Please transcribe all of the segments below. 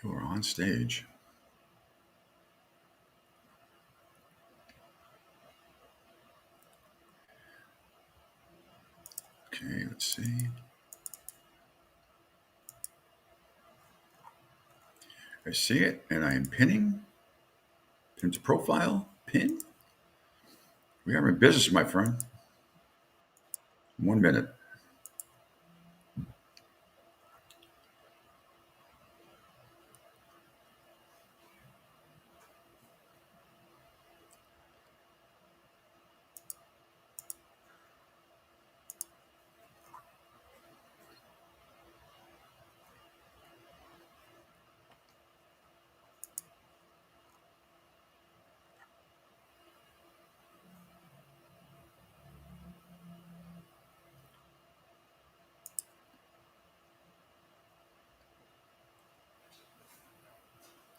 You are on stage. Okay, let's see. I see it, and I am pinning. Pin to profile. Pin. We are in business, my friend. 1 minute.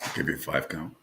I'll give you a 5 count.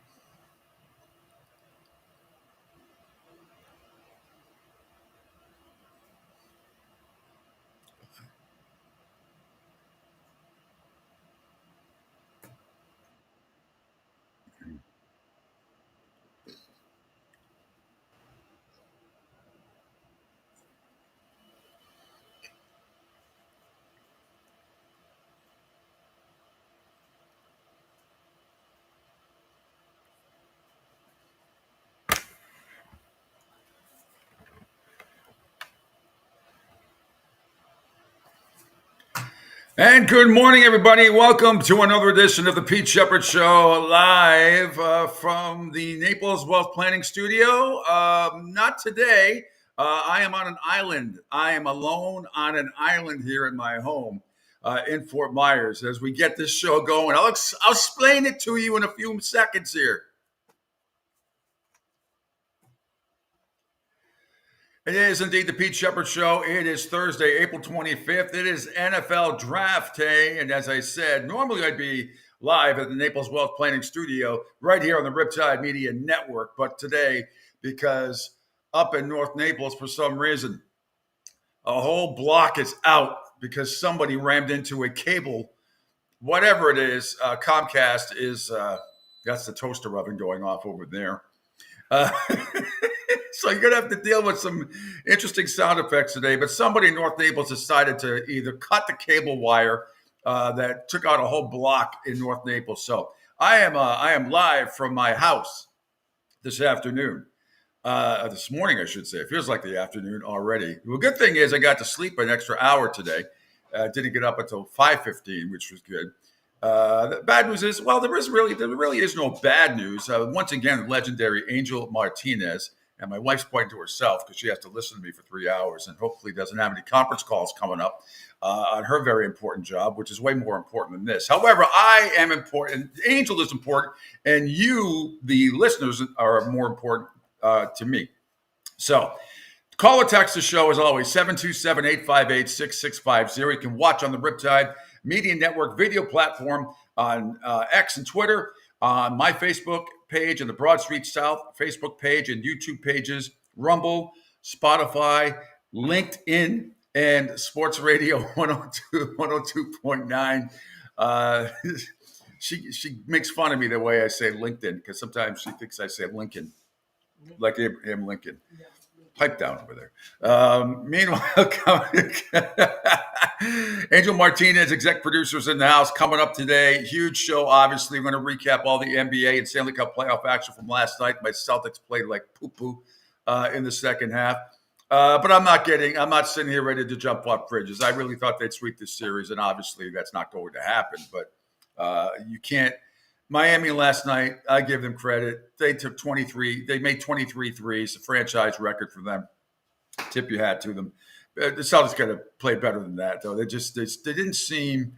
And good morning, everybody. Welcome to another edition of the Pete Sheppard Show, live from the Naples Wealth Planning Studio. Not today. I am on an island. I am alone on an island here in my home in Fort Myers. As we get this show going, I'll explain it to you in a few seconds here. It is indeed the Pete Sheppard Show. It is Thursday, April 25th. It is NFL Draft Day. And as I said, normally I'd be live at the Naples Wealth Planning Studio right here on the Riptide Media Network. But today, because up in North Naples, for some reason, a whole block is out because somebody rammed into a cable, whatever it is. Comcast is, that's the toaster oven going off over there. So you're going to have to deal with some interesting sound effects today. But somebody in North Naples decided to either cut the cable wire that took out a whole block in North Naples. So I am live from my house this afternoon. This morning, I should say. It feels like the afternoon already. The good thing is I got to sleep an extra hour today. Didn't get up until 5:15, which was good. The bad news is, well, there really is no bad news. Once again, legendary Angel Martinez, and my wife's pointing to herself because she has to listen to me for 3 hours and hopefully doesn't have any conference calls coming up on her very important job, which is way more important than this. However, I am important. Angel is important, and you, the listeners, are more important to me. So call or text the show as always, 727-858-6650. You can watch on the Riptide Media Network video platform on X and Twitter, on my Facebook page and the Broad Street South Facebook page and YouTube pages, Rumble, Spotify, LinkedIn, and Sports Radio 102.9. She makes fun of me the way I say LinkedIn because sometimes she thinks I say Lincoln, like Abraham Lincoln. Yeah. Pipe down over there. Meanwhile, Angel Martinez, exec producers in the house, coming up today. Huge show, obviously. We're going to recap all the NBA and Stanley Cup playoff action from last night. My Celtics played like poo-poo in the second half. But I'm not sitting here ready to jump off bridges. I really thought they'd sweep this series, and obviously that's not going to happen. But you can't. Miami last night, I give them credit. They took 23. They made 23 threes, a franchise record for them. Tip your hat to them. The Celtics got to play better than that, though. They didn't seem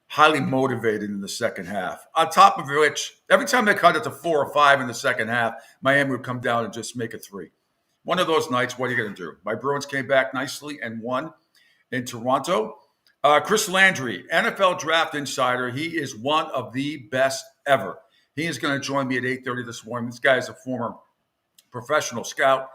highly motivated in the second half. On top of which, every time they cut it to 4 or 5 in the second half, Miami would come down and just make a three. One of those nights, what are you going to do? My Bruins came back nicely and won in Toronto. Chris Landry, NFL Draft Insider. He is one of the best ever. He is going to join me at 8:30 this morning. This guy is a former professional scout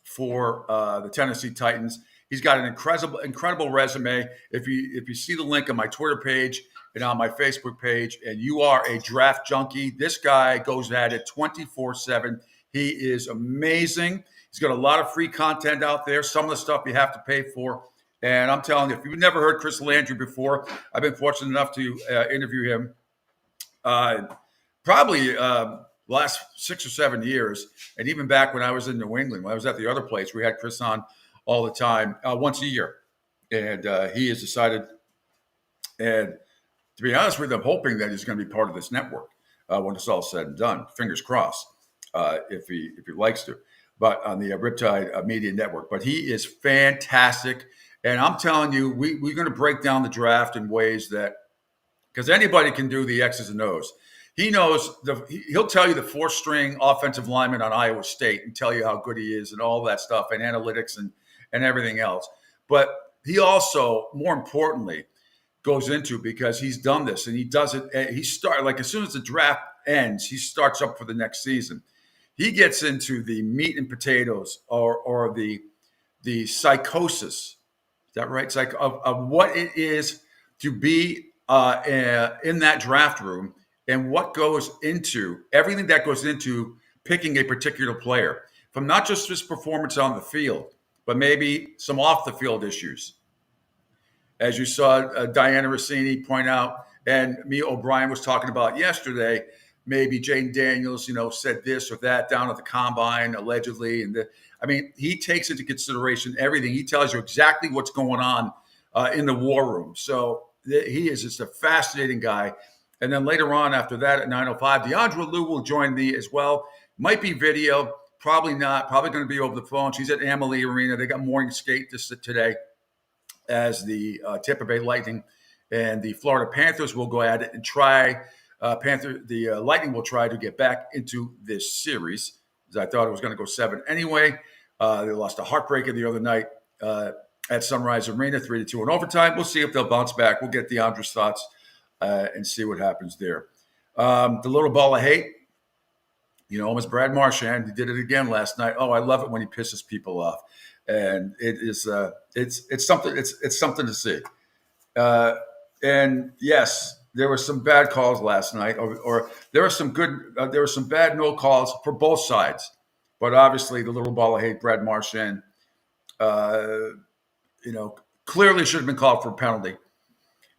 for the Tennessee Titans. He's got an incredible resume. If you see the link on my Twitter page and on my Facebook page, and you are a draft junkie, this guy goes at it 24/7. He is amazing. He's got a lot of free content out there. Some of the stuff you have to pay for. And I'm telling you, if you've never heard Chris Landry before, I've been fortunate enough to interview him probably last 6 or 7 years. And even back when I was in New England, when I was at the other place, we had Chris on all the time, once a year. And he has decided, and to be honest with you, I'm hoping that he's going to be part of this network when it's all said and done. Fingers crossed, if he likes to. But on the Riptide Media Network. But he is fantastic. And I'm telling you, we're going to break down the draft in ways that, because anybody can do the X's and O's. He knows, he'll tell you the 4th-string offensive lineman on Iowa State and tell you how good he is and all that stuff and analytics and everything else. But he also, more importantly, goes into, because he's done this and he does it. Like as soon as the draft ends, he starts up for the next season. He gets into the meat and potatoes or the psychosis. Is that right? Of what it is to be in that draft room and what goes into everything that goes into picking a particular player, from not just his performance on the field, but maybe some off the field issues. As you saw Diana Rossini point out, and Mia O'Brien was talking about yesterday, maybe Jaden Daniels, said this or that down at the combine, allegedly. And he takes into consideration everything. He tells you exactly what's going on in the war room. So he is just a fascinating guy. And then later on after that at 9:05, Deandra Lou will join me as well. Might be video, probably not, probably going to be over the phone. She's at Amalie Arena. They got morning skate today as the Tampa Bay Lightning and the Florida Panthers will go at it and try. The Lightning will try to get back into this series, as I thought it was going to go 7 anyway. They lost a heartbreaker the other night at Sunrise Arena, 3-2 in overtime. We'll see if they'll bounce back. We'll get Deandra's thoughts and see what happens there. The little ball of hate, almost Brad Marchand. He did it again last night. Oh, I love it when he pisses people off, and it is it's something to see. And yes, there were some bad calls last night, or there were some good. There were some bad no calls for both sides, but obviously the little ball of hate, Brad Marchand, clearly should have been called for a penalty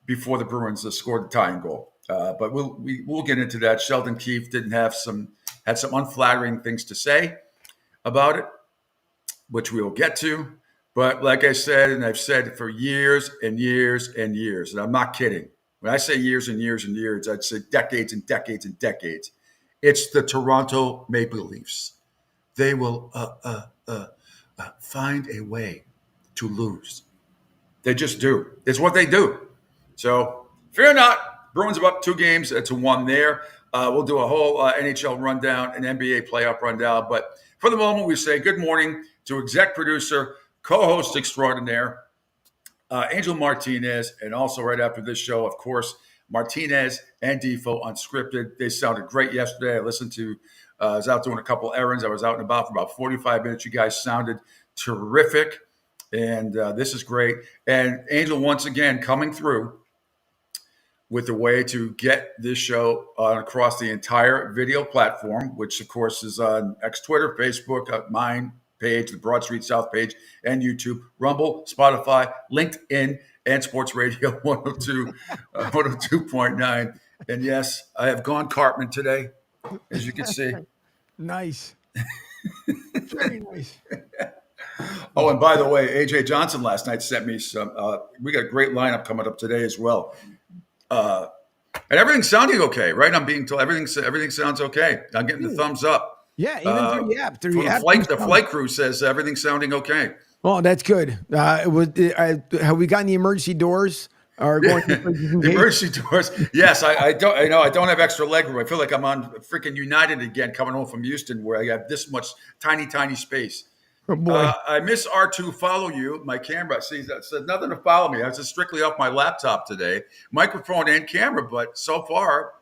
before the Bruins scored the tying goal. But we'll get into that. Sheldon Keefe had some unflattering things to say about it, which we will get to. But like I said, and I've said for years and years and years, and I'm not kidding. When I say years and years and years, I'd say decades and decades and decades. It's the Toronto Maple Leafs. They will find a way to lose. They just do. It's what they do. So fear not. Bruins are up 2 games to 1 there. We'll do a whole NHL rundown, an NBA playoff rundown. But for the moment, we say good morning to exec producer, co-host extraordinaire, Angel Martinez, and also right after this show, of course, Martinez and Defo Unscripted. They sounded great yesterday. I was out doing a couple errands. I was out and about for about 45 minutes. You guys sounded terrific, and this is great. And Angel, once again, coming through with a way to get this show across the entire video platform, which, of course, is on X, Twitter, Facebook, mine page, the Broad Street South page, and YouTube, Rumble, Spotify, LinkedIn, and Sports Radio 102.9. And yes, I have gone Cartman today, as you can see. Nice. Very nice. Oh, and by the way, AJ Johnson last night sent me some. We got a great lineup coming up today as well. And everything's sounding okay, right? I'm being told everything sounds okay. I'm getting the thumbs up. Yeah, even through the app. The flight crew says everything's sounding okay. Well, that's good. Have we gotten the emergency doors? Or going the emergency doors? Yes, I don't. I don't have extra leg room. I feel like I'm on freaking United again, coming home from Houston, where I have this much tiny space. Oh boy. I miss R2 follow you. My camera, that said nothing to follow me. I was just strictly off my laptop today, microphone and camera. But so far,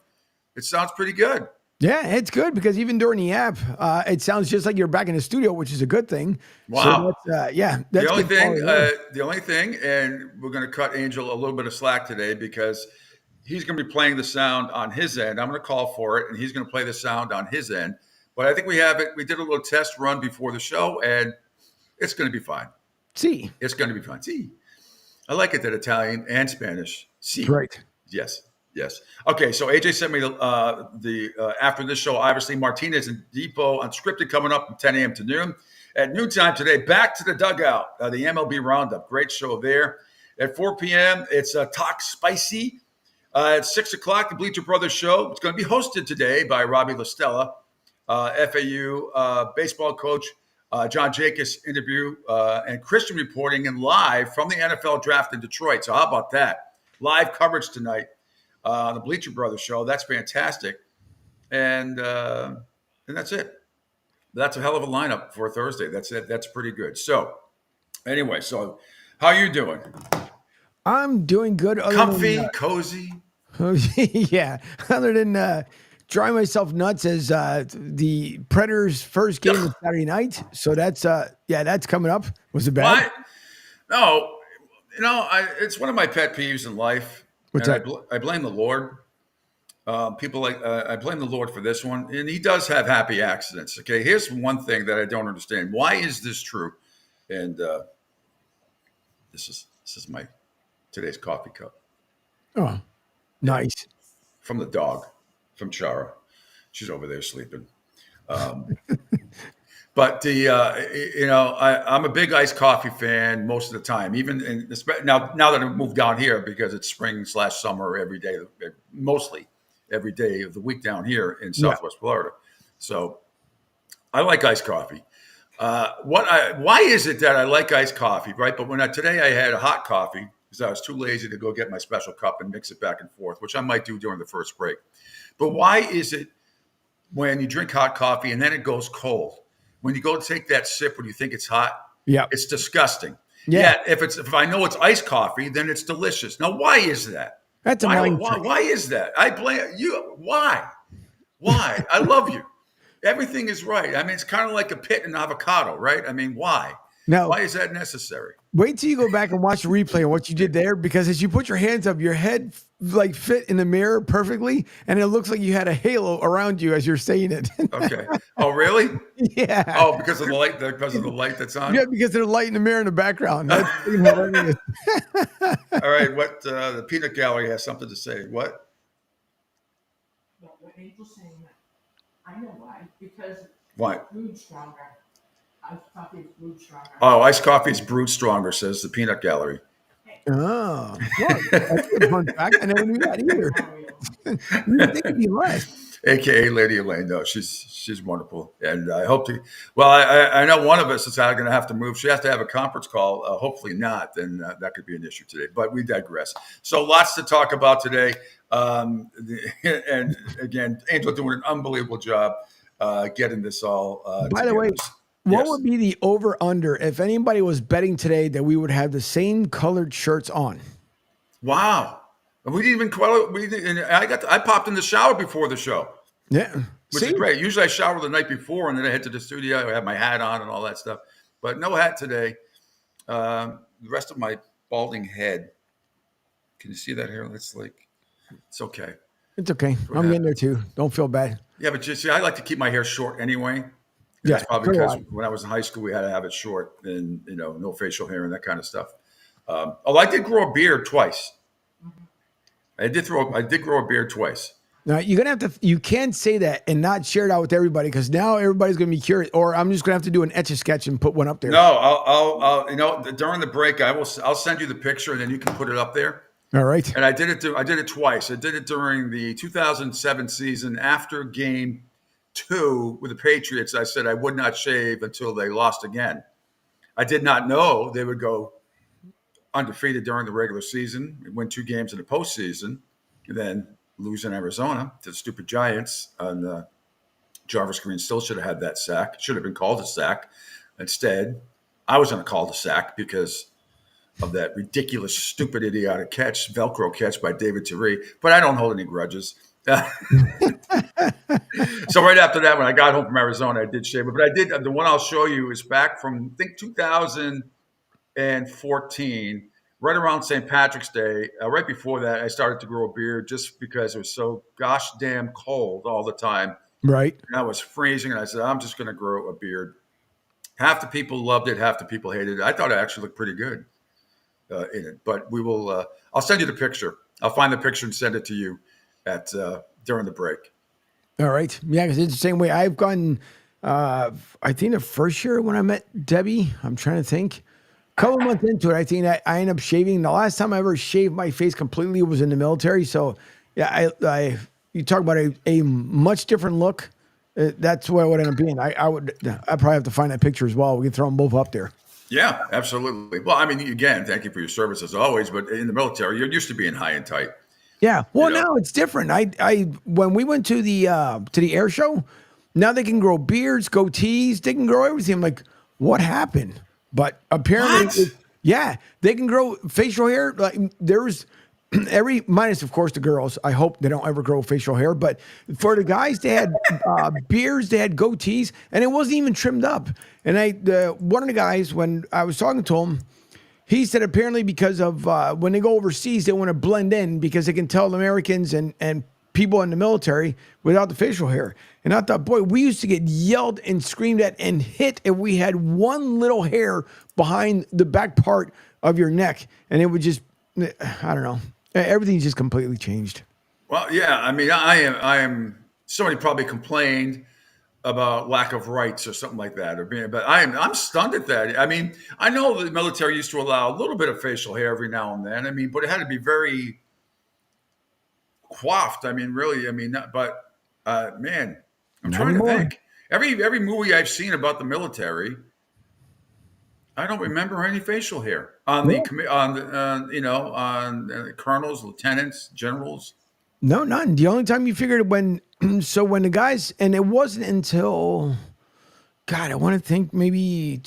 it sounds pretty good. Yeah, it's good because even during the app, it sounds just like you're back in the studio, which is a good thing. Wow. So that's good quality there. The only thing, and we're going to cut Angel a little bit of slack today because he's going to be playing the sound on his end. I'm going to call for it, and he's going to play the sound on his end. But I think we have it. We did a little test run before the show, and it's going to be fine. See, It's going to be fine. See, I like it that Italian and Spanish. See, right. yes. Yes. Okay. So AJ sent me the after this show. Obviously, Martinez and Depot unscripted coming up from 10 a.m. to noon. At noontime today, back to the dugout. The MLB Roundup. Great show there. At 4 p.m., it's Talk Spicy. At 6 o'clock, the Bleacher Brothers show. It's going to be hosted today by Robbie LaStella, FAU baseball coach, John Jacobs interview, and Christian reporting and live from the NFL draft in Detroit. So how about that? Live coverage tonight. The Bleacher Brothers show. That's fantastic. And that's it. That's a hell of a lineup for Thursday. That's it. That's pretty good. So anyway, so how are you doing? I'm doing good. Comfy, cozy. Yeah. Other than driving myself nuts as the Predators' first game is Saturday night. So that's coming up. Was it bad? What? No, it's one of my pet peeves in life. What's and that? I blame the Lord. I blame the Lord for this one, and He does have happy accidents. Okay, here's one thing that I don't understand: why is this true? And this is my today's coffee cup Oh, nice. from the dog, from Chara. She's over there sleeping. But I'm a big iced coffee fan most of the time. Even now that I've moved down here because it's spring/summer every day, mostly every day of the week down here in Southwest Florida. So I like iced coffee. Why is it that I like iced coffee, right? But today I had a hot coffee because I was too lazy to go get my special cup and mix it back and forth, which I might do during the first break. But why is it when you drink hot coffee and then it goes cold? When you go take that sip when you think it's hot, it's disgusting. Yeah. Yet, if I know it's iced coffee, then it's delicious. Now, why is that? That's a mind trick. Why is that? I blame you. Why? Why? I love you. Everything is right. I mean, it's kind of like a pit and avocado, right? I mean, why? No. Why is that necessary? Wait till you go back and watch the replay on what you did there, because as you put your hands up, your head like fit in the mirror perfectly, and it looks like you had a halo around you as you're saying it. Okay. Oh, really? Yeah. Oh, because of the light. Because of the light that's on. Yeah, because there's a light in the mirror in the background. That's hilarious. All right. What the Peanut Gallery has something to say. What? What Angel's saying, I know why. Because Why? it's brewed stronger. Iced coffee is brewed stronger. Oh, iced coffee is brewed stronger, says the Peanut Gallery. Oh, well, that's a good fun fact. I never knew that either. You would think it'd be less. AKA Lady Elaine. No, she's wonderful, and I hope to. Well, I know one of us is going to have to move. She has to have a conference call. Hopefully not. Then that could be an issue today. But we digress. So lots to talk about today. And again, Angel doing an unbelievable job getting this all. By the way, what would be the over/under if anybody was betting today that we would have the same colored shirts on? Wow. We didn't even. I popped in the shower before the show. Yeah, which is great. Usually I shower the night before and then I head to the studio. I have my hat on and all that stuff, but no hat today. The rest of my balding head. Can you see that hair? It's okay. It's okay. I'm getting there too. Don't feel bad. Yeah, but you see, I like to keep my hair short anyway. Yeah, that's probably because when I was in high school, we had to have it short and no facial hair and that kind of stuff. Although I did grow a beard twice. I did grow a beard twice. Now you're gonna have to. You can't say that and not share it out with everybody, because now everybody's gonna be curious. Or I'm just gonna have to do an Etch-a-Sketch and put one up there. No, I'll during the break I'll send you the picture and then you can put it up there. All right. And I did it twice. I did it during the 2007 season after Game 2 with the Patriots. I said I would not shave until they lost again. I did not know they would go undefeated during the regular season, win 2 games in the postseason, and then lose in Arizona to the stupid Giants. And Jarvis Green still should have had that sack. Should have been called a sack. Instead, I was going to call the sack because of that ridiculous, stupid, idiotic catch, Velcro catch by David Tyree. But I don't hold any grudges. So right after that, when I got home from Arizona, I did shave it. But I did the one I'll show you is back from I think 2014, right around St. Patrick's Day. Right before that, I started to grow a beard just because it was so gosh damn cold all the time. Right. And I was freezing, and I said, I'm just going to grow a beard. Half the people loved it, half the people hated it. I thought it actually looked pretty good in it. But we will. I'll send you the picture. I'll find the picture and send it to you at during the break. All right. Yeah, because it's the same way. I've gone, I think the first year when I met Debbie, I'm trying to think. A couple months into it, I think I ended up shaving. The last time I ever shaved my face completely was in the military. So, yeah, you talk about a much different look. That's what it would end up being. I probably have to find that picture as well. We can throw them both up there. Yeah, absolutely. Well, I mean, again, thank you for your service as always. But in the military, you're used to being high and tight. Yeah. Well, You know? now it's different. I when we went to the air show, now they can grow beards, goatees, they can grow everything. I'm like, what happened? But apparently, What? they can grow facial hair. Like there's minus, of course, the girls. I hope they don't ever grow facial hair. But for the guys, they had beards, they had goatees, and it wasn't even trimmed up. And one of the guys, when I was talking to him, he said apparently because of when they go overseas, they want to blend in because they can tell the Americans and people in the military without the facial hair. And I thought, boy, we used to get yelled and screamed at and hit if we had one little hair behind the back part of your neck. And it would just, I don't know. Everything's just completely changed. Well, yeah. I mean, I am. Somebody probably complained about lack of rights or something like that, but I'm stunned at that. I mean, I know the military used to allow a little bit of facial hair every now and then. I mean, but it had to be very coiffed. I mean, really. I mean, but man, I'm Not trying anymore. to think. Every movie I've seen about the military, I don't remember any facial hair on the colonels, lieutenants, generals. No, none. The only time you figured when the guys, and it wasn't until, God, I want to think maybe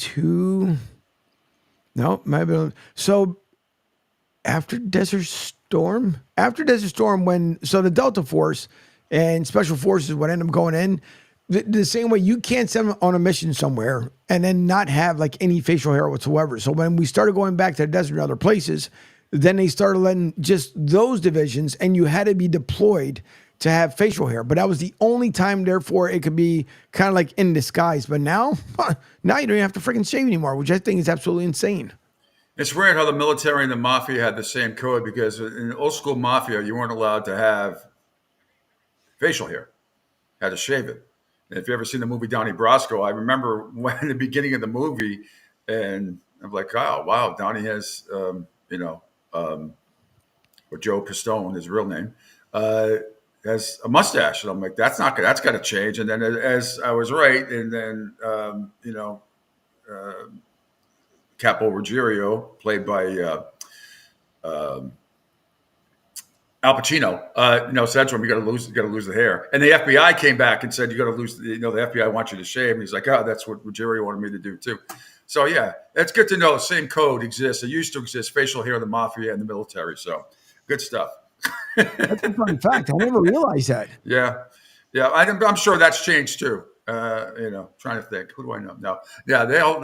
so after Desert Storm, when the Delta Force and Special Forces would end up going in, the same way you can't send them on a mission somewhere and then not have like any facial hair whatsoever. So when we started going back to the desert and other places, then they started letting just those divisions, and you had to be deployed to have facial hair. But that was the only time, therefore, it could be kind of like in disguise. But now you don't even have to freaking shave anymore, which I think is absolutely insane. It's weird how the military and the mafia had the same code, because in old school mafia, you weren't allowed to have facial hair. You had to shave it. And if you ever seen the movie Donnie Brasco, I remember when in the beginning of the movie, and I'm like, oh, wow, Donnie has, or Joe Pistone, his real name, has a mustache. And I'm like, that's got to change. And then as I was right, and then, Capo Ruggiero, played by Al Pacino, said to him, "You got to lose the hair." And the FBI came back and said, "You got to lose. The FBI wants you to shave." And he's like, "Oh, that's what Ruggiero wanted me to do too." So yeah, it's good to know the same code exists. It used to exist, facial hair in the mafia and the military. So good stuff. That's a fun fact. I never realized that. Yeah. I'm sure that's changed too. Trying to think. Who do I know? No. Yeah, they all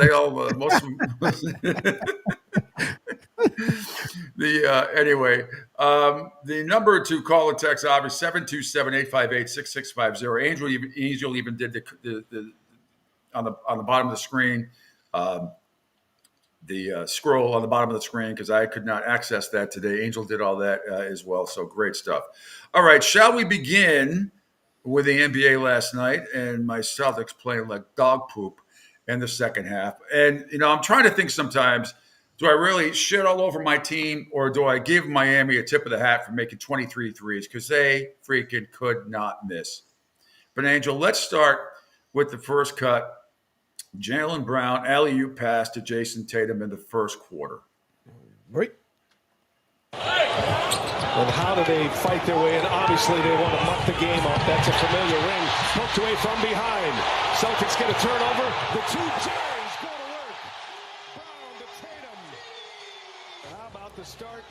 most of them. Anyway, the number to call and text obviously 727-858-6650. Angel even did the on the bottom of the screen, the scroll on the bottom of the screen, because I could not access that today. Angel did all that as well. So great stuff. All right, shall we begin with the NBA last night and my Celtics playing like dog poop in the second half? And I'm trying to think sometimes, do I really shit all over my team, or do I give Miami a tip of the hat for making 23 threes? Because they freaking could not miss. But Angel, let's start with the first cut. Jaylen Brown, alley-oop pass to Jason Tatum in the first quarter. Right. And how do they fight their way in? Obviously, they want to muck the game up. That's a familiar ring. Poked away from behind. Celtics get a turnover. The two Jays go to work. Brown to Tatum. And how about the start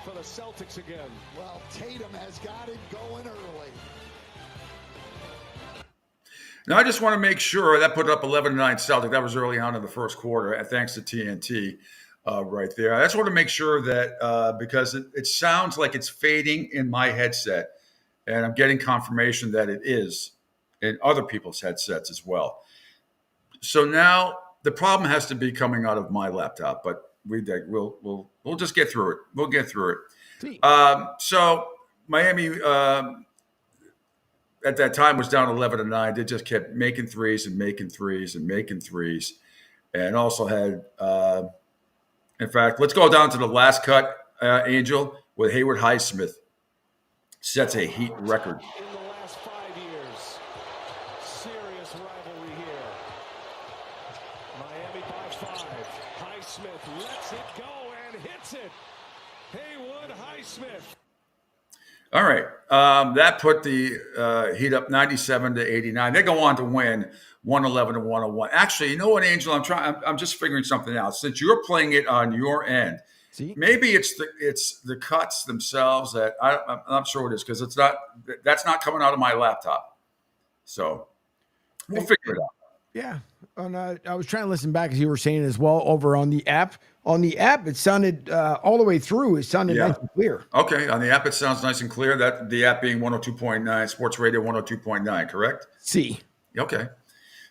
for the Celtics again. Well, Tatum has got it going early. Now, I just want to make sure that put up 11-9 Celtic. That was early on in the first quarter, thanks to TNT right there. I just want to make sure that because it sounds like it's fading in my headset, and I'm getting confirmation that it is in other people's headsets as well. So now the problem has to be coming out of my laptop, but we'll just get through it. We'll get through it. So Miami at that time was down 11-9. They just kept making threes and making threes and making threes, and also had. In fact, let's go down to the last cut, Angel, with Hayward Highsmith. Sets a Heat record. In the last 5 years, serious rivalry here. Miami by 5. Highsmith lets it go and hits it. Haywood Highsmith. All right, that put the Heat up 97-89. They go on to win 111-101. Actually, you know what, Angel? I'm just figuring something out. Since you're playing it on your end, maybe it's the cuts themselves that I'm not sure it is because that's not coming out of my laptop. So we'll figure it out. Yeah, I was trying to listen back as you were saying as well over on the app. On the app, it sounded all the way through. It sounded nice and clear. Okay, on the app, it sounds nice and clear. That the app being 102.9, Sports Radio 102.9, correct? See. Okay.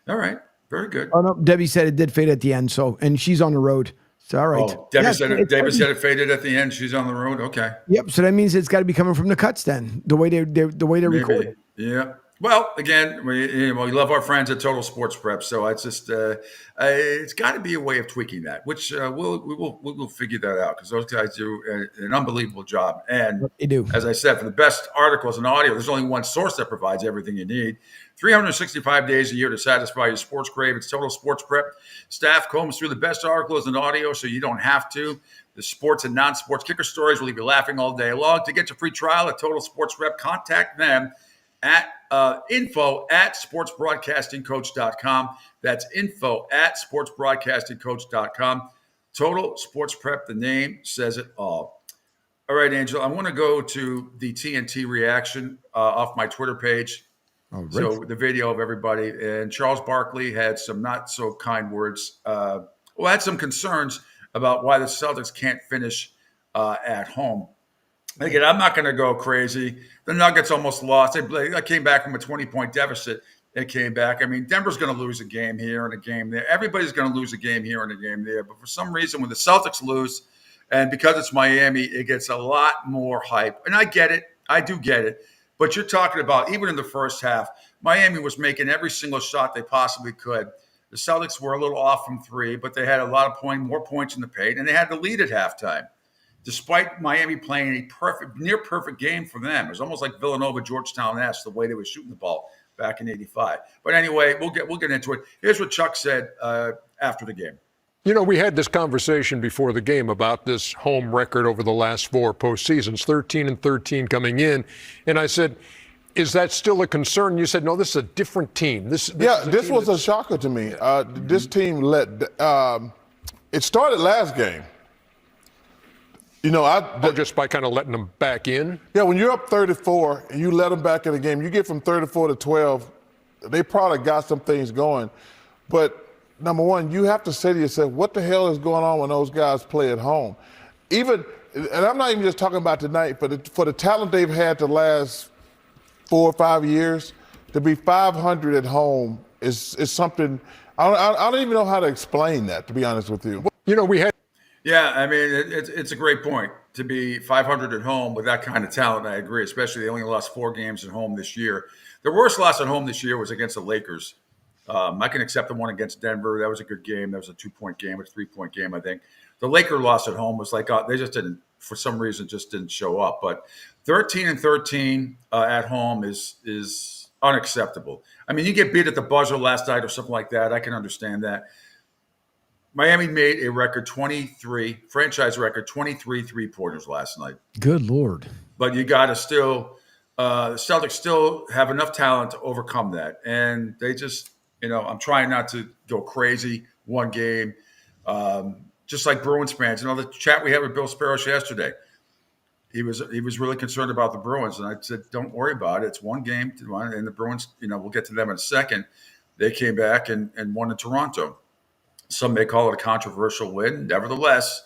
All right. Very good. Oh no, Debbie said it did fade at the end. So, and she's on the road. So, all right. Oh, Debbie said it faded at the end. She's on the road. Okay. Yep. So that means it's got to be coming from the cuts then. The way they record it. Yeah. Well, again, we love our friends at Total Sports Prep, so it's just it's got to be a way of tweaking that, which we'll figure that out because those guys do an unbelievable job. And they do. As I said, for the best articles and audio, there's only one source that provides everything you need. 365 days a year to satisfy your sports crave. It's Total Sports Prep. Staff combs through the best articles and audio so you don't have to. The sports and non-sports kicker stories will leave you laughing all day long. To get your free trial at Total Sports Prep, contact them at info@sportsbroadcastingcoach.com. That's info@sportsbroadcastingcoach.com. Total Sports Prep, the name says it all. All right, Angel, I want to go to the TNT reaction off my Twitter page. Oh, right. So the video of everybody. And Charles Barkley had some not so kind words. Had some concerns about why the Celtics can't finish at home. Again, I'm not going to go crazy. The Nuggets almost lost. They came back from a 20-point deficit. They came back. I mean, Denver's going to lose a game here and a game there. Everybody's going to lose a game here and a game there. But for some reason, when the Celtics lose, and because it's Miami, it gets a lot more hype. And I get it. I do get it. But you're talking about, even in the first half, Miami was making every single shot they possibly could. The Celtics were a little off from three, but they had a lot of more points in the paint, and they had the lead at halftime. Despite Miami playing a near perfect game for them. It was almost like Villanova, Georgetown-esque, the way they were shooting the ball back in '85. But anyway, we'll get into it. Here's what Chuck said after the game. You know, we had this conversation before the game about this home record over the last 4 postseasons, 13-13 coming in. And I said, is that still a concern? You said, no, this is a different team. This was a shocker to me. This team it started last game. You know, just by kind of letting them back in? Yeah, when you're up 34 and you let them back in the game, you get from 34 to 12, they probably got some things going. But number one, you have to say to yourself, what the hell is going on when those guys play at home? And I'm not even just talking about tonight, but for the talent they've had the last 4 or 5 years, to be 500 at home is something, I don't even know how to explain that, to be honest with you. You know, we had. Yeah, I mean, it's a great point to be 500 at home with that kind of talent. I agree, especially they only lost 4 games at home this year. Their worst loss at home this year was against the Lakers. I can accept the one against Denver. That was a good game. That was a 2-point game, a 3-point game, I think. The Laker loss at home was like they just didn't, for some reason, just didn't show up. But 13-13 at home is unacceptable. I mean, you get beat at the buzzer last night or something like that. I can understand that. Miami made a franchise record 23 three-pointers last night. Good Lord. But you got to still, the Celtics still have enough talent to overcome that. And they just, I'm trying not to go crazy one game. Just like Bruins fans, the chat we had with Bill Sparrows yesterday. he was really concerned about the Bruins, and I said, "Don't worry about it. It's one game, and the Bruins, we'll get to them in a second. They came back and won in Toronto. Some may call it a controversial win. Nevertheless,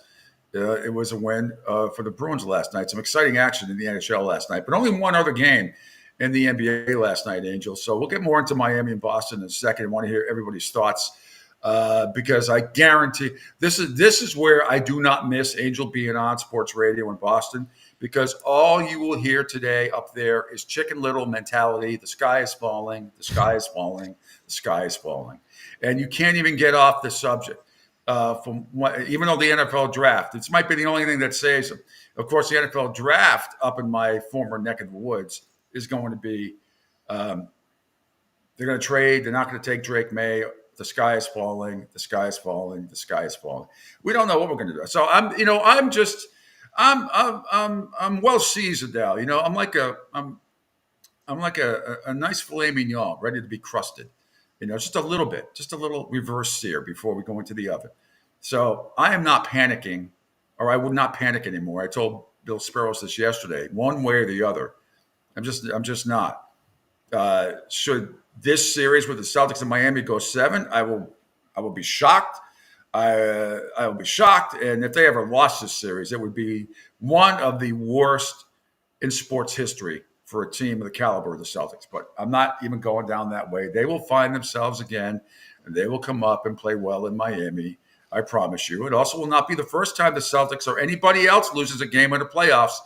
it was a win for the Bruins last night. Some exciting action in the NHL last night, but only one other game in the NBA last night, Angel. So we'll get more into Miami and Boston in a second. I want to hear everybody's thoughts because I guarantee this is where I do not miss Angel being on sports radio in Boston, because all you will hear today up there is Chicken Little mentality. The sky is falling. The sky is falling. The sky is falling. And you can't even get off the subject. Even though the NFL draft, this might be the only thing that saves them. Of course, the NFL draft up in my former neck of the woods is going to be, they're going to trade. They're not going to take Drake May. The sky is falling. The sky is falling. The sky is falling. We don't know what we're going to do. So I'm well seasoned now. I'm like a nice filet mignon, ready to be crusted. Just a little reverse sear before we go into the oven. So I am not panicking, or I would not panic anymore. I told Bill Sparrows this yesterday, one way or the other. I'm just not. Should this series with the Celtics in Miami go 7, I will be shocked. I will be shocked. And if they ever lost this series, it would be one of the worst in sports history for a team of the caliber of the Celtics. But I'm not even going down that way. They will find themselves again, and they will come up and play well in Miami. I promise you. It also will not be the first time the Celtics or anybody else loses a game in the playoffs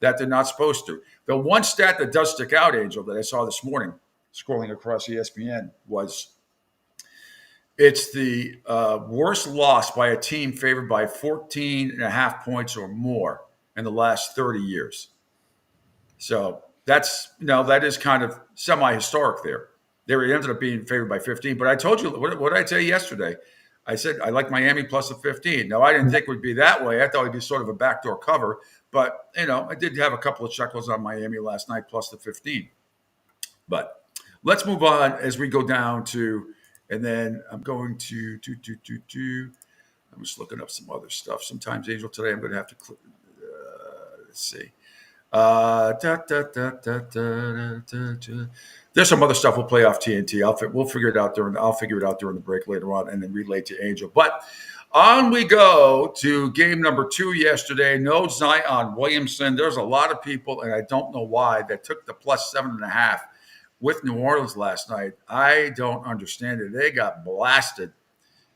that they're not supposed to. The one stat that does stick out, Angel, that I saw this morning, scrolling across ESPN, was it's the worst loss by a team favored by 14.5 points or more in the last 30 years. So that is kind of semi-historic there. They ended up being favored by 15. But I told you, what did I tell you yesterday? I said I like Miami plus the 15. Now, I didn't think it would be that way. I thought it would be sort of a backdoor cover. But, I did have a couple of shekels on Miami last night plus the 15. But let's move on as we go down to, and then I'm going to I'm just looking up some other stuff. Sometimes, Angel, today I'm going to have to let's see. There's some other stuff we'll play off TNT. I'll figure it out during the break later on, and then relay to Angel. But on we go to game number 2 yesterday. No Zion Williamson. There's a lot of people, and I don't know why, that took the plus 7.5 with New Orleans last night. I don't understand it. They got blasted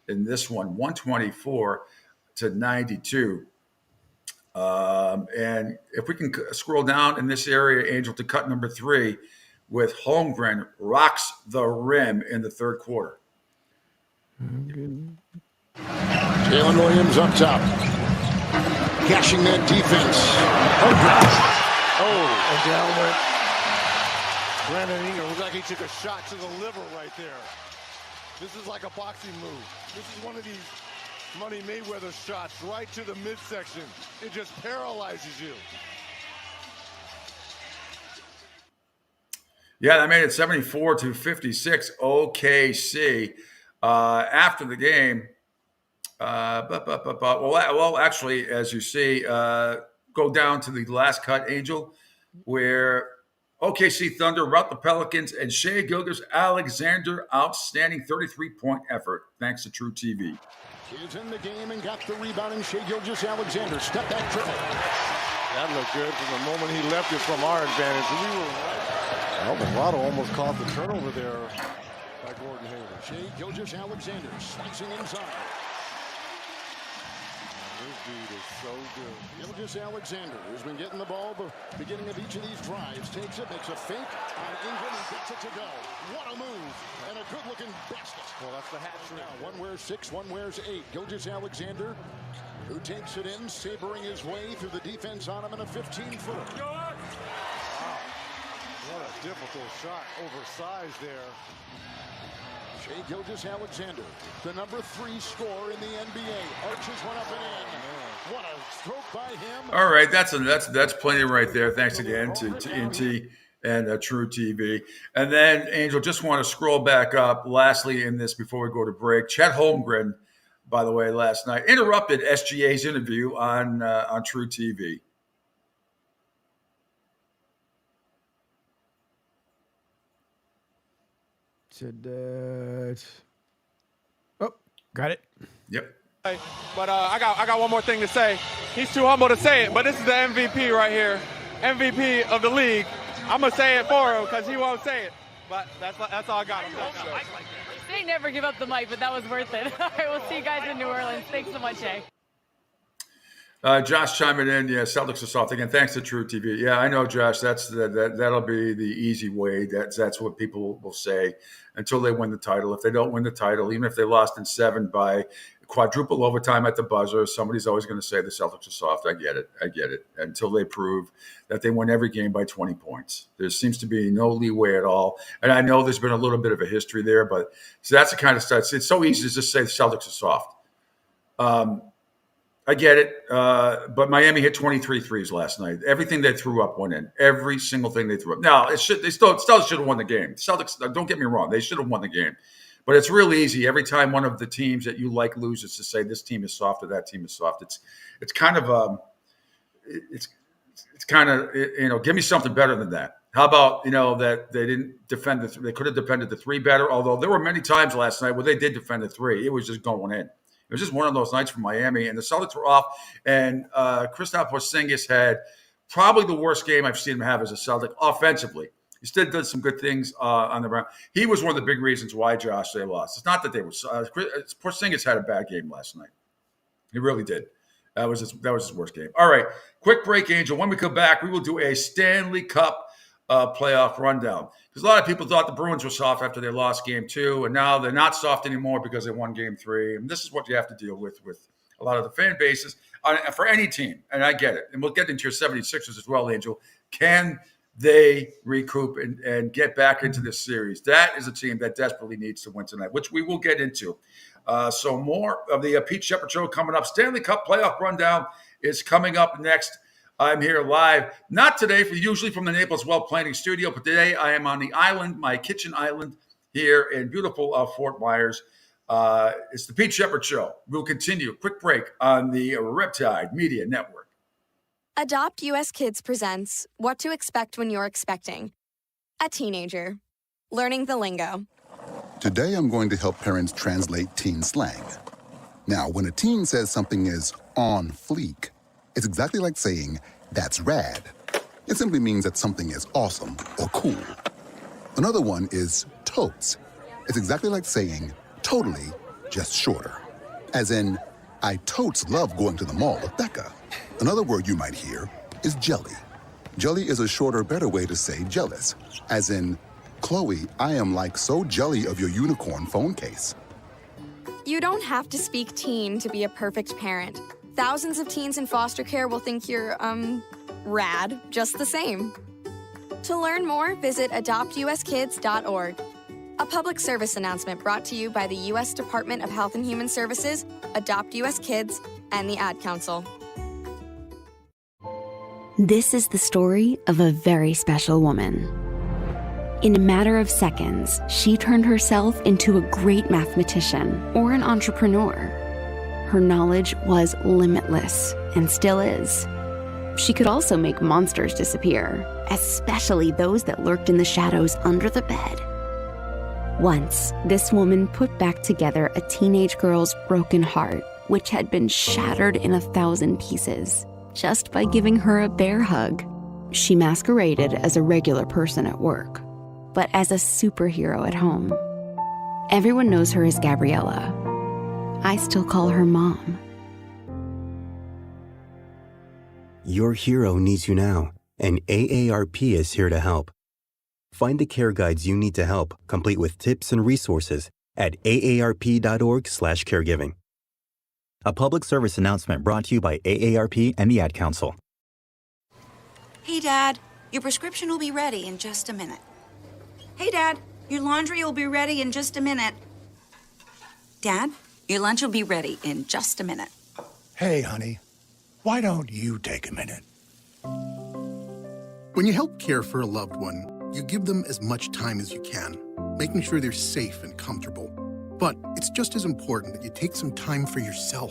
in this one, 124-92. And if we can scroll down in this area, Angel, to cut number 3 with Holmgren rocks the rim in the third quarter. Jalen Williams up top. Cashing that defense. And down went Brandon Ingram. Looked like he took a shot to the liver right there. This is like a boxing move. This is one of these Money Mayweather shots right to the midsection. It just paralyzes you. Yeah, that made it 74-56 OKC. After the game, well, actually, as you see, go down to the last cut, Angel, where OKC Thunder rout the Pelicans and Shai Gilgeous-Alexander, outstanding 33-point effort, thanks to True TV. Is in the game and got the rebound, and Shai Gilgeous-Alexander step back triple. That looked good from the moment he left it from our advantage. Alvarado almost caught the turnover there by Gordon Hayward. Shai Gilgeous-Alexander slicing inside. This dude is so good. Gilgeous-Alexander has been getting the ball the beginning of each of these drives. Takes it, makes a fake on Ingram, and gets it to go. What a move, and a good-looking basket. Well, that's the hat trick. One wears 6, one wears 8. Gilgeous-Alexander, who takes it in, sabering his way through the defense on him in a 15-footer. Wow. What a difficult shot, oversized there. Shai Gilgeous-Alexander, the number 3 scorer in the NBA. Arches one up and in. What a stroke by him. All right, that's plenty right there. Thanks again to TNT and True TV. And then, Angel, just want to scroll back up. Lastly, in this, before we go to break, Chet Holmgren, by the way, last night interrupted SGA's interview on True TV. said that. Oh, got it. Yep. But I got one more thing to say. He's too humble to say it, but this is the MVP right here. MVP of the league. I'm going to say it for him because he won't say it. But that's all I got. They never give up the mic, but that was worth it. All right, we'll see you guys in New Orleans. Thanks so much, Jay. Josh chiming in. Yeah, Celtics are soft again. Thanks to True TV. Yeah, I know, Josh. That'll be the easy way. That's what people will say until they win the title. If they don't win the title, even if they lost in 7 by quadruple overtime at the buzzer, somebody's always going to say the Celtics are soft. I get it. Until they prove that they win every game by 20 points. There seems to be no leeway at all. And I know there's been a little bit of a history there, but so that's the kind of stuff. It's so easy to just say the Celtics are soft. I get it. But Miami hit 23 threes last night. Everything they threw up went in. Every single thing they threw up. Now, they still should have won the game. Celtics, don't get me wrong. They should have won the game. But it's real easy every time one of the teams that you like loses to say this team is soft or that team is soft. It's kind of give me something better than that. How about that they didn't defend they could have defended the 3 better. Although there were many times last night where they did defend the 3. It was just going in. It was just one of those nights for Miami, and the Celtics were off. And Kristaps Porzingis had probably the worst game I've seen him have as a Celtic offensively. He still did some good things on the ground. He was one of the big reasons why, Josh, they lost. It's not that they were Porzingis had a bad game last night. He really did. That was his worst game. All right, quick break, Angel. When we come back, we will do a Stanley Cup playoff rundown. Because a lot of people thought the Bruins were soft after they lost game 2, and now they're not soft anymore because they won game 3. And this is what you have to deal with a lot of the fan bases for any team. And I get it. And we'll get into your 76ers as well, Angel. Can they recoup and get back into this series? That is a team that desperately needs to win tonight, which we will get into. So more of the Pete Sheppard Show coming up. Stanley Cup playoff rundown is coming up next. I'm here live, not today, usually from the Naples Well Planning Studio, but today I am on the island, my kitchen island here in beautiful Fort Myers. It's the Pete Sheppard Show. We'll continue. Quick break on the Riptide Media Network. Adopt US Kids presents What to Expect When You're Expecting. A teenager. Learning the lingo. Today I'm going to help parents translate teen slang. Now, when a teen says something is on fleek, it's exactly like saying, that's rad. It simply means that something is awesome or cool. Another one is totes. It's exactly like saying, totally, just shorter. As in, I totes love going to the mall with Becca. Another word you might hear is jelly. Jelly is a shorter, better way to say jealous. As in, Chloe, I am like so jelly of your unicorn phone case. You don't have to speak teen to be a perfect parent. Thousands of teens in foster care will think you're, rad, just the same. To learn more, visit adoptuskids.org. A public service announcement brought to you by the U.S. Department of Health and Human Services, Adopt U.S. Kids, and the Ad Council. This is the story of a very special woman. In a matter of seconds, she turned herself into a great mathematician or an entrepreneur. Her knowledge was limitless and still is. She could also make monsters disappear, especially those that lurked in the shadows under the bed. Once, this woman put back together a teenage girl's broken heart, which had been shattered in 1,000 pieces, just by giving her a bear hug. She masqueraded as a regular person at work, but as a superhero at home. Everyone knows her as Gabriella. I still call her Mom. Your hero needs you now, and AARP is here to help. Find the care guides you need to help, complete with tips and resources at aarp.org/caregiving. A public service announcement brought to you by AARP and the Ad Council. Hey, Dad, your prescription will be ready in just a minute. Hey, Dad, your laundry will be ready in just a minute. Dad, your lunch will be ready in just a minute. Hey, honey, why don't you take a minute? When you help care for a loved one, you give them as much time as you can, making sure they're safe and comfortable. But it's just as important that you take some time for yourself.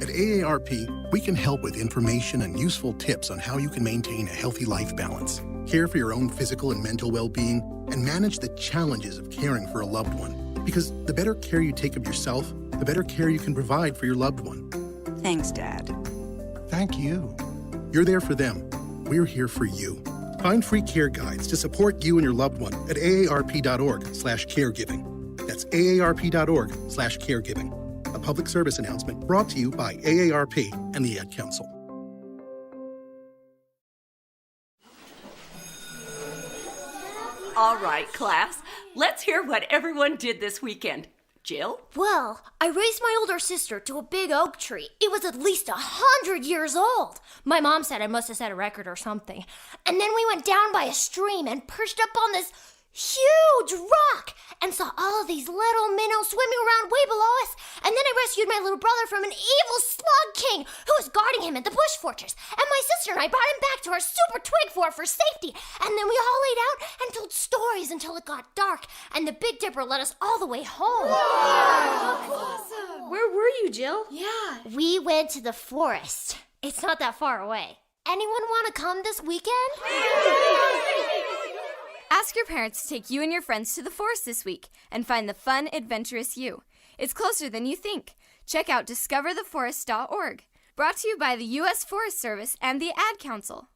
At AARP, we can help with information and useful tips on how you can maintain a healthy life balance. care for your own physical and mental well-being, and manage the challenges of caring for a loved one. Because the better care you take of yourself, the better care you can provide for your loved one. Thanks, Dad. Thank you. You're there for them. We're here for you. Find free care guides to support you and your loved one at aarp.org/caregiving. That's aarp.org/caregiving. A public service announcement brought to you by AARP and the Ad Council. All right, class. Let's hear what everyone did this weekend. Jill? Well, I raised my older sister to a big oak tree. It was at least 100 years old. My mom said I must have set a record or something. And then we went down by a stream and perched up on this huge rock and saw all of these little minnows swimming around way below us. And then I rescued my little brother from an evil slug king who was guarding him at the bush fortress. And my sister and I brought him back to our super twig fort for safety. And then we all laid out and told stories until it got dark. And the Big Dipper led us all the way home. Wow. Awesome. Where were you, Jill? Yeah. We went to the forest. It's not that far away. Anyone want to come this weekend? Ask your parents to take you and your friends to the forest this week and find the fun, adventurous you. It's closer than you think. Check out discovertheforest.org. Brought to you by the U.S. Forest Service and the Ad Council.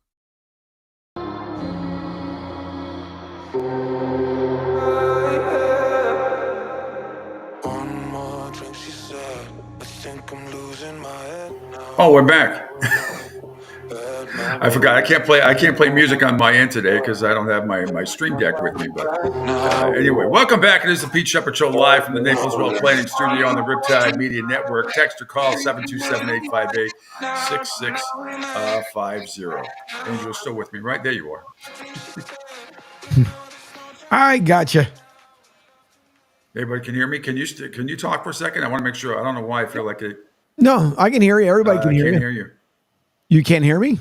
One more drink, she said. I think I'm losing my head now. Oh, we're back. I forgot. I can't play music on my end today because I don't have my stream deck with me. But anyway, welcome back. It is the Pete Sheppard Show live from the Naples Well Planning Studio on the Riptide Media Network. Text or call 727-858-6650. Angel's still with me, right? There you are. I gotcha. Everybody can hear me. Can you talk for a second? I want to make sure. I don't know why I feel like it. No, I can hear you. Everybody can hear you. I can't hear you. You can't hear me?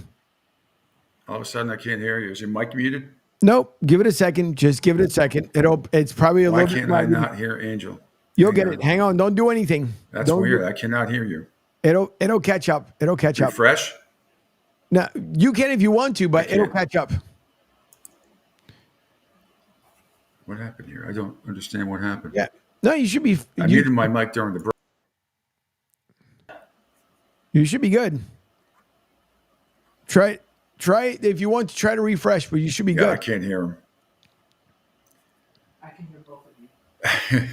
All of a sudden, I can't hear you. Is your mic muted? Nope. Give it a second. Just give it a second. It's probably a Why little bit. can't I not hear Angel? You'll get it. Hang on. Don't do anything. That's weird. I cannot hear you. It'll catch up. It'll catch up. Refresh? No, you can if you want to, but it'll catch up. What happened here? I don't understand what happened. Yeah. No, you should be. I muted my mic during the break. You should be good. Try it if you want to try to refresh, but you should be good. I can't hear him. I can hear both of you.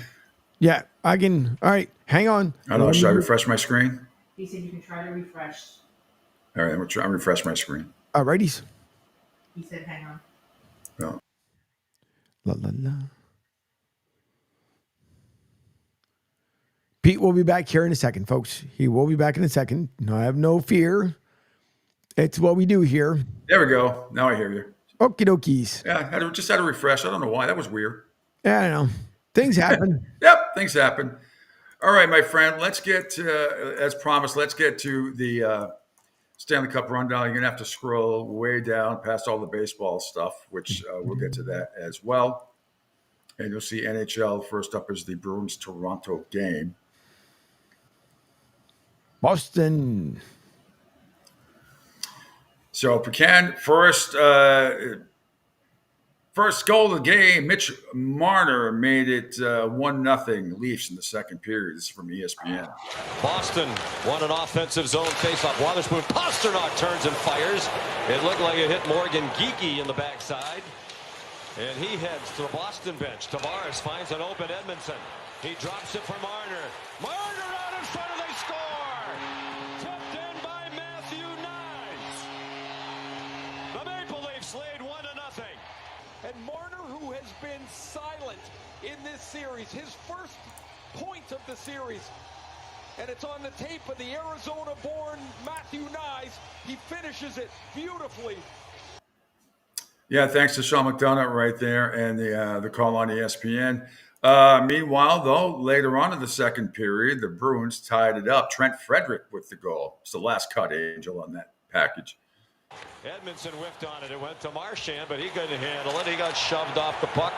Yeah, I can. All right, hang on. I don't know. Should I refresh my screen? He said you can try to refresh. All right, I'm going to try and refresh my screen. All righties. He said hang on. No. La la la. Pete will be back here in a second, folks. He will be back in a second. No, I have no fear. It's what we do here. There we go. Now I hear you. Okie dokies. Yeah, I just had to refresh. I don't know why. That was weird. Yeah, I know. Things happen. Yep, things happen. All right, my friend. Let's get, as promised, let's get to the Stanley Cup rundown. You're going to have to scroll way down past all the baseball stuff, which we'll get to that as well. And you'll see NHL. First up is the Bruins-Toronto game. Boston. So Pecan, first goal of the game, Mitch Marner made it 1-0 Leafs in the second period. This is from ESPN. Boston won an offensive zone faceoff. Wotherspoon, Pasternak turns and fires. It looked like it hit Morgan Geekie in the backside. And he heads to the Boston bench. Tavares finds an open Edmondson. He drops it for Marner. Marner out in front and they score! Tipped in by Matthew Nyes. The Maple Leafs lead 1-0. And Marner, who has been silent in this series, his first point of the series, and it's on the tape of the Arizona-born Matthew Nyes. He finishes it beautifully. Yeah, thanks to Sean McDonough right there and the call on ESPN. Meanwhile, though, later on in the second period, the Bruins tied it up. Trent Frederick with the goal. It's the last cut, Angel, on that package. Edmondson whiffed on it. It went to Marchand, but he couldn't handle it. He got shoved off the puck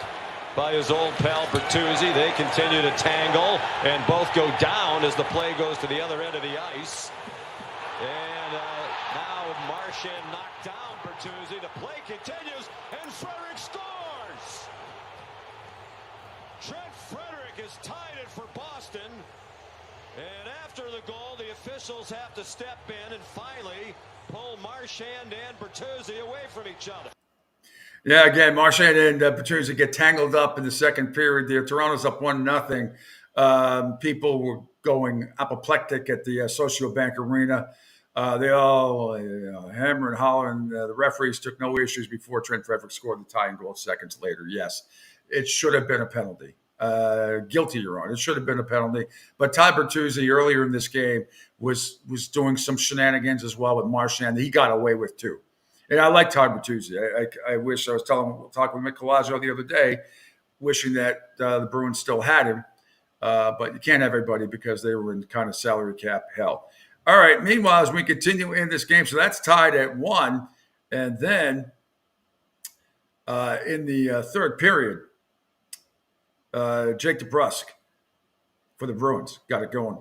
by his old pal Bertuzzi. They continue to tangle, and both go down as the play goes to the other end of the ice. And now Marchand knocked down Bertuzzi, the play continues, and Frederick scores! Trent Frederick has tied it for Boston. And after the goal, the officials have to step in and finally pull Marchand and Bertuzzi away from each other. Yeah, again, Marchand and Bertuzzi get tangled up in the second period there. Toronto's up 1-0. People were going apoplectic at the Sociobank Arena. They all hammer and holler, and the referees took no issues before Trent Frederick scored the tying goal seconds later. Yes, it should have been a penalty. Guilty, Your Honor. It should have been a penalty. But Todd Bertuzzi earlier in this game was doing some shenanigans as well with Marchand that he got away with too. And I like Todd Bertuzzi. I wish I was talking with Mick Colazzo the other day, wishing that the Bruins still had him. But you can't have everybody because they were in kind of salary cap hell. All right. Meanwhile, as we continue in this game, so that's tied at 1. And then in the third period, Jake DeBrusk for the Bruins got it going.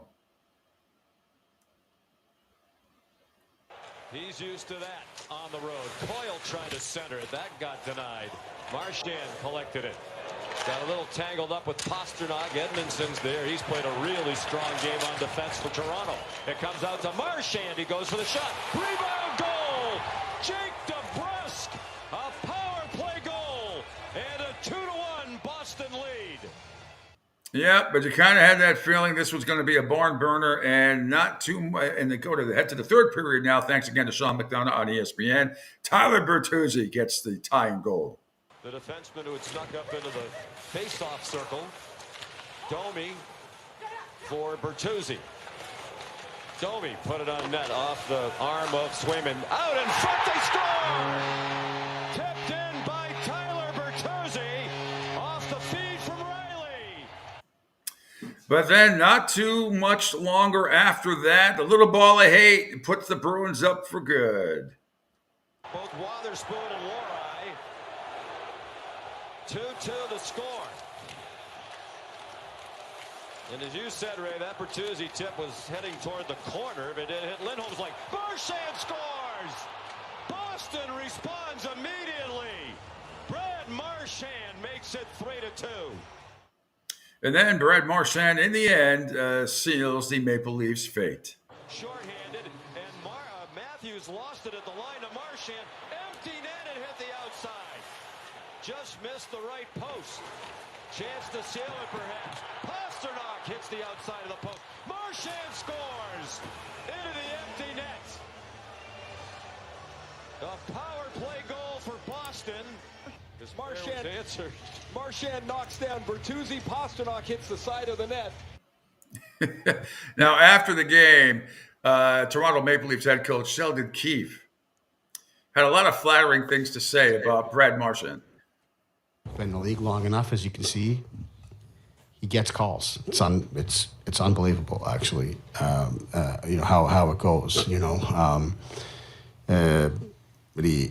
He's used to that on the road. Coyle tried to center it. That got denied. Marchand collected it. Got a little tangled up with Pasternak. Edmondson's there. He's played a really strong game on defense for Toronto. It comes out to Marchand. He goes for the shot. Rebound goal. Jake DeBrusk. A power play goal. And a 2-1 Boston lead. Yeah, but you kind of had that feeling this was going to be a barn burner and not too much. And they head to the third period now. Thanks again to Sean McDonough on ESPN. Tyler Bertuzzi gets the tying goal. The defenseman who had snuck up into the face-off circle. Domi for Bertuzzi. Domi put it on net off the arm of Swayman. Out in front, they score! Tipped in by Tyler Bertuzzi off the feed from Riley. But then not too much longer after that, the little ball of hate puts the Bruins up for good. Both Wotherspoon and Warai. 2-2 the score. And as you said, Ray, that Bertuzzi tip was heading toward the corner, but it hit Lindholm's like, Marchand scores! Boston responds immediately. Brad Marchand makes it 3-2. And then Brad Marchand, in the end, seals the Maple Leafs' fate. Shorthanded, and Matthews lost it at the line to Marchand. Empty net and hit the outside. Just missed the right post. Chance to seal it, perhaps. Pasternak hits the outside of the post. Marchand scores into the empty net. A power play goal for Boston. Marchand knocks down Bertuzzi. Pasternak hits the side of the net. Now, after the game, Toronto Maple Leafs head coach Sheldon Keefe had a lot of flattering things to say about Brad Marchand. Been in the league long enough, as you can see, he gets calls. It's unbelievable, actually. You know how it goes. You know, but we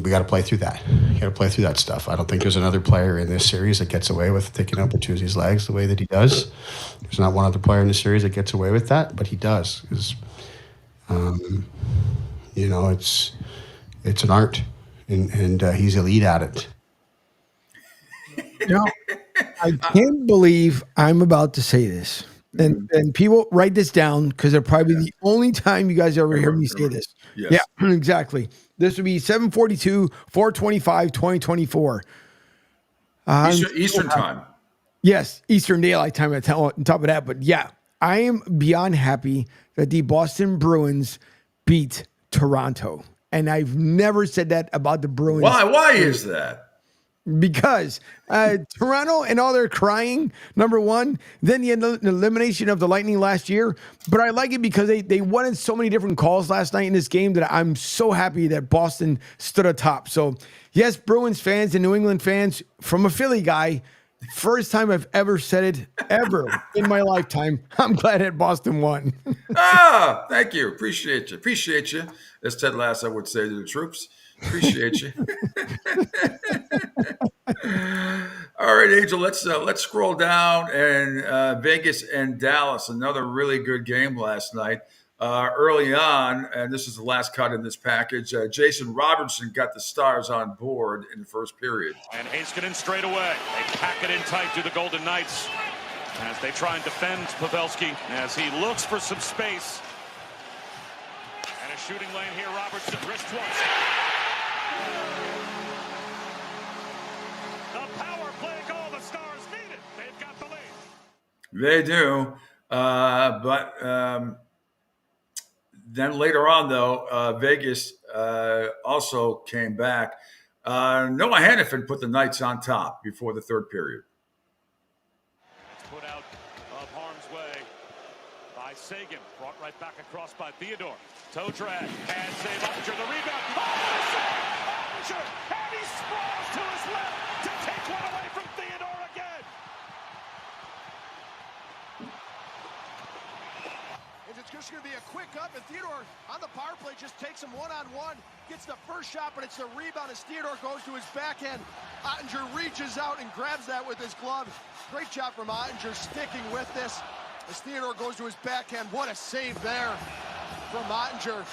got to play through that. You got to play through that stuff. I don't think there's another player in this series that gets away with taking out Bertuzzi's legs the way that he does. There's not one other player in the series that gets away with that, but he does. Because, you know, it's an art, and he's elite at it. You know, I can't believe I'm about to say this. And people write this down because it'll probably be the only time you guys ever hear me say this. Yes. Yeah, exactly. This would be 7/42/4/25/2024. Eastern time. Yes, Eastern Daylight Time on top of that. But yeah, I am beyond happy that the Boston Bruins beat Toronto. And I've never said that about the Bruins. Why is that? Because Toronto and all their crying, number one, then the elimination of the Lightning last year. But I like it because they wanted so many different calls last night in this game that I'm so happy that Boston stood atop. So, yes, Bruins fans and New England fans, from a Philly guy, first time I've ever said it ever in my lifetime. I'm glad that Boston won. Thank you. Appreciate you. As Ted Lasso would say to the troops. Appreciate you. All right, Angel, let's scroll down. And Vegas and Dallas, another really good game last night. early on, and this is the last cut in this package, Jason Robertson got the Stars on board in the first period. And Heiskanen straight away. They pack it in tight to the Golden Knights as they try and defend Pavelski as he looks for some space. And a shooting lane here. Robertson wrist once. The power play goal the Stars need it. They've got the lead. They do. But then later on, though, Vegas also came back. Noah Hannafin put the Knights on top before the third period. It's put out of harm's way by Sagan. Brought right back across by Theodore. Toe drag. Bad save. Uppinger the rebound. Oh, Uppinger! And he sprawls to his left to take one away from Theodore again. It's just going to be a quick up, and Theodore on the power play just takes him one-on-one, gets the first shot, but it's the rebound as Theodore goes to his backhand. Ottinger reaches out and grabs that with his glove. Great job from Ottinger sticking with this as Theodore goes to his backhand. What a save there from Ottinger.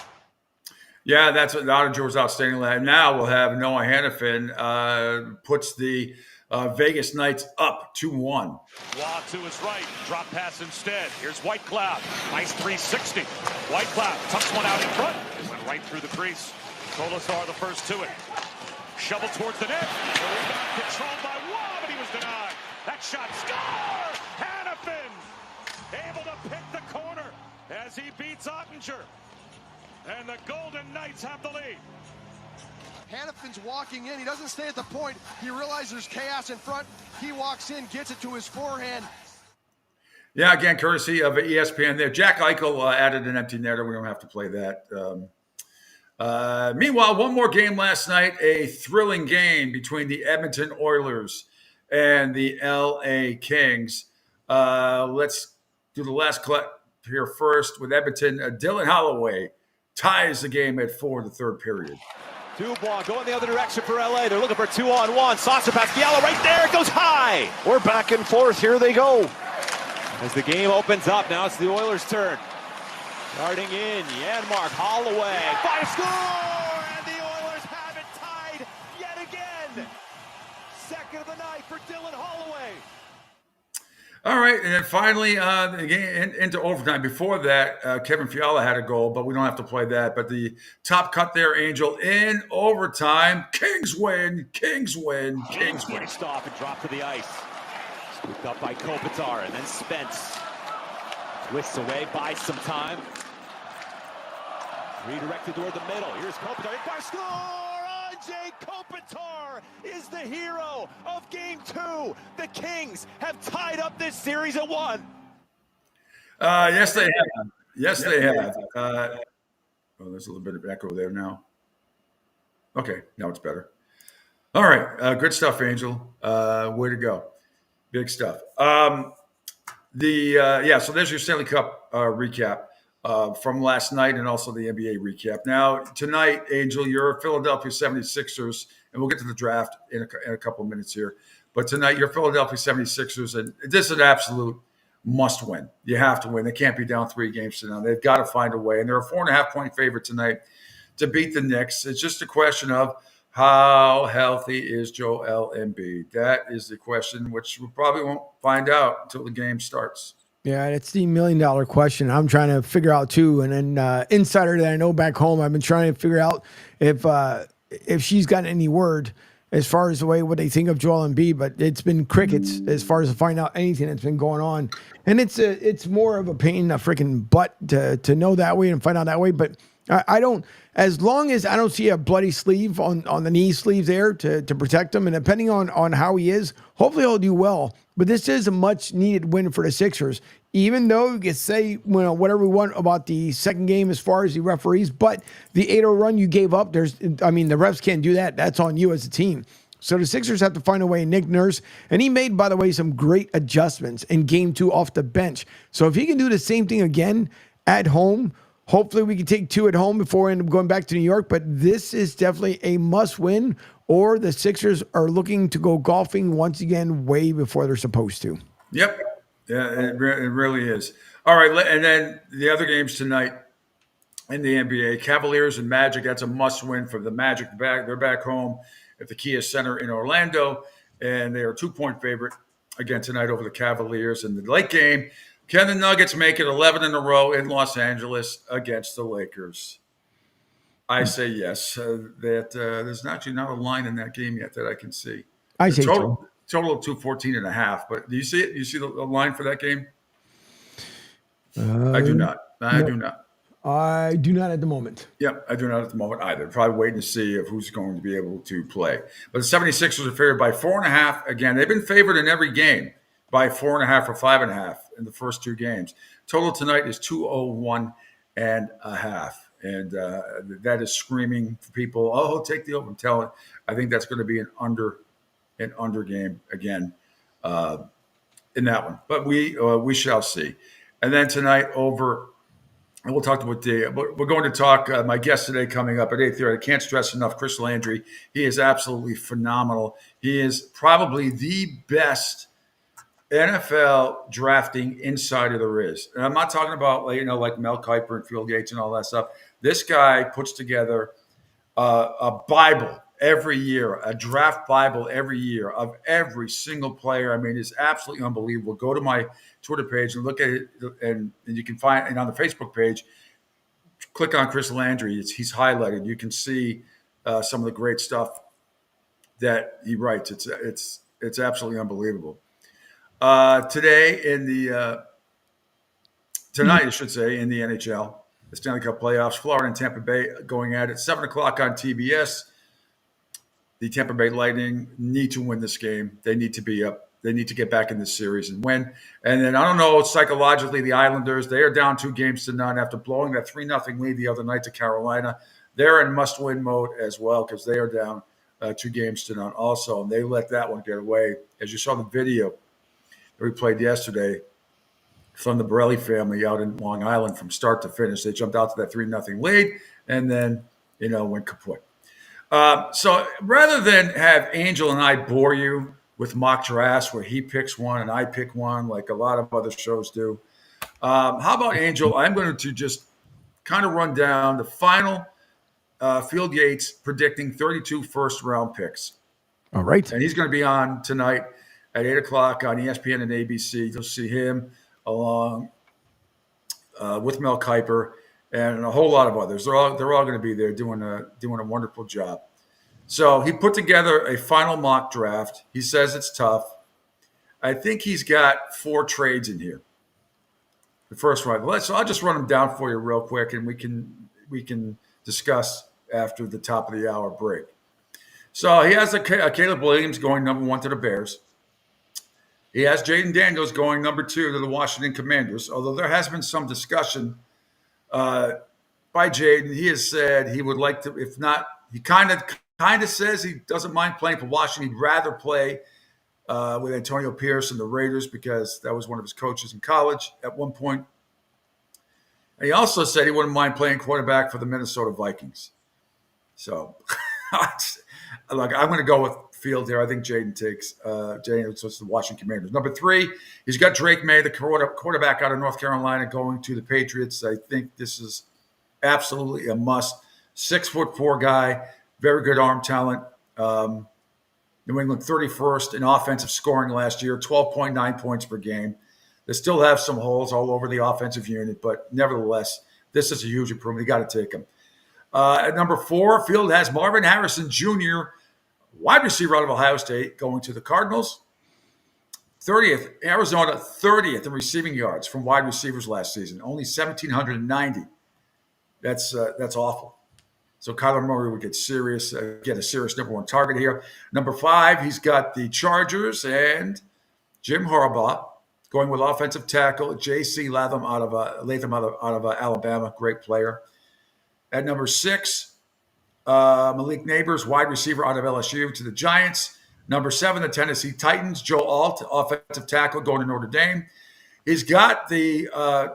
Yeah, that's what Ottinger was outstanding. Now we'll have Noah Hannafin puts the Vegas Knights up 2-1. Waugh to his right, drop pass instead. Here's Whitecloud, nice 360. Whitecloud tucks one out in front. It went right through the crease. Kolasar the first to it. Shovel towards the net. The rebound controlled by Waugh, but he was denied. That shot, score! Hannafin able to pick the corner as he beats Ottinger. And the Golden Knights have the lead. Hannafin's walking in. He doesn't stay at the point. He realizes there's chaos in front. He walks in, gets it to his forehand. Yeah, again, courtesy of ESPN there. Jack Eichel added an empty netter. We don't have to play that. Meanwhile, one more game last night, a thrilling game between the Edmonton Oilers and the LA Kings. Let's do the last clip here first with Edmonton. Dylan Holloway ties the game at 4 in the third period. Dubois going the other direction for LA. They're looking for 2-on-1. Saucer pass, Fiala right there. It goes high. We're back and forth. Here they go. As the game opens up, now it's the Oilers' turn. Starting in, Janmark, Holloway. By score! And the Oilers have it tied yet again. Second of the night for Dylan Holloway. All right, and then finally, the game into overtime. Before that, Kevin Fiala had a goal, but we don't have to play that. But the top cut there, Angel, in overtime. Kings win, Kings win, Kings win. Stop and drop to the ice. Scooped up by Kopitar, and then Spence. Twists away, buys some time. Redirected toward the middle. Here's Kopitar. By score! Jay Kopitar is the hero of Game 2. The Kings have tied up this series at 1. Yes, they have. Yes, they have. There's a little bit of echo there now. Okay, now it's better. All right, good stuff, Angel. Way to go. Big stuff. So there's your Stanley Cup recap. From last night and also the NBA recap. Now, tonight, Angel, you're Philadelphia 76ers, and we'll get to the draft in a couple of minutes here. But tonight, you're Philadelphia 76ers, and this is an absolute must win. You have to win. They can't be down 3 games to none. They've got to find a way. And they're a 4.5-point favorite tonight to beat the Knicks. It's just a question of how healthy is Joel Embiid? That is the question, which we probably won't find out until the game starts. Yeah, it's the $1 million question I'm trying to figure out too. And then insider that I know back home, I've been trying to figure out if she's gotten any word as far as what they think of Joel Embiid, but it's been crickets as far as to find out anything that's been going on. And it's more of a pain in the freaking butt to know that way and find out that way. But I don't, as long as I don't see a bloody sleeve on the knee sleeve there to protect him, and depending on how he is, hopefully he'll do well. But this is a much needed win for the Sixers, even though you can say whatever we want about the second game as far as the referees, but the 8-0 run you gave up, the refs can't do that. That's on you as a team. So the Sixers have to find a way. Nick Nurse, and he made, by the way, some great adjustments in game 2 off the bench. So if he can do the same thing again at home, hopefully we can take 2 at home before we end up going back to New York. But this is definitely a must win, or the Sixers are looking to go golfing once again way before they're supposed to. Yep. Yeah, it really is. All right. And then the other games tonight, in the NBA. Cavaliers and Magic, that's a must-win for the Magic. They're back home at the Kia Center in Orlando, and they are a 2-point favorite again tonight over the Cavaliers. In the late game, can the Nuggets make it 11 in a row in Los Angeles against the Lakers? I say yes. There's actually not a line in that game yet that I can see. I say total of 214.5. But do you see it? Do you see the line for that game? I do not. I do not. I do not at the moment. Yep, I do not at the moment either. Probably waiting to see if who's going to be able to play. But the 76ers are favored by 4.5. Again, they've been favored in every game by 4.5 or 5.5 in the first 2 games. Total tonight is 201.5. And that is screaming for people, oh, take the over. I'm telling. I think that's going to be an under game again in that one. But we shall see. And then tonight over, and we'll talk about we're going to talk, my guest today coming up at 8:30. I can't stress enough, Chris Landry. He is absolutely phenomenal. He is probably the best NFL drafting insider there is. And I'm not talking about, like Mel Kiper and Field Yates and all that stuff. This guy puts together a Bible every year, a draft Bible every year of every single player. I mean, it's absolutely unbelievable. Go to my Twitter page and look at it, and you can find, and on the Facebook page, click on Chris Landry. He's highlighted. You can see some of the great stuff that he writes. It's absolutely unbelievable. Tonight, I should say, in the NHL, the Stanley Cup playoffs, Florida and Tampa Bay going at it. 7 o'clock on TBS. The Tampa Bay Lightning need to win this game. They need to be up. They need to get back in this series and win. And then, I don't know, psychologically, the Islanders, they are down 2-0 after blowing that 3-0 lead the other night to Carolina. They're in must-win mode as well because they are down 2-0 also. And they let that one get away. As you saw the video that we played yesterday from the Borelli family out in Long Island from start to finish, they jumped out to that 3-0 lead and then, went kaput. So rather than have Angel and I bore you with mock drafts where he picks one and I pick one like a lot of other shows do, how about Angel? I'm going to just kind of run down the final Field Yates predicting 32 first-round picks. All right. And he's going to be on tonight at 8 o'clock on ESPN and ABC. You'll see him along with Mel Kiper and a whole lot of others. They're all going to be there doing a wonderful job. So he put together a final mock draft. He says it's tough. I think he's got 4 trades in here. The first one. So I'll just run them down for you real quick, and we can discuss after the top of the hour break. So he has a Caleb Williams going number 1 to the Bears. He has Jaden Daniels going number 2 to the Washington Commanders, although there has been some discussion by Jaden. He has said he would like to, if not, he kind of says he doesn't mind playing for Washington. He'd rather play with Antonio Pierce and the Raiders because that was one of his coaches in college at one point. And he also said he wouldn't mind playing quarterback for the Minnesota Vikings. So, look, I'm going to go with Field here. I think Jaden takes the Washington Commanders. Number 3, he's got Drake May, the quarterback out of North Carolina, going to the Patriots. I think this is absolutely a must. 6'4" guy, very good arm talent. New England 31st in offensive scoring last year, 12.9 points per game. They still have some holes all over the offensive unit, but nevertheless, this is a huge improvement. You got to take him. At number 4, Field has Marvin Harrison Jr., wide receiver out of Ohio State, going to the Cardinals. 30th, Arizona 30th in receiving yards from wide receivers last season, only 1,790. That's awful. So Kyler Murray would get a serious number 1 target here. Number 5, he's got the Chargers and Jim Harbaugh going with offensive tackle J.C. Latham out of Alabama, great player. At number 6, Malik Neighbors, wide receiver out of LSU, to the Giants. Number 7, the Tennessee Titans, Joe Alt, offensive tackle, going to Notre Dame. He's got the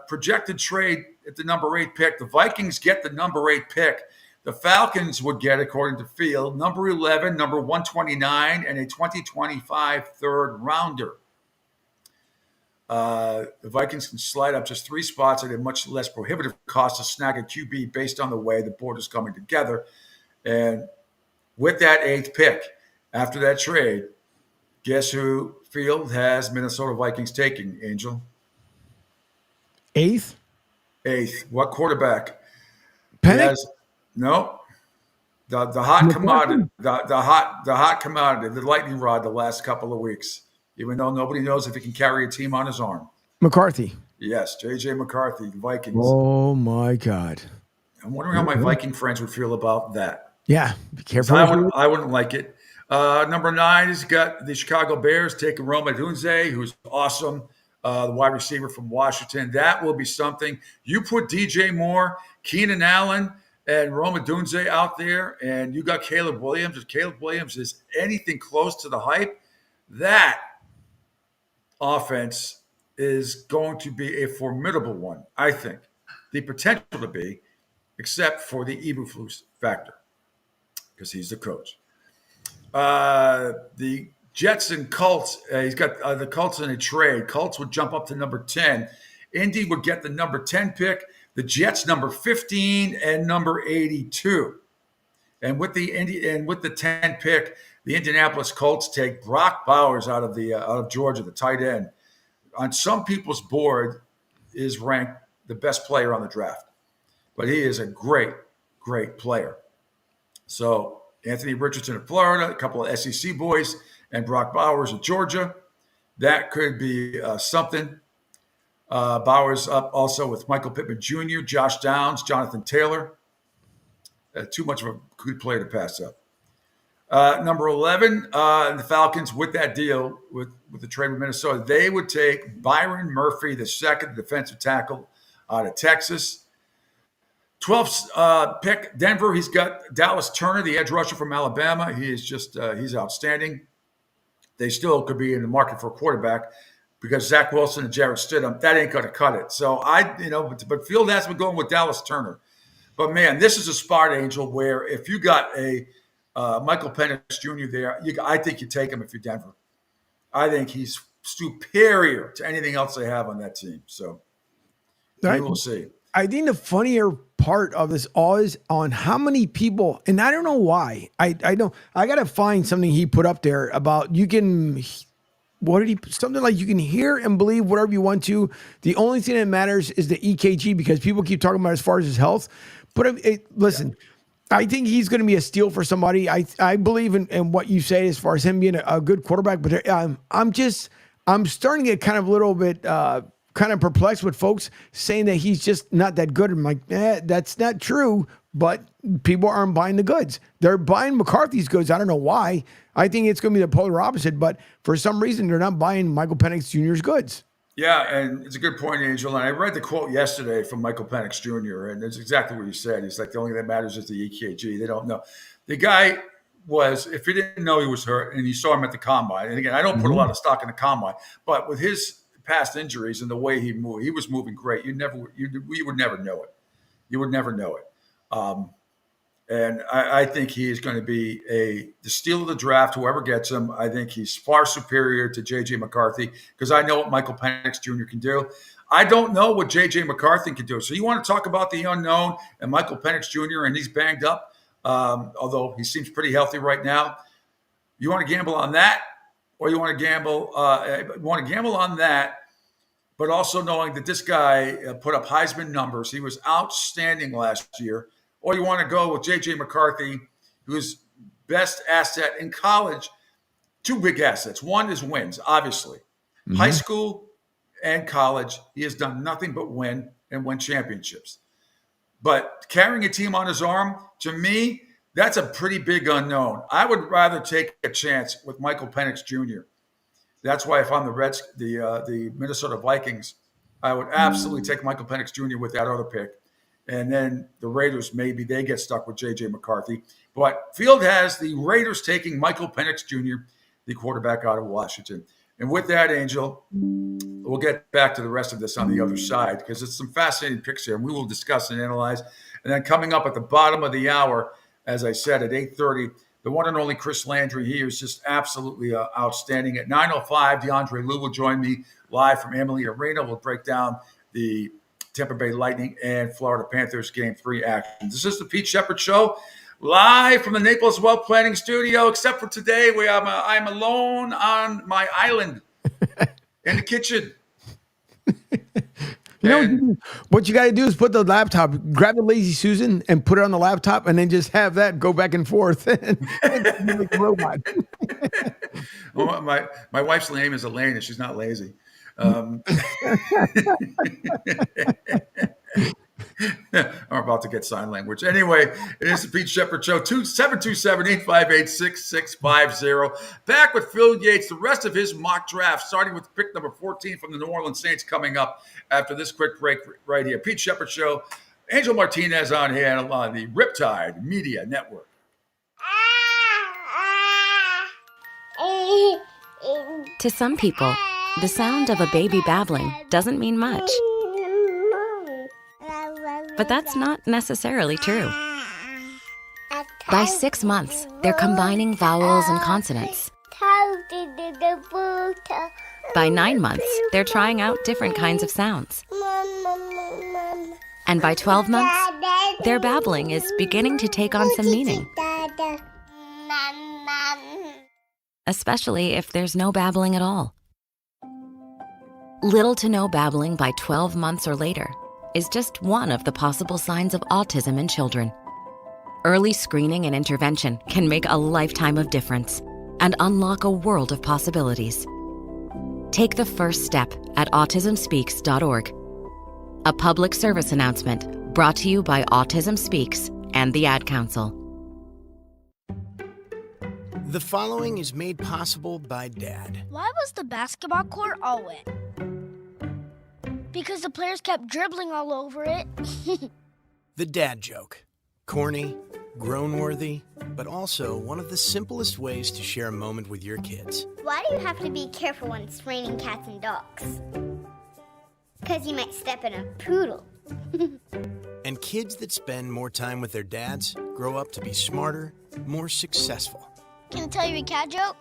projected trade at the number 8 pick. The Vikings get the number 8 pick. The Falcons would get, according to Field, number 11, number 129, and a 2025 third rounder. The Vikings can slide up just 3 spots at a much less prohibitive cost to snag a QB based on the way the board is coming together. And with that 8th pick, after that trade, guess who Field has Minnesota Vikings taking, Angel? 8th? 8th. What quarterback? Penix? No. The hot commodity, the hot commodity, the lightning rod the last couple of weeks, even though nobody knows if he can carry a team on his arm. McCarthy. Yes, J.J. McCarthy, the Vikings. Oh, my God. I'm wondering how my Viking friends would feel about that. Yeah, be careful. I wouldn't like it. Number 9 has got the Chicago Bears taking Rome Odunze, who's awesome, the wide receiver from Washington. That will be something. You put DJ Moore, Keenan Allen, and Rome Odunze out there, and you got Caleb Williams. If Caleb Williams is anything close to the hype, that offense is going to be a formidable one, I think. The potential to be, except for the Eberflus factor, because he's the coach. The Jets and Colts, he's got the Colts in a trade. Colts would jump up to number 10. Indy would get the number 10 pick. The Jets number 15 and number 82. And with the 10 pick, the Indianapolis Colts take Brock Bowers out of Georgia, the tight end. On some people's board is ranked the best player on the draft. But he is a great, great player. So Anthony Richardson of Florida, a couple of SEC boys, and Brock Bowers of Georgia. That could be something. Bowers up also with Michael Pittman Jr., Josh Downs, Jonathan Taylor. Too much of a good player to pass up. Number 11, the Falcons, with that deal, with the trade with Minnesota, they would take Byron Murphy, the second defensive tackle out of Texas. 12th pick, Denver, he's got Dallas Turner, the edge rusher from Alabama. He is just, he's outstanding. They still could be in the market for a quarterback because Zach Wilson and Jarrett Stidham, that ain't going to cut it. So but Field has been going with Dallas Turner. But man, this is a spot, Angel, where if you got a Michael Penix Jr. there, I think you take him if you're Denver. I think he's superior to anything else they have on that team. So we will see. I think the funnier part of this all is on how many people, and I don't know why. I got to find something he put up there about something like you can hear and believe whatever you want to. The only thing that matters is the EKG because people keep talking about as far as his health. But listen, I think he's going to be a steal for somebody. I believe in what you say as far as him being a good quarterback, but I'm starting to get kind of a little bit kind of perplexed with folks saying that he's just not that good. I'm like, that's not true, but people aren't buying the goods. They're buying McCarthy's goods. I don't know why. I think it's going to be the polar opposite, but for some reason, they're not buying Michael Penix Jr.'s goods. Yeah, and it's a good point, Angel. And I read the quote yesterday from Michael Penix Jr., and it's exactly what you said. He's like, the only thing that matters is the EKG. They don't know. The guy was, if you didn't know he was hurt, and you saw him at the combine, and again, I don't put a lot of stock in the combine, but with his past injuries and the way he moved, he was moving great. You would never know it. You would never know it. And I think he is going to be the steal of the draft, whoever gets him. I think he's far superior to J.J. McCarthy because I know what Michael Penix Jr. can do. I don't know what J.J. McCarthy can do. So you want to talk about the unknown and Michael Penix Jr., and he's banged up, although he seems pretty healthy right now. You want to gamble on that, or you want to gamble on that, but also knowing that this guy put up Heisman numbers. He was outstanding last year. Or you want to go with J.J. McCarthy, whose best asset in college, 2 big assets. One is wins, obviously. Mm-hmm. High school and college, he has done nothing but win and win championships. But carrying a team on his arm, to me, that's a pretty big unknown. I would rather take a chance with Michael Penix Jr. That's why if I'm the Minnesota Vikings, I would absolutely take Michael Penix Jr. with that other pick. And then the Raiders, maybe they get stuck with J.J. McCarthy. But Field has the Raiders taking Michael Penix Jr., the quarterback out of Washington. And with that, Angel, we'll get back to the rest of this on the other side because it's some fascinating picks here, and we will discuss and analyze. And then coming up at the bottom of the hour, as I said, at 8:30, the one and only Chris Landry. He is just absolutely outstanding. At 9:05, DeAndre Lou will join me live from Amalie Arena. We'll break down the Tampa Bay Lightning and Florida Panthers Game 3 action. This is the Pete Sheppard Show, live from the Naples Well Planning Studio. Except for today, I'm alone on my island in the kitchen. You know, what you got to do is put the laptop, grab the Lazy Susan and put it on the laptop, and then just have that go back and forth and be like a robot. Well, my wife's name is Elaine, and she's not lazy. I'm about to get sign language. Anyway, it is the Pete Sheppard Show, 727-858-6650. Back with Phil Yates, the rest of his mock draft, starting with pick number 14 from the New Orleans Saints coming up after this quick break right here. Pete Sheppard Show, Angel Martinez on hand on the Riptide Media Network. To some people, the sound of a baby babbling doesn't mean much. But that's not necessarily true. By 6 months, they're combining vowels and consonants. By 9 months, they're trying out different kinds of sounds. And by 12 months, their babbling is beginning to take on some meaning. Especially if there's no babbling at all. Little to no babbling by 12 months or later is just one of the possible signs of autism in children. Early screening and intervention can make a lifetime of difference and unlock a world of possibilities. Take the first step at autismspeaks.org. A public service announcement brought to you by Autism Speaks and the Ad Council. The following is made possible by Dad. Why was the basketball court all wet? Because the players kept dribbling all over it. The dad joke. Corny, grown-worthy, but also one of the simplest ways to share a moment with your kids. Why do you have to be careful when it's raining cats and dogs? Because you might step in a poodle. And kids that spend more time with their dads grow up to be smarter, more successful. Can I tell you a cat joke?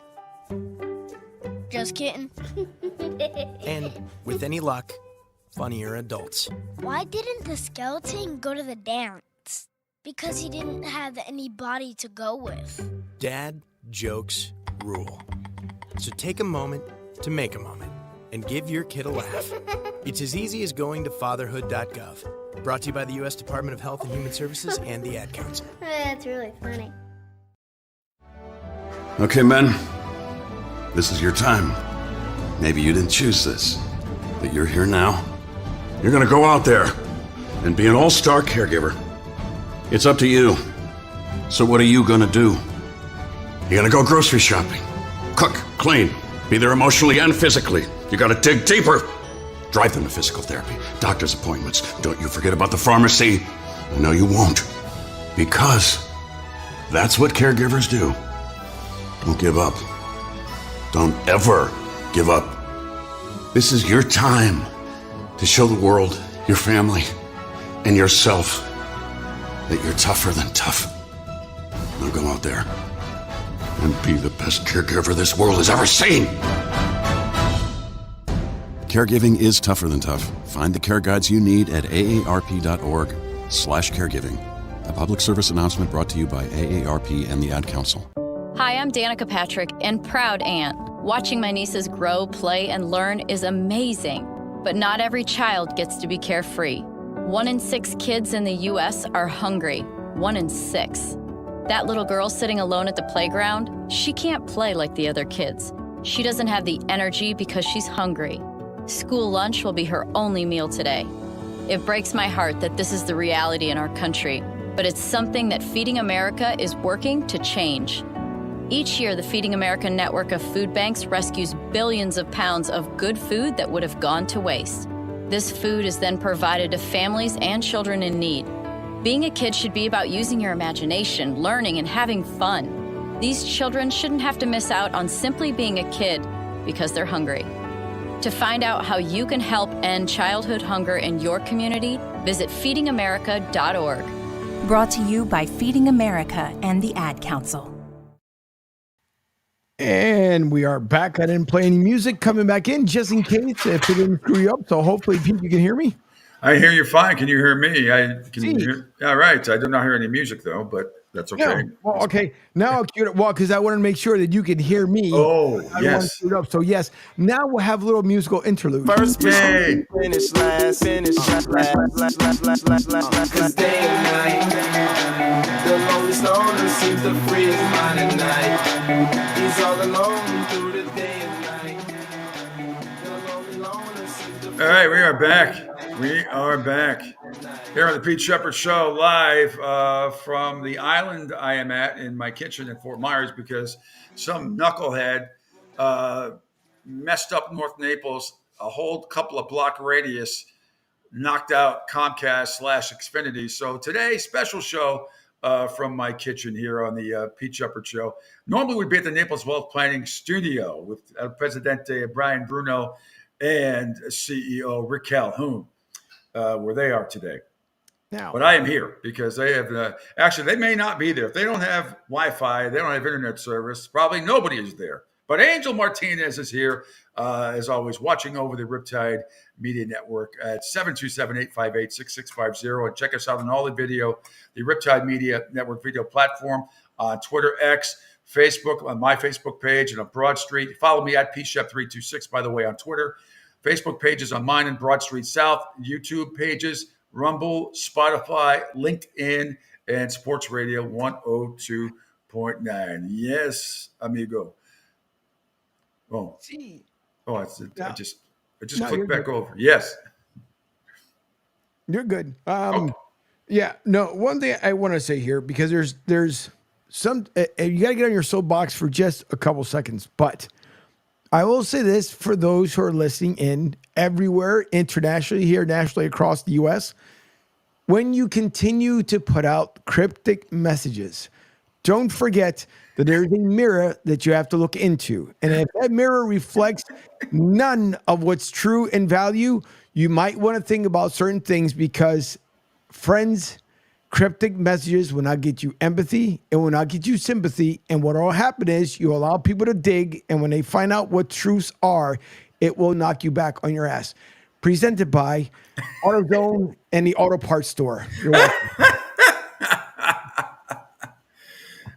Just kidding. And with any luck, funnier adults. Why didn't the skeleton go to the dance? Because he didn't have anybody to go with. Dad jokes rule. So take a moment to make a moment and give your kid a laugh. It's as easy as going to fatherhood.gov. Brought to you by the U.S. Department of Health and Human Services and the Ad Council. That's really funny. Okay, men, this is your time. Maybe you didn't choose this, but you're here now. You're gonna go out there and be an all-star caregiver. It's up to you. So what are you gonna do? You're gonna go grocery shopping, cook, clean, be there emotionally and physically. You gotta dig deeper. Drive them to physical therapy, doctor's appointments. Don't you forget about the pharmacy. I know you won't, because that's what caregivers do. Don't give up. Don't ever give up. This is your time to show the world, your family, and yourself that you're tougher than tough. Now go out there and be the best caregiver this world has ever seen. Caregiving is tougher than tough. Find the care guides you need at aarp.org/caregiving. A public service announcement brought to you by AARP and the Ad Council. Hi, I'm Danica Patrick and proud aunt. Watching my nieces grow, play, and learn is amazing. But not every child gets to be carefree. 1 in 6 kids in the U.S. are hungry. 1 in 6. That little girl sitting alone at the playground, she can't play like the other kids. She doesn't have the energy because she's hungry. School lunch will be her only meal today. It breaks my heart that this is the reality in our country, but it's something that Feeding America is working to change. Each year, the Feeding America network of food banks rescues billions of pounds of good food that would have gone to waste. This food is then provided to families and children in need. Being a kid should be about using your imagination, learning, and having fun. These children shouldn't have to miss out on simply being a kid because they're hungry. To find out how you can help end childhood hunger in your community, visit feedingamerica.org. Brought to you by Feeding America and the Ad Council. And we are back. I didn't play any music coming back in just in case if it didn't screw you up. So hopefully, Pete, you can hear me. I hear you fine. Can you hear me? See. All right. I do not hear any music though, but that's okay. Yeah. Well, okay. Now I'll cue it. Well, because I wanted to make sure that you could hear me. Oh, I don't want to yes. screw it up. So yes. Now we'll have a little musical interlude. First Yay. finish last, cause day and night, the lonely stoner seems to free his mind at night. He's all alone through the day and night. The lonely loner seems to free. All right, we are back. We are back here on the Pete Sheppard Show, live from the island I am at in my kitchen in Fort Myers because some knucklehead messed up North Naples, a whole couple of block radius, knocked out Comcast / Xfinity. So today, special show from my kitchen here on the Pete Sheppard Show. Normally we'd be at the Naples Wealth Planning Studio with Presidente Brian Bruno and CEO Rick Calhoun, where they are today. Now, but I am here because they have actually they may not be there. If they don't have Wi-Fi, they don't have internet service, probably nobody is there. But Angel Martinez is here, as always, watching over the Riptide Media Network at 727-858-6650. And check us out on all the video, the Riptide Media Network video platform on Twitter, X, Facebook, on my Facebook page, and on Broad Street. Follow me at PShep326, by the way, on Twitter. Facebook pages on mine and Broad Street South, YouTube pages, Rumble, Spotify, LinkedIn, and Sports Radio 102.9. Yes, amigo. Oh, I just clicked back over. Yes, you're good. Yeah, no. One thing I want to say here because there's some you got to get on your soapbox for just a couple seconds, but I will say this for those who are listening in everywhere, internationally, here, nationally, across the U.S., when you continue to put out cryptic messages, don't forget that there's a mirror that you have to look into. And if that mirror reflects none of what's true and value, you might want to think about certain things because, friends, cryptic messages will not get you empathy. It will not get you sympathy. And what will happen is you allow people to dig. And when they find out what truths are, it will knock you back on your ass. Presented by AutoZone and the Auto Parts Store. You're welcome.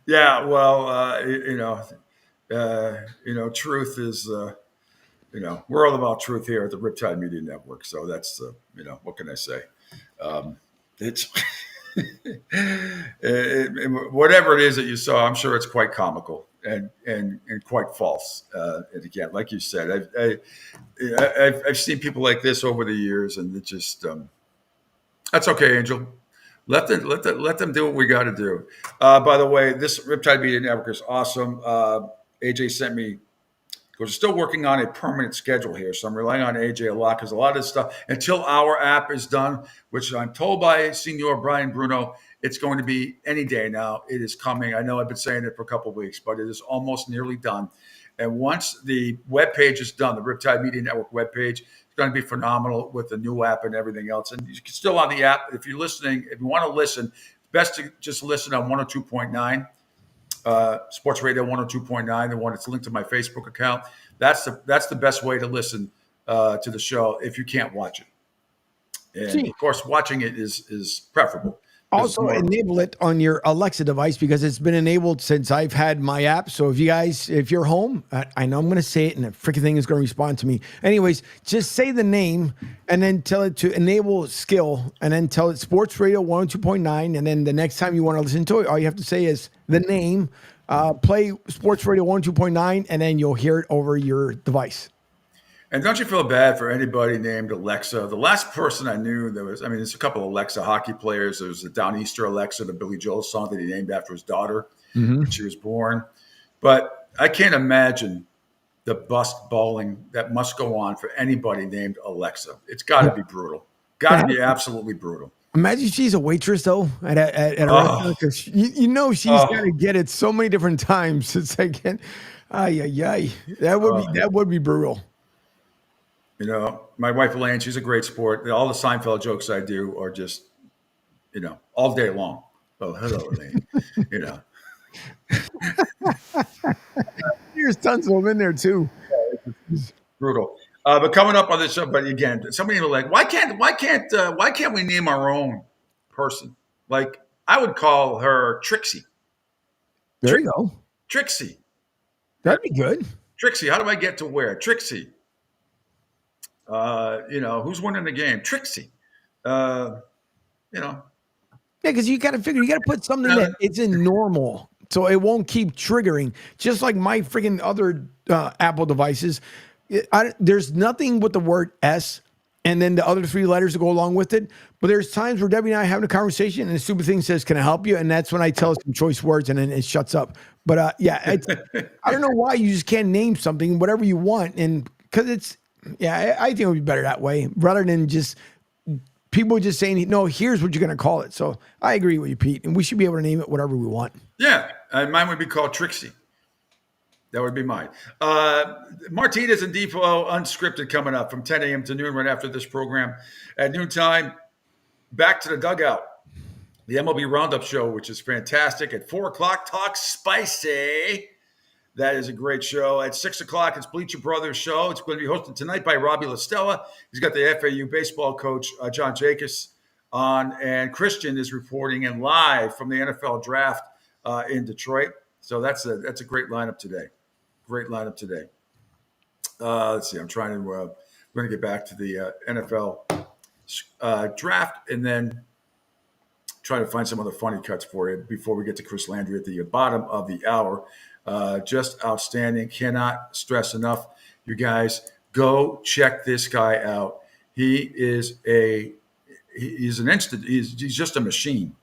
Yeah, well, truth is, we're all about truth here at the Riptide Media Network. So that's, what can I say? It's whatever it is that you saw, I'm sure it's quite comical and quite false. And again, like you said, I've seen people like this over the years, and it just that's okay, Angel. Let them do what we got to do. By the way, this Riptide Media Network is awesome. AJ sent me. We're still working on a permanent schedule here, so I'm relying on AJ a lot because a lot of this stuff, until our app is done, which I'm told by Senor Brian Bruno, it's going to be any day now. It is coming. I know I've been saying it for a couple of weeks, but it is almost nearly done. And once the webpage is done, the Riptide Media Network webpage, it's going to be phenomenal with the new app and everything else. And you can still on the app, if you're listening, if you want to listen, best to just listen on 102.9. Sports Radio 102.9, the one that's linked to my Facebook account. That's the best way to listen to the show if you can't watch it. And of course, watching it is preferable. Also, enable it on your Alexa device because it's been enabled since I've had my app. So if you're home, I know I'm going to say it and the freaking thing is going to respond to me. Anyways, just say the name and then tell it to enable skill and then tell it Sports Radio 102.9. And then the next time you want to listen to it, all you have to say is the name, play Sports Radio 102.9, and then you'll hear it over your device. And don't you feel bad for anybody named Alexa? The last person I knew there's a couple of Alexa hockey players. There was the Downeaster Alexa, the Billy Joel song that he named after his daughter when she was born. But I can't imagine the bust bowling that must go on for anybody named Alexa. It's got to be brutal. Got to be absolutely brutal. Imagine she's a waitress though at a restaurant because she's got to get it so many different times. It's like, that would be brutal. You know, my wife Elaine, she's a great sport. All the Seinfeld jokes I do are just, all day long. Oh, hello, Elaine. There's tons of them in there too. Brutal. But coming up on this show, but again, somebody will like, why can't we name our own person? Like, I would call her Trixie. There you go. Trixie. That'd be good. Trixie, how do I get to where? Trixie. Who's winning the game? Trixie. Yeah, because you got to figure, you got to put something that it's in normal, so it won't keep triggering. Just like my freaking other Apple devices, there's nothing with the word S and then the other three letters to go along with it. But there's times where Debbie and I are having a conversation and the stupid thing says, "Can I help you?" And that's when I tell it some choice words and then it shuts up. But I don't know why you just can't name something whatever you want, and because it's I think it would be better that way rather than just people just saying, no, here's what you're going to call it. So I agree with you, Pete. And we should be able to name it whatever we want. Yeah. Mine would be called Trixie. That would be mine. Martinez and Depot unscripted coming up from 10 a.m. to noon right after this program. At noontime, back to the dugout. The MLB Roundup show, which is fantastic. At 4 o'clock, Talk Spicy. That is a great show. At 6 o'clock, it's Bleacher Brothers show. It's going to be hosted tonight by Robbie LaStella. He's got the FAU baseball coach, John Jacobs, on. And Christian is reporting in live from the NFL draft in Detroit. So that's a great lineup today. Great lineup today. Let's see. I'm trying to we're going to get back to the NFL draft and then try to find some other funny cuts for you before we get to Chris Landry at the bottom of the hour. Just outstanding. Cannot stress enough. You guys go check this guy out. He's an instant. He's just a machine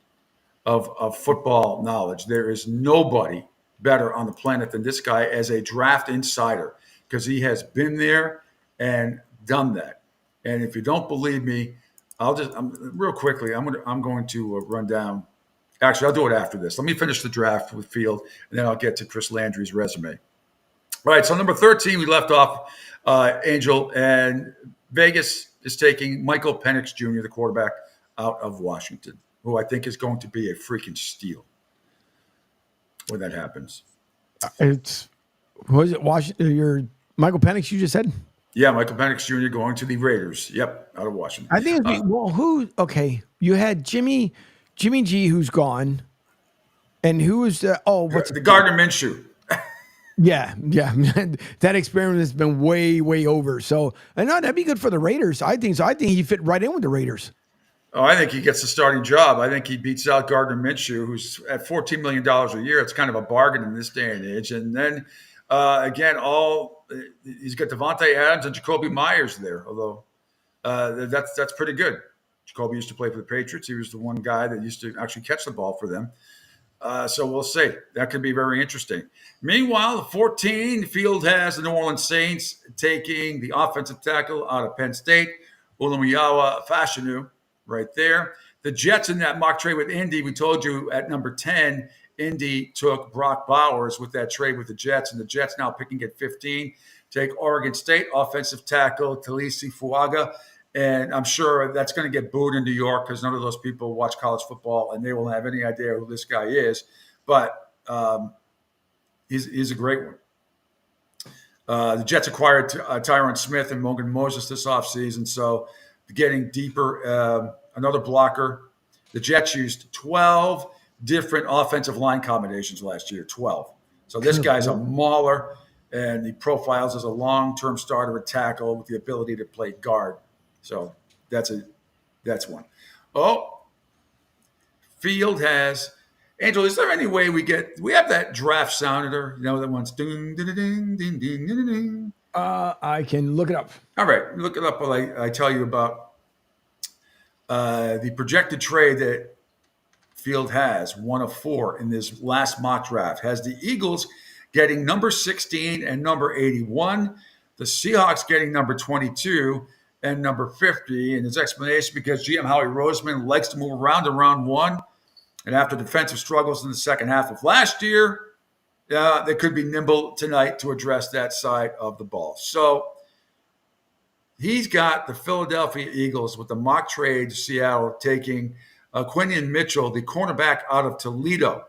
of football knowledge. There is nobody better on the planet than this guy as a draft insider because he has been there and done that. And if you don't believe me, real quickly. I'm going to run down. Actually, I'll do it after this. Let me finish the draft with Field, and then I'll get to Chris Landry's resume. All right, so number 13, we left off Angel, and Vegas is taking Michael Penix Jr., the quarterback out of Washington, who I think is going to be a freaking steal when that happens. Washington? Your Michael Penix, you just said? Yeah, Michael Penix Jr. going to the Raiders. Yep, out of Washington. I think okay, you had Jimmy G, who's gone, and who is what's the Gardner Minshew? Yeah. That experiment has been way over. So I know that'd be good for the Raiders. I think so. I think he fit right in with the Raiders. Oh, I think he gets the starting job. I think he beats out Gardner Minshew, who's at $14 million a year. It's kind of a bargain in this day and age. And then again, he's got Devontae Adams and Jacoby Myers there. Although that's pretty good. Jacoby used to play for the Patriots. He was the one guy that used to actually catch the ball for them. So we'll see. That could be very interesting. Meanwhile, the 14 Field has the New Orleans Saints taking the offensive tackle out of Penn State, Olumiyawa Fashanu, right there. The Jets in that mock trade with Indy, we told you at number 10, Indy took Brock Bowers with that trade with the Jets, and the Jets now picking at 15, take Oregon State offensive tackle Talisi Fuaga. And I'm sure that's going to get booed in New York because none of those people watch college football and they won't have any idea who this guy is. But he's a great one. The Jets acquired Tyron Smith and Morgan Moses this offseason. So getting deeper, another blocker. The Jets used 12 different offensive line combinations last year, 12. So this guy's a mauler, and he profiles as a long-term starter at tackle with the ability to play guard. So that's one. Oh, Field has Angel. Is there any way we have that draft sounder? You know that one's ding ding ding ding ding ding ding. I can look it up. All right, look it up while I tell you about the projected trade that Field has, one of four in this last mock draft, has the Eagles getting number 16 and number 81, the Seahawks getting number 22 and number 50. And his explanation, because GM Howie Roseman likes to move around to round one. And after defensive struggles in the second half of last year, they could be nimble tonight to address that side of the ball. So he's got the Philadelphia Eagles with the mock trade to Seattle taking Quinion Mitchell, the cornerback out of Toledo.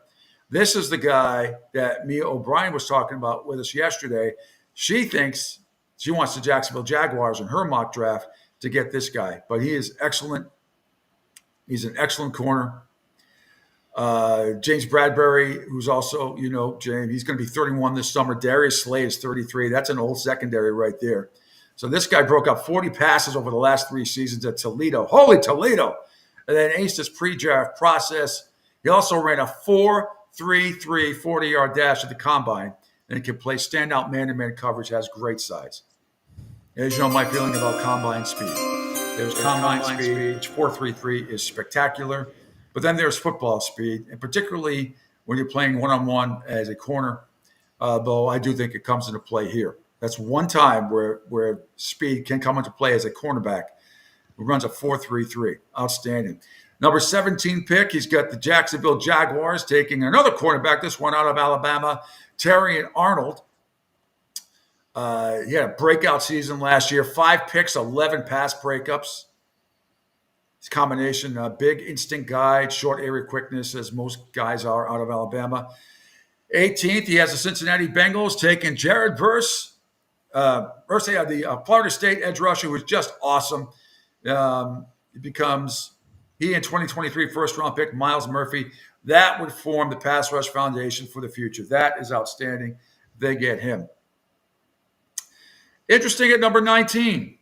This is the guy that Mia O'Brien was talking about with us yesterday. She thinks she wants the Jacksonville Jaguars in her mock draft to get this guy, but he is excellent. He's an excellent corner. James Bradbury, who's also, James, he's going to be 31 this summer. Darius Slade is 33. That's an old secondary right there. So this guy broke up 40 passes over the last 3 seasons at Toledo. Holy Toledo! And then aced his pre-draft process. He also ran a 4.33 40-yard dash at the combine, and he can play standout man-to-man coverage, has great size. As you know, my feeling about combine speed. There's combine speed, which 4.33 is spectacular. But then there's football speed, and particularly when you're playing one-on-one as a corner, though I do think it comes into play here. That's one time where speed can come into play as a cornerback who runs a 4.33. Outstanding. Number 17 pick, he's got the Jacksonville Jaguars taking another cornerback, this one out of Alabama, Terrion Arnold. He had a breakout season last year, 5 picks, 11 pass breakups. His combination, big instinct guy, short area quickness, as most guys are out of Alabama. 18th, he has the Cincinnati Bengals taking Jared Verse. The Florida State edge rusher, who was just awesome. He in 2023 first-round pick, Miles Murphy. That would form the pass rush foundation for the future. That is outstanding. They get him. Interesting at number 19.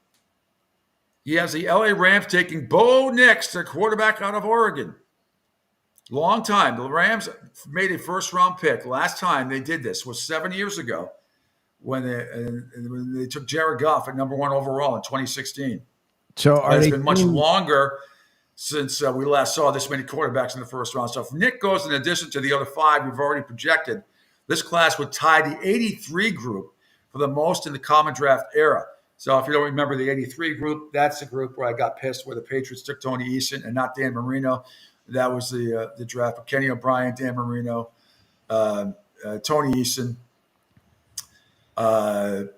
He has the LA Rams taking Bo Nix, their quarterback out of Oregon. Long time. The Rams made a first-round pick. Last time they did this was 7 years ago when they took Jared Goff at number 1 overall in 2016. So it's been much longer since we last saw this many quarterbacks in the first round. So if Nick goes in addition to the other 5 we've already projected, this class would tie the 83 group for the most in the common draft era. So if you don't remember the 83 group, that's the group where I got pissed where the Patriots took Tony Eason and not Dan Marino. That was the draft of Kenny O'Brien, Dan Marino, Tony Eason, Todd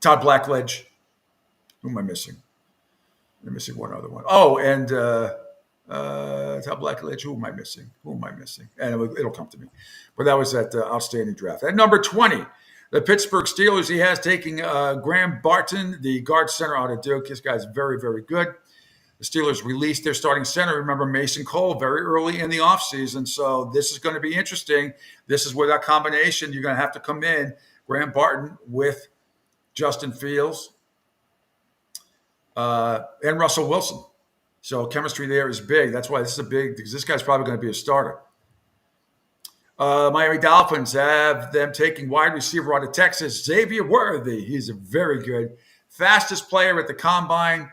Blackledge. Who am I missing? I'm missing one other one. Oh, and Todd Blackledge. Who am I missing? And it'll come to me. But that was that outstanding draft. At number 20, the Pittsburgh Steelers, he has taking Graham Barton, the guard center out of Duke. This guy's very, very good. The Steelers released their starting center. Remember Mason Cole very early in the offseason. So this is going to be interesting. This is where that combination, you're going to have to come in, Graham Barton with Justin Fields and Russell Wilson. So chemistry there is big. That's why this is because this guy's probably going to be a starter. Miami Dolphins have them taking wide receiver out of Texas, Xavier Worthy. He's a very good, fastest player at the combine,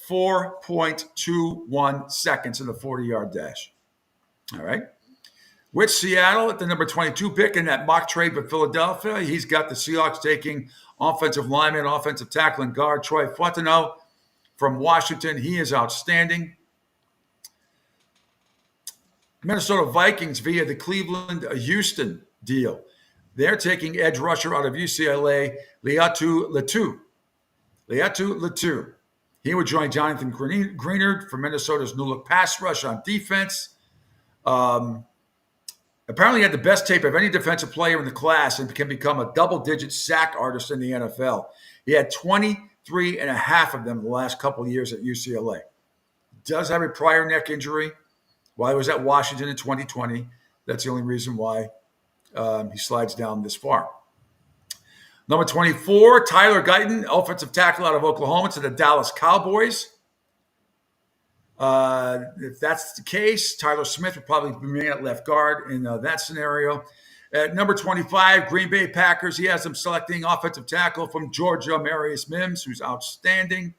4.21 seconds in the 40-yard dash. All right. With Seattle at the number 22 pick in that mock trade with Philadelphia, he's got the Seahawks taking offensive lineman, offensive tackle, and guard Troy Fontenot from Washington. He is outstanding. Minnesota Vikings via the Cleveland-Houston deal. They're taking edge rusher out of UCLA, Leatu Latu. He would join Jonathan Greenard for Minnesota's new-look pass rush on defense. Apparently he had the best tape of any defensive player in the class and can become a double-digit sack artist in the NFL. He had 23 and a half of them in the last couple of years at UCLA. Does have a prior neck injury while he was at Washington in 2020. That's the only reason why he slides down this far. Number 24, Tyler Guyton, offensive tackle out of Oklahoma to the Dallas Cowboys. If that's the case, Tyler Smith would probably remain at left guard in that scenario. At number 25, Green Bay Packers, he has them selecting offensive tackle from Georgia, Marius Mims, who's outstanding.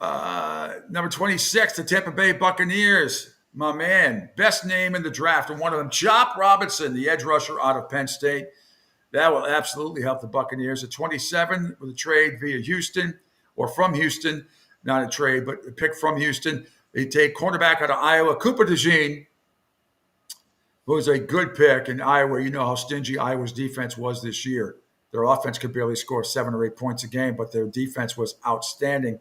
Number 26, the Tampa Bay Buccaneers, my man, best name in the draft, and one of them, Chop Robinson, the edge rusher out of Penn State. That will absolutely help the Buccaneers. At 27, with a trade via Houston, or from Houston, not a trade, but a pick from Houston. They take cornerback out of Iowa, Cooper DeJean, who is a good pick in Iowa. You know how stingy Iowa's defense was this year. Their offense could barely score 7 or 8 points a game, but their defense was outstanding.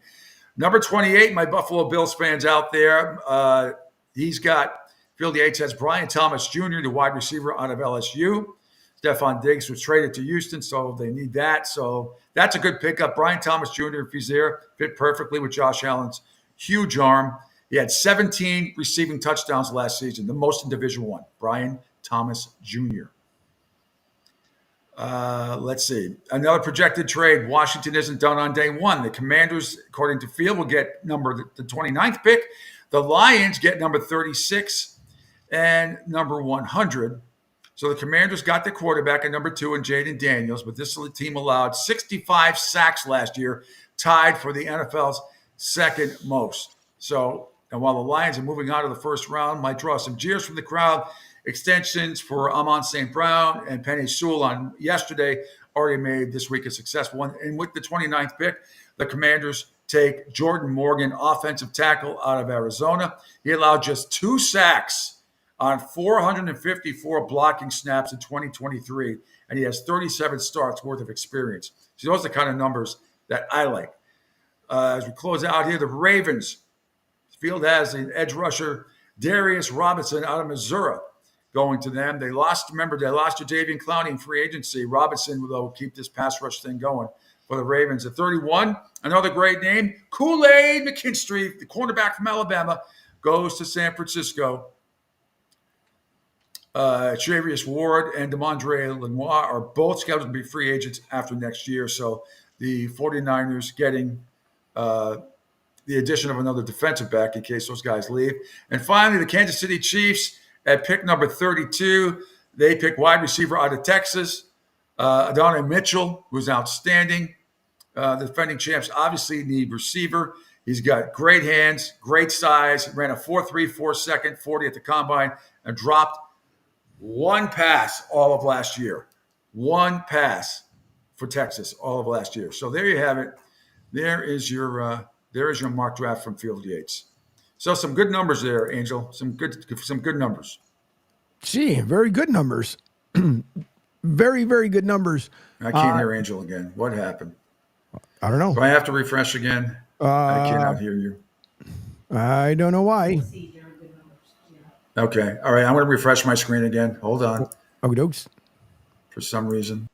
Number 28, my Buffalo Bills fans out there, he's got Field Yates has Brian Thomas Jr., the wide receiver out of LSU. Stephon Diggs was traded to Houston, so they need that. So that's a good pickup. Brian Thomas Jr., if he's there, fit perfectly with Josh Allen's huge arm. He had 17 receiving touchdowns last season, the most in Division I. Brian Thomas Jr. Let's see. Another projected trade. Washington isn't done on day one. The Commanders, according to Field, will get the 29th pick. The Lions get number 36 and number 100. So the Commanders got the quarterback at number 2 in Jaden Daniels, but this team allowed 65 sacks last year, tied for the NFL's second most. So, and while the Lions are moving out of the first round, might draw some jeers from the crowd. Extensions for Amon St. Brown and Penny Sewell on yesterday already made this week a successful one. And with the 29th pick, the Commanders take Jordan Morgan, offensive tackle out of Arizona. He allowed just 2 sacks on 454 blocking snaps in 2023, and he has 37 starts worth of experience. So those are the kind of numbers that I like. As we close out here, the Ravens. Field has an edge rusher, Darius Robinson out of Missouri, going to them. They lost to Jadeveon Clowney in free agency. Robinson will keep this pass rush thing going for the Ravens. At 31, another great name, Kool-Aid McKinstry, the cornerback from Alabama, goes to San Francisco. Travius Ward and Demondre Lenoir are both scheduled to be free agents after next year. So the 49ers getting the addition of another defensive back in case those guys leave. And finally, the Kansas City Chiefs at pick number 32. They pick wide receiver out of Texas, Adonai Mitchell, who's outstanding. The defending champs obviously need receiver. He's got great hands, great size, ran a 4.3, 4 second, 40 at the combine, and dropped one pass all of last year. One pass for Texas all of last year. So there you have it. There is your mock draft from Field Yates. So some good numbers there, Angel. Some good numbers. Gee, very good numbers. Very, very good numbers. I can't hear Angel again. What happened? I don't know. Do I have to refresh again? I cannot hear you. I don't know why. Okay. All right. I'm going to refresh my screen again. Hold on. Oh, dokes. For some reason.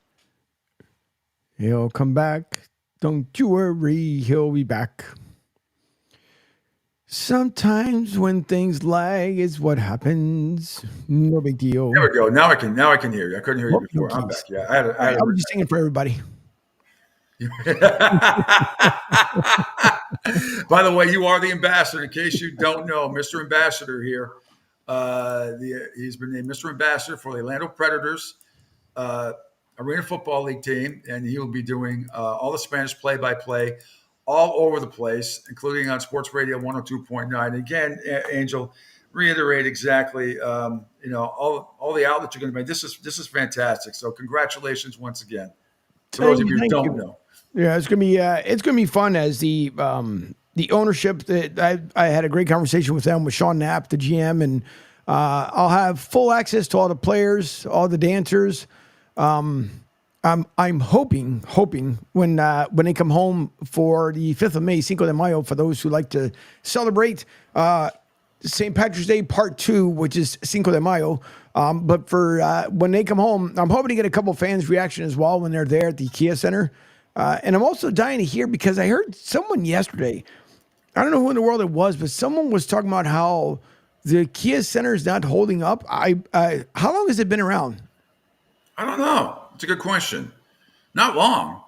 He'll come back. Don't you worry. He'll be back. Sometimes when things lag is what happens. No big deal. There we go. Now I can hear you. I couldn't hear you before. I'm back. Yeah. I was just singing for everybody. By the way, you are the ambassador. In case you don't know, Mr. Ambassador here. He's been named Mr. Ambassador for the Orlando Predators Arena Football League team, and he will be doing all the Spanish play-by-play all over the place, including on Sports Radio 102.9. Again, Angel, reiterate exactly, all the outlets you're going to make. This is fantastic. So congratulations once again. For those of you who don't know. Yeah, it's gonna be fun as the ownership. That I had a great conversation with them with Sean Knapp, the GM, and I'll have full access to all the players, all the dancers. I'm hoping when they come home for the 5th of May, Cinco de Mayo, for those who like to celebrate St. Patrick's Day Part 2, which is Cinco de Mayo. But for when they come home, I'm hoping to get a couple fans' reaction as well when they're there at the Kia Center. And I'm also dying to hear, because I heard someone yesterday, I don't know who in the world it was, but someone was talking about how the Kia Center is not holding up. How long has it been around? I don't know. It's a good question. Not long.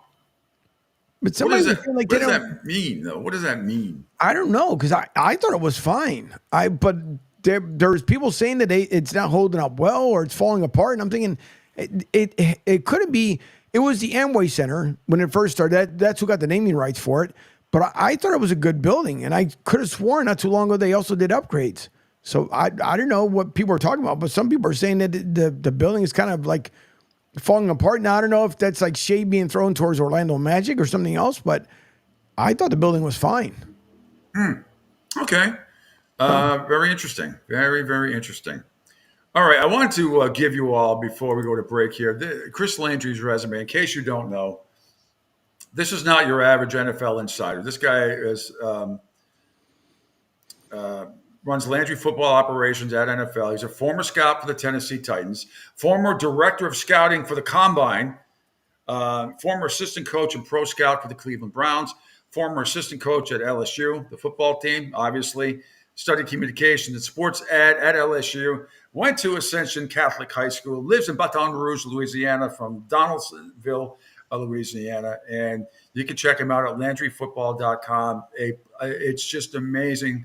But what does that mean, though? What does that mean? I don't know, because I thought it was fine. But there's people saying that it's not holding up well or it's falling apart, and I'm thinking it couldn't be. It was the Amway Center when it first started. That's who got the naming rights for it. But I thought it was a good building, and I could have sworn not too long ago they also did upgrades. So I don't know what people are talking about, but some people are saying that the building is kind of like falling apart. Now, I don't know if that's like shade being thrown towards Orlando Magic or something else, but I thought the building was fine. Okay. Very interesting. Very, very interesting. All right. I want to give you all, before we go to break here, Chris Landry's resume. In case you don't know, this is not your average NFL insider. This guy is runs Landry football operations at NFL. He's a former scout for the Tennessee Titans, former director of scouting for the Combine, former assistant coach and pro scout for the Cleveland Browns, former assistant coach at LSU, the football team, obviously, studied communications and sports at LSU, went to Ascension Catholic High School, lives in Baton Rouge, Louisiana, from Donaldsonville, Louisiana. And you can check him out at LandryFootball.com. It's just amazing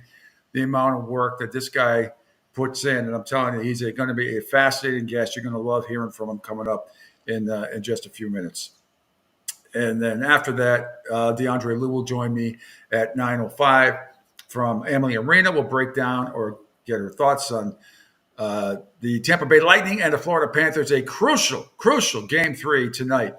the amount of work that this guy puts in. And I'm telling you, he's going to be a fascinating guest. You're going to love hearing from him coming up in just a few minutes. And then after that, DeAndre Lou will join me at 9:05 from Amalie Arena. We'll break down or get her thoughts on the Tampa Bay Lightning and the Florida Panthers, a crucial Game 3 tonight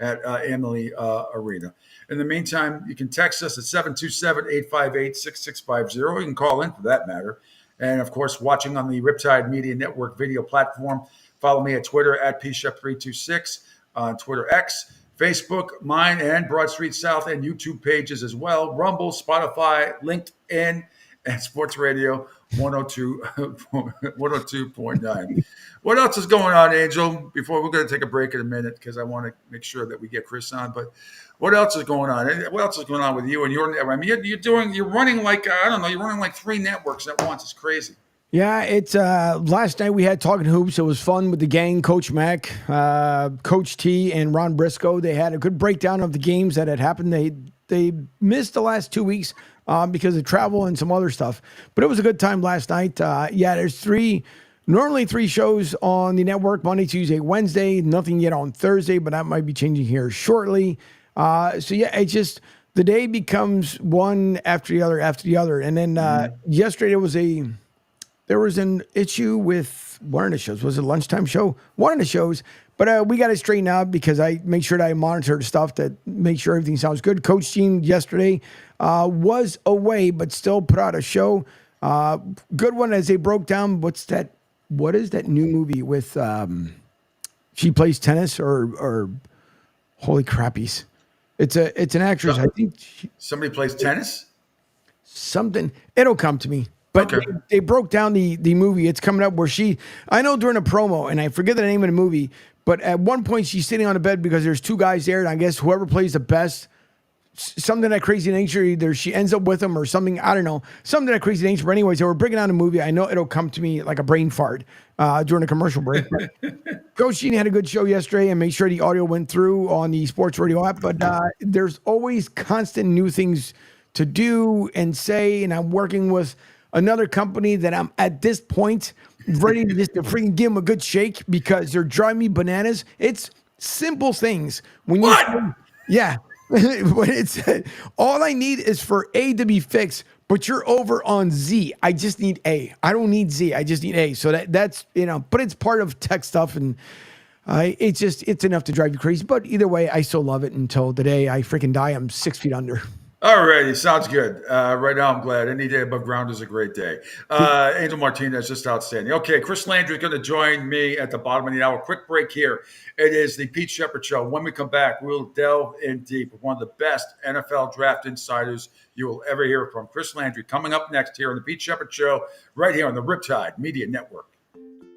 at Amalie Arena. In the meantime, you can text us at 727-858-6650. You can call in for that matter. And, of course, watching on the Riptide Media Network video platform, follow me at Twitter at pshep326, on Twitter X, Facebook, mine, and Broad Street South, and YouTube pages as well. Rumble, Spotify, LinkedIn, and Sports Radio 102.9. What else is going on, Angel? Before we're going to take a break in a minute because I want to make sure that we get Chris on. But what else is going on? What else is going on with you and your? I mean, you're running like you're running like 3 networks at once. It's crazy. Yeah, it's last night we had Talking Hoops. It was fun with the gang, Coach Mack, Coach T, and Ron Briscoe. They had a good breakdown of the games that had happened. They missed the last 2 weeks because of travel and some other stuff. But it was a good time last night. There's normally 3 shows on the network, Monday, Tuesday, Wednesday. Nothing yet on Thursday, but that might be changing here shortly. It's just the day becomes one after the other. And then yesterday there was an issue with one of the shows. Was it a lunchtime show? One of the shows. But we got it straightened out because I make sure that I monitor the stuff to make sure everything sounds good. Coach team yesterday was away, but still put out a show. Good one as they broke down. What is that new movie with she plays tennis or holy crappies. It's an actress. I think somebody plays tennis. Something. It'll come to me. But they broke down the movie. It's coming up where I know during a promo, and I forget the name of the movie, but at one point she's sitting on a bed because there's 2 guys there, and I guess whoever plays the best, something that crazy nature, either she ends up with him or something, I don't know, something that crazy nature. But anyways, they were breaking down the movie. I know it'll come to me like a brain fart during a commercial break. Coach Gene had a good show yesterday and made sure the audio went through on the sports radio app, but there's always constant new things to do and say, and I'm working with another company that I'm at this point ready to just to freaking give them a good shake because they're driving me bananas. It's simple things. When you, when it's all I need is for A to be fixed, but you're over on Z. I just need A. I don't need Z. I just need A. So that's but it's part of tech stuff, and it's enough to drive you crazy. But either way, I still love it until the day I freaking die. I'm 6 feet under. All righty, sounds good. Right now, I'm glad. Any day above ground is a great day. Angel Martinez, just outstanding. Okay, Chris Landry is going to join me at the bottom of the hour. Quick break here. It is the Pete Sheppard Show. When we come back, we'll delve in deep with one of the best NFL draft insiders you will ever hear from. Chris Landry coming up next here on the Pete Sheppard Show, right here on the Riptide Media Network.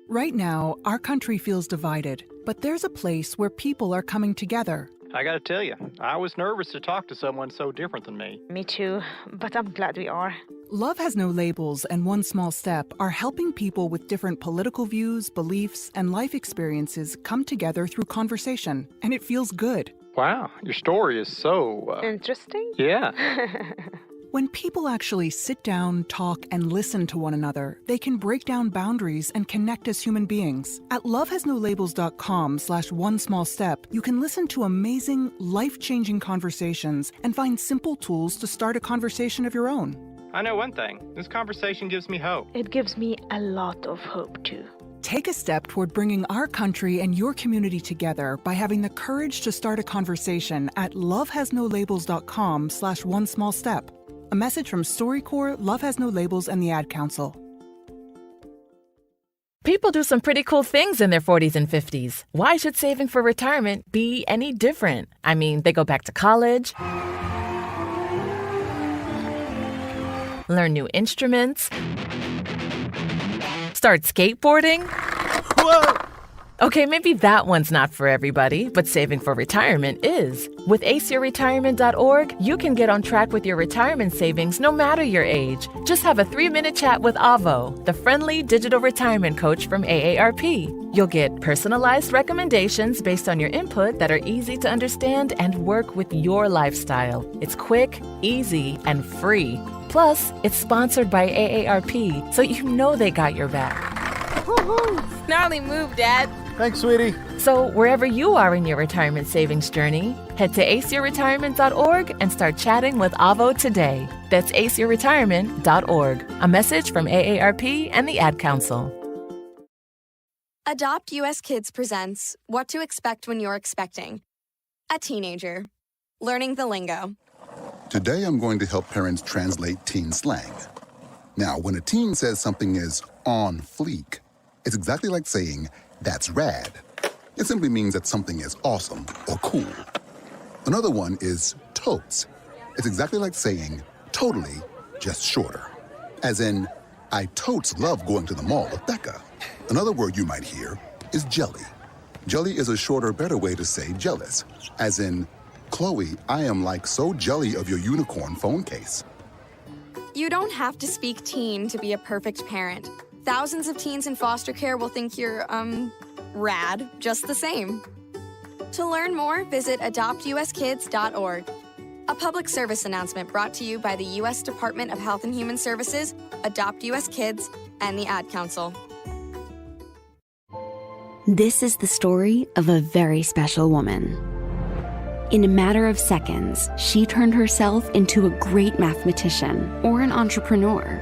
Right now, our country feels divided, but there's a place where people are coming together. I gotta tell you, I was nervous to talk to someone so different than me. Me too, but I'm glad we are. Love Has No Labels and One Small Step are helping people with different political views, beliefs, and life experiences come together through conversation, and it feels good. Wow, your story is so... Interesting? Yeah. When people actually sit down, talk, and listen to one another, they can break down boundaries and connect as human beings. At lovehasnolabels.com/onesmallstep, you can listen to amazing, life-changing conversations and find simple tools to start a conversation of your own. I know one thing. This conversation gives me hope. It gives me a lot of hope, too. Take a step toward bringing our country and your community together by having the courage to start a conversation at lovehasnolabels.com/onesmallstep. A message from StoryCorps, Love Has No Labels, and the Ad Council. People do some pretty cool things in their 40s and 50s. Why should saving for retirement be any different? I mean, they go back to college, learn new instruments, start skateboarding. Whoa! Okay, maybe that one's not for everybody, but saving for retirement is. With aceyourretirement.org, you can get on track with your retirement savings no matter your age. Just have a 3-minute chat with Avo, the friendly digital retirement coach from AARP. You'll get personalized recommendations based on your input that are easy to understand and work with your lifestyle. It's quick, easy, and free. Plus, it's sponsored by AARP, so you know they got your back. Gnarly move, Dad. Thanks, sweetie. So wherever you are in your retirement savings journey, head to aceyourretirement.org and start chatting with Avo today. That's aceyourretirement.org. A message from AARP and the Ad Council. Adopt US Kids presents What to Expect When You're Expecting. A teenager. Learning the lingo. Today I'm going to help parents translate teen slang. Now, when a teen says something is on fleek, it's exactly like saying, that's rad. It simply means that something is awesome or cool. Another one is totes. It's exactly like saying, totally, just shorter. As in, I totes love going to the mall with Becca. Another word you might hear is jelly. Jelly is a shorter, better way to say jealous. As in, Chloe, I am like so jelly of your unicorn phone case. You don't have to speak teen to be a perfect parent. Thousands of teens in foster care will think you're, rad, just the same. To learn more, visit adoptuskids.org. A public service announcement brought to you by the U.S. Department of Health and Human Services, Adopt U.S. Kids, and the Ad Council. This is the story of a very special woman. In a matter of seconds, she turned herself into a great mathematician or an entrepreneur.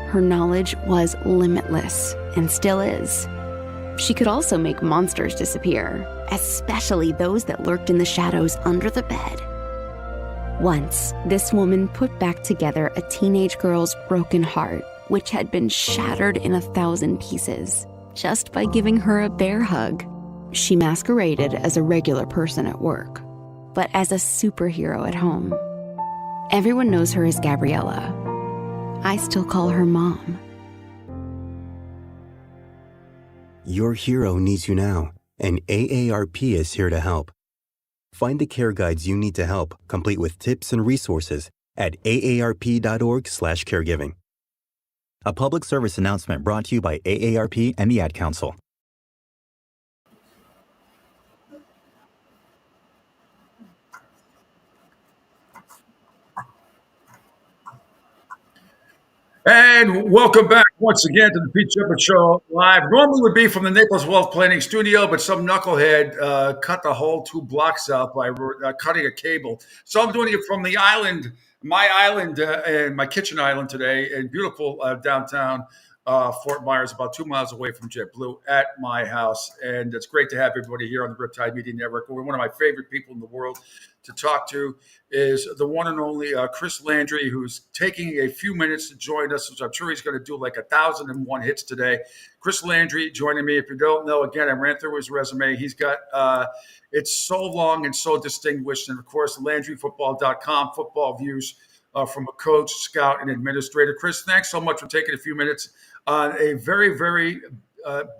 Her knowledge was limitless and still is. She could also make monsters disappear, especially those that lurked in the shadows under the bed. Once, this woman put back together a teenage girl's broken heart, which had been shattered in 1,000 pieces, just by giving her a bear hug. She masqueraded as a regular person at work, but as a superhero at home. Everyone knows her as Gabriella. I still call her Mom. Your hero needs you now, and AARP is here to help. Find the care guides you need to help, complete with tips and resources at aarp.org/caregiving. A public service announcement brought to you by AARP and the Ad Council. And welcome back once again to the Pete Sheppard Show live. Normally would be from the Naples Wealth Planning Studio, but some knucklehead cut the whole 2 blocks out by cutting a cable. So I'm doing it from the island, my island and my kitchen island today in beautiful downtown Fort Myers, about 2 miles away from JetBlue at my house. And it's great to have everybody here on the Riptide Media Network. One of my favorite people in the world to talk to is the one and only Chris Landry, who's taking a few minutes to join us, which I'm sure he's going to do like 1,001 hits today. Chris Landry joining me. If you don't know, again, I ran through his resume. He's got, it's so long and so distinguished. And of course, LandryFootball.com, football views from a coach, scout, and administrator. Chris, thanks so much for taking a few minutes on a very, very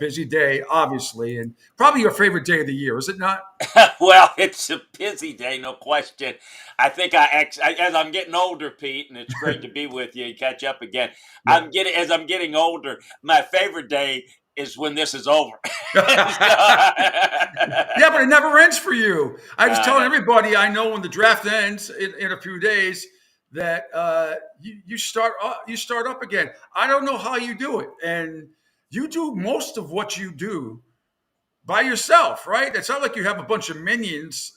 busy day, obviously, and probably your favorite day of the year, is it not? Well, it's a busy day, no question. I think as I'm getting older, Pete, and it's great to be with you and catch up again. Yeah. As I'm getting older, my favorite day is when this is over. Yeah, but it never ends for you. I was telling everybody I know when the draft ends in a few days that you start up again. I don't know how you do it, and you do most of what you do by yourself, right? It's not like you have a bunch of minions,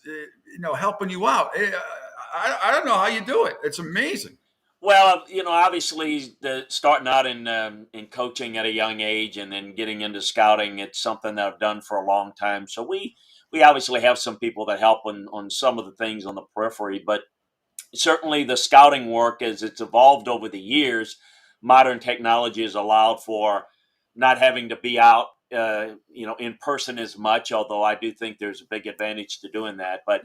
helping you out. I don't know how you do it. It's amazing. Well, obviously, starting out in coaching at a young age and then getting into scouting, it's something that I've done for a long time. So we obviously have some people that help on some of the things on the periphery, but certainly the scouting work, as it's evolved over the years, modern technology has allowed for not having to be out, in person as much. Although I do think there's a big advantage to doing that. But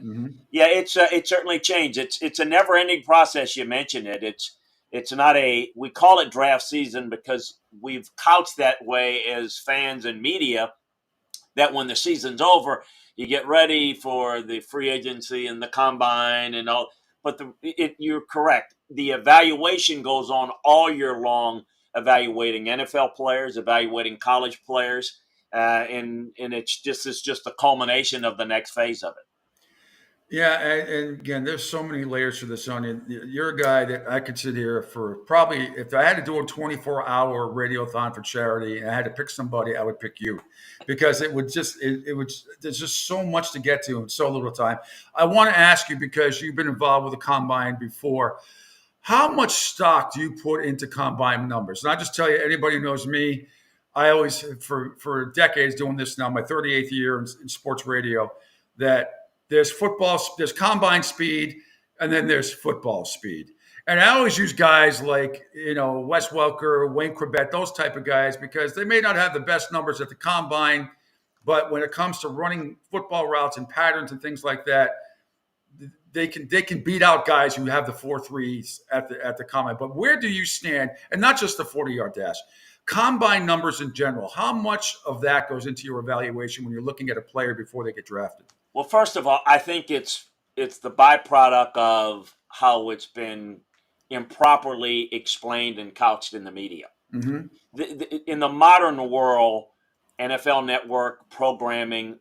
yeah, it's certainly changed. It's a never-ending process. You mentioned it. It's not we call it draft season because we've couched that way as fans and media, that when the season's over, you get ready for the free agency and the combine and all. But you're correct. The evaluation goes on all year long, evaluating NFL players, evaluating college players, and it's just the culmination of the next phase of it. Yeah, and again, there's so many layers to this onion. You're a guy that I could sit here for probably, if I had to do a 24-hour radiothon for charity and I had to pick somebody, I would pick you, because it would there's just so much to get to in so little time. I want to ask you, because you've been involved with the combine before, how much stock do you put into combine numbers? And I just tell you, anybody who knows me, I always, for decades doing this now, my 38th year in sports radio, that there's combine speed, and then there's football speed. And I always use guys like, Wes Welker, Wayne Corbett, those type of guys, because they may not have the best numbers at the combine, but when it comes to running football routes and patterns and things like that, they can beat out guys who have the 4.3s at the combine. But where do you stand? And not just the 40-yard dash, combine numbers in general. How much of that goes into your evaluation when you're looking at a player before they get drafted? Well, first of all, I think it's the byproduct of how it's been improperly explained and couched in the media. Mm-hmm. In the modern world, NFL Network programming,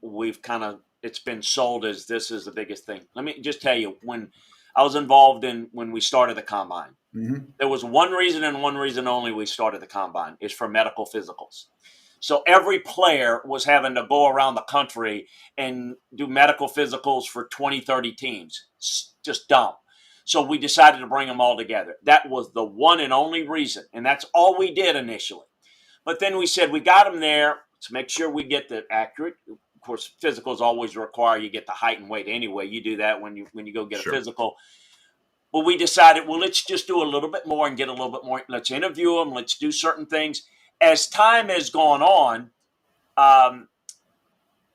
it's been sold as this is the biggest thing. Let me just tell you, when I was involved when we started the combine, mm-hmm. there was one reason and one reason only we started the combine, is for medical physicals. So every player was having to go around the country and do medical physicals for 20, 30 teams. It's just dumb. So we decided to bring them all together. That was the one and only reason. And that's all we did initially. But then we said, we got them there to make sure we get the accurate. Of course, physicals always require you get the height and weight anyway. You do that when you go get Sure. a physical. But we decided, well, let's just do a little bit more and get a little bit more. Let's interview them. Let's do certain things. As time has gone on,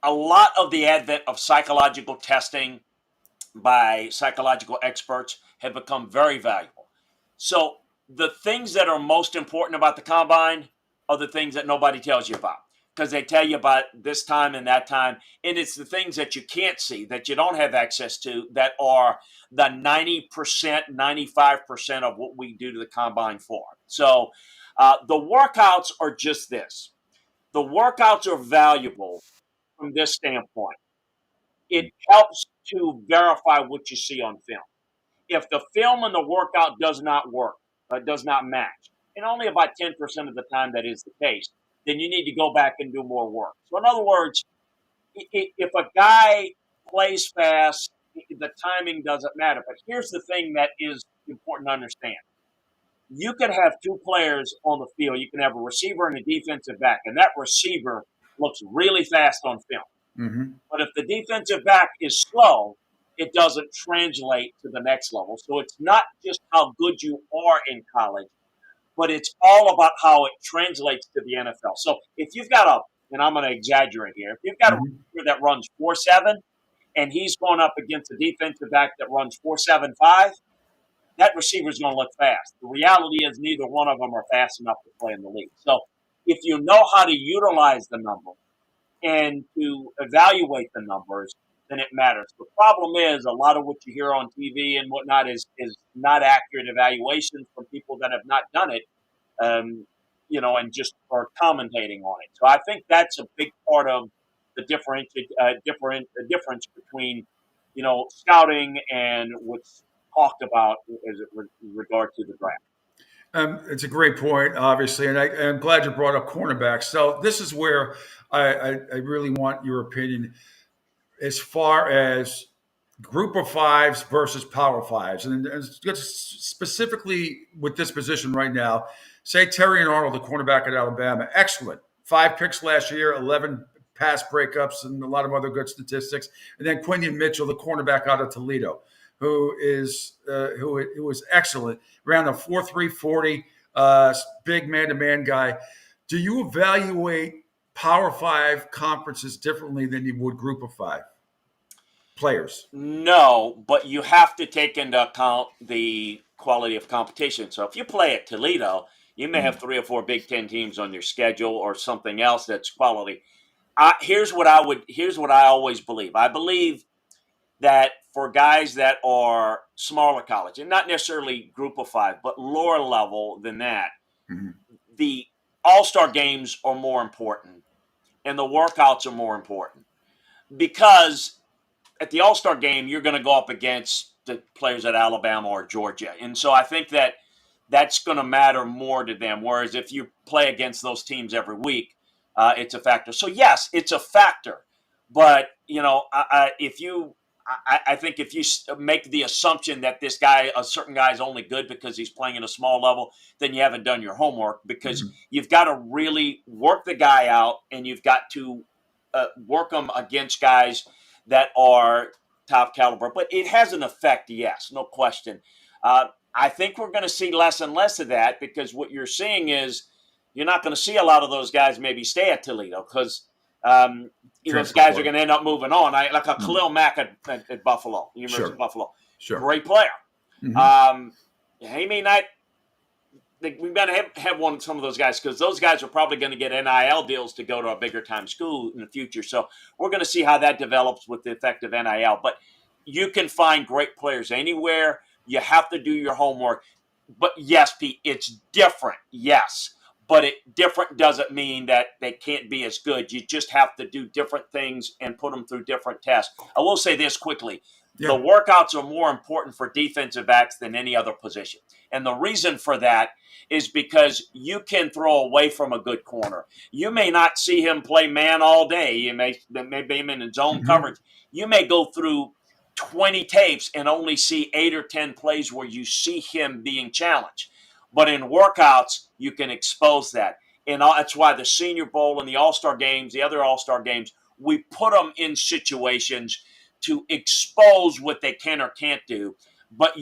a lot of the advent of psychological testing by psychological experts have become very valuable. So the things that are most important about the combine are the things that nobody tells you about, because they tell you about this time and that time. And it's the things that you can't see, that you don't have access to, that are the 90%, 95% of what we do to the combine for. So the workouts are just this. The workouts are valuable from this standpoint. It helps to verify what you see on film. If the film and the workout does not work, does not match, and only about 10% of the time that is the case, then you need to go back and do more work. So in other words, if a guy plays fast, the timing doesn't matter. But here's the thing that is important to understand. You can have two players on the field. You can have a receiver and a defensive back, and that receiver looks really fast on film. Mm-hmm. But if the defensive back is slow, it doesn't translate to the next level. So it's not just how good you are in college, but it's all about how it translates to the NFL. So if you've got and I'm going to exaggerate here, if you've got a receiver that runs 4.7 and he's going up against a defensive back that runs 4.75, that receiver is going to look fast. The reality is neither one of them are fast enough to play in the league. So if you know how to utilize the number and to evaluate the numbers, then it matters. The problem is a lot of what you hear on TV and whatnot is not accurate evaluations from people that have not done it, and just are commentating on it. So I think that's a big part of the difference between, scouting and what's talked about as it regard to the draft. It's a great point, obviously, and I'm glad you brought up cornerbacks. So this is where I really want your opinion as far as group of fives versus power fives. And specifically with this position right now, say Terry and Arnold, the cornerback at Alabama, excellent. 5 picks last year, 11 pass breakups, and a lot of other good statistics. And then Quinion Mitchell, the cornerback out of Toledo, who is excellent, ran a 4.3 40, big man-to-man guy. Do you evaluate Power 5 conferences differently than you would Group of 5? players. No, but you have to take into account the quality of competition. So if you play at Toledo, you may have 3 or 4 Big Ten teams on your schedule or something else that's quality. Here's what I always believe. I believe that for guys that are smaller college, and not necessarily group of 5, but lower level than that, the all-star games are more important and the workouts are more important, because at the all-star game, you're going to go up against the players at Alabama or Georgia. And so I think that that's going to matter more to them. Whereas if you play against those teams every week, it's a factor. So yes, it's a factor. But, I think if you make the assumption that a certain guy is only good because he's playing at a small level, then you haven't done your homework, because you've got to really work the guy out, and you've got to work them against guys that are top caliber. But it has an effect, yes, no question. I think we're going to see less and less of that, because what you're seeing is you're not going to see a lot of those guys maybe stay at Toledo, because those guys are going to end up moving on. Like a Khalil Mack at Buffalo, University of Buffalo. Sure. Great player. He may not. We've got to have some of those guys, because those guys are probably going to get NIL deals to go to a bigger time school in the future. So we're going to see how that develops with the effect of NIL. But you can find great players anywhere. You have to do your homework. But yes, Pete, it's different. Yes. But different doesn't mean that they can't be as good. You just have to do different things and put them through different tests. I will say this quickly. Yeah. The workouts are more important for defensive backs than any other position. And the reason for that is because you can throw away from a good corner. You may not see him play man all day. You may be him in zone coverage. You may go through 20 tapes and only see 8 or 10 plays where you see him being challenged. But in workouts, you can expose that. And that's why the Senior Bowl and the All-Star games, the other All-Star games, we put them in situations to expose what they can or can't do. But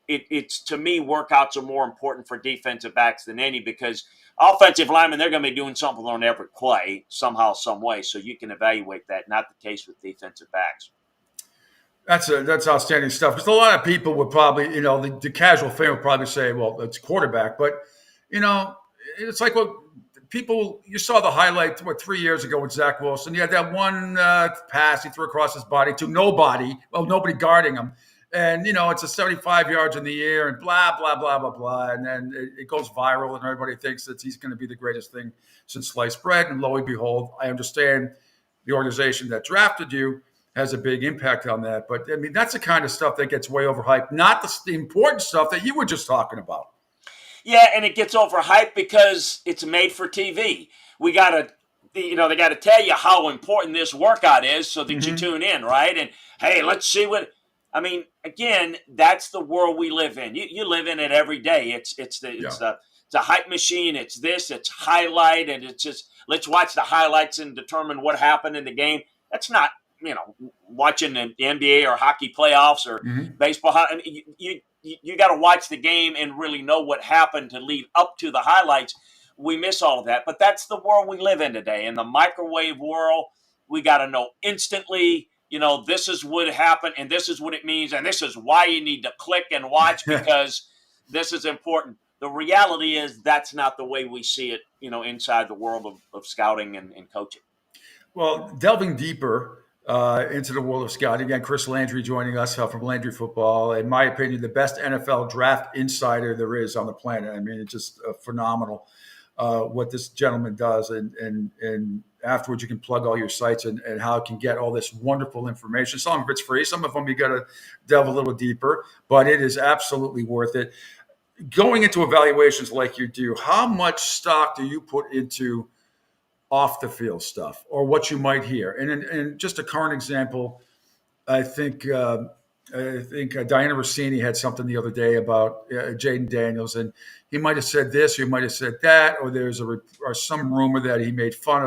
it's to me, workouts are more important for defensive backs than any, because offensive linemen, they're going to be doing something on every play somehow, some way. So you can evaluate that. Not the case with defensive backs. That's outstanding stuff. Because a lot of people would probably, the casual fan would probably say, well, it's quarterback. But, it's like what you saw the highlight, 3 years ago with Zach Wilson. He had that one pass he threw across his body to nobody guarding him. And, it's a 75 yards in the air and blah, blah, blah, blah, blah. And then it goes viral and everybody thinks that he's going to be the greatest thing since sliced bread. And lo and behold, I understand the organization that drafted you has a big impact on that. But, that's the kind of stuff that gets way overhyped, not the important stuff that you were just talking about. Yeah, and it gets overhyped because it's made for TV. We got to, they got to tell you how important this workout is so that you tune in, right? And, hey, let's see again, that's the world we live in. You live in it every day. It's a hype machine. It's it's highlight, and it's just, let's watch the highlights and determine what happened in the game. That's not, watching the NBA or hockey playoffs or baseball. You got to watch the game and really know what happened to lead up to the highlights. We miss all of that, but that's the world we live in today. In the microwave world, we got to know instantly, this is what happened and this is what it means. And this is why you need to click and watch, because this is important. The reality is that's not the way we see it, inside the world of scouting and coaching. Well, delving deeper into the world of scouting. Again, Chris Landry joining us from Landry Football. In my opinion, the best NFL draft insider there is on the planet. It's just phenomenal what this gentleman does. And afterwards, you can plug all your sites and how it can get all this wonderful information. Some of it's free. Some of them you got to delve a little deeper, but it is absolutely worth it. Going into evaluations like you do, how much stock do you put into off the field stuff or what you might hear? And just a current example, I think Diana Rossini had something the other day about Jaden Daniels, and he might have said this, or he might have said that, or there's or some rumor that he made fun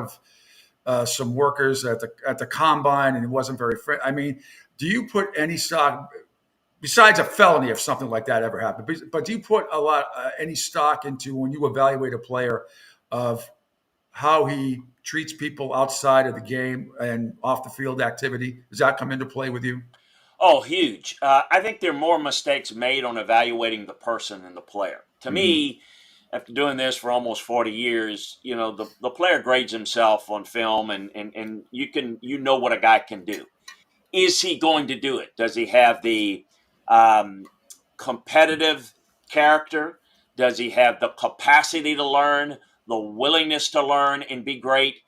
of some workers at the combine, and it wasn't very do you put any stock, besides a felony if something like that ever happened, but do you put any stock into, when you evaluate a player, of how he treats people outside of the game and off the field activity? Does that come into play with you? Oh, huge. I think there are more mistakes made on evaluating the person than the player. To me, after doing this for almost 40 years, the player grades himself on film and you know what a guy can do. Is he going to do it? Does he have the competitive character? Does he have the capacity to learn, the willingness to learn and be great?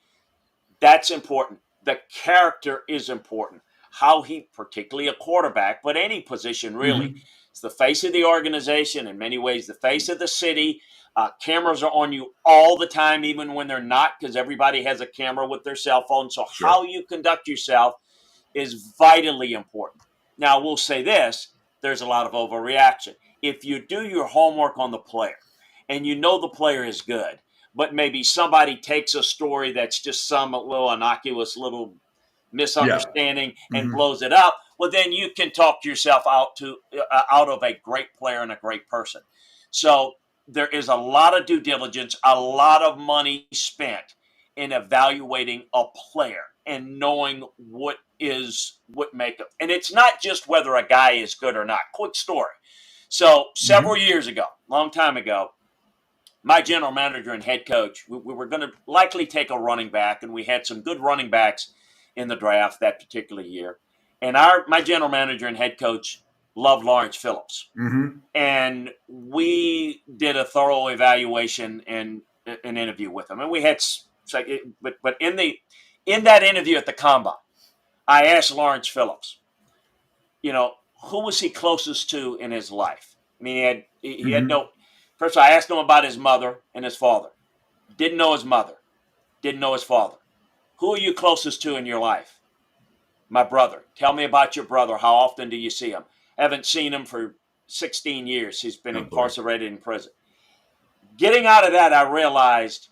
That's important. The character is important. How he, particularly a quarterback, but any position really, it's the face of the organization, in many ways, the face of the city. Cameras are on you all the time, even when they're not, because everybody has a camera with their cell phone. So how you conduct yourself is vitally important. Now, we'll say this, there's a lot of overreaction. If you do your homework on the player and you know the player is good, but maybe somebody takes a story that's just some little innocuous little misunderstanding and blows it up, well, then you can talk yourself out of a great player and a great person. So there is a lot of due diligence, a lot of money spent in evaluating a player and knowing what makeup. And it's not just whether a guy is good or not. Quick story. So several years ago, long time ago, my general manager and head coach, we were going to likely take a running back, and we had some good running backs in the draft that particular year. And my general manager and head coach loved Lawrence Phillips. And we did a thorough evaluation and an interview with him. And we had, but in that interview at the combine, I asked Lawrence Phillips, who was he closest to in his life? I mean, he had no. First, I asked him about his mother and his father. Didn't know his mother. Didn't know his father. Who are you closest to in your life? My brother. Tell me about your brother. How often do you see him? Haven't seen him for 16 years. He's been incarcerated in prison. Getting out of that, I realized,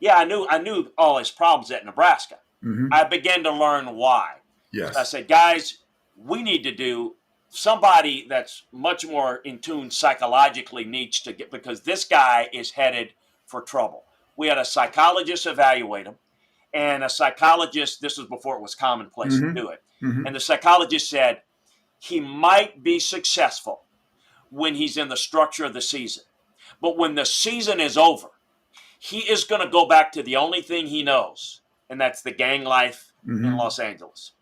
I knew all his problems at Nebraska. I began to learn why. Yes. I said, guys, we need to do somebody that's much more in tune psychologically needs to get, because this guy is headed for trouble. We had a psychologist evaluate him, and a psychologist, this was before it was commonplace to do it, and the psychologist said he might be successful when he's in the structure of the season, but when the season is over, he is going to go back to the only thing he knows, and that's the gang life in Los Angeles.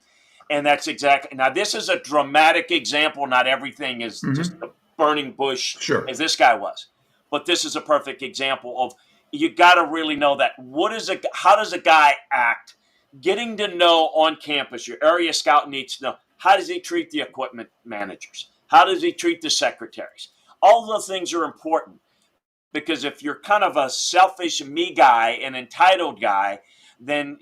And that's exactly. Now, this is a dramatic example. Not everything is just a burning bush as this guy was. But this is a perfect example of, you got to really know that. How does a guy act? Getting to know on campus, your area scout needs to know, how does he treat the equipment managers? How does he treat the secretaries? All those things are important, because if you're kind of a selfish me guy, an entitled guy, then,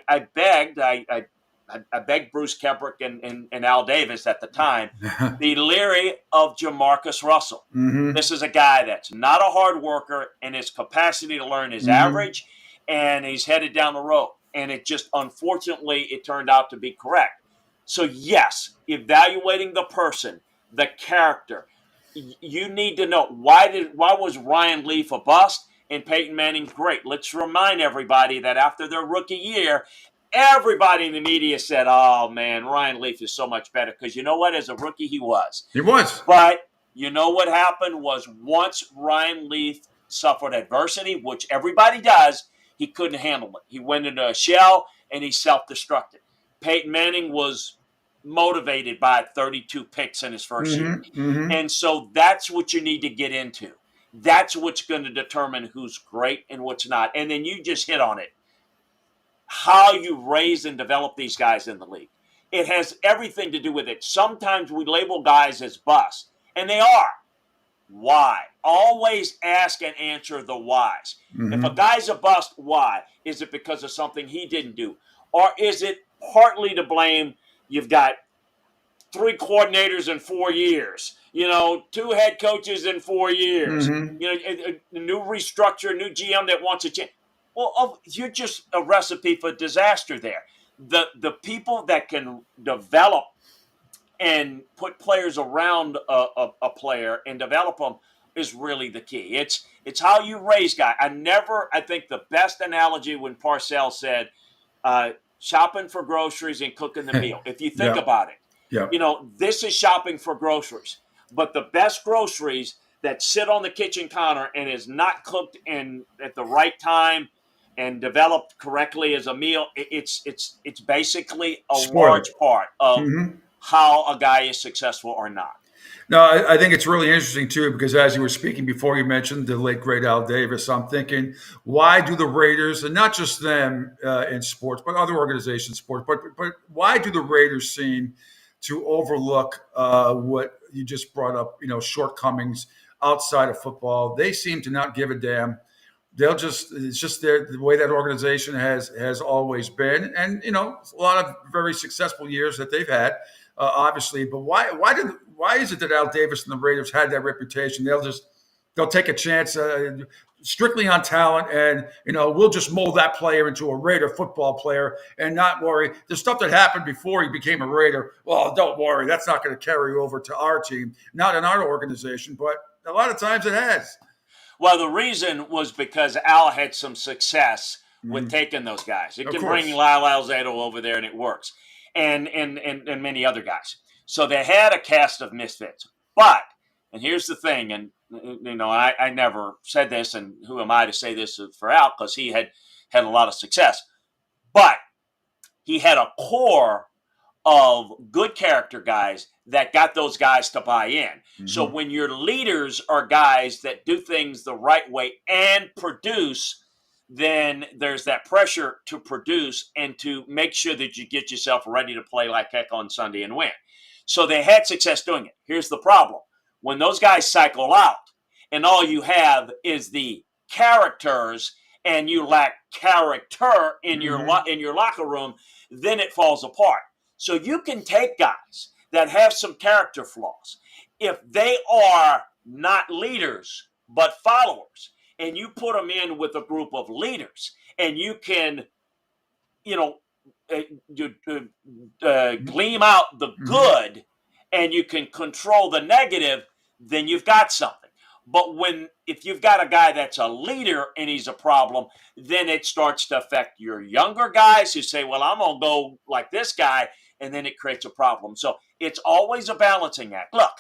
I begged Bruce Kemprick and Al Davis at the time, be leery of Jamarcus Russell. This is a guy that's not a hard worker, and his capacity to learn is average, and he's headed down the road. And it just, unfortunately, it turned out to be correct. So yes, evaluating the person, the character, you need to know why was Ryan Leaf a bust and Peyton Manning great? Let's remind everybody that after their rookie year, everybody in the media said, oh, man, Ryan Leaf is so much better. Because you know what? As a rookie, he was. He was. But you know what happened was, once Ryan Leaf suffered adversity, which everybody does, he couldn't handle it. He went into a shell, and he self-destructed. Peyton Manning was motivated by 32 picks in his first year. And so that's what you need to get into. That's what's going to determine who's great and what's not. And then you just hit on it. How you raise and develop these guys in the league. It has everything to do with it. Sometimes we label guys as busts, and they are. Why? Always ask and answer the whys. If a guy's a bust, why? Is it because of something he didn't do? Or is it partly to blame? You've got 3 coordinators in 4 years, 2 head coaches in 4 years, a new restructure, new GM that wants to change. Well, you're just a recipe for disaster there. The people that can develop and put players around a player and develop them is really the key. It's how you raise guys. I think the best analogy when Parcells said, shopping for groceries and cooking the meal. If you think Yeah. about it, Yeah. this is shopping for groceries, but the best groceries that sit on the kitchen counter and is not cooked in at the right time and developed correctly as a meal, it's basically a Spoil it. large part of Mhm. how a guy is successful or not. No, I think it's really interesting too, because as you were speaking before, you mentioned the late great Al Davis. I'm thinking, why do the Raiders, and not just them in sports, but other organizations in sports, but why do the Raiders seem to overlook what you just brought up? Shortcomings outside of football. They seem to not give a damn. It's just the way that organization has always been, and a lot of very successful years that they've had, obviously. But why is it that Al Davis and the Raiders had that reputation? They'll take a chance strictly on talent, and we'll just mold that player into a Raider football player and not worry. The stuff that happened before he became a Raider, well, don't worry, that's not going to carry over to our team, not in our organization, but a lot of times it has. Well, the reason was because Al had some success with taking those guys. It can bring Lyle Alzado over there, and it works, and many other guys. So they had a cast of misfits. But, and here's the thing, and I never said this, and who am I to say this for Al, because he had a lot of success. But he had a core of good character guys that got those guys to buy in. Mm-hmm. So when your leaders are guys that do things the right way and produce, then there's that pressure to produce and to make sure that you get yourself ready to play like heck on Sunday and win. So they had success doing it. Here's the problem. When those guys cycle out and all you have is the characters and you lack character in your locker room, then it falls apart. So you can take guys that have some character flaws. If they are not leaders, but followers, and you put them in with a group of leaders, and you can, gleam out the good, and you can control the negative, then you've got something. But if you've got a guy that's a leader and he's a problem, then it starts to affect your younger guys who say, well, I'm going to go like this guy, and then it creates a problem. So it's always a balancing act. Look,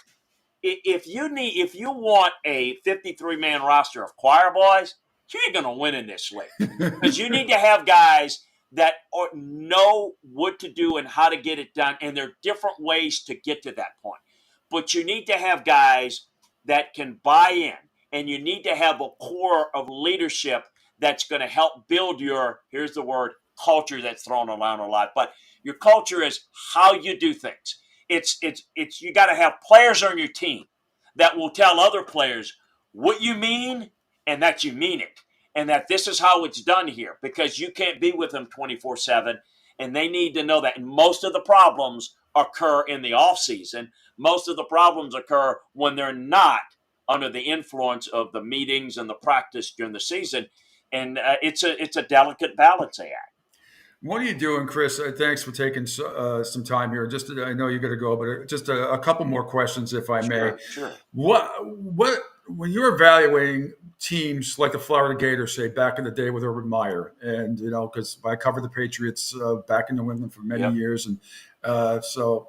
if you want a 53-man roster of choir boys, you ain't going to win in this league. Because you need to have guys that know what to do and how to get it done, and there are different ways to get to that point. But you need to have guys that can buy in, and you need to have a core of leadership that's going to help build your, here's the word, culture that's thrown around a lot, but your culture is how you do things. It's you got to have players on your team that will tell other players what you mean and that you mean it, and that this is how it's done here, because you can't be with them 24/7, and they need to know that. And most of the problems occur in the off season. Most of the problems occur when they're not under the influence of the meetings and the practice during the season, and it's a delicate balancing act. What are you doing, Chris? Thanks for taking some time here. I know you got to go, but just a couple more questions, if I may. Sure. What when you're evaluating teams like the Florida Gators, say back in the day with Urban Meyer, and because I covered the Patriots back in New England for many years, and so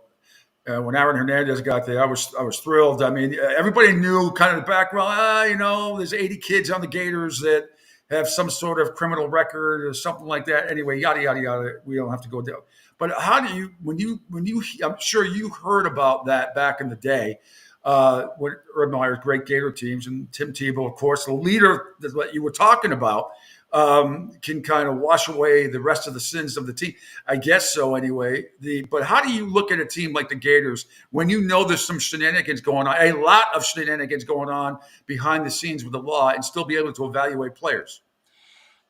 when Aaron Hernandez got there, I was thrilled. I mean, everybody knew kind of the background. There's 80 kids on the Gators that have some sort of criminal record or something like that. Anyway, yada, yada, yada. We don't have to go down. But how do you, when you, I'm sure you heard about that back in the day, when Urban Meyer's great Gator teams, and Tim Tebow, of course, the leader that you were talking about, can kind of wash away the rest of the sins of the team. I guess so anyway. But how do you look at a team like the Gators when you know there's some shenanigans going on, a lot of shenanigans going on behind the scenes with the law, and still be able to evaluate players?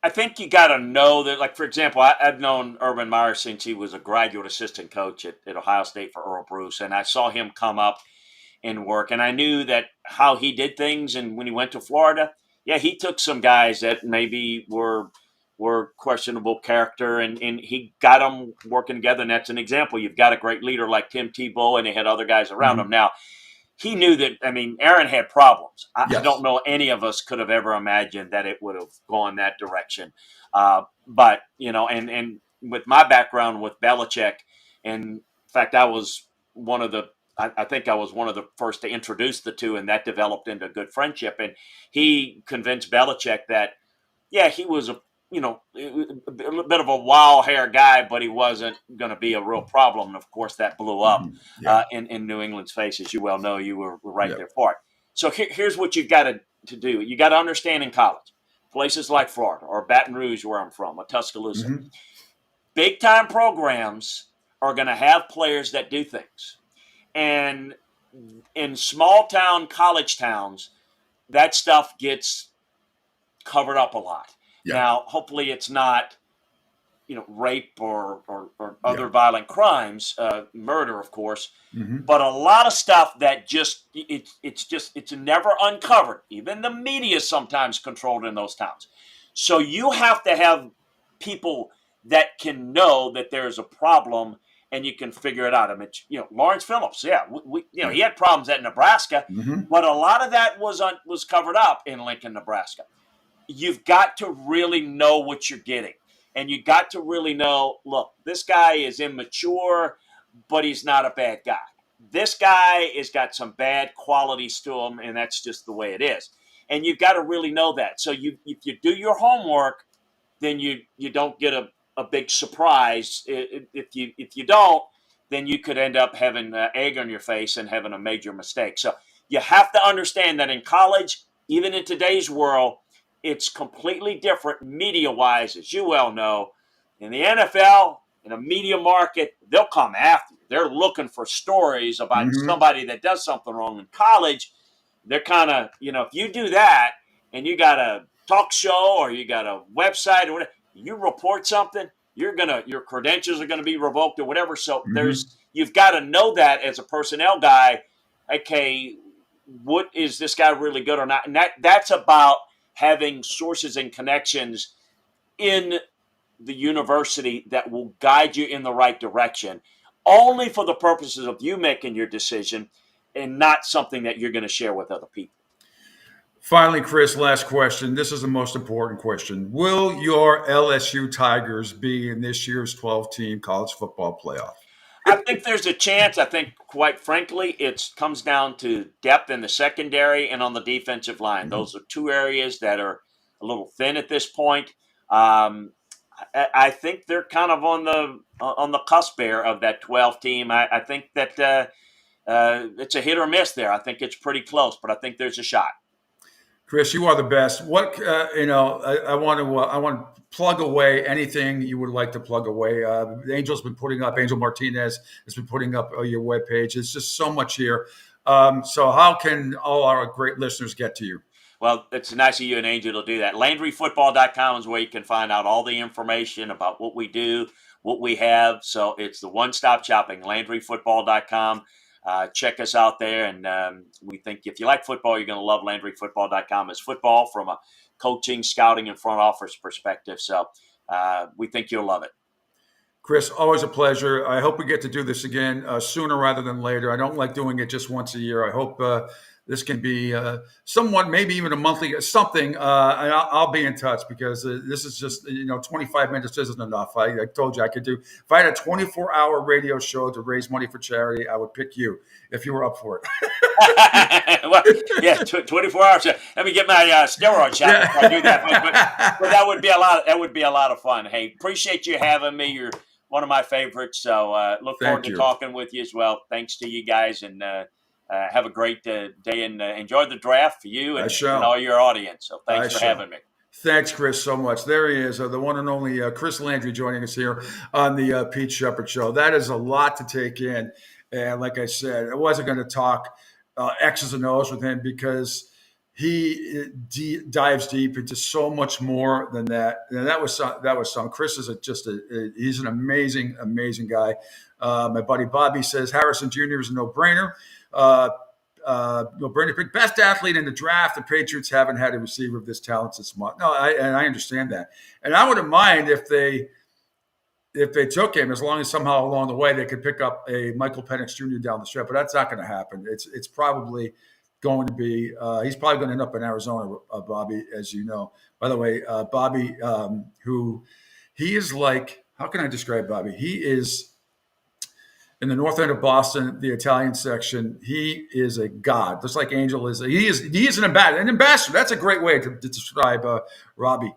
I think you got to know that, like, for example, I've known Urban Meyer since he was a graduate assistant coach at Ohio State for Earl Bruce, and I saw him come up and work, and I knew that how he did things, and when he went to Florida, he took some guys that maybe were questionable character, and he got them working together, and that's an example. You've got a great leader like Tim Tebow, and they had other guys around him. Now, he knew that, I mean, Aaron had problems. I Yes. don't know any of us could have ever imagined that it would have gone that direction. But, you know, and with my background with Belichick, and in fact, I was one of the, I think I was one of the first to introduce the two, and that developed into a good friendship. And he convinced Belichick that, yeah, he was a bit of a wild hair guy, but he wasn't going to be a real problem. And of course, that blew up in New England's face, as you well know. You were right there for it. So here's what you've got to do. You got to understand in college, places like Florida or Baton Rouge, where I'm from, or Tuscaloosa, big time programs are going to have players that do things. And in small town college towns, that stuff gets covered up a lot. Yeah. Now, hopefully it's not, rape or other violent crimes, murder, of course, but a lot of stuff that it's never uncovered. Even the media is sometimes controlled in those towns. So you have to have people that can know that there's a problem and you can figure it out. I mean, Lawrence Phillips, he had problems at Nebraska, but a lot of that was covered up in Lincoln, Nebraska. You've got to really know what you're getting. And you got to really know, look, this guy is immature, but he's not a bad guy. This guy has got some bad qualities to him, and that's just the way it is. And you've got to really know that. So if you do your homework, then you don't get a big surprise. If you don't, then you could end up having egg on your face and having a major mistake. So you have to understand that in college, even in today's world, it's completely different media-wise, as you well know. In the NFL, in a media market, they'll come after you. They're looking for stories about somebody that does something wrong. In college, they're kind of, if you do that and you got a talk show or you got a website or whatever, you report something, your credentials are going to be revoked or whatever. So you've got to know that as a personnel guy. Okay, what is this guy really good or not? And that's about having sources and connections in the university that will guide you in the right direction, only for the purposes of you making your decision and not something that you're going to share with other people. Finally, Chris, last question. This is the most important question. Will your LSU Tigers be in this year's 12-team college football playoff? I think there's a chance. I think, quite frankly, it comes down to depth in the secondary and on the defensive line. Those are two areas that are a little thin at this point. I think they're kind of on the cusp there of that 12 team. I think that it's a hit or miss there. I think it's pretty close, but I think there's a shot. Chris, you are the best. What I want to plug away anything you would like to plug away. The Angel's been putting up. Angel Martinez has been putting up your webpage. It's just so much here. So how can all our great listeners get to you? Well, it's nice of you and Angel to do that. LandryFootball.com is where you can find out all the information about what we do, what we have. So it's the one-stop shopping. LandryFootball.com. Check us out there, and we think if you like football, you're going to love LandryFootball.com. It's football from a coaching, scouting, and front office perspective. So we think you'll love it. Chris, always a pleasure. I hope we get to do this again sooner rather than later. I don't like doing it just once a year. I hope this can be somewhat, maybe even a monthly something. And I'll be in touch because this is just, 25 minutes isn't enough. I told you I could do, if I had a 24-hour radio show to raise money for charity, I would pick you if you were up for it. Well, yeah, 24 hours. Let me get my steroid shot before I do that. But that would be a lot. That would be a lot of fun. Hey, appreciate you having me. You're one of my favorites. So look forward to talking with you as well. Thanks to you guys, and have a great day, and enjoy the draft for you and all your audience. So thanks for having me. Thanks, Chris, so much. There he is, the one and only Chris Landry joining us here on the Pete Sheppard Show. That is a lot to take in. And like I said, I wasn't going to talk X's and O's with him because he dives deep into so much more than that. And that was some. Chris is he's an amazing, amazing guy. My buddy Bobby says Harrison Jr. is a no-brainer. No-brainer. Best athlete in the draft. The Patriots haven't had a receiver of this talent this month. No, I understand that. And I wouldn't mind if they if they took him, as long as somehow along the way they could pick up a Michael Penix Jr. down the stretch, but that's not going to happen. It's probably going to be he's probably going to end up in Arizona, Bobby, as you know. By the way, Bobby, who he is like, how can I describe Bobby? He is in the north end of Boston, the Italian section. He is a god, just like Angel is. He is an ambassador. An ambassador. That's a great way to describe Robbie.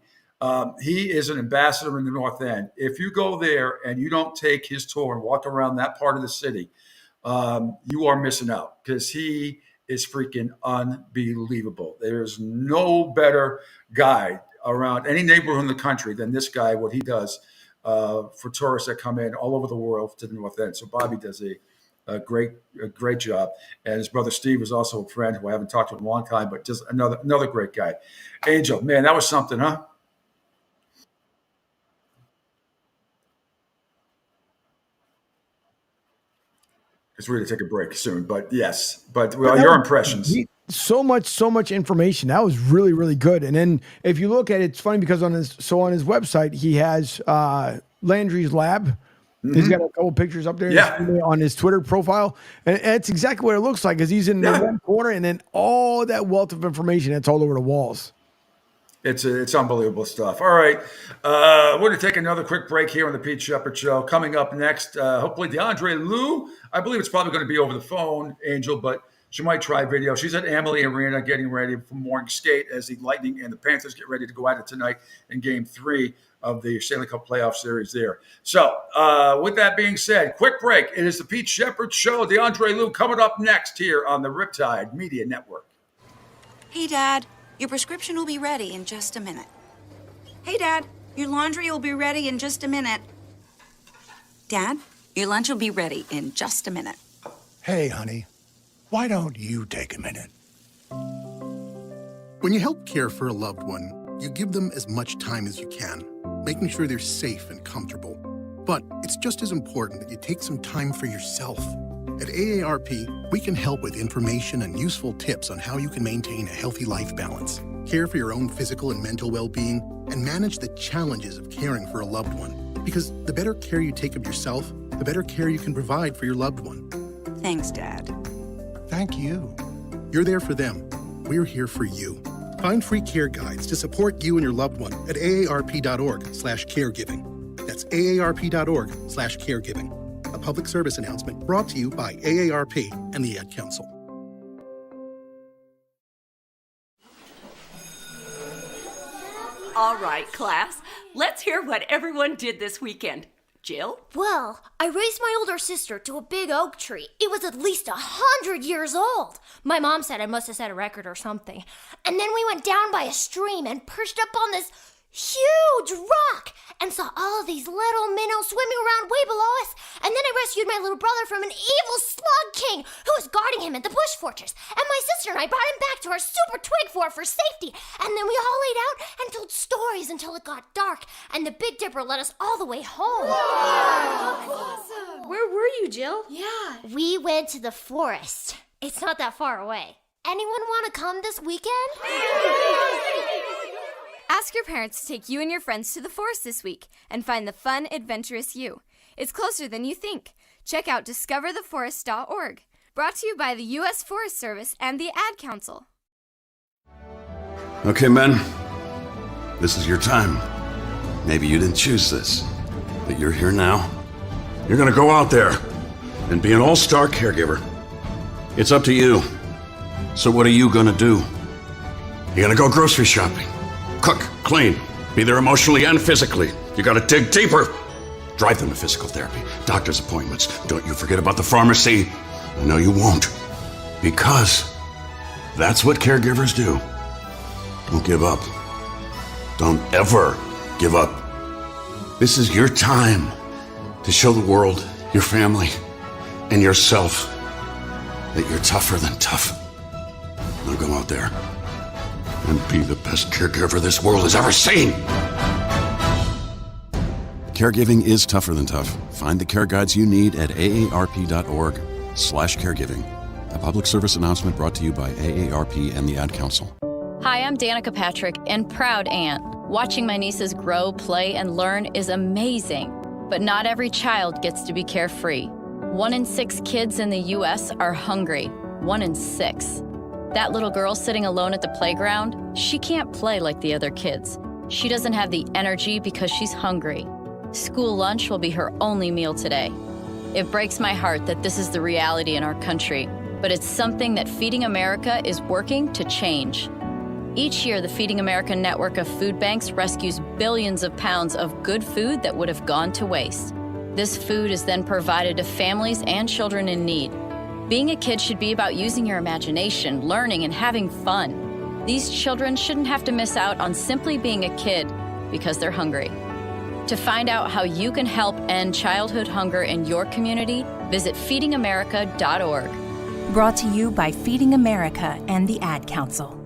He is an ambassador in the North End. If you go there and you don't take his tour and walk around that part of the city, you are missing out because he is freaking unbelievable. There's no better guy around any neighborhood in the country than this guy, what he does for tourists that come in all over the world to the North End. So Bobby does a great job. And his brother Steve is also a friend who I haven't talked to in a long time, but just another great guy. Angel, man, that was something, huh? Because we're going to take a break soon, but yes. But well, your impressions. So much information. That was really, really good. And then if you look at it, it's funny because on his website, he has Landry's lab. Mm-hmm. He's got a couple pictures up there on his Twitter profile. And it's exactly what it looks like, because he's in the one corner and then all that wealth of information that's all over the walls. It's unbelievable stuff. All right. We're going to take another quick break here on the Pete Sheppard Show. Coming up next, hopefully DeAndre Lou. I believe it's probably going to be over the phone, Angel, but she might try video. She's at Amalie Arena getting ready for morning skate as the Lightning and the Panthers get ready to go at it tonight in Game 3 of the Stanley Cup Playoff Series there. So with that being said, quick break. It is the Pete Sheppard Show. DeAndre Lou coming up next here on the Riptide Media Network. Hey, Dad. Your prescription will be ready in just a minute. Hey, Dad. Your laundry will be ready in just a minute. Dad, your lunch will be ready in just a minute. Hey, honey. Why don't you take a minute? When you help care for a loved one, you give them as much time as you can, making sure they're safe and comfortable. But it's just as important that you take some time for yourself. At AARP, we can help with information and useful tips on how you can maintain a healthy life balance, care for your own physical and mental well-being, and manage the challenges of caring for a loved one. Because the better care you take of yourself, the better care you can provide for your loved one. Thanks, Dad. Thank you. You're there for them. We're here for you. Find free care guides to support you and your loved one at aarp.org/caregiving. That's aarp.org/caregiving. A public service announcement brought to you by AARP and the Ad Council. All right, class. Let's hear what everyone did this weekend. Jill? Well, I raised my older sister to a big oak tree. It was at least 100 years old. My mom said I must have set a record or something. And then we went down by a stream and perched up on this huge rock and saw all of these little minnows swimming around way below us. And then I rescued my little brother from an evil slug king who was guarding him at the bush fortress. And my sister and I brought him back to our super twig fort for safety. And then we all laid out and told stories until it got dark. And the Big Dipper led us all the way home. Wow. Awesome. Where were you, Jill? Yeah. We went to the forest. It's not that far away. Anyone want to come this weekend? Ask your parents to take you and your friends to the forest this week and find the fun, adventurous you. It's closer than you think. Check out discovertheforest.org. Brought to you by the U.S. Forest Service and the Ad Council. Okay, men. This is your time. Maybe you didn't choose this, but you're here now. You're gonna go out there and be an all-star caregiver. It's up to you. So what are you gonna do? You're gonna go grocery shopping. Cook, clean, be there emotionally and physically. You gotta dig deeper. Drive them to physical therapy, doctor's appointments. Don't you forget about the pharmacy. I know you won't. Because that's what caregivers do. Don't give up. Don't ever give up. This is your time to show the world, your family, and yourself that you're tougher than tough. Now go out there and be the best caregiver this world has ever seen. Caregiving is tougher than tough. Find the care guides you need at aarp.org/caregiving. A public service announcement brought to you by AARP and the Ad Council. Hi, I'm Danica Patrick and proud aunt. Watching my nieces grow, play, and learn is amazing. But not every child gets to be carefree. 1 in 6 kids in the US are hungry. 1 in 6. That little girl sitting alone at the playground, she can't play like the other kids. She doesn't have the energy because she's hungry. School lunch will be her only meal today. It breaks my heart that this is the reality in our country, but it's something that Feeding America is working to change. Each year, the Feeding America network of food banks rescues billions of pounds of good food that would have gone to waste. This food is then provided to families and children in need. Being a kid should be about using your imagination, learning, and having fun. These children shouldn't have to miss out on simply being a kid because they're hungry. To find out how you can help end childhood hunger in your community, visit feedingamerica.org. Brought to you by Feeding America and the Ad Council.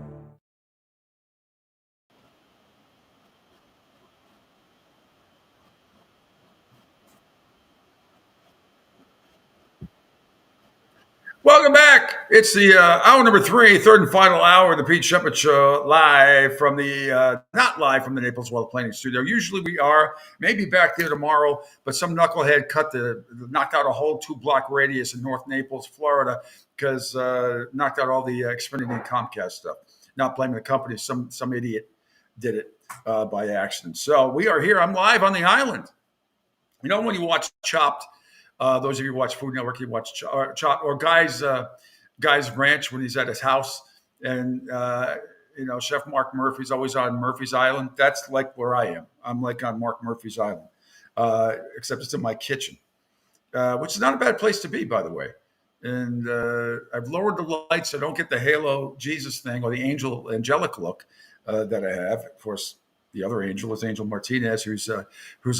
Welcome back. It's the hour number 3, third and final hour of the Pete Sheppard Show, live from the, not live from the Naples Wealth Planning Studio. Usually we are, maybe back there tomorrow, but some knucklehead knocked out a whole 2-block radius in North Naples, Florida, because knocked out all the Xfinity and Comcast stuff. Not blaming the company, some idiot did it by accident. So we are here. I'm live on the island. You know when you watch Chopped, those of you who watch Food Network, you watch Chop or Guy's Ranch when he's at his house, and Chef Mark Murphy's always on Murphy's Island. That's like where I am. I'm like on Mark Murphy's Island, except it's in my kitchen, which is not a bad place to be, by the way. And I've lowered the lights so I don't get the halo Jesus thing or the angelic look that I have. Of course, the other angel is Angel Martinez, who's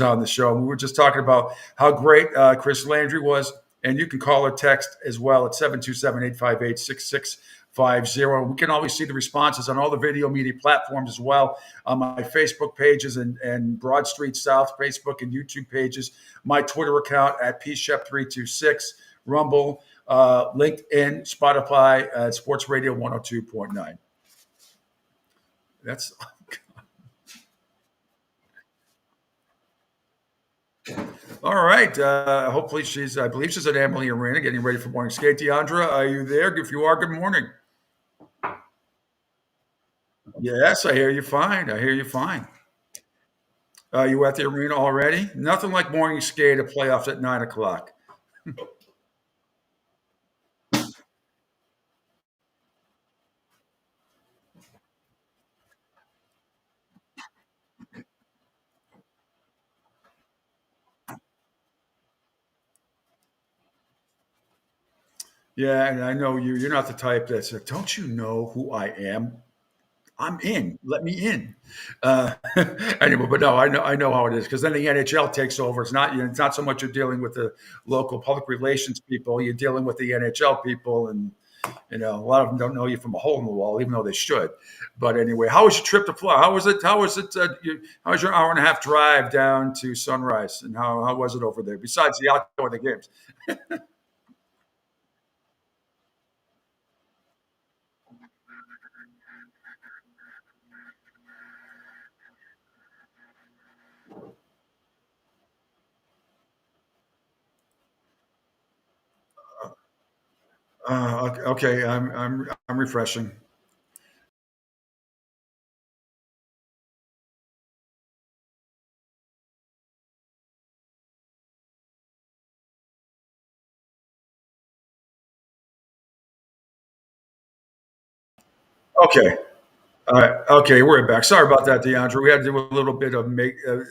on the show. And we were just talking about how great Chris Landry was. And you can call or text as well at 727-858-6650. We can always see the responses on all the video media platforms as well, on my Facebook pages and Broad Street South Facebook and YouTube pages, my Twitter account at pshep326, Rumble, LinkedIn, Spotify, Sports Radio 102.9. That's... All right. Hopefully I believe she's at Amalie Arena getting ready for morning skate. Deandra, are you there? If you are, good morning. Yes, I hear you fine. You at the arena already? Nothing like morning skate at playoffs at 9:00. Yeah, and I know you. You're not the type that's like, don't you know who I am? I'm in. Let me in. Anyway, but no, I know how it is, because then the NHL takes over. It's not so much you're dealing with the local public relations people. You're dealing with the NHL people, and a lot of them don't know you from a hole in the wall, even though they should. But anyway, how was your trip to Florida? How was it? How was your hour and a half drive down to Sunrise, and how was it over there? Besides the outdoor of the games. Okay, I'm refreshing. Okay. All right. Okay, we're back. Sorry about that, DeAndre. We had to do a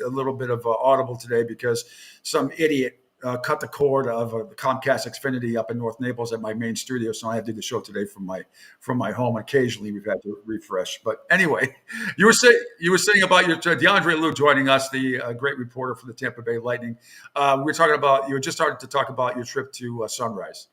little bit of audible today because some idiot cut the cord of the Comcast Xfinity up in North Naples at my main studio, so I had to do the show today from my home. Occasionally, we've had to refresh. But anyway, you were saying about your DeAndre Lou joining us, the great reporter for the Tampa Bay Lightning. We were talking about, you were just starting to talk about your trip to Sunrise.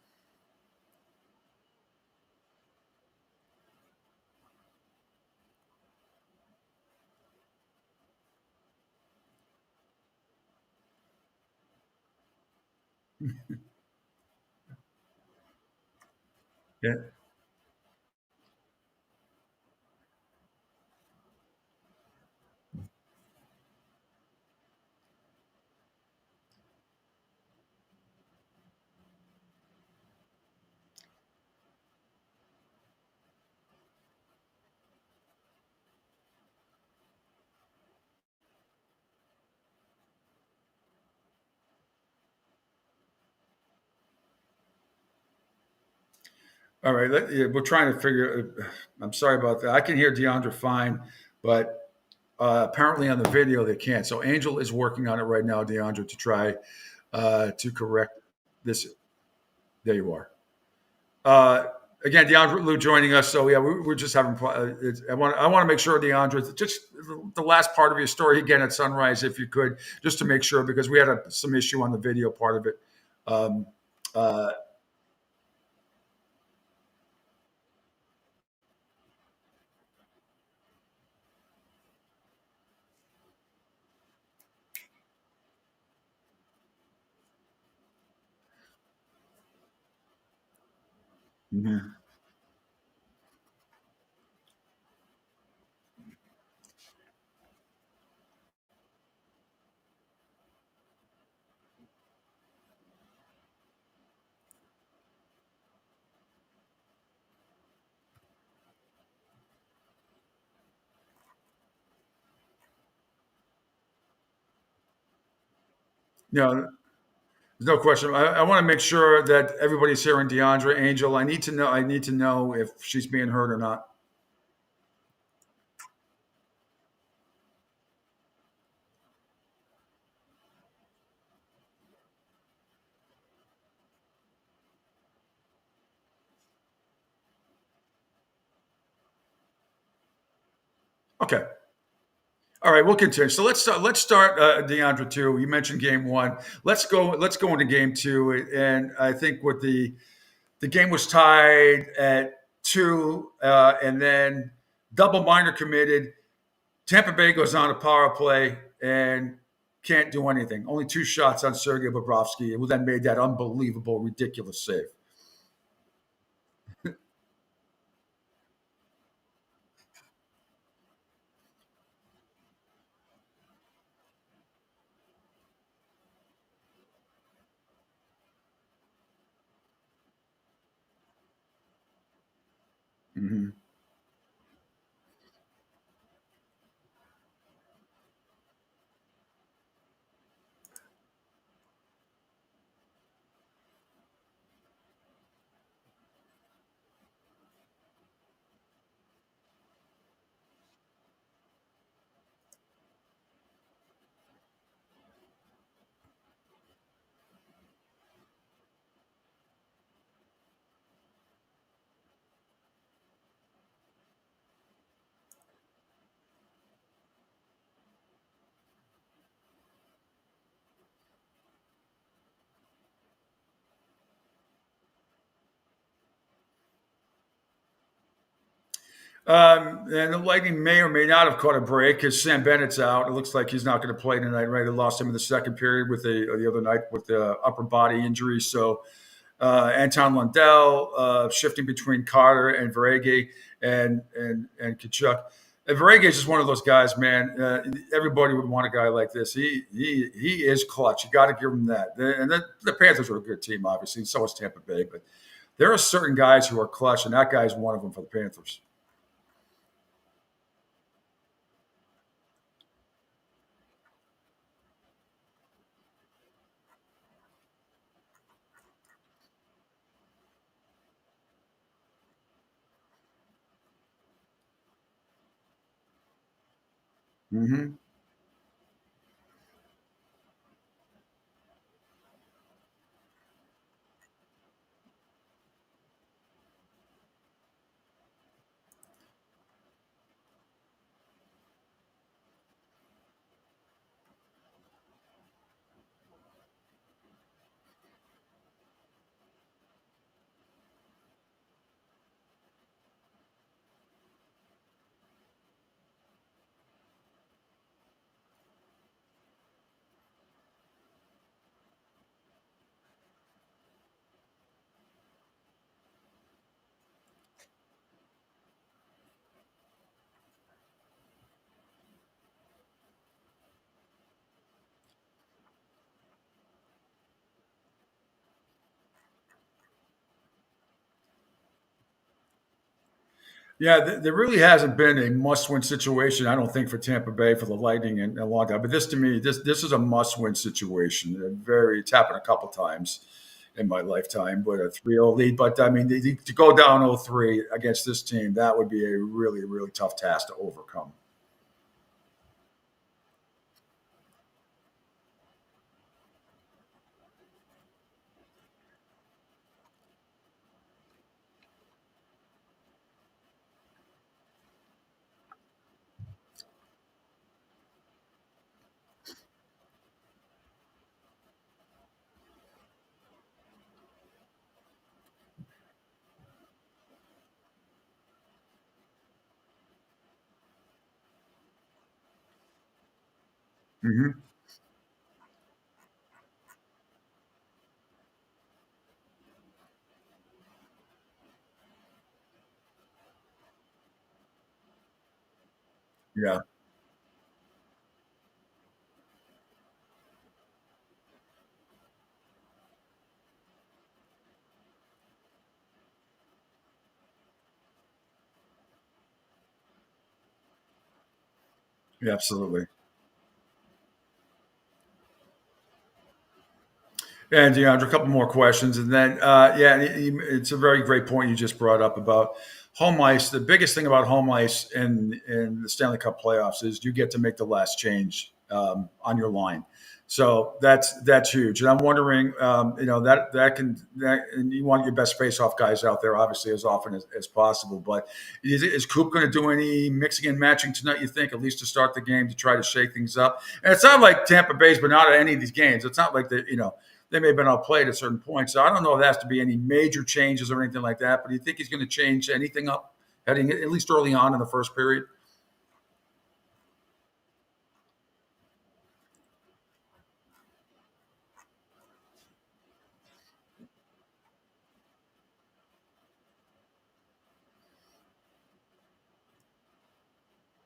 Yeah. All right, we're trying to figure. I'm sorry about that. I can hear Deandra fine, but apparently on the video they can't. So Angel is working on it right now, Deandra, to try to correct this. There you are. Again, Deandra Lou joining us. So yeah, we're just having. I want to make sure, Deandra, just the last part of your story again at Sunrise, if you could, just to make sure, because we had some issue on the video part of it. Uh, mhm. No, there's no question. I want to make sure that everybody's hearing Deandra. Angel, I need to know. I need to know if she's being heard or not. Okay. All right, we'll continue. So let's start Deandra too. You mentioned game one. Let's go into game two. And I think with the game was tied at 2, and then double minor committed. Tampa Bay goes on a power play and can't do anything. Only 2 shots on Sergei Bobrovsky, who then made that unbelievable, ridiculous save. Mhm. And the Lightning may or may not have caught a break because Sam Bennett's out. It looks like he's not going to play tonight, right? They lost him in the second period with the other night with the upper body injury. So Anton Lundell shifting between Carter and Verege and Kachuk. And Verege is just one of those guys, man. Everybody would want a guy like this. He is clutch. You got to give him that. The Panthers are a good team, obviously, and so is Tampa Bay. But there are certain guys who are clutch, and that guy's one of them for the Panthers. Mm-hmm. Yeah, there really hasn't been a must-win situation, I don't think, for Tampa Bay for the Lightning in a long time. But this, to me, this is a must-win situation. It's happened a couple times, in my lifetime with a 3-0 lead. But I mean, to go down 0-3 against this team, that would be a really, really tough task to overcome. Mm-hmm. Yeah, yeah, absolutely. And DeAndre, a couple more questions, and then yeah, it's a very great point you just brought up about home ice. The biggest thing about home ice in the Stanley Cup playoffs is you get to make the last change on your line. So that's huge. And I'm wondering, and you want your best face-off guys out there, obviously, as often as possible. But is Coop going to do any mixing and matching tonight? You think, at least to start the game, to try to shake things up? And it's not like Tampa Bay's been out of any of these games. It's not like they may have been outplayed at certain points. So I don't know if there has to be any major changes or anything like that. But do you think he's going to change anything up heading at least early on in the first period?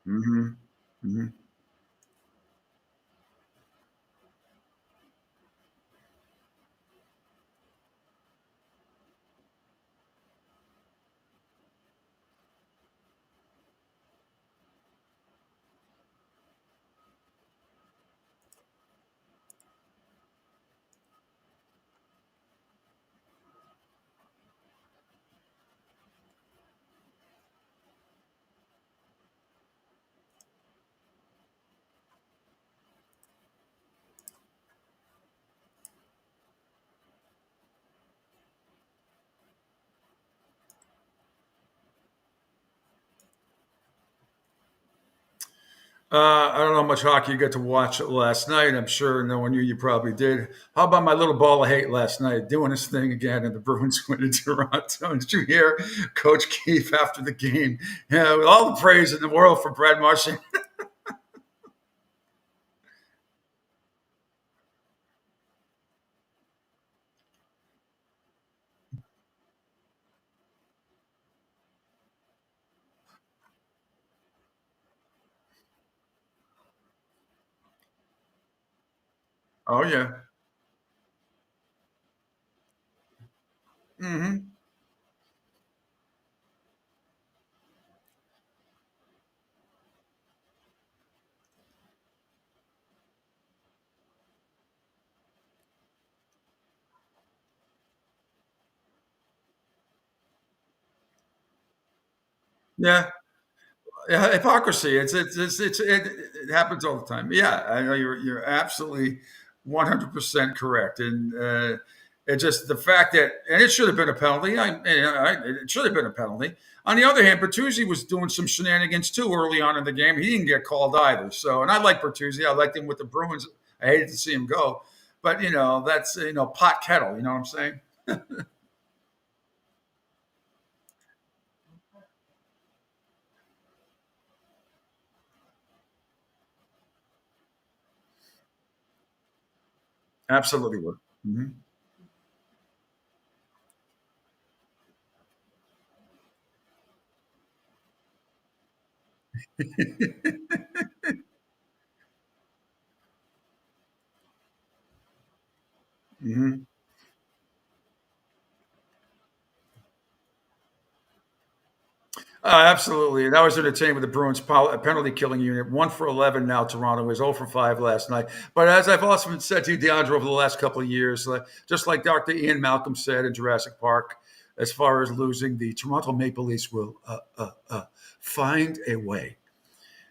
Mm-hmm. Mm-hmm. I don't know how much hockey you got to watch last night. I'm sure knowing you probably did. How about my little ball of hate last night doing his thing again and the Bruins win in Toronto? Did you hear Coach Keefe after the game? Yeah, with all the praise in the world for Brad Marchand. Oh yeah. Hmm. Yeah. Yeah, hypocrisy. It happens all the time. Yeah, I know you're absolutely 100% correct, and it's just the fact that, and it should have been a penalty. It should have been a penalty. On the other hand, Bertuzzi was doing some shenanigans too early on in the game. He didn't get called either. So, and I like Bertuzzi. I liked him with the Bruins. I hated to see him go, but that's pot kettle. You know what I'm saying? Absolutely would. Mhm. Mhm. Absolutely. And that was entertaining with the Bruins penalty killing unit. 1 for 11 now. Toronto was 0 for 5 last night. But as I've also said to you, DeAndre, over the last couple of years, just like Dr. Ian Malcolm said in Jurassic Park, as far as losing, the Toronto Maple Leafs will find a way.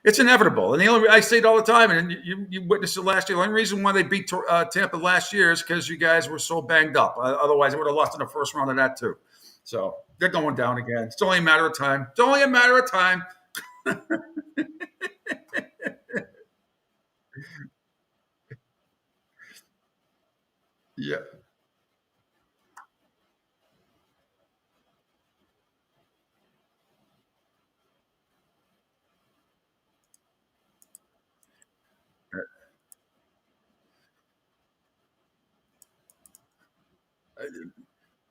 It's inevitable. And I say it all the time, and you witnessed it last year. The only reason why they beat Tampa last year is because you guys were so banged up. Otherwise, they would have lost in the first round of that too. So they're going down again. It's only a matter of time. It's only a matter of time. Yeah.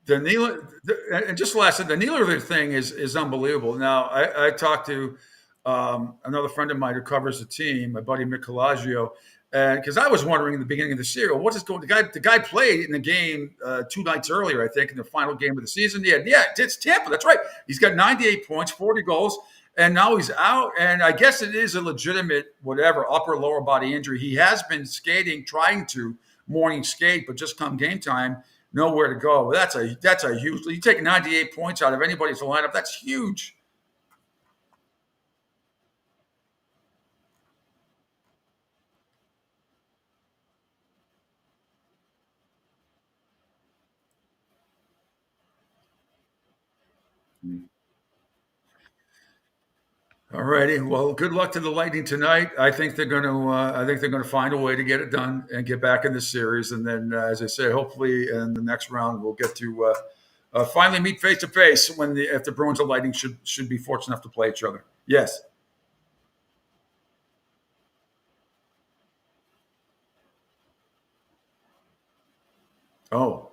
The Nealer, and just last, the Nealer thing is unbelievable. Now, I talked to another friend of mine who covers the team, my buddy Michelangelo, and because I was wondering in the beginning of the series, what is going? The guy played in the game 2 nights earlier, I think, in the final game of the season. Yeah, it's Tampa. That's right. He's got 98 points, 40 goals, and now he's out. And I guess it is a legitimate whatever upper lower body injury. He has been skating, trying to morning skate, but just come game time, nowhere to go. That's a huge. You take 98 points out of anybody's lineup. That's huge. All righty. Well, good luck to the Lightning tonight. I think they're going to. I think they're going to find a way to get it done and get back in the series. And then, as I say, hopefully in the next round we'll get to finally meet face to face when if the Bruins and Lightning should be fortunate enough to play each other. Yes. Oh.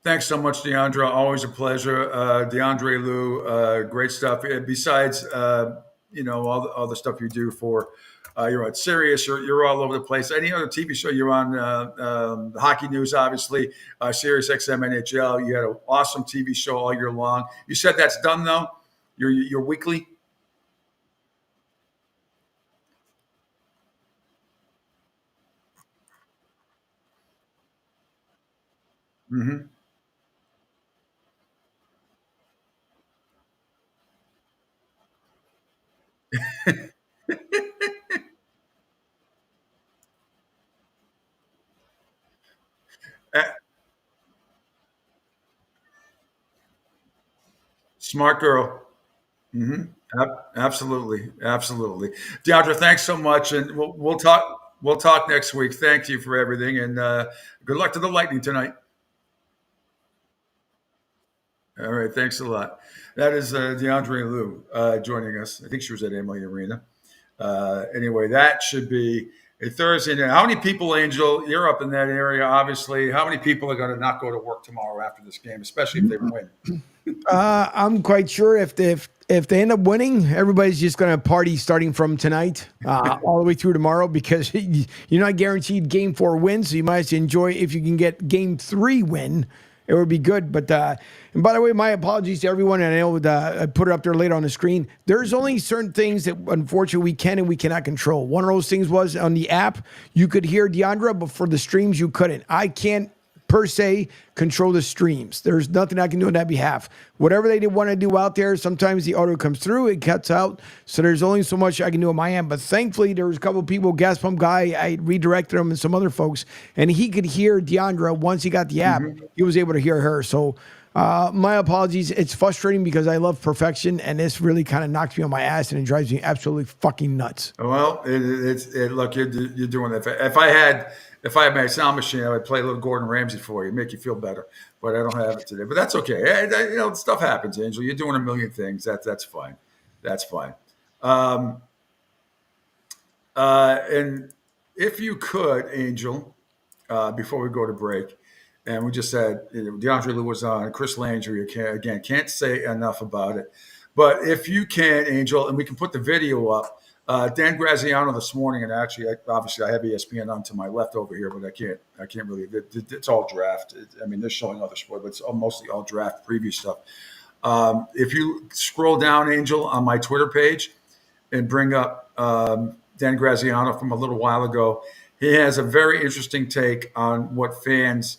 Thanks so much, Deandra. Always a pleasure. DeAndre Lou, great stuff. Besides, all the stuff you do for, you're on Sirius, you're all over the place. Any other TV show you're on, Hockey News, obviously, Sirius XM NHL. You had an awesome TV show all year long. You said that's done though. Your weekly. Mm-hmm. Smart girl. Hmm. Absolutely, absolutely. Deandra, thanks so much, and we'll talk. We'll talk next week. Thank you for everything, and good luck to the Lightning tonight. All right, thanks a lot. That is DeAndre Lou joining us. I think she was at Amalie Arena. Anyway, that should be a Thursday night. How many people, Angel? You're up in that area, obviously. How many people are going to not go to work tomorrow after this game, especially if they win? I'm quite sure if they end up winning, everybody's just going to party starting from tonight all the way through tomorrow because you're not guaranteed game 4 win. So you might enjoy if you can get game 3 win. It would be good. But and by the way, my apologies to everyone. And I know I put it up there later on the screen. There's only certain things that unfortunately we can and we cannot control. One of those things was on the app, you could hear Deandra, but for the streams, you couldn't. I can't per se control the streams. There's nothing I can do on that behalf. Whatever they want to do out there, sometimes the audio comes through, it cuts out. So there's only so much I can do on my end. But thankfully, there was a couple of people, Gas Pump Guy, I redirected him and some other folks, and he could hear Deandra once he got the app. He was able to hear her. So my apologies. It's frustrating because I love perfection, and this really kind of knocks me on my ass, and it drives me absolutely fucking nuts. Well, look, you're doing it. If I had my sound machine, I would play a little Gordon Ramsay for you, make you feel better. But I don't have it today. But that's okay. Stuff happens, Angel. You're doing a million things. That's fine. That's fine. And if you could, Angel, before we go to break, and we just said DeAndre Lou was on, Chris Landry can't say enough about it. But if you can, Angel, and we can put the video up. Dan Graziano this morning, and actually, obviously, I have ESPN on to my left over here, but I can't really. It's all draft. They're showing other sport, but it's mostly all draft preview stuff. If you scroll down, Angel, on my Twitter page, and bring up Dan Graziano from a little while ago, he has a very interesting take on what fans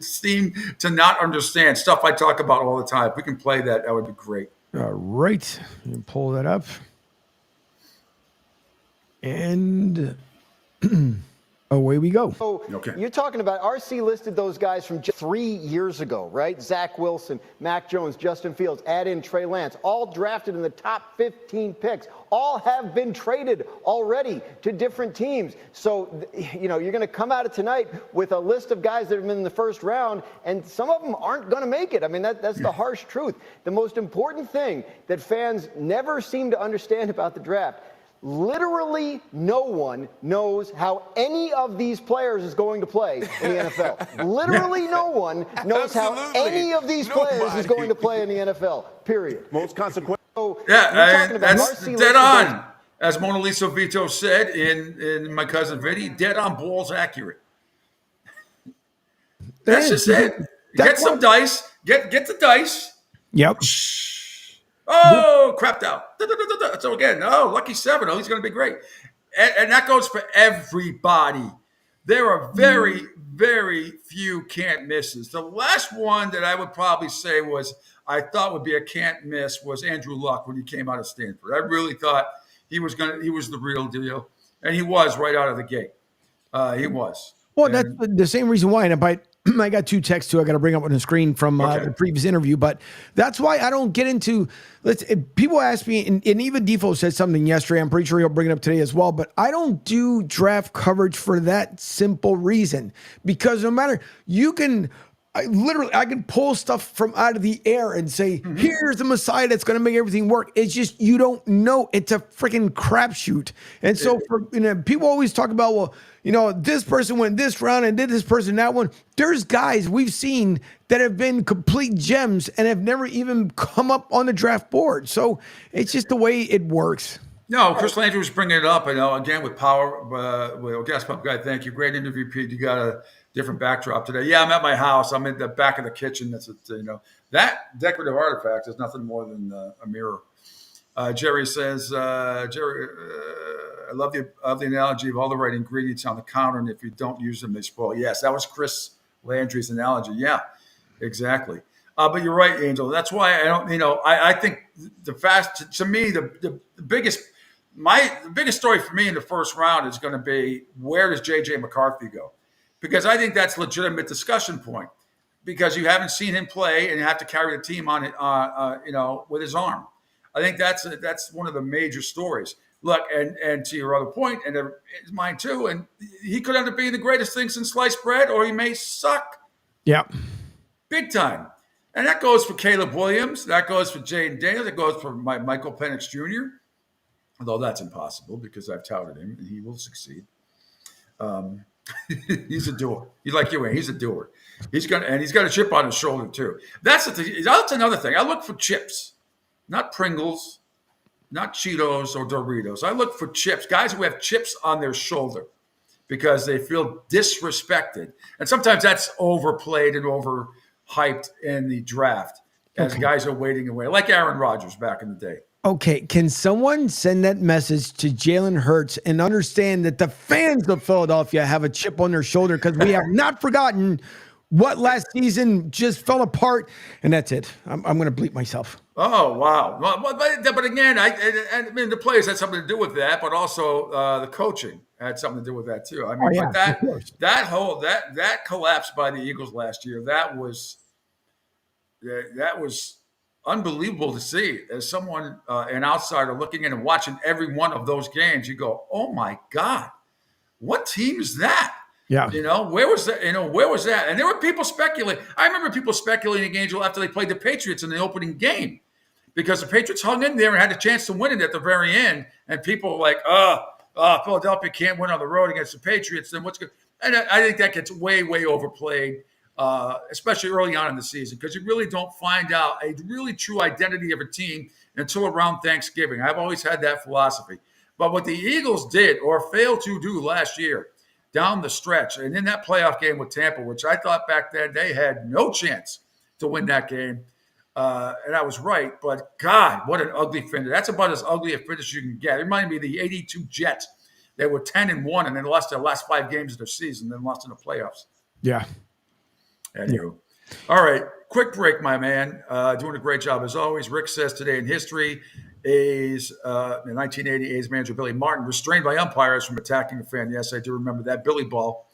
seem to not understand. Stuff I talk about all the time. If we can play that, that would be great. All right, you pull that up. And away we go. So You're talking about RC listed those guys from just 3 years ago, right? Zach Wilson, Mac Jones, Justin Fields, add in Trey Lance, all drafted in the top 15 picks. All have been traded already to different teams. So, you're going to come out of tonight with a list of guys that have been in the first round, and some of them aren't going to make it. That's the harsh truth. The most important thing that fans never seem to understand about the draft, literally no one knows how any of these players is going to play in the NFL. Literally no one knows how any of these players is going to play in the NFL, period. Most consequential. So that's dead on. As Mona Lisa Vito said in My Cousin Vinny, dead on balls accurate. That's just it. Get some dice. Get the dice. Yep. Oh, crapped out. So again, lucky 7. Oh, he's going to be great. And that goes for everybody. There are very, very few can't misses. The last one that I would probably say I thought would be a can't miss was Andrew Luck when he came out of Stanford. I really thought he was the real deal. And he was right out of the gate. He was. Well, that's the same reason why. And I got 2 texts too. I got to bring up on the screen from the previous interview, but that's why I don't get into. People ask me, and even Defo said something yesterday. I'm pretty sure he'll bring it up today as well. But I don't do draft coverage for that simple reason, because no matter I can pull stuff from out of the air and say, here's the Messiah that's going to make everything work. It's just, you don't know. It's a freaking crapshoot. And so people always talk about, this person went this round and did this person that one. There's guys we've seen that have been complete gems and have never even come up on the draft board. So it's just the way it works. No, Chris Landry was bringing it up, again with power. With Gas Pump Guy, thank you. Great interview, Pete. You got a different backdrop today. Yeah, I'm at my house. I'm in the back of the kitchen. That decorative artifact is nothing more than a mirror. Jerry says, I love the analogy of all the right ingredients on the counter, and if you don't use them, they spoil. Yes, that was Chris Landry's analogy. Yeah, exactly. But you're right, Angel. That's why I don't. I think the biggest story for me in the first round is going to be, where does J.J. McCarthy go? Because I think that's a legitimate discussion point, because you haven't seen him play and you have to carry the team on it, with his arm. I think that's one of the major stories. Look, and to your other point, and it's mine too, and he could end up being the greatest thing since sliced bread, or he may suck. Yeah. Big time. And that goes for Caleb Williams. That goes for Jaden Daniels. That goes for Michael Penix Jr., although that's impossible because I've touted him and he will succeed. He's a doer. He's like you, he's a doer. He's got a chip on his shoulder too. That's another thing. I look for chips, not Pringles, not Cheetos or Doritos. I look for chips, guys who have chips on their shoulder because they feel disrespected. And sometimes that's overplayed and overhyped in the draft as guys are waiting away, like Aaron Rodgers back in the day. Okay, can someone send that message to Jalen Hurts and understand that the fans of Philadelphia have a chip on their shoulder because we have not forgotten what last season just fell apart, and that's it. I'm going to bleep myself. Oh, wow. Well, but again, I mean, the players had something to do with that, but also the coaching had something to do with that too. I mean, but that collapse by the Eagles last year, that was unbelievable to see. As someone, an outsider looking in and watching every one of those games, you go, "Oh my God, what team is that?" Yeah. Where was that? Where was that? And there were people speculating. I remember people speculating against Angel after they played the Patriots in the opening game because the Patriots hung in there and had a chance to win it at the very end. And people were like, Philadelphia can't win on the road against the Patriots. Then what's good? And I think that gets way, way overplayed, especially early on in the season, because you really don't find out a really true identity of a team until around Thanksgiving. I've always had that philosophy. But what the Eagles did or failed to do last year, down the stretch, and in that playoff game with Tampa, which I thought back then they had no chance to win that game, and I was right. But God, what an ugly finish! That's about as ugly a finish as you can get. It reminded me of the '82 Jets. They were 10-1, and then lost their last 5 games of their season, then lost in the playoffs. Yeah. Anywho. All right, quick break, my man. Doing a great job as always. Rick says today in history. A's in 1980, A's manager Billy Martin restrained by umpires from attacking a fan. Yes, I do remember that Billy ball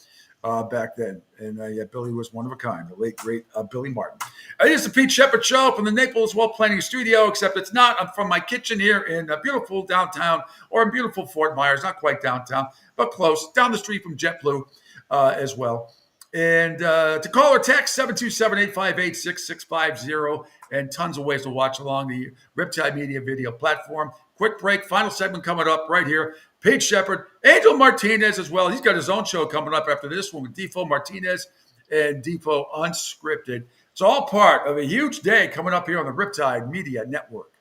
back then. And Billy was one of a kind, the late, great Billy Martin. It is the Pete Sheppard Show from the Naples Well Planning Studio, except it's not. I'm from my kitchen here in beautiful downtown, or in beautiful Fort Myers, not quite downtown, but close, down the street from JetBlue as well. And to call or text 727-858-6650, and tons of ways to watch along the Riptide Media video platform. Quick break, final segment coming up right here. Pete Sheppard, Angel Martinez as well. He's got his own show coming up after this one with Defo Martinez and Defo Unscripted. It's all part of a huge day coming up here on the Riptide Media Network.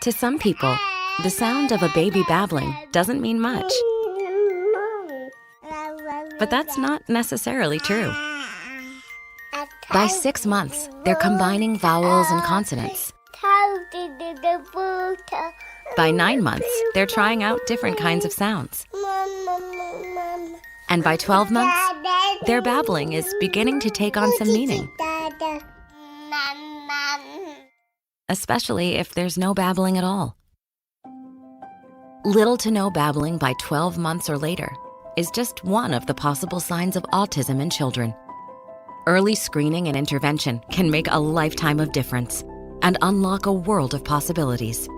To some people, the sound of a baby babbling doesn't mean much. But that's not necessarily true. By 6 months, they're combining vowels and consonants. By 9 months, they're trying out different kinds of sounds. And by 12 months, their babbling is beginning to take on some meaning. Especially if there's no babbling at all. Little to no babbling by 12 months or later is just one of the possible signs of autism in children. Early screening and intervention can make a lifetime of difference and unlock a world of possibilities.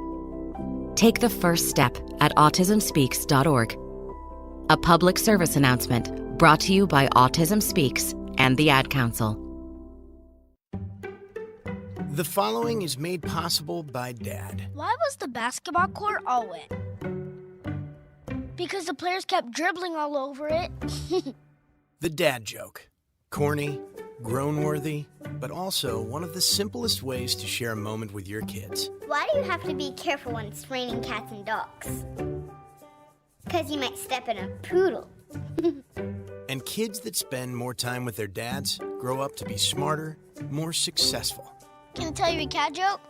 Take the first step at autismspeaks.org. A public service announcement brought to you by Autism Speaks and the Ad Council. The following is made possible by Dad. Why was the basketball court all wet? Because the players kept dribbling all over it. The dad joke. Corny, grown-worthy, but also one of the simplest ways to share a moment with your kids. Why do you have to be careful when it's raining cats and dogs? Because you might step in a poodle. And kids that spend more time with their dads grow up to be smarter, more successful. Can I tell you a cat joke?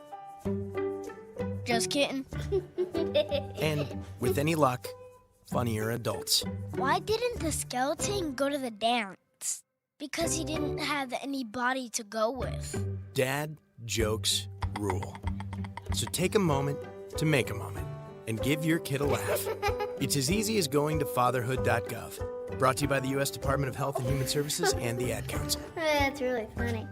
Just kidding. And with any luck, funnier adults. Why didn't the skeleton go to the dance? Because he didn't have any body to go with. Dad jokes rule. So take a moment to make a moment and give your kid a laugh. It's as easy as going to fatherhood.gov. Brought to you by the U.S. Department of Health and Human Services and the Ad Council. That's really funny.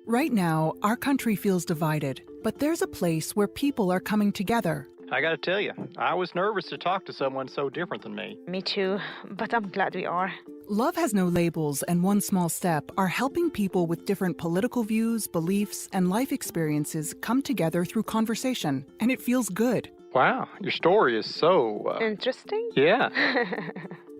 Right now, our country feels divided, but there's a place where people are coming together. I gotta tell you, I was nervous to talk to someone so different than me. Me too, but I'm glad we are. Love Has No Labels and One Small Step are helping people with different political views, beliefs, and life experiences come together through conversation, and it feels good. Wow, your story is so... Interesting? Yeah.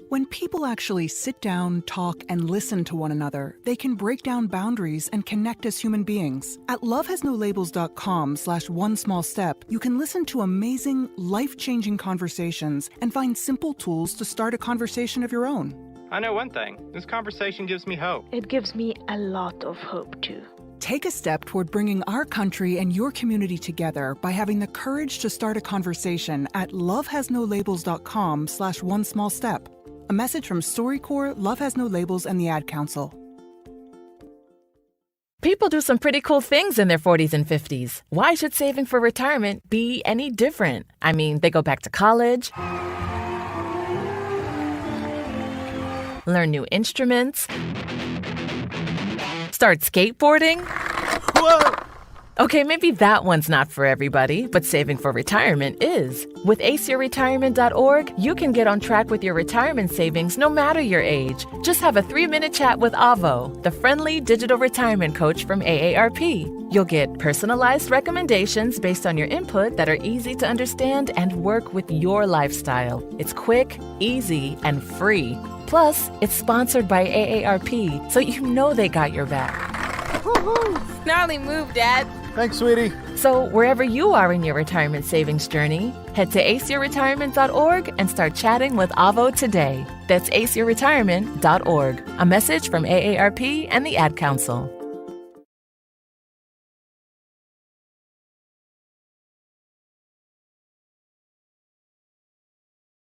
When people actually sit down, talk, and listen to one another, they can break down boundaries and connect as human beings. At lovehasnolabels.com/onesmallstep, you can listen to amazing, life-changing conversations and find simple tools to start a conversation of your own. I know one thing. This conversation gives me hope. It gives me a lot of hope, too. Take a step toward bringing our country and your community together by having the courage to start a conversation at lovehasnolabels.com/onesmallstep. A message from StoryCorps, Love Has No Labels, and the Ad Council. People do some pretty cool things in their 40s and 50s. Why should saving for retirement be any different? I mean, they go back to college, learn new instruments, start skateboarding. Whoa! Okay, maybe that one's not for everybody, but saving for retirement is. With aceyourretirement.org, you can get on track with your retirement savings no matter your age. Just have a 3-minute chat with Avo, the friendly digital retirement coach from AARP. You'll get personalized recommendations based on your input that are easy to understand and work with your lifestyle. It's quick, easy, and free. Plus, it's sponsored by AARP, so you know they got your back. Woohoo! Gnarly move, Dad. Thanks, sweetie. So wherever you are in your retirement savings journey, head to aceyourretirement.org and start chatting with Avo today. That's aceyourretirement.org. A message from AARP and the Ad Council.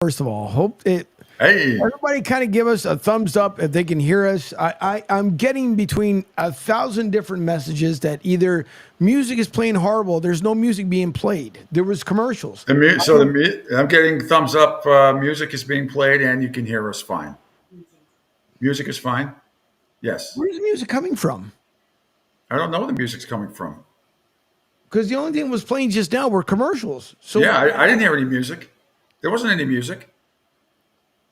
First of all, hope it. Hey, everybody kind of give us a thumbs up if they can hear us. I'm getting between 1,000 different messages that either music is playing horrible, there's no music being played. There was commercials. I'm getting thumbs up. Music is being played and you can hear us fine. Music is fine. Yes. Where's the music coming from? I don't know where the music's coming from. Because the only thing that was playing just now were commercials. So yeah, I didn't hear any music. There wasn't any music.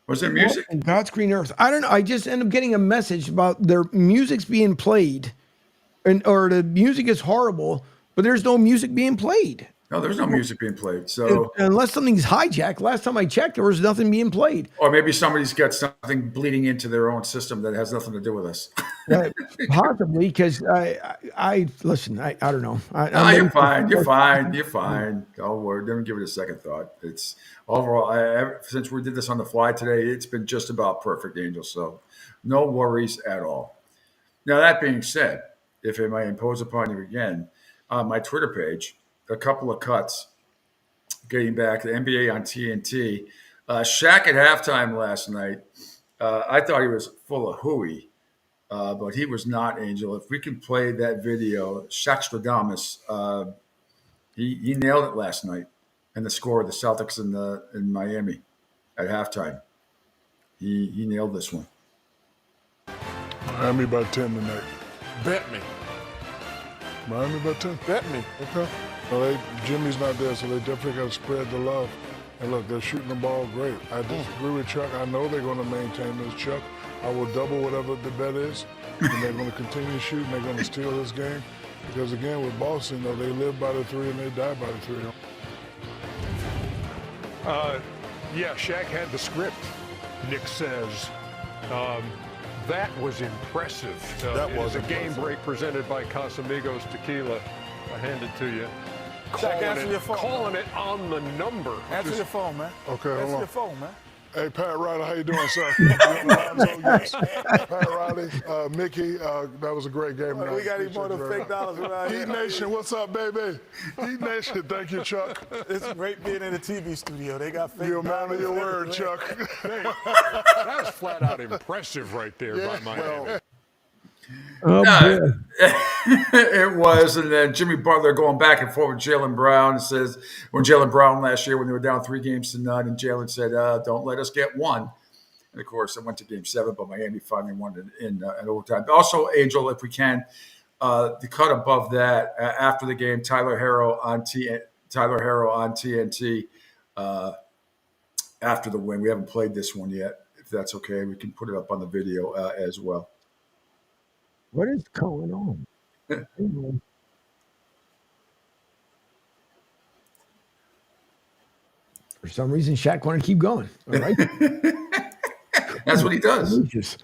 Was there music? God's green earth. I don't know. I just end up getting a message about their music's being played, or the music is horrible, but there's no music being played. No, there's no music being played. So unless something's hijacked, last time I checked, there was nothing being played. Or maybe somebody's got something bleeding into their own system that has nothing to do with us. Possibly, because I listen. I don't know. You're fine. You're fine. You're fine. Don't worry. Don't give it a second thought. It's overall. Since we did this on the fly today, it's been just about perfect, Angel. So no worries at all. Now that being said, if I may impose upon you again, on my Twitter page, a couple of cuts. Getting back to the NBA on TNT, Shaq at halftime last night. I thought he was full of hooey. But he was not, Angel. If we can play that video, Shaqstradamus, he nailed it last night. And the score of the Celtics in Miami at halftime. He nailed this one. Miami by 10 tonight. Bet me. Miami by 10? Bet me. Okay. Well, Jimmy's not there, so they definitely got to spread the love. And look, they're shooting the ball great. I disagree with Chuck. I know they're going to maintain this, Chuck. I will double whatever the bet is, and they're going to continue shooting. They're going to steal this game. Because, again, with Boston, they live by the three and they die by the three. Yeah, Shaq had the script, Nick says. That was impressive. That was a game break presented by Casamigos Tequila. I hand it to you. Shaq, answer your phone. Calling it on the number. Answer your phone, man. Okay, hold Answer on. your phone, man. Hey, Pat Riley, how you doing, sir? Pat Riley, Mickey, that was a great game. We got even more than fake dollars around here. Heat Nation, what's up, baby? Heat Nation, thank you, Chuck. It's great being in the TV studio. They got fake You're a man of your dollars word, Chuck. That was flat out impressive right there by Miami. It was. And then Jimmy Butler going back and forth with Jaylen Brown. Says when Jaylen Brown last year when they were down 3-0, and Jaylen said, don't let us get one. And of course, it went to game 7, but Miami finally won it in overtime. Also, Angel, if we can, the cut above that after the game, Tyler Harrow on TNT after the win. We haven't played this one yet. If that's okay, we can put it up on the video as well. What is going on? For some reason, Shaq wanted to keep going. All right. That's what he does.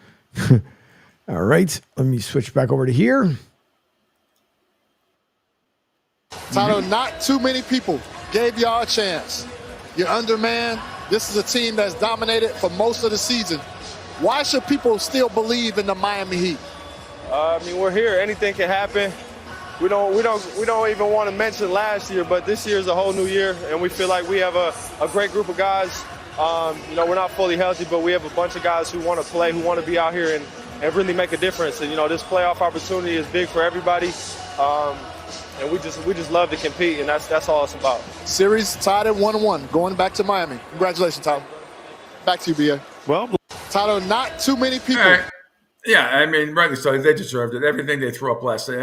All right. Let me switch back over to here. Tyler, not too many people gave y'all a chance. You're undermanned. This is a team that's dominated for most of the season. Why should people still believe in the Miami Heat? I mean, we're here. Anything can happen. We don't even want to mention last year, but this year is a whole new year, and we feel like we have a great group of guys. We're not fully healthy, but we have a bunch of guys who want to play, who want to be out here and really make a difference. And this playoff opportunity is big for everybody, and we just love to compete, and that's all it's about. Series tied at 1-1, going back to Miami. Congratulations, Tyler. Back to you, B.A. Well, Tyler, not too many people. Right. Yeah, I mean, rightly so. They deserved it. Everything they threw up last night,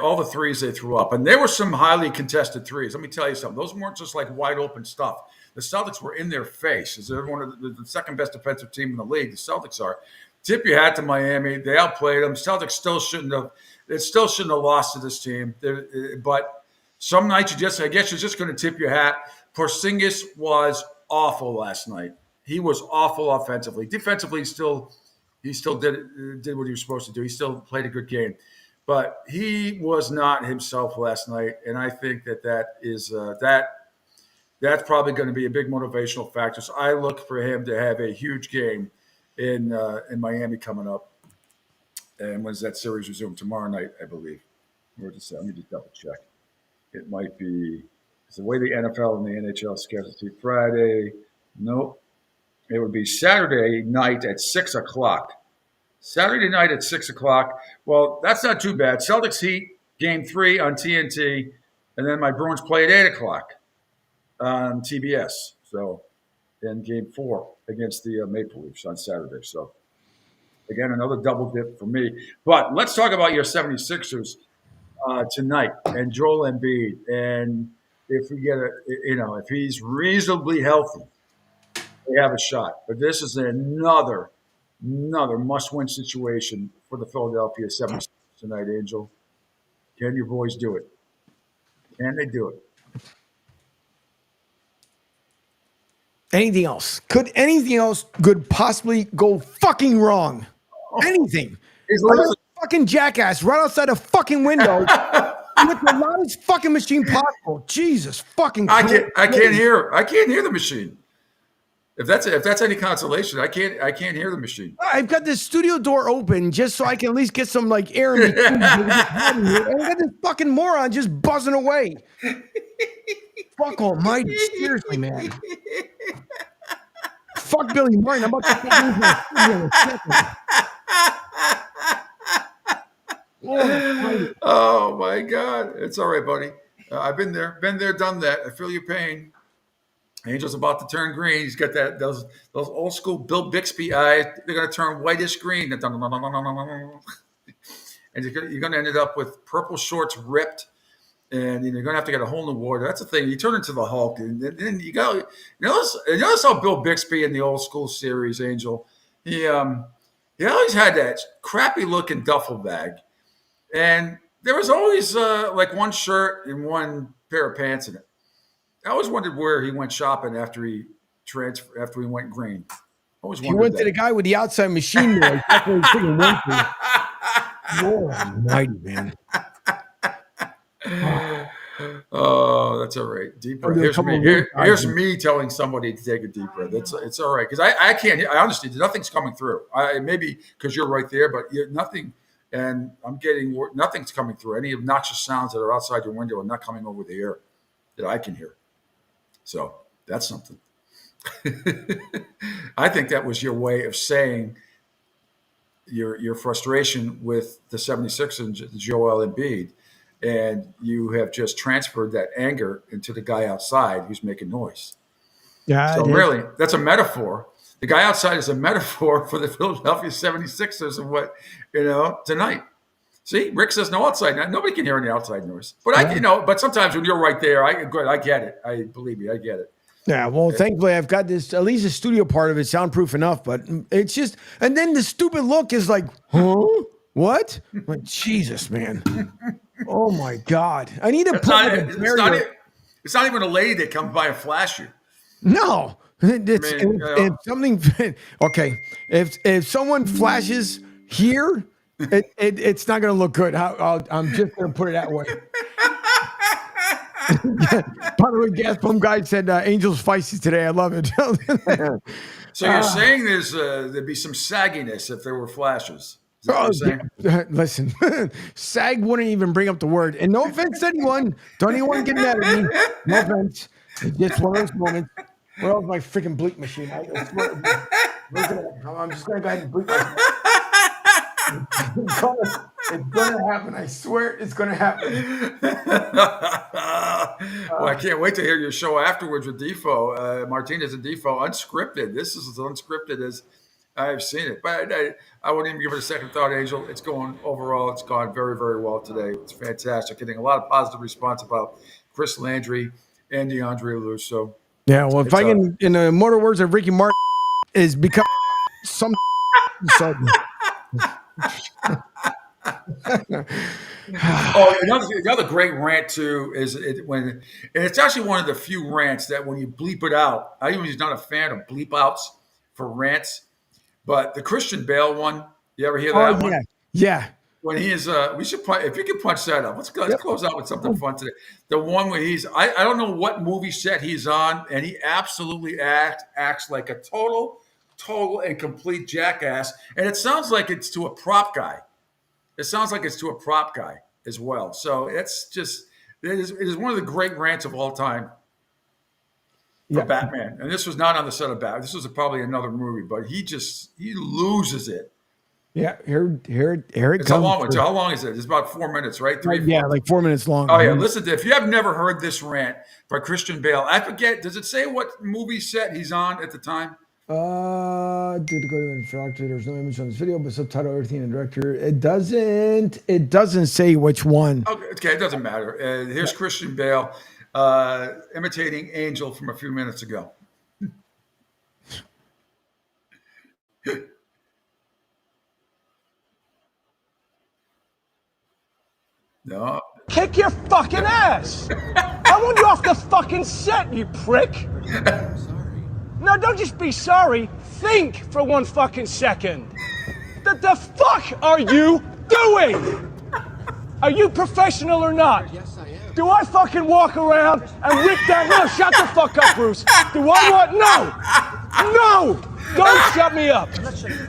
all the threes they threw up, and there were some highly contested threes. Let me tell you something; those weren't just like wide open stuff. The Celtics were in their face. As they're one of the second best defensive team in the league. The Celtics are. Tip your hat to Miami. They outplayed them. Celtics still shouldn't have. It still shouldn't have lost to this team. But some nights I guess you're just going to tip your hat. Porzingis was awful last night. He was awful offensively. Defensively, he still did what he was supposed to do. He still played a good game, but he was not himself last night. And I think that's probably going to be a big motivational factor. So I look for him to have a huge game in Miami coming up. And when's that series resume? Tomorrow night, I believe. Let me just double check. It might be it's the way the NFL and the NHL schedule. See, Friday. Nope. It would be Saturday night at 6 o'clock. Saturday night at 6 o'clock. Well, that's not too bad. Celtics Heat, Game 3 on TNT. And then my Bruins play at 8 o'clock on TBS. So, and Game 4 against the Maple Leafs on Saturday. So, again, another double dip for me. But let's talk about your 76ers tonight and Joel Embiid. And if we get if he's reasonably healthy, they have a shot. But this is another must-win situation for the Philadelphia 76ers tonight, Angel. Can your boys do it? Can they do it? Anything else? Could anything else possibly go fucking wrong? Anything. Like a fucking jackass right outside a fucking window with the loudest fucking machine possible. Jesus fucking Christ. I can't hear the machine. If that's any consolation, I can't hear the machine. I've got this studio door open just so I can at least get some like air in between. And I got this fucking moron just buzzing away. Fuck almighty, seriously, man. Fuck Billy Martin. I'm about to fucking lose my studio in a second. Oh my God. It's all right, buddy. I've been there, done that. I feel your pain. Angel's about to turn green. He's got those old school Bill Bixby eyes. They're going to turn whitish green. And you're going to end up with purple shorts ripped. And you're going to have to get a whole new wardrobe. That's the thing. You turn into the Hulk. And then you go. Notice how Bill Bixby in the old school series, Angel, he always had that crappy looking duffel bag. And there was always like one shirt and one pair of pants in it. I always wondered where he went shopping after he went green. He went to the guy with the outside machine noise. That's what he freaking went to. Oh, almighty, man. Oh, that's all right. Deep breath. Here's me telling somebody to take a deep breath. It's all right because I can't. I understand nothing's coming through. Maybe because you're right there, but nothing. And I'm getting nothing's coming through. Any obnoxious sounds that are outside your window are not coming over the air that I can hear. So that's something. I think that was your way of saying your frustration with the 76ers and Joel Embiid. And you have just transferred that anger into the guy outside who's making noise. Yeah. So really, that's a metaphor. The guy outside is a metaphor for the Philadelphia 76ers and what, tonight. See, Rick says no outside. Nobody can hear any outside noise. But but sometimes when you're right there, I get it. Believe me, I get it. Yeah, well, thankfully I've got this, at least the studio part of it soundproof enough, but it's just, and then the stupid look is like, huh? What? Like, Jesus, man. Oh my God. I need to it's not even a lady that comes by and flash you. No. If something, okay. If someone flashes here, it's not going to look good. I'm just going to put it that way. By the way, Gas Pump Guy said Angel's feisty today. I love it. So you're saying there'd be some sagginess if there were flashes. Is that what you're saying? Listen, SAG wouldn't even bring up the word. And no offense to anyone. Don't anyone get mad at me. No offense. It's just one of those moments. Where else my freaking bleep machine? I'm just going to go ahead and bleep myself. It's going to happen. I swear it's going to happen. Well, I can't wait to hear your show afterwards with Defoe, Martinez and Defoe, unscripted. This is as unscripted as I've seen it. But I wouldn't even give it a second thought, Angel. It's gone very, very well today. It's fantastic. Getting a lot of positive response about Chris Landry and DeAndre Lou. So yeah, well, if I can, in the immortal words of Ricky Martin, is become some. Another great rant too is and it's actually one of the few rants that when you bleep it out, I usually not a fan of bleep outs for rants, but the Christian Bale one, you ever hear that one? Yeah. When he is, we should if you can punch that up. Let's close out with something fun today. The one where I don't know what movie set he's on, and he absolutely acts like a total and complete jackass, and it sounds like it's to a prop guy. It sounds like it's to a prop guy as well. So it is one of the great rants of all time for Batman. And this was not on the set of Batman. This was probably another movie, but he loses it. Yeah, here it comes. How long is it? It's about 4 minutes, right? Like 4 minutes long. Oh yeah, listen to if you have never heard this rant by Christian Bale. I forget. Does it say what movie set he's on at the time? Did go to infractor. There's no image on this video, but subtitle everything and director. It doesn't say which one. Okay, it doesn't matter. Here's Christian Bale imitating Angel from a few minutes ago. No. Kick your fucking ass! I want you off the fucking set, you prick! No, don't just be sorry. Think for 1 fucking second. The fuck are you doing? Are you professional or not? Yes, I am. Do I fucking walk around and rip that? No, shut the fuck up, Bruce. Do I want? No! Don't shut me up.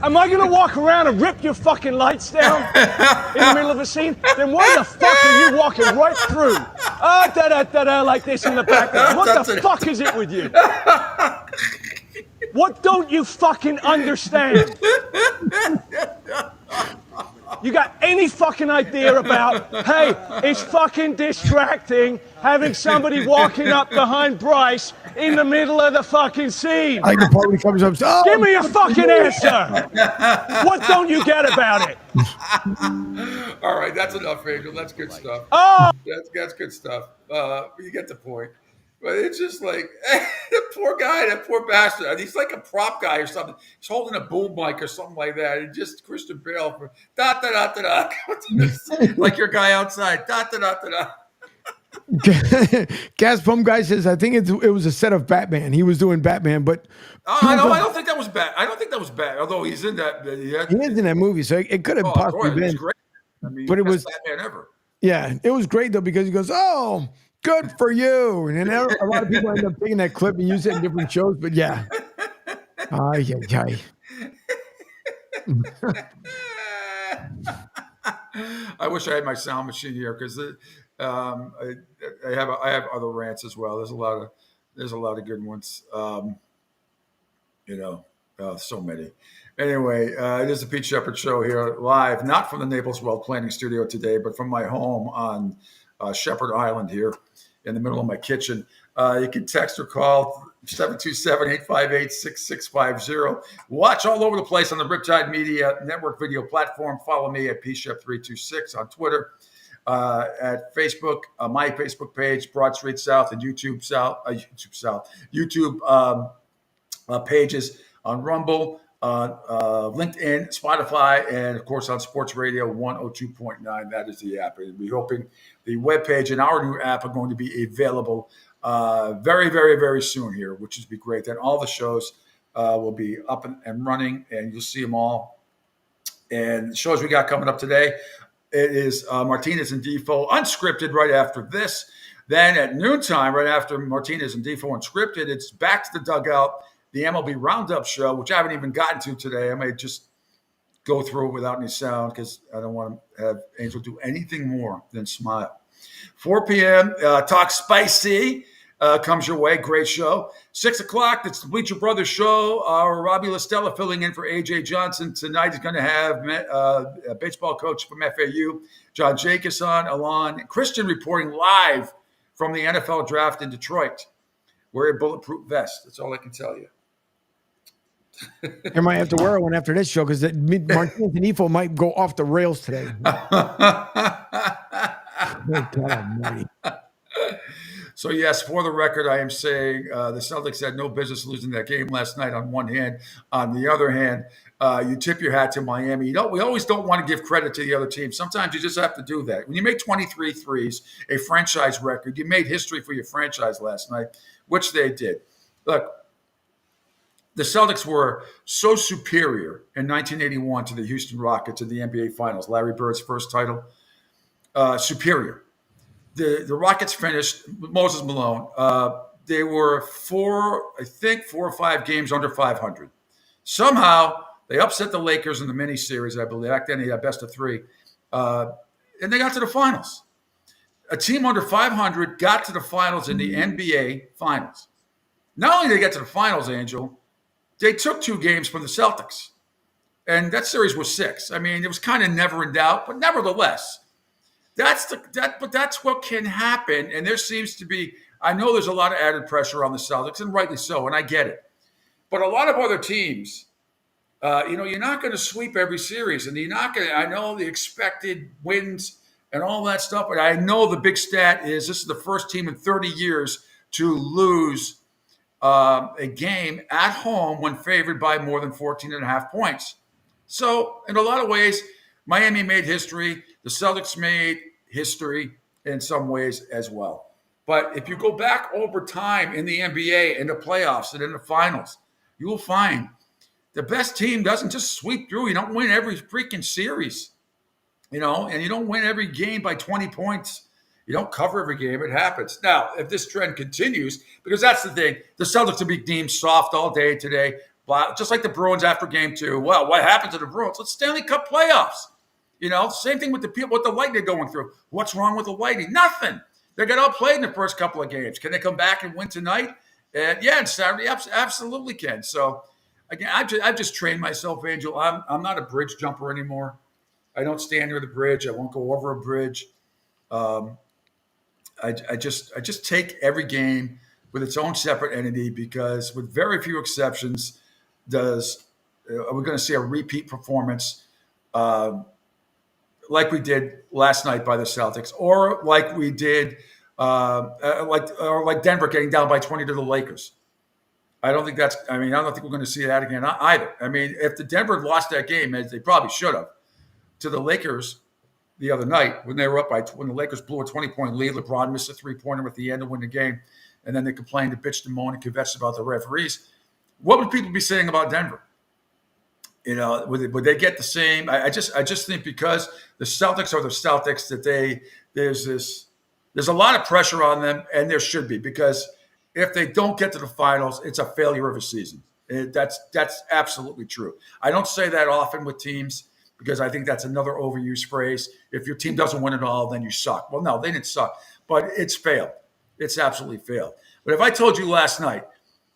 Am I gonna walk around and rip your fucking lights down in the middle of a scene? Then why the fuck are you walking right through? Like this in the background. What the fuck is it with you? What don't you fucking understand? You got any fucking idea about, hey, it's fucking distracting having somebody walking up behind Bryce in the middle of the fucking scene? I think the part when he comes up, give me a fucking answer. What don't you get about it? All right, that's enough, Angel. That's good stuff. Oh, that's good stuff. You get the point. But it's just like the poor guy, that poor bastard. He's like a prop guy or something. He's holding a boom mic or something like that. And just Christian Bale for da da da da da, like your guy outside. Da da da da da. Gas Pump Guy says, I think it was a set of Batman. He was doing Batman, but I don't think that was bad. I don't think that was bad. Although he's in that, he is in that movie, so it could have possibly been. It was great. I mean, but it was Batman ever. Yeah, it was great though because he goes, "Oh, good for you," and then a lot of people end up taking that clip and use it in different shows. But yeah, I wish I had my sound machine here because I have other rants as well. There's a lot of good ones. So many. Anyway, it is the Pete Sheppard Show here live, not from the Naples Wealth Planning Studio today, but from my home on Sheppard Island here in the middle of my kitchen. You can text or call 727-858-6650. Watch all over the place on the Riptide Media Network video platform. Follow me at pshep326 on Twitter, at Facebook, my Facebook page, Broad Street South, and YouTube pages on Rumble, LinkedIn, Spotify, and of course on Sports Radio 102.9. That is the app. And we're hoping the webpage and our new app are going to be available very, very, very soon here, which would be great. Then all the shows will be up and running, and you'll see them all. And the shows we got coming up today, it is Martinez and Defoe, unscripted right after this. Then at noontime, right after Martinez and Defoe Unscripted, it's back to the dugout, the MLB Roundup show, which I haven't even gotten to today. I may just go through it without any sound because I don't want to have Angel do anything more than smile. 4 p.m., Talk Spicy comes your way. Great show. 6 o'clock, it's the Bleacher Brothers show. Robbie LaStella filling in for A.J. Johnson. Tonight he's going to have a baseball coach from FAU, John Jacobs on, Alon Christian reporting live from the NFL draft in Detroit. Wear a bulletproof vest. That's all I can tell you. I might have to wear one after this show because Martinez and Defoe might go off the rails today. So, yes, for the record, I am saying the Celtics had no business losing that game last night on one hand. On the other hand, you tip your hat to Miami. We always don't want to give credit to the other team. Sometimes you just have to do that. When you make 23 threes, a franchise record, you made history for your franchise last night, which they did. Look, the Celtics were so superior in 1981 to the Houston Rockets in the NBA Finals, Larry Bird's first title. Superior. The Rockets finished with Moses Malone. They were 4 or 5 games under 500. Somehow they upset the Lakers in the mini series, I believe. Back then they had best of 3. And they got to the finals. A team under 500 got to the finals in the NBA Finals. Not only did they get to the finals, Angel, they took 2 games from the Celtics. And that series was 6. I mean, it was kind of never in doubt, but nevertheless, that's what can happen. And there seems to be, I know there's a lot of added pressure on the Celtics, and rightly so, and I get it. But a lot of other teams, you're not going to sweep every series, and you're not going to, I know the expected wins and all that stuff, but I know the big stat is this is the first team in 30 years to lose a game at home when favored by more than 14.5 points. So in a lot of ways, Miami made history. The Celtics made history in some ways as well. But if you go back over time in the NBA, in the playoffs, and in the finals, you will find the best team doesn't just sweep through. You don't win every freaking series, and you don't win every game by 20 points. You don't cover every game. It happens. Now, if this trend continues, because that's the thing, the Celtics will be deemed soft all day today, just like the Bruins after game 2. Well, what happened to the Bruins? It's Stanley Cup playoffs. Same thing with the people, what the Lightning are going through. What's wrong with the Lightning? Nothing. They got outplayed in the first couple of games. Can they come back and win tonight? And and Saturday, absolutely can. So, again, I've just trained myself, Angel. I'm not a bridge jumper anymore. I don't stand near the bridge. I won't go over a bridge. I just take every game with its own separate entity because, with very few exceptions, are we going to see a repeat performance like we did last night by the Celtics, or like we did, like Denver getting down by 20 to the Lakers? I don't think we're going to see that again either. I mean, if the Denver lost that game, as they probably should have, to the Lakers the other night when they were up when the Lakers blew a 20-point lead, LeBron missed a 3-pointer at the end to win the game, and then they complained and bitched and moaned and kvetched about the referees. What would people be saying about Denver? Would they get the same? I just think because the Celtics are the Celtics that there's a lot of pressure on them, and there should be, because if they don't get to the finals, it's a failure of a season. That's absolutely true. I don't say that often with teams because I think that's another overused phrase. If your team doesn't win it all, then you suck. Well, no, they didn't suck, but it's failed. It's absolutely failed. But if I told you last night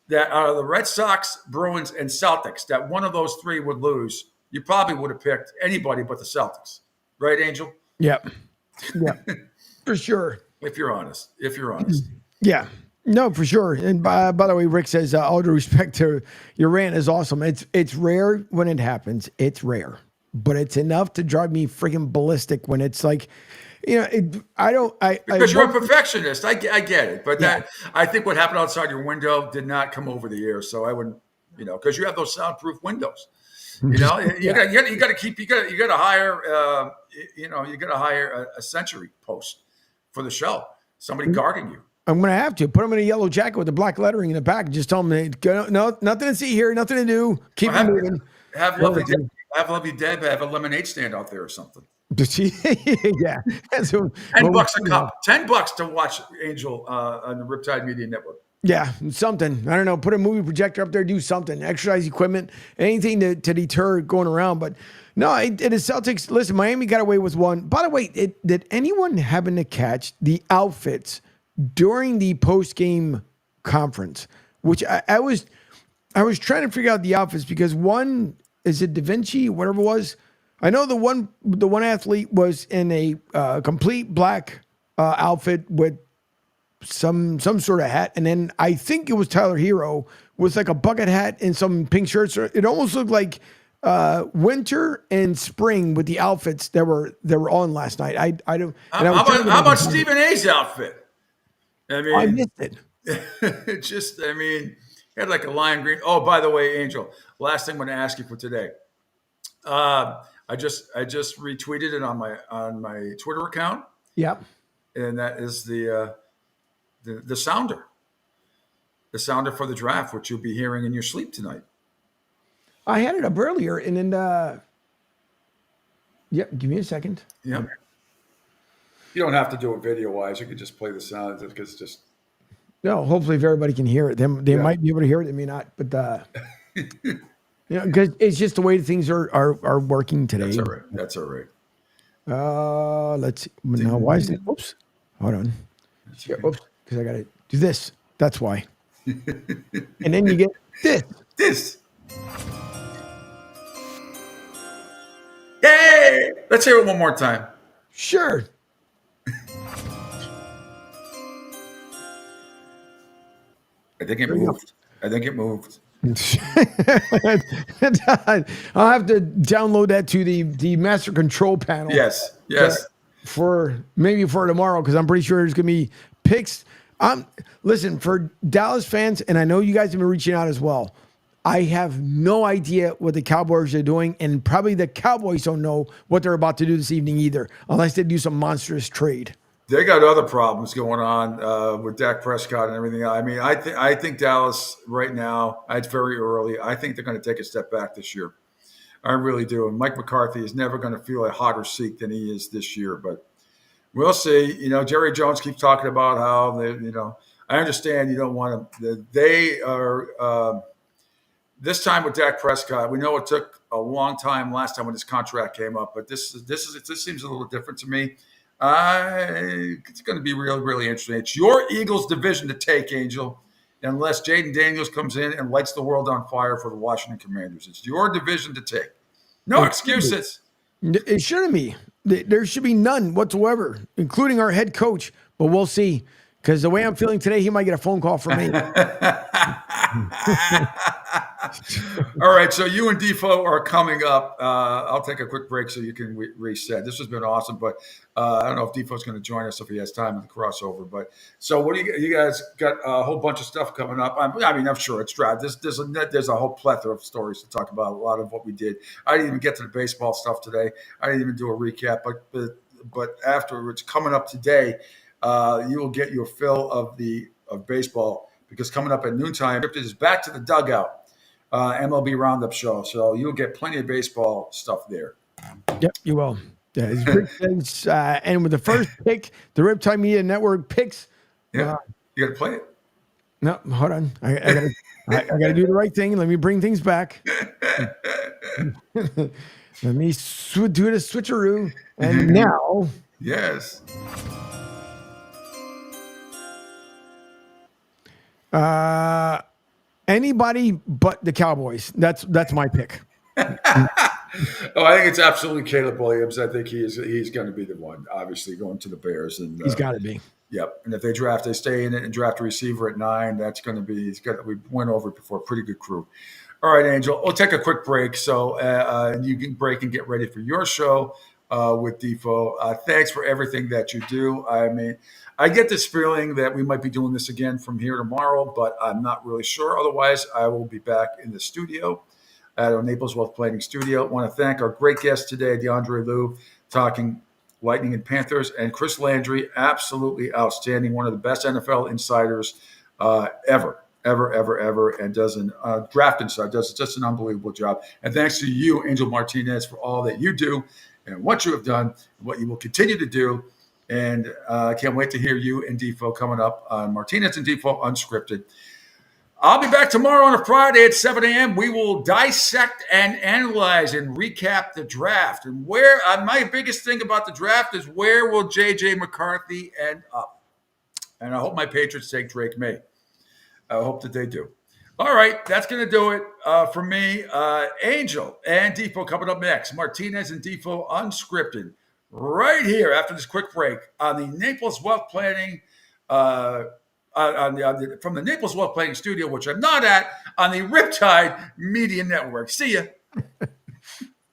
that out of the Red Sox, Bruins, and Celtics, that one of those 3 would lose, you probably would have picked anybody but the Celtics. Right, Angel? Yep. Yeah, for sure. If you're honest. Yeah. No, for sure. And by the way, Rick says, all due respect to your rant is awesome. It's rare when it happens. It's rare. But it's enough to drive me freaking ballistic when it's like, because you're a perfectionist. I get it. But I think what happened outside your window did not come over the air. So I wouldn't, because you have those soundproof windows. You got to hire a Century Post for the show. Somebody guarding you. I'm going to have to put them in a yellow jacket with the black lettering in the back. Just tell them, no, nothing to see here, nothing to do. Keep moving. Have Lovely Deb have a lemonade stand out there or something. Yeah. That's what, $10 a cup. $10 to watch Angel on the Riptide Media Network. Yeah, something. I don't know. Put a movie projector up there, do something. Exercise equipment, anything to deter going around. But no, it is Celtics. Listen, Miami got away with one. By the way, did anyone happen to catch the outfits during the post-game conference? Which I was trying to figure out the outfits because one, is it Da Vinci, whatever it was? I know the one athlete was in a complete black outfit with some sort of hat, and then I think it was Tyler Hero with like a bucket hat and some pink shirts. It almost looked like winter and spring with the outfits that were on last night. I don't. How about Stephen A's outfit? I missed it. He had like a lime green. Oh, by the way, Angel, last thing I'm going to ask you for today. I just retweeted it on my Twitter account. Yep. And that is the sounder. The sounder for the draft, which you'll be hearing in your sleep tonight. I had it up earlier, and then yep, give me a second. Yeah. You don't have to do it video-wise. You could just play the sound because it's just. No, hopefully if everybody can hear it. They might be able to hear it, they may not. But because it's just the way things are working today. That's all right. Let's see. Now, why is it? Oops. Hold on. Oops. Because I got to do this. That's why. And then you get this. This. Yay! Let's hear it one more time. Sure. I think it moved. I'll have to download that to the master control panel. Yes. For tomorrow, because I'm pretty sure there's going to be picks. Listen, for Dallas fans, and I know you guys have been reaching out as well, I have no idea what the Cowboys are doing, and probably the Cowboys don't know what they're about to do this evening either, unless they do some monstrous trade. They got other problems going on with Dak Prescott and everything. I think Dallas right now, it's very early. I think they're going to take a step back this year. I really do. And Mike McCarthy is never going to feel a hotter seat than he is this year. But we'll see. Jerry Jones keeps talking about how I understand you don't want to. They are this time with Dak Prescott. We know it took a long time last time when his contract came up, but this seems a little different to me. It's going to be really, really interesting. It's your Eagles division to take, Angel, unless Jaden Daniels comes in and lights the world on fire for the Washington Commanders. It's your division to take. No excuses. It shouldn't be. There should be none whatsoever, including our head coach. But we'll see. Because the way I'm feeling today, he might get a phone call from me. All right, so you and Defoe are coming up. I'll take a quick break so you can reset. This has been awesome, but I don't know if Defoe's going to join us if he has time in the crossover. But so, what do you guys got? A whole bunch of stuff coming up. I'm sure it's draft. There's a whole plethora of stories to talk about. A lot of what we did. I didn't even get to the baseball stuff today. I didn't even do a recap. But afterwards, coming up today, you will get your fill of baseball, because coming up at noontime, it is back to the dugout. MLB Roundup show. So you'll get plenty of baseball stuff there. Yep, you will. Yeah, it's great things. And with the first pick, the Riptide Media Network picks. Yeah, you got to play it. No, hold on. I gotta do the right thing. Let me bring things back. Let me do the switcheroo. And now, yes. Anybody but the Cowboys. That's my pick. I think it's absolutely Caleb Williams. I think he's going to be the one, obviously, going to the Bears. And he's got to be. Yep. And if they stay in it and draft a receiver at 9, that's going to be – we went over it before. Pretty good crew. All right, Angel. We'll take a quick break so you can break and get ready for your show with Defoe. Thanks for everything that you do. I get this feeling that we might be doing this again from here tomorrow, but I'm not really sure. Otherwise, I will be back in the studio at our Naples Wealth Planning Studio. I want to thank our great guest today, DeAndre Liu, talking Lightning and Panthers, and Chris Landry, absolutely outstanding, one of the best NFL insiders ever, and does an draft inside, does just an unbelievable job. And thanks to you, Angel Martinez, for all that you do and what you have done, what you will continue to do. And I can't wait to hear you and Defo coming up on Martinez and Defo Unscripted. I'll be back tomorrow on a Friday at 7 a.m. We will dissect and analyze and recap the draft. And where my biggest thing about the draft is, where will J.J. McCarthy end up? And I hope my Patriots take Drake May. I hope that they do. All right, that's going to do it for me. Angel and Defo coming up next. Martinez and Defo Unscripted. Right here after this quick break on the Naples Wealth Planning from the Naples Wealth Planning Studio, which I'm not at, on the Riptide Media Network. See ya.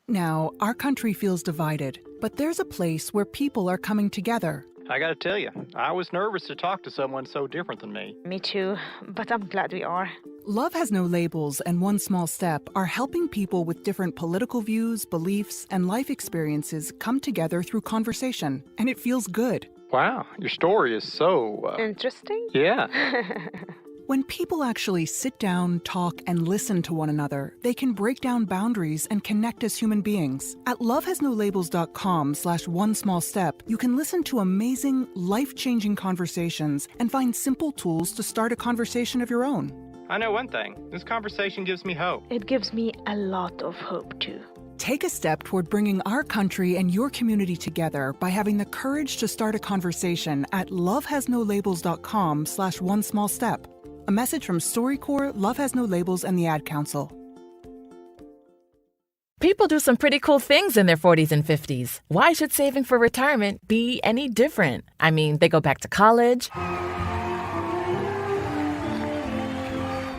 Now, our country feels divided, but there's a place where people are coming together. I gotta tell you, I was nervous to talk to someone so different than me. Me too, but I'm glad we are. Love Has No Labels and One Small Step are helping people with different political views, beliefs, and life experiences come together through conversation, and it feels good. Wow, your story is so... Interesting? Yeah. When people actually sit down, talk, and listen to one another, they can break down boundaries and connect as human beings. At lovehasnolabels.com/onesmallstep, you can listen to amazing, life-changing conversations and find simple tools to start a conversation of your own. I know one thing. This conversation gives me hope. It gives me a lot of hope too. Take a step toward bringing our country and your community together by having the courage to start a conversation at lovehasnolabels.com/onesmallstep. A message from StoryCorps, Love Has No Labels, and the Ad Council. People do some pretty cool things in their 40s and 50s. Why should saving for retirement be any different? I mean, they go back to college,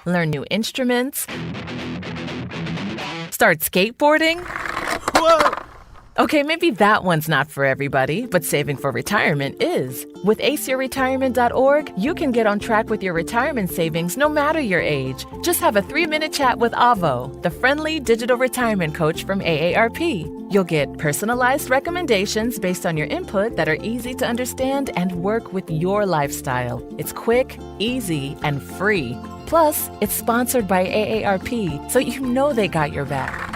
learn new instruments, start skateboarding. Whoa! Okay, maybe that one's not for everybody, but saving for retirement is. With aceyourretirement.org, you can get on track with your retirement savings no matter your age. Just have a 3-minute chat with Avo, the friendly digital retirement coach from AARP. You'll get personalized recommendations based on your input that are easy to understand and work with your lifestyle. It's quick, easy, and free. Plus, it's sponsored by AARP, so you know they got your back.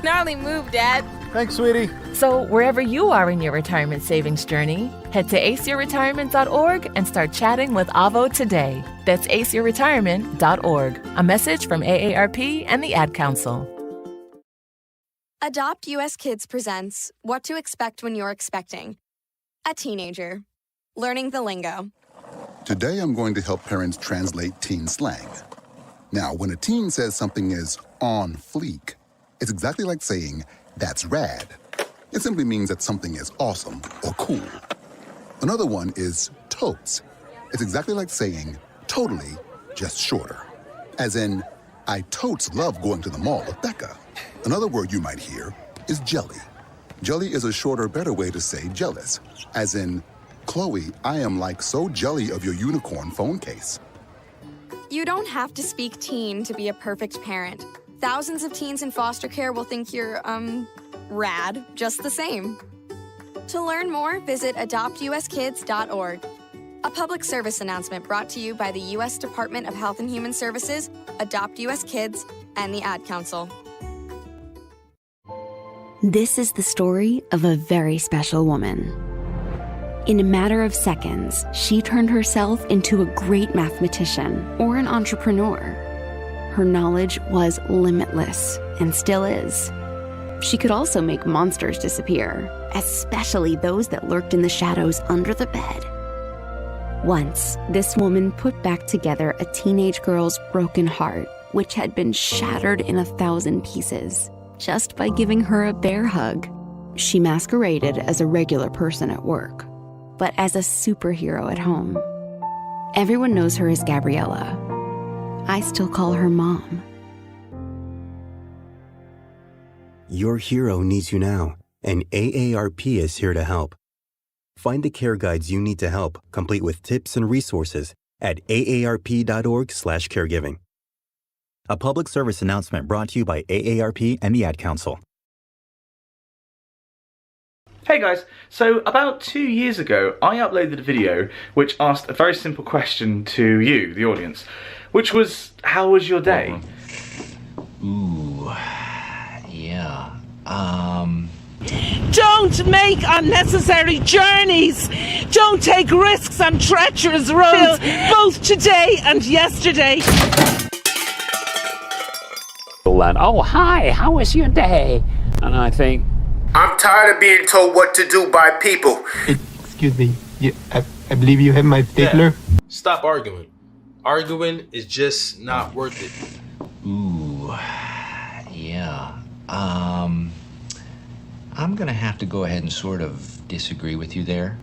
Gnarly move, Dad. Thanks, sweetie. So wherever you are in your retirement savings journey, head to aceyourretirement.org and start chatting with Avo today. That's aceyourretirement.org. A message from AARP and the Ad Council. Adopt US Kids presents What to Expect When You're Expecting. A teenager. Learning the lingo. Today I'm going to help parents translate teen slang. Now, when a teen says something is on fleek, it's exactly like saying, that's rad. It simply means that something is awesome or cool. Another one is totes. It's exactly like saying, totally, just shorter. As in, I totes love going to the mall with Becca. Another word you might hear is jelly. Jelly is a shorter, better way to say jealous. As in, Chloe, I am like so jelly of your unicorn phone case. You don't have to speak teen to be a perfect parent. Thousands of teens in foster care will think you're, rad, just the same. To learn more, visit adoptuskids.org. A public service announcement brought to you by the U.S. Department of Health and Human Services, Adopt U.S. Kids, and the Ad Council. This is the story of a very special woman. In a matter of seconds, she turned herself into a great mathematician or an entrepreneur. Her knowledge was limitless and still is. She could also make monsters disappear, especially those that lurked in the shadows under the bed. Once, this woman put back together a teenage girl's broken heart, which had been shattered in 1,000 pieces, just by giving her a bear hug. She masqueraded as a regular person at work, but as a superhero at home. Everyone knows her as Gabriella. I still call her Mom. Your hero needs you now, and AARP is here to help. Find the care guides you need to help, complete with tips and resources at aarp.org/caregiving. A public service announcement brought to you by AARP and the Ad Council. Hey guys, so about 2 years ago I uploaded a video which asked a very simple question to you, the audience, which was, how was your day? Ooh, yeah, Don't make unnecessary journeys. Don't take risks on treacherous roads, both today and yesterday. Oh, hi, how was your day? And I think, I'm tired of being told what to do by people. Excuse me, I believe you have my stapler. Stop arguing. Arguing is just not worth it. Ooh, yeah. I'm gonna have to go ahead and sort of disagree with you there.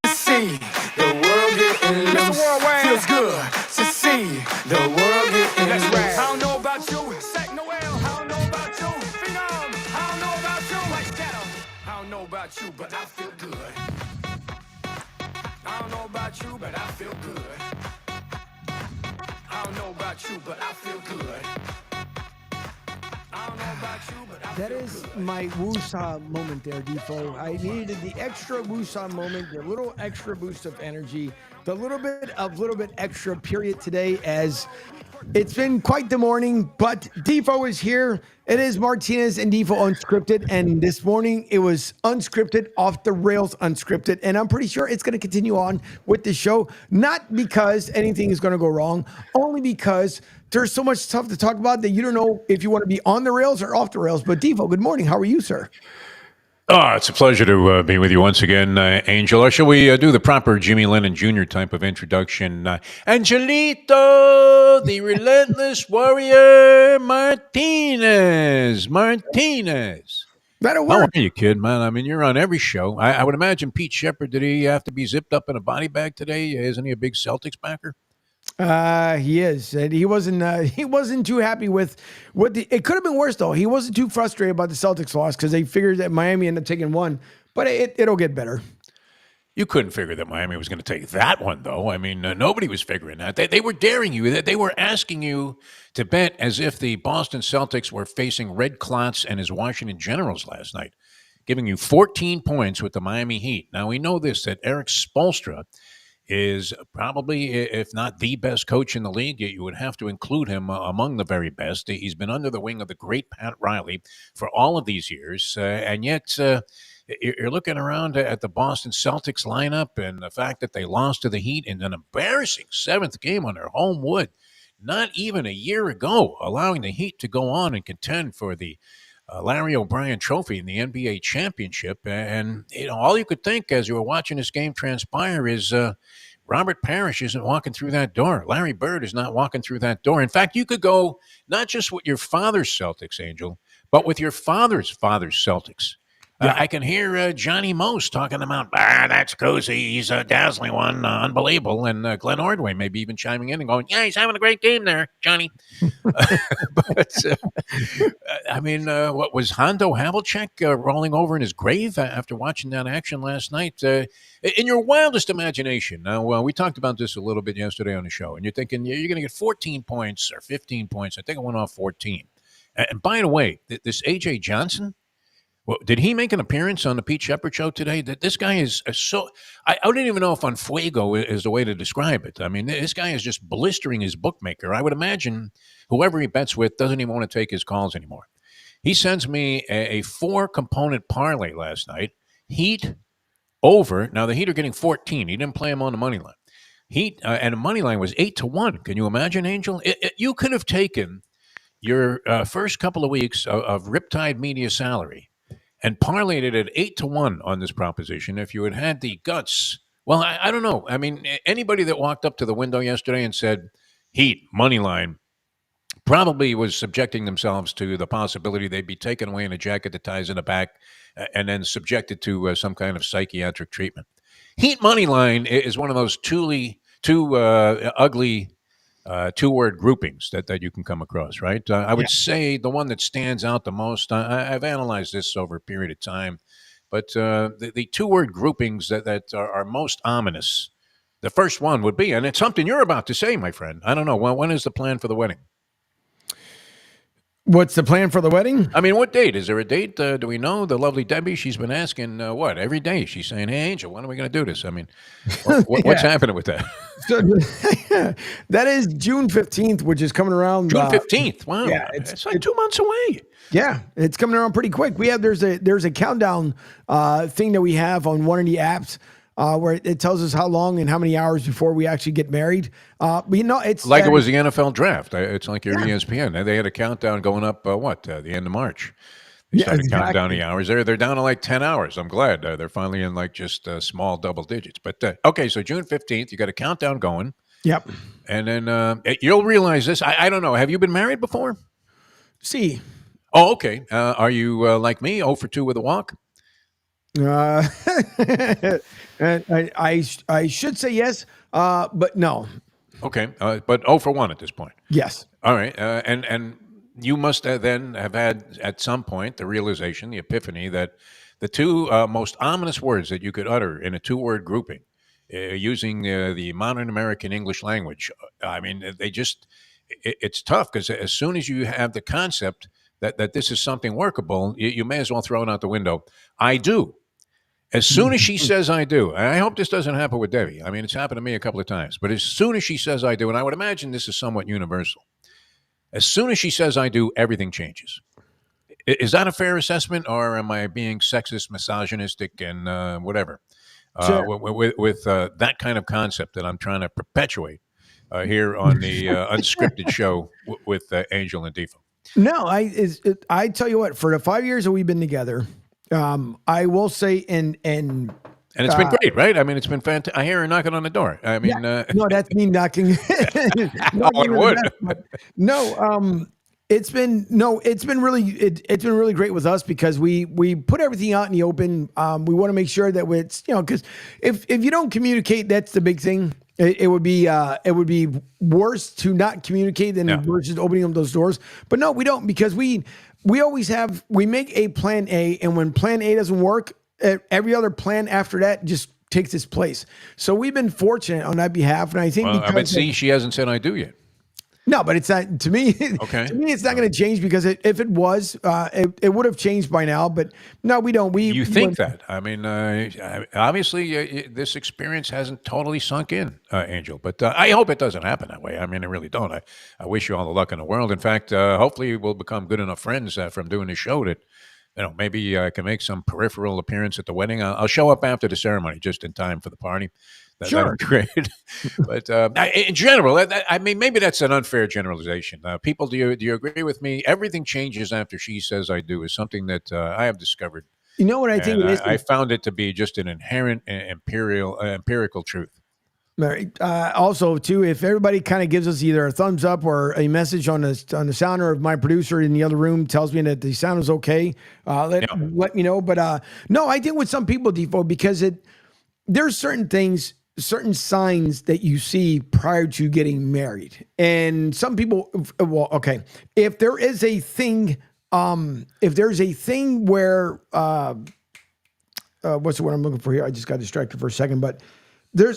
See the world getting loose. Feels good to see the world getting loose. I don't know about you, Sack Noel. I don't know about you, Phenom. I don't know about you, Mike Scatter. I don't know about you, but I feel good. I don't know about you, but I feel good. I don't know about you, but I feel good. I don't know about you, but I That feel is good. my woosah moment there, Defoe. I needed the extra woosah moment, the little extra boost of energy, the little bit extra period today, as it's been quite the morning, but Defoe is here. It is Martinez and Defoe Unscripted, and this morning it was unscripted, off the rails unscripted, and I'm pretty sure it's going to continue on with the show, not because anything is going to go wrong, only because there's so much stuff to talk about that you don't know if you want to be on the rails or off the rails. But Defoe, good morning. How are you, sir? Oh, it's a pleasure to be with you once again, Angel. Or shall we do the proper Jimmy Lennon Jr. type of introduction? Angelito, the relentless warrior, Martinez. That'll How are work. you, kid, man? I mean, you're on every show. I would imagine Pete Sheppard, did he have to be zipped up in a body bag today? Isn't he a big Celtics backer? He is. And he wasn't too happy with what it could have been worse though. He wasn't too frustrated about the Celtics loss because they figured that Miami ended up taking one, but it'll get better. You couldn't figure that Miami was going to take that one, though. I mean, nobody was figuring that. They were daring you. They were asking you to bet as if the Boston Celtics were facing Red Clots and his Washington Generals last night, giving you 14 points with the Miami Heat. Now, we know this, that Eric Spoelstra is probably, if not the best coach in the league, you would have to include him among the very best. He's been under the wing of the great Pat Riley for all of these years, and yet you're looking around at the Boston Celtics lineup and the fact that they lost to the Heat in an embarrassing seventh game on their home wood, not even a year ago, allowing the Heat to go on and contend for the Larry O'Brien Trophy in the NBA championship. And all you could think as you were watching this game transpire is Robert Parrish isn't walking through that door. Larry Bird is not walking through that door. In fact, you could go not just with your father's Celtics, Angel, but with your father's Celtics. I can hear Johnny Most talking about, that's cozy. He's a dazzling one, unbelievable. And Glenn Ordway maybe even chiming in and going, yeah, he's having a great game there, Johnny. But, I mean, what was Hondo Havlicek rolling over in his grave after watching that action last night? In your wildest imagination. Now, we talked about this a little bit yesterday on the show, and you're thinking you're going to get 14 points or 15 points. I think I went off 14. And by the way, this A.J. Johnson, well, did he make an appearance on the Pete Sheppard show today? That this guy is so. I don't even know if on fuego is the way to describe it. I mean, this guy is just blistering his bookmaker. I would imagine whoever he bets with doesn't even want to take his calls anymore. He sends me a 4-component parlay last night. Heat over. Now the Heat are getting 14. He didn't play him on the money line. Heat and the money line was 8-1. Can you imagine, Angel? You could have taken your first couple of weeks of Riptide Media salary and parlayed it at 8-1 on this proposition if you had had the guts. Well, I don't know. I mean, anybody that walked up to the window yesterday and said, Heat, money line, probably was subjecting themselves to the possibility they'd be taken away in a jacket that ties in the back and then subjected to some kind of psychiatric treatment. Heat money line is one of those two ugly two-word groupings that you can come across, right? I would say the one that stands out the most, I've analyzed this over a period of time, but the two-word groupings that are most ominous, the first one would be, and it's something you're about to say, my friend. I don't know. When is the plan for the wedding? What's the plan for the wedding? I mean, what date? Is there a date? Do we know? The lovely Debbie, she's been asking what every day. She's saying, "Hey, Angel, when are we going to do this?" I mean, what's happening with that? So that is June 15th, which is coming around. June 15th. Wow, Yeah, it's like 2 months away. Yeah, it's coming around pretty quick. There's a countdown thing that we have on one of the apps where it tells us how long and how many hours before we actually get married. But it's Like it was the NFL draft. It's like your ESPN. They had a countdown going up. The end of March. They started counting down the hours. They're down to like 10 hours. I'm glad they're finally in like just small double digits. But okay, so June 15th, you got a countdown going. Yep. And then you'll realize this. I don't know. Have you been married before? See. Oh, okay. Are you like me, 0 for 2 with a walk? I should say yes, but no. Okay, but 0 for 1 at this point. Yes. All right, and you must then have had at some point the realization, the epiphany that the two most ominous words that you could utter in a two-word grouping, using the modern American English language. I mean, it's tough because as soon as you have the concept that this is something workable, you may as well throw it out the window. I do. As soon as she says I do, and I hope this doesn't happen with Debbie. I mean, it's happened to me a couple of times, but as soon as she says I do, and I would imagine this is somewhat universal, as soon as she says I do, everything changes. Is that a fair assessment, or am I being sexist, misogynistic, and whatever? Sure. With that kind of concept that I'm trying to perpetuate here on the unscripted show with Angel and Defoe. No, I tell you what, for the 5 years that we've been together, I will say, and it's been great, right? I mean, it's been fantastic. I hear her knocking on the door. I mean, no, that's me knocking. On wood. No, it's been really great with us because we put everything out in the open. We want to make sure that it's, because if you don't communicate, that's the big thing. It would be worse to not communicate than versus opening up those doors. But no, we don't, because we always we make a plan A, and when plan A doesn't work, every other plan after that just takes its place. So we've been fortunate on that behalf, and I think she hasn't said I do yet. No, but it's not to me. Okay. To me, it's not going to change because if it was, it would have changed by now. But no, we don't. You think that? I mean, obviously, this experience hasn't totally sunk in, Angel. But I hope it doesn't happen that way. I mean, I really don't. I wish you all the luck in the world. In fact, hopefully, we'll become good enough friends from doing this show that, maybe I can make some peripheral appearance at the wedding. I'll show up after the ceremony just in time for the party. Sure. That'd be great. But in general, I mean, maybe that's an unfair generalization. People, do you agree with me? Everything changes after she says I do is something that I have discovered. You know what I think it is? I found it to be just an inherent empirical truth. Also, too, if everybody kind of gives us either a thumbs up or a message on the sound, or if my producer in the other room tells me that the sound is okay, let me know. But no, I think with some people, Defoe, because there's certain signs that you see prior to getting married. And some people, well, okay, if there is a thing, where, what's the word I'm looking for here? I just got distracted for a second, but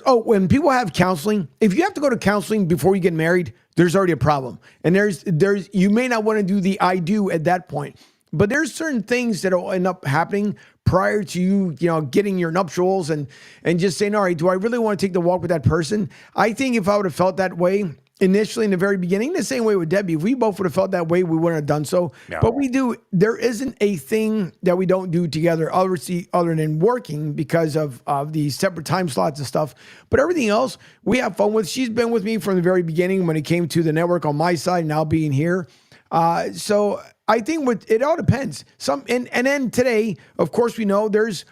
when people have counseling, if you have to go to counseling before you get married, there's already a problem. And you may not want to do the I do at that point, but there's certain things that will end up happening prior to you getting your nuptials and just saying, all right, do I really want to take the walk with that person? I think if I would have felt that way initially in the very beginning, the same way with Debbie, if we both would have felt that way, we wouldn't have done so. No. But we do. There isn't a thing that we don't do together other than working because of the separate time slots and stuff. But everything else we have fun with. She's been with me from the very beginning when it came to the network on my side, now being here. So I think it all depends. And then today, of course, we know there's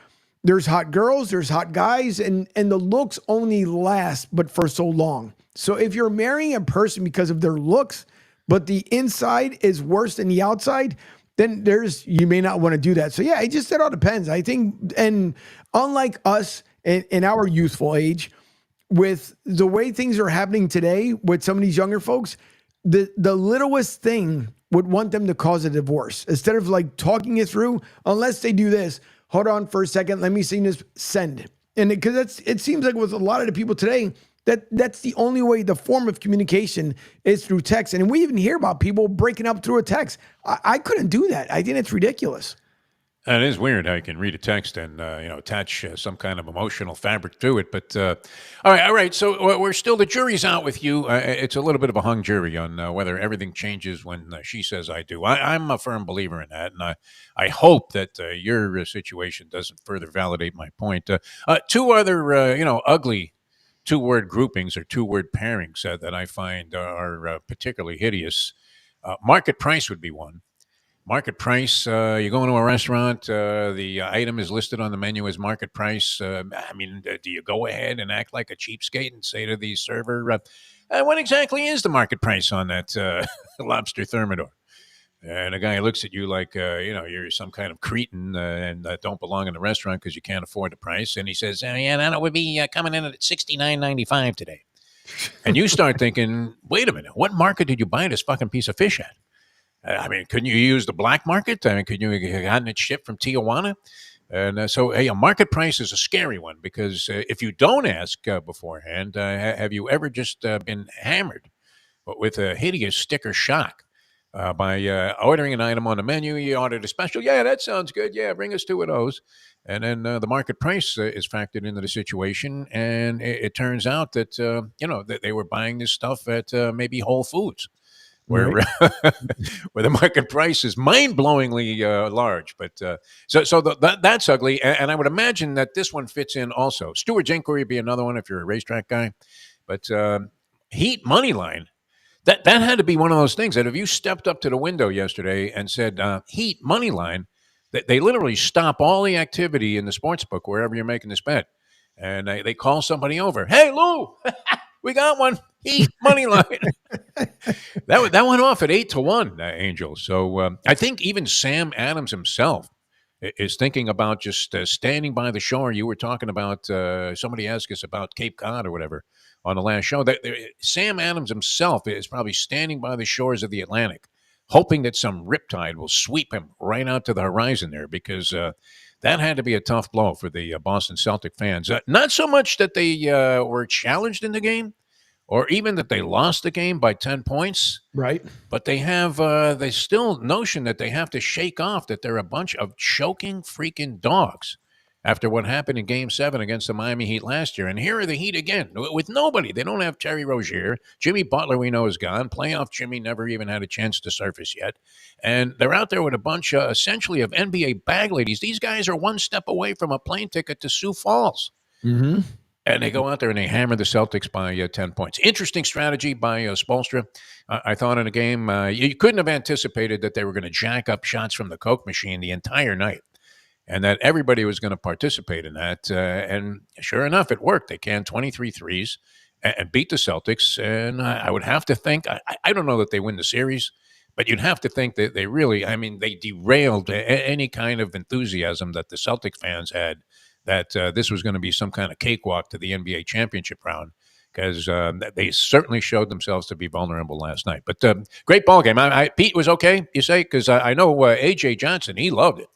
hot girls, there's hot guys, and the looks only last but for so long. So if you're marrying a person because of their looks, but the inside is worse than the outside, then you may not want to do that. So yeah, it all depends. I think, and unlike us in our youthful age, with the way things are happening today with some of these younger folks, the littlest thing would want them to cause a divorce instead of like talking it through. Unless they do this, hold on for a second, let me see this, send. And because it seems like with a lot of the people today, That's the only way. The form of communication is through text. And we even hear about people breaking up through a text. I couldn't do that. I think it's ridiculous. It is weird how you can read a text and attach some kind of emotional fabric to it. But all right. So we're still, the jury's out with you. It's a little bit of a hung jury on whether everything changes when she says I do. I'm a firm believer in that, and I hope that your situation doesn't further validate my point. Two other ugly two-word groupings or two-word pairings that I find are particularly hideous. Market price would be one. Market price, you go into a restaurant, the item is listed on the menu as market price. Do you go ahead and act like a cheapskate and say to the server, what exactly is the market price on that lobster thermidor? And a guy looks at you like, you're some kind of cretin and don't belong in the restaurant because you can't afford the price. And he says, that would be coming in at $69.95 today. And you start thinking, wait a minute, what market did you buy this fucking piece of fish at? Couldn't you use the black market? Could you have gotten it shipped from Tijuana? And so a market price is a scary one because if you don't ask beforehand, have you ever just been hammered with a hideous sticker shock by ordering an item on the menu? You ordered a special. Yeah, that sounds good. Yeah, bring us two of those. And then the market price is factored into the situation. And it turns out that, that they were buying this stuff at maybe Whole Foods. Where where the market price is mind-blowingly large. But that's ugly. And I would imagine that this one fits in also. Stewart's Inquiry would be another one if you're a racetrack guy. But Heat money line, that had to be one of those things that if you stepped up to the window yesterday and said, Heat money line, they literally stop all the activity in the sports book wherever you're making this bet. And they call somebody over. Hey, Lou, we got one. Heat money line. That went off at 8-1, Angel. So I think even Sam Adams himself is thinking about just standing by the shore. You were talking about somebody asked us about Cape Cod or whatever on the last show. Sam Adams himself is probably standing by the shores of the Atlantic, hoping that some riptide will sweep him right out to the horizon there, because that had to be a tough blow for the Boston Celtic fans. Not so much that they were challenged in the game, or even that they lost the game by 10 points. Right. But they have they still notion that they have to shake off that they're a bunch of choking freaking dogs after what happened in Game 7 against the Miami Heat last year. And here are the Heat again with nobody. They don't have Terry Rozier. Jimmy Butler, we know, is gone. Playoff Jimmy never even had a chance to surface yet. And they're out there with a bunch, essentially, of NBA bag ladies. These guys are one step away from a plane ticket to Sioux Falls. Mm-hmm. And they go out there and they hammer the Celtics by 10 points. Interesting strategy by Spoelstra. I thought in a game, you couldn't have anticipated that they were going to jack up shots from the Coke machine the entire night, and that everybody was going to participate in that. And sure enough, it worked. They canned 23 threes and beat the Celtics. And I would have to think, I don't know that they win the series, but you'd have to think that they really, they derailed any kind of enthusiasm that the Celtic fans had, that this was going to be some kind of cakewalk to the NBA championship round, because they certainly showed themselves to be vulnerable last night. But great ball game. Pete was okay, you say? Because I know A.J. Johnson, he loved it.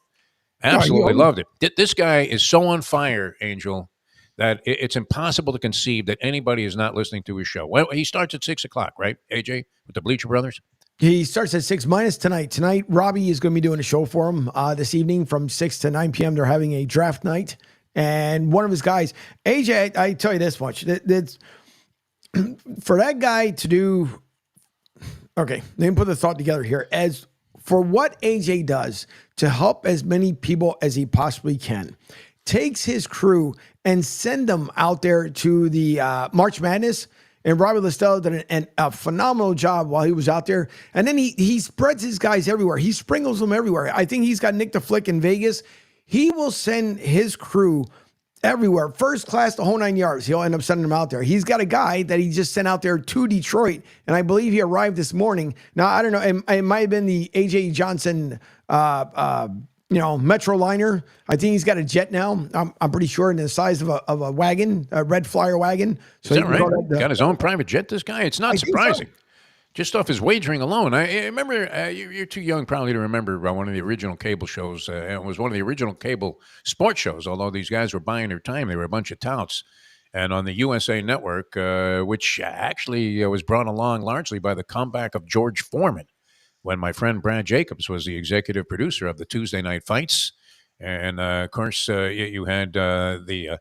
Absolutely loved it. This guy is so on fire, Angel, that it's impossible to conceive that anybody is not listening to his show. Well, he starts at 6 o'clock, right, AJ, with the Bleacher Brothers? He starts at 6 minus tonight. Tonight, Robbie is going to be doing a show for him this evening from 6 to 9 p.m. They're having a draft night. And one of his guys, AJ, I tell you this much, that's for that guy to do, okay, let me put the thought together here. As for what AJ does to help as many people as he possibly can, takes his crew and send them out there to the March Madness. And Robbie Listello did a phenomenal job while he was out there. And then he spreads his guys everywhere. He sprinkles them everywhere. I think he's got Nick the Flick in Vegas. He will send his crew everywhere. First class, the whole 9 yards. He'll end up sending them out there. He's got a guy that he just sent out there to Detroit, and I believe he arrived this morning. Now, I don't know. It might have been the A.J. Johnson, Metro liner. I think he's got a jet now. I'm pretty sure in the size of a wagon, a red flyer wagon. So is that right? Got his own private jet, this guy? It's not surprising. Just off his wagering alone. I remember, you're too young probably to remember one of the original cable shows. It was one of the original cable sports shows, although these guys were buying their time. They were a bunch of touts. And on the USA Network, which actually was brought along largely by the comeback of George Foreman, when my friend Brad Jacobs was the executive producer of the Tuesday Night Fights. And of course, you had the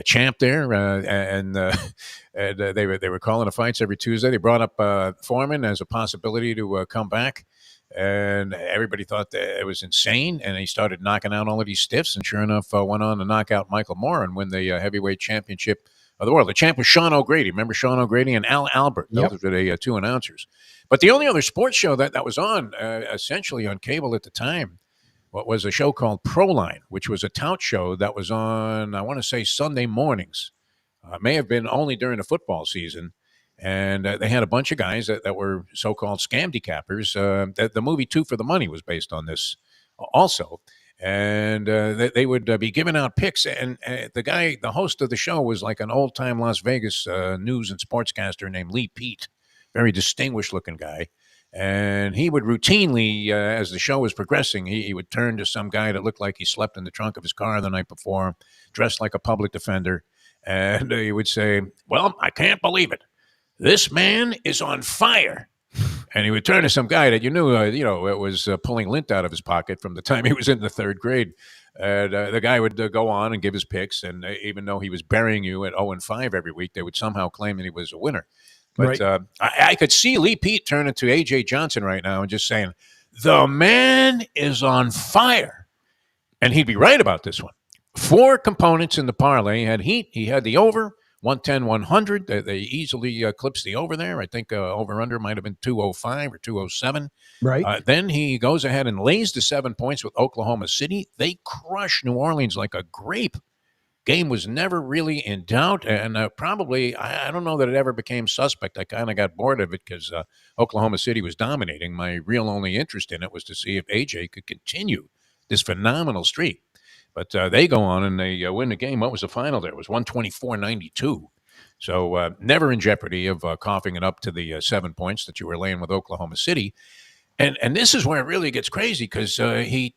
champ there, and they were calling the fights every Tuesday. They brought up Foreman as a possibility to come back, and everybody thought that it was insane. And he started knocking out all of these stiffs, and sure enough, went on to knock out Michael Moore and win the heavyweight championship of the world. The champ was Sean O'Grady. Remember Sean O'Grady and Al Albert? Yep. Those were the two announcers. But the only other sports show that was on, essentially on cable at the time, what was a show called Proline, which was a tout show that was on, I want to say, Sunday mornings. May have been only during the football season. And they had a bunch of guys that were so-called scam decappers. The movie Two for the Money was based on this also. And they would be giving out picks. And the host of the show was like an old-time Las Vegas news and sportscaster named Lee Pete. Very distinguished-looking guy. And he would routinely, as the show was progressing, he would turn to some guy that looked like he slept in the trunk of his car the night before, dressed like a public defender. And he would say, well, I can't believe it. This man is on fire. And he would turn to some guy that you knew, it was pulling lint out of his pocket from the time he was in the third grade. And the guy would go on and give his picks. And even though he was burying you at 0-5 every week, they would somehow claim that he was a winner. But Right. I could see Lee Pete turning to A.J. Johnson right now and just saying, the man is on fire. And he'd be right about this one. 4 components in the parlay. He had heat. He had the over, 110, 100. They easily clips the over there. I think over-under might have been 205 or 207. Right. Then he goes ahead and lays the 7 points with Oklahoma City. They crush New Orleans like a grape. Game was never really in doubt, and probably, I don't know that it ever became suspect. I kind of got bored of it because Oklahoma City was dominating. My real only interest in it was to see if AJ could continue this phenomenal streak. But they go on and they win the game. What was the final there? It was 124-92. So never in jeopardy of coughing it up to the 7 points that you were laying with Oklahoma City. And this is where it really gets crazy because he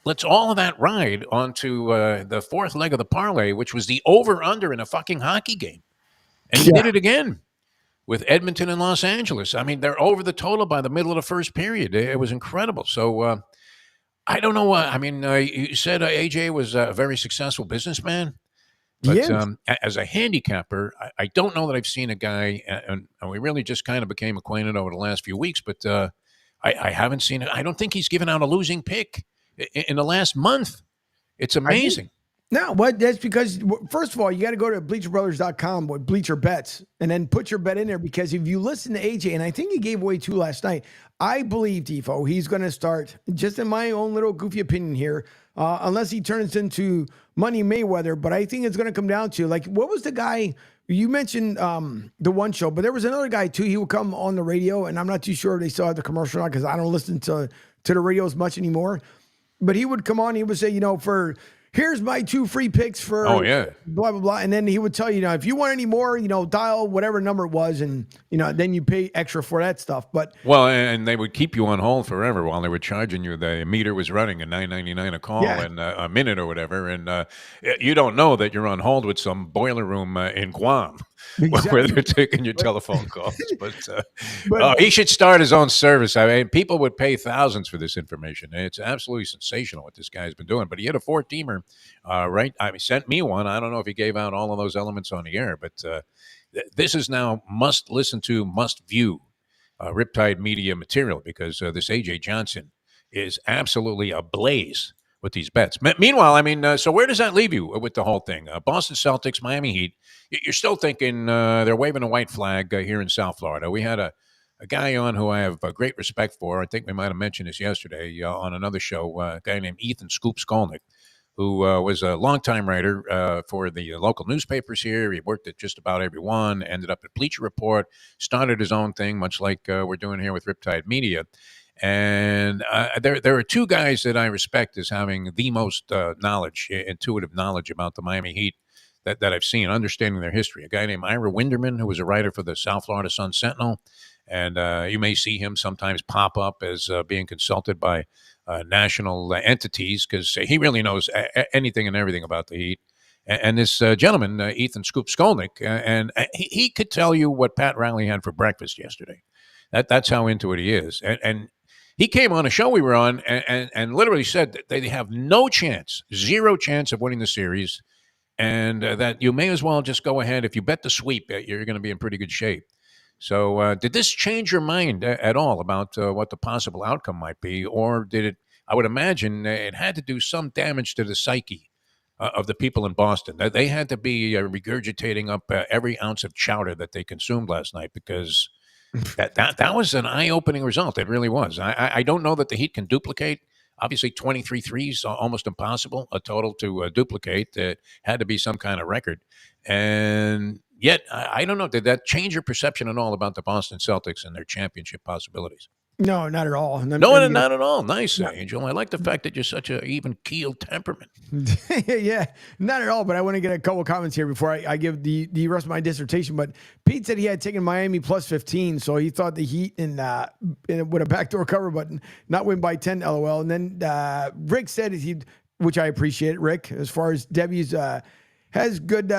lets all of that ride onto the fourth leg of the parlay, which was the over-under in a fucking hockey game. And he did it again with Edmonton and Los Angeles. I mean, they're over the total by the middle of the first period. It was incredible. So I don't know. I mean, you said AJ was a very successful businessman. But as a handicapper, I don't know that I've seen a guy, and we really just kind of became acquainted over the last few weeks, but I haven't seen it. I don't think he's given out a losing pick in the last month. It's amazing. No, what? That's because, first of all, you got to go to bleacherbrothers.com with Bleacher Bets and then put your bet in there, because if you listen to AJ, and I think he gave away 2 last night, I believe, Defo, he's going to start, just in my own little goofy opinion here, unless he turns into Money Mayweather, but I think it's going to come down to, like, what was the guy, you mentioned the one show, but there was another guy too, he would come on the radio, and I'm not too sure if they still have the commercial or not, because I don't listen to the radio as much anymore, but he would come on, he would say, here's my 2 free picks for blah, blah, blah. And then he would tell you, if you want any more, dial whatever number it was. And, then you pay extra for that stuff. But well, and they would keep you on hold forever while they were charging you. The meter was running at $9.99 a call and a minute or whatever. And you don't know that you're on hold with some boiler room in Guam where they're taking your telephone calls. But he should start his own service. I mean, people would pay thousands for this information. It's absolutely sensational what this guy's been doing. But he had a 4-teamer. Right. I mean, sent me one. I don't know if he gave out all of those elements on the air, but this is now must listen to, must view Riptide Media material, because this AJ Johnson is absolutely ablaze with these bets. Meanwhile, I mean, so where does that leave you with the whole thing? Boston Celtics, Miami Heat. You're still thinking they're waving a white flag here in South Florida. We had a guy on who I have great respect for. I think we might have mentioned this yesterday on another show, a guy named Ethan Scoop Skolnick, who was a longtime writer for the local newspapers here. He worked at just about every one, ended up at Bleacher Report, started his own thing, much like we're doing here with Riptide Media. And there are 2 guys that I respect as having the most intuitive knowledge about the Miami Heat that I've seen, understanding their history. A guy named Ira Winderman, who was a writer for the South Florida Sun-Sentinel. And you may see him sometimes pop up as being consulted by national entities, because he really knows anything and everything about the Heat. And this gentleman, Ethan Scoop Skolnick, and he could tell you what Pat Riley had for breakfast yesterday. That's how into it he is. And he came on a show we were on and literally said that they have no chance, zero chance of winning the series, and that you may as well just go ahead. If you bet the sweep, you're going to be in pretty good shape. So did this change your mind at all about what the possible outcome might be? Or did it, I would imagine it had to do some damage to the psyche of the people in Boston. They had to be regurgitating up every ounce of chowder that they consumed last night, because that was an eye-opening result. It really was. I don't know that the Heat can duplicate. Obviously, 23 threes, almost impossible, a total to duplicate. It had to be some kind of record. And yet, I don't know, did that change your perception at all about the Boston Celtics and their championship possibilities? No, not at all. Not at all. Nice, Angel. I like the fact that you're such an even-keeled temperament. Yeah, not at all. But I want to get a couple comments here before I give the rest of my dissertation. But Pete said he had taken Miami plus 15, so he thought the Heat with a backdoor cover, but not win by 10, LOL. And then Rick said which I appreciate, Rick, as far as W's has good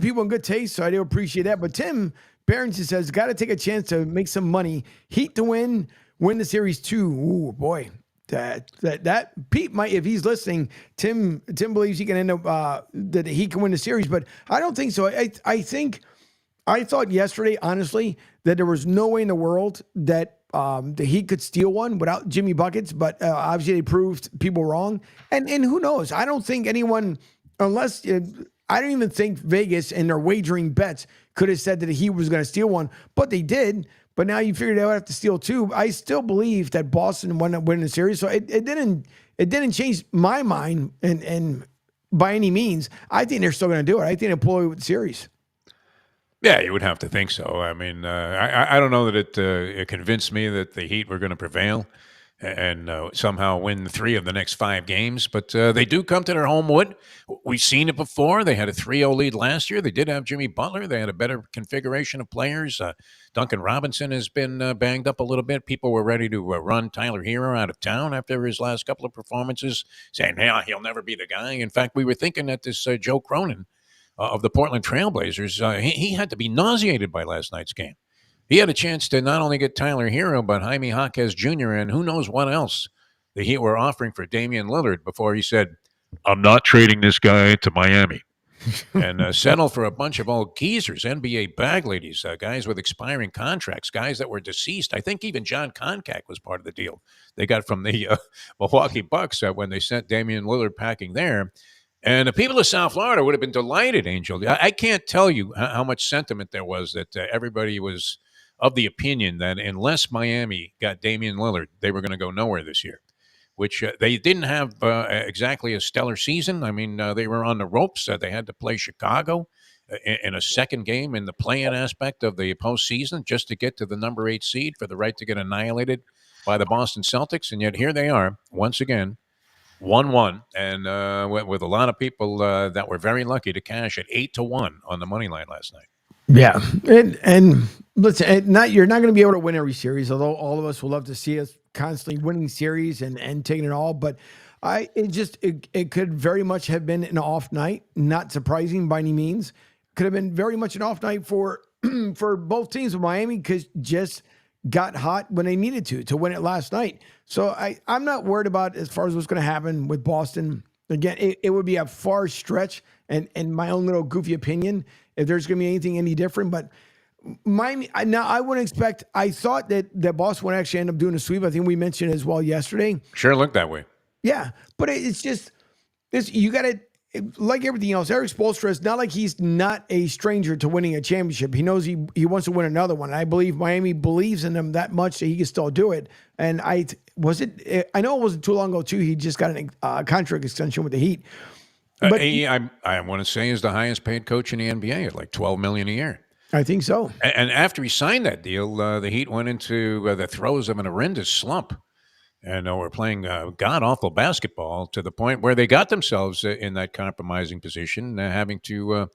people and good taste, so I do appreciate that. But Tim Barrington says, got to take a chance to make some money. Heat to win the series 2. Ooh, boy. That Pete might, if he's listening, Tim believes he can end up that he can win the series, but I don't think so. I thought yesterday, honestly, that there was no way in the world that the Heat could steal one without Jimmy buckets, but obviously they proved people wrong. And who knows? I don't think anyone, unless I don't even think Vegas and their wagering bets could have said that he was going to steal one, but they did. But now you figured they would have to steal 2. I still believe that Boston wound up winning the series, so it didn't change my mind and by any means. I think they're still going to do it. I think they'll pull away with the series. Yeah, you would have to think so. I mean, I don't know that it convinced me that the Heat were going to prevail and somehow win 3 of the next 5 games. But they do come to their home wood. We've seen it before. They had a 3-0 lead last year. They did have Jimmy Butler. They had a better configuration of players. Duncan Robinson has been banged up a little bit. People were ready to run Tyler Hero out of town after his last couple of performances, saying, yeah, he'll never be the guy. In fact, we were thinking that this Joe Cronin of the Portland Trailblazers, he had to be nauseated by last night's game. He had a chance to not only get Tyler Hero, but Jaime Jaquez Jr. and who knows what else the Heat were offering for Damian Lillard before he said, I'm not trading this guy to Miami. And settle for a bunch of old geezers, NBA bag ladies, guys with expiring contracts, guys that were deceased. I think even John Koncak was part of the deal they got from the Milwaukee Bucks when they sent Damian Lillard packing there. And the people of South Florida would have been delighted, Angel. I can't tell you how much sentiment there was that everybody was of the opinion that unless Miami got Damian Lillard, they were going to go nowhere this year, which they didn't have exactly a stellar season. I mean, they were on the ropes. They had to play Chicago in a second game in the play-in aspect of the postseason just to get to the number 8 seed for the right to get annihilated by the Boston Celtics. And yet here they are, once again, 1-1, and with a lot of people that were very lucky to cash at 8-1 on the money line last night. Yeah, and listen, you're not going to be able to win every series, although all of us will love to see us constantly winning series and taking it all. But it could very much have been an off night. Not surprising by any means. Could have been very much an off night for both teams of Miami, because just got hot when they needed to win it last night. So I'm not worried about as far as what's going to happen with Boston. Again, it would be a far stretch, and my own little goofy opinion, if there's going to be anything any different. But Miami, now I wouldn't expect. I thought that Boston would actually end up doing a sweep. I think we mentioned as well yesterday. Sure looked that way. Yeah, but it's you got to, like everything else, Eric Spoelstra is not like he's not a stranger to winning a championship. He knows he wants to win another one. And I believe Miami believes in him that much that he can still do it. And I know it wasn't too long ago too. He just got a contract extension with the Heat. But I want to say he's the highest paid coach in the NBA at like $12 million a year. I think so. And after he signed that deal, the Heat went into the throes of an horrendous slump. And were playing god-awful basketball to the point where they got themselves in that compromising position, having to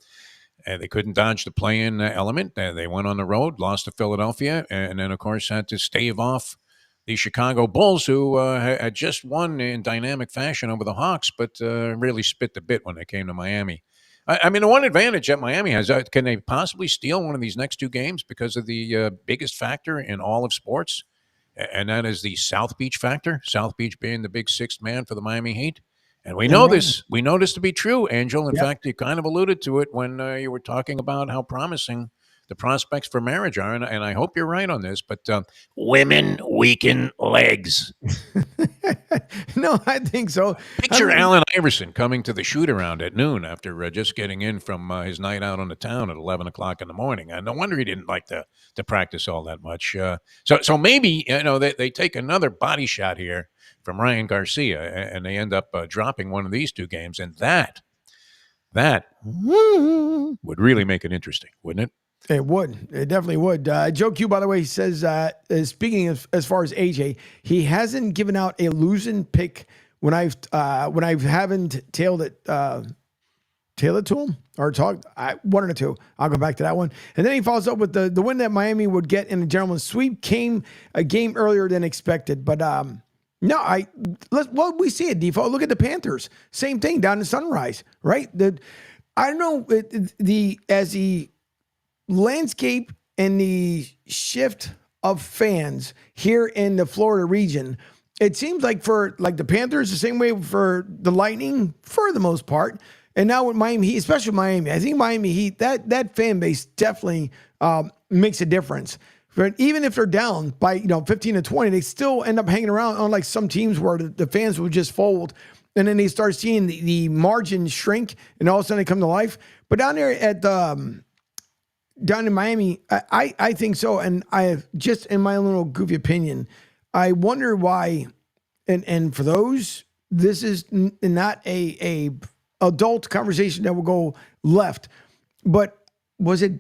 they couldn't dodge the play-in element. They went on the road, lost to Philadelphia, and then, of course, had to stave off the Chicago Bulls, who had just won in dynamic fashion over the Hawks, but really spit the bit when they came to Miami I mean, the one advantage that Miami has, can they possibly steal one of these next two games because of the biggest factor in all of sports? And that is the South Beach factor. South Beach being the big sixth man for the Miami Heat. And we know this. We know this to be true, Angel. In fact, you kind of alluded to it when you were talking about how promising the prospects for marriage are. And I hope you're right on this, but women weaken legs. No, I think so. Picture Allen Iverson coming to the shoot around at noon after just getting in from his night out on the town at 11 o'clock in the morning. No wonder he didn't like to practice all that much. So maybe they take another body shot here from Ryan Garcia, and they end up dropping one of these two games, and that would really make it interesting, wouldn't it? It would. It definitely would. Joe Q, by the way, says, speaking of, as far as AJ, he hasn't given out a losing pick when I haven't tailed it to him or talked. One or two. I'll go back to that one. And then he follows up with the win that Miami would get in the gentleman's sweep came a game earlier than expected. But no, we see it, Default. Look at the Panthers. Same thing down in Sunrise, right? I don't know as the landscape and the shift of fans here in the Florida region, it seems like for the Panthers, the same way for the Lightning for the most part. And now with Miami Heat, especially Miami, I think Miami Heat, that fan base definitely makes a difference. But even if they're down by 15 to 20, they still end up hanging around, unlike some teams where the fans will just fold. And then they start seeing the margin shrink and all of a sudden they come to life. But down there at down in Miami, I think so. And I just, in my little goofy opinion, I wonder why, and for those, this is not a adult conversation that will go left, but was it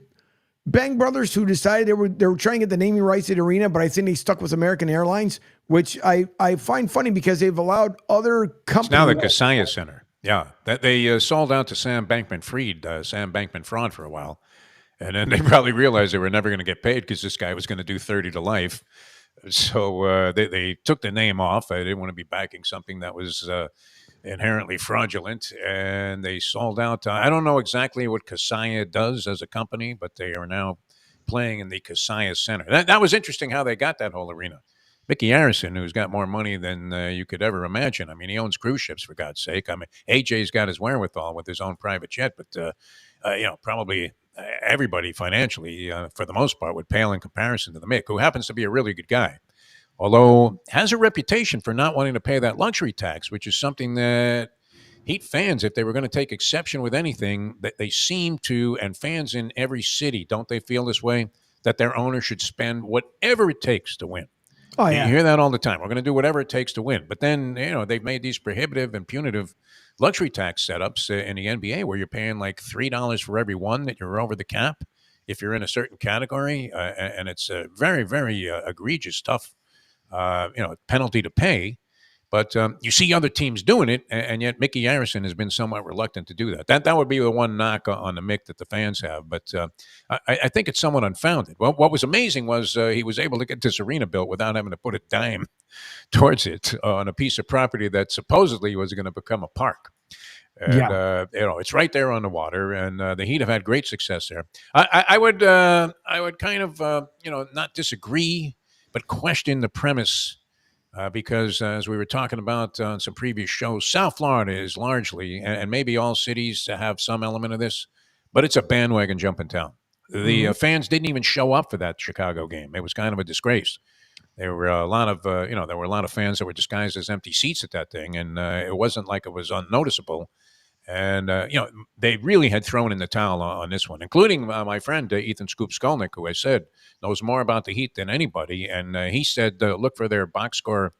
Bang Brothers who decided they were trying to get the naming rights to the arena, but I think they stuck with American Airlines, which I find funny because they've allowed other companies. It's now the Kaseya Center. Yeah, that they sold out to Sam Bankman-Fried for a while. And then they probably realized they were never going to get paid because this guy was going to do 30 to life. So they took the name off. I didn't want to be backing something that was inherently fraudulent. And they sold out. I don't know exactly what Kaseya does as a company, but they are now playing in the Kaseya Center. That was interesting how they got that whole arena. Mickey Harrison, who's got more money than you could ever imagine. I mean, he owns cruise ships, for God's sake. I mean, AJ's got his wherewithal with his own private jet, but, probably everybody financially, for the most part, would pale in comparison to the Mick, who happens to be a really good guy, although has a reputation for not wanting to pay that luxury tax, which is something that Heat fans, if they were going to take exception with anything, that they seem to, and fans in every city, don't they feel this way, that their owner should spend whatever it takes to win. Oh, yeah. You hear that all the time. We're going to do whatever it takes to win. But then, they've made these prohibitive and punitive luxury tax setups in the NBA where you're paying like $3 for every one that you're over the cap if you're in a certain category. And it's a very, very egregious, tough, penalty to pay. But you see other teams doing it, and yet Mickey Harrison has been somewhat reluctant to do that. That would be the one knock on the Mick that the fans have. But I think it's somewhat unfounded. Well, what was amazing was he was able to get this arena built without having to put a dime towards it on a piece of property that supposedly was going to become a park. And, it's right there on the water, and the Heat have had great success there. I would kind of, not disagree, but question the premise. Because as we were talking about on some previous shows, South Florida is largely, and maybe all cities have some element of this, but it's a bandwagon jumping town. The fans didn't even show up for that Chicago game. It was kind of a disgrace. There were a lot of, there were a lot of fans that were disguised as empty seats at that thing, and it wasn't like it was unnoticeable. And, they really had thrown in the towel on this one, including my friend, Ethan Scoop Skolnick, who I said knows more about the Heat than anybody. And he said, look for their box score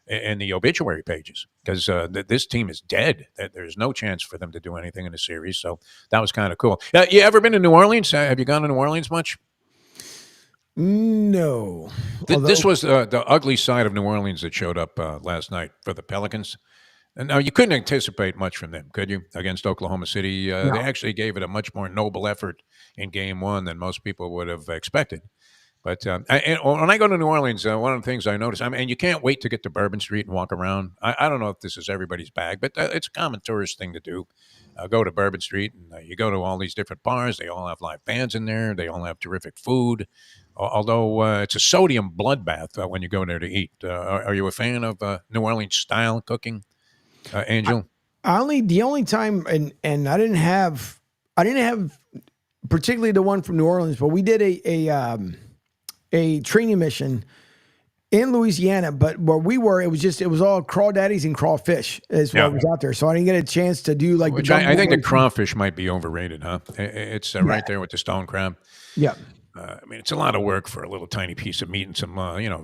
in the obituary pages because this team is dead. There's no chance for them to do anything in the series. So that was kind of cool. You ever been to New Orleans? Have you gone to New Orleans much? No. This was the ugly side of New Orleans that showed up last night for the Pelicans. And now you couldn't anticipate much from them, could you? Against Oklahoma City, They actually gave it a much more noble effort in Game 1 than most people would have expected. But and when I go to New Orleans, one of the things I notice, I mean, and you can't wait to get to Bourbon Street and walk around. I don't know if this is everybody's bag, but it's a common tourist thing to do. Go to Bourbon Street and you go to all these different bars. They all have live bands in there. They all have terrific food. Although it's a sodium bloodbath when you go there to eat. Are you a fan of New Orleans style cooking, Angel? The only time, and I didn't have particularly the one from New Orleans, but we did a training mission in Louisiana, but where we were, it was all crawdaddies and crawfish is what was out there. So I didn't get a chance to do like Which I think the crawfish might be overrated, huh? It's right there with the stone crab. Yeah. I mean, it's a lot of work for a little tiny piece of meat and some,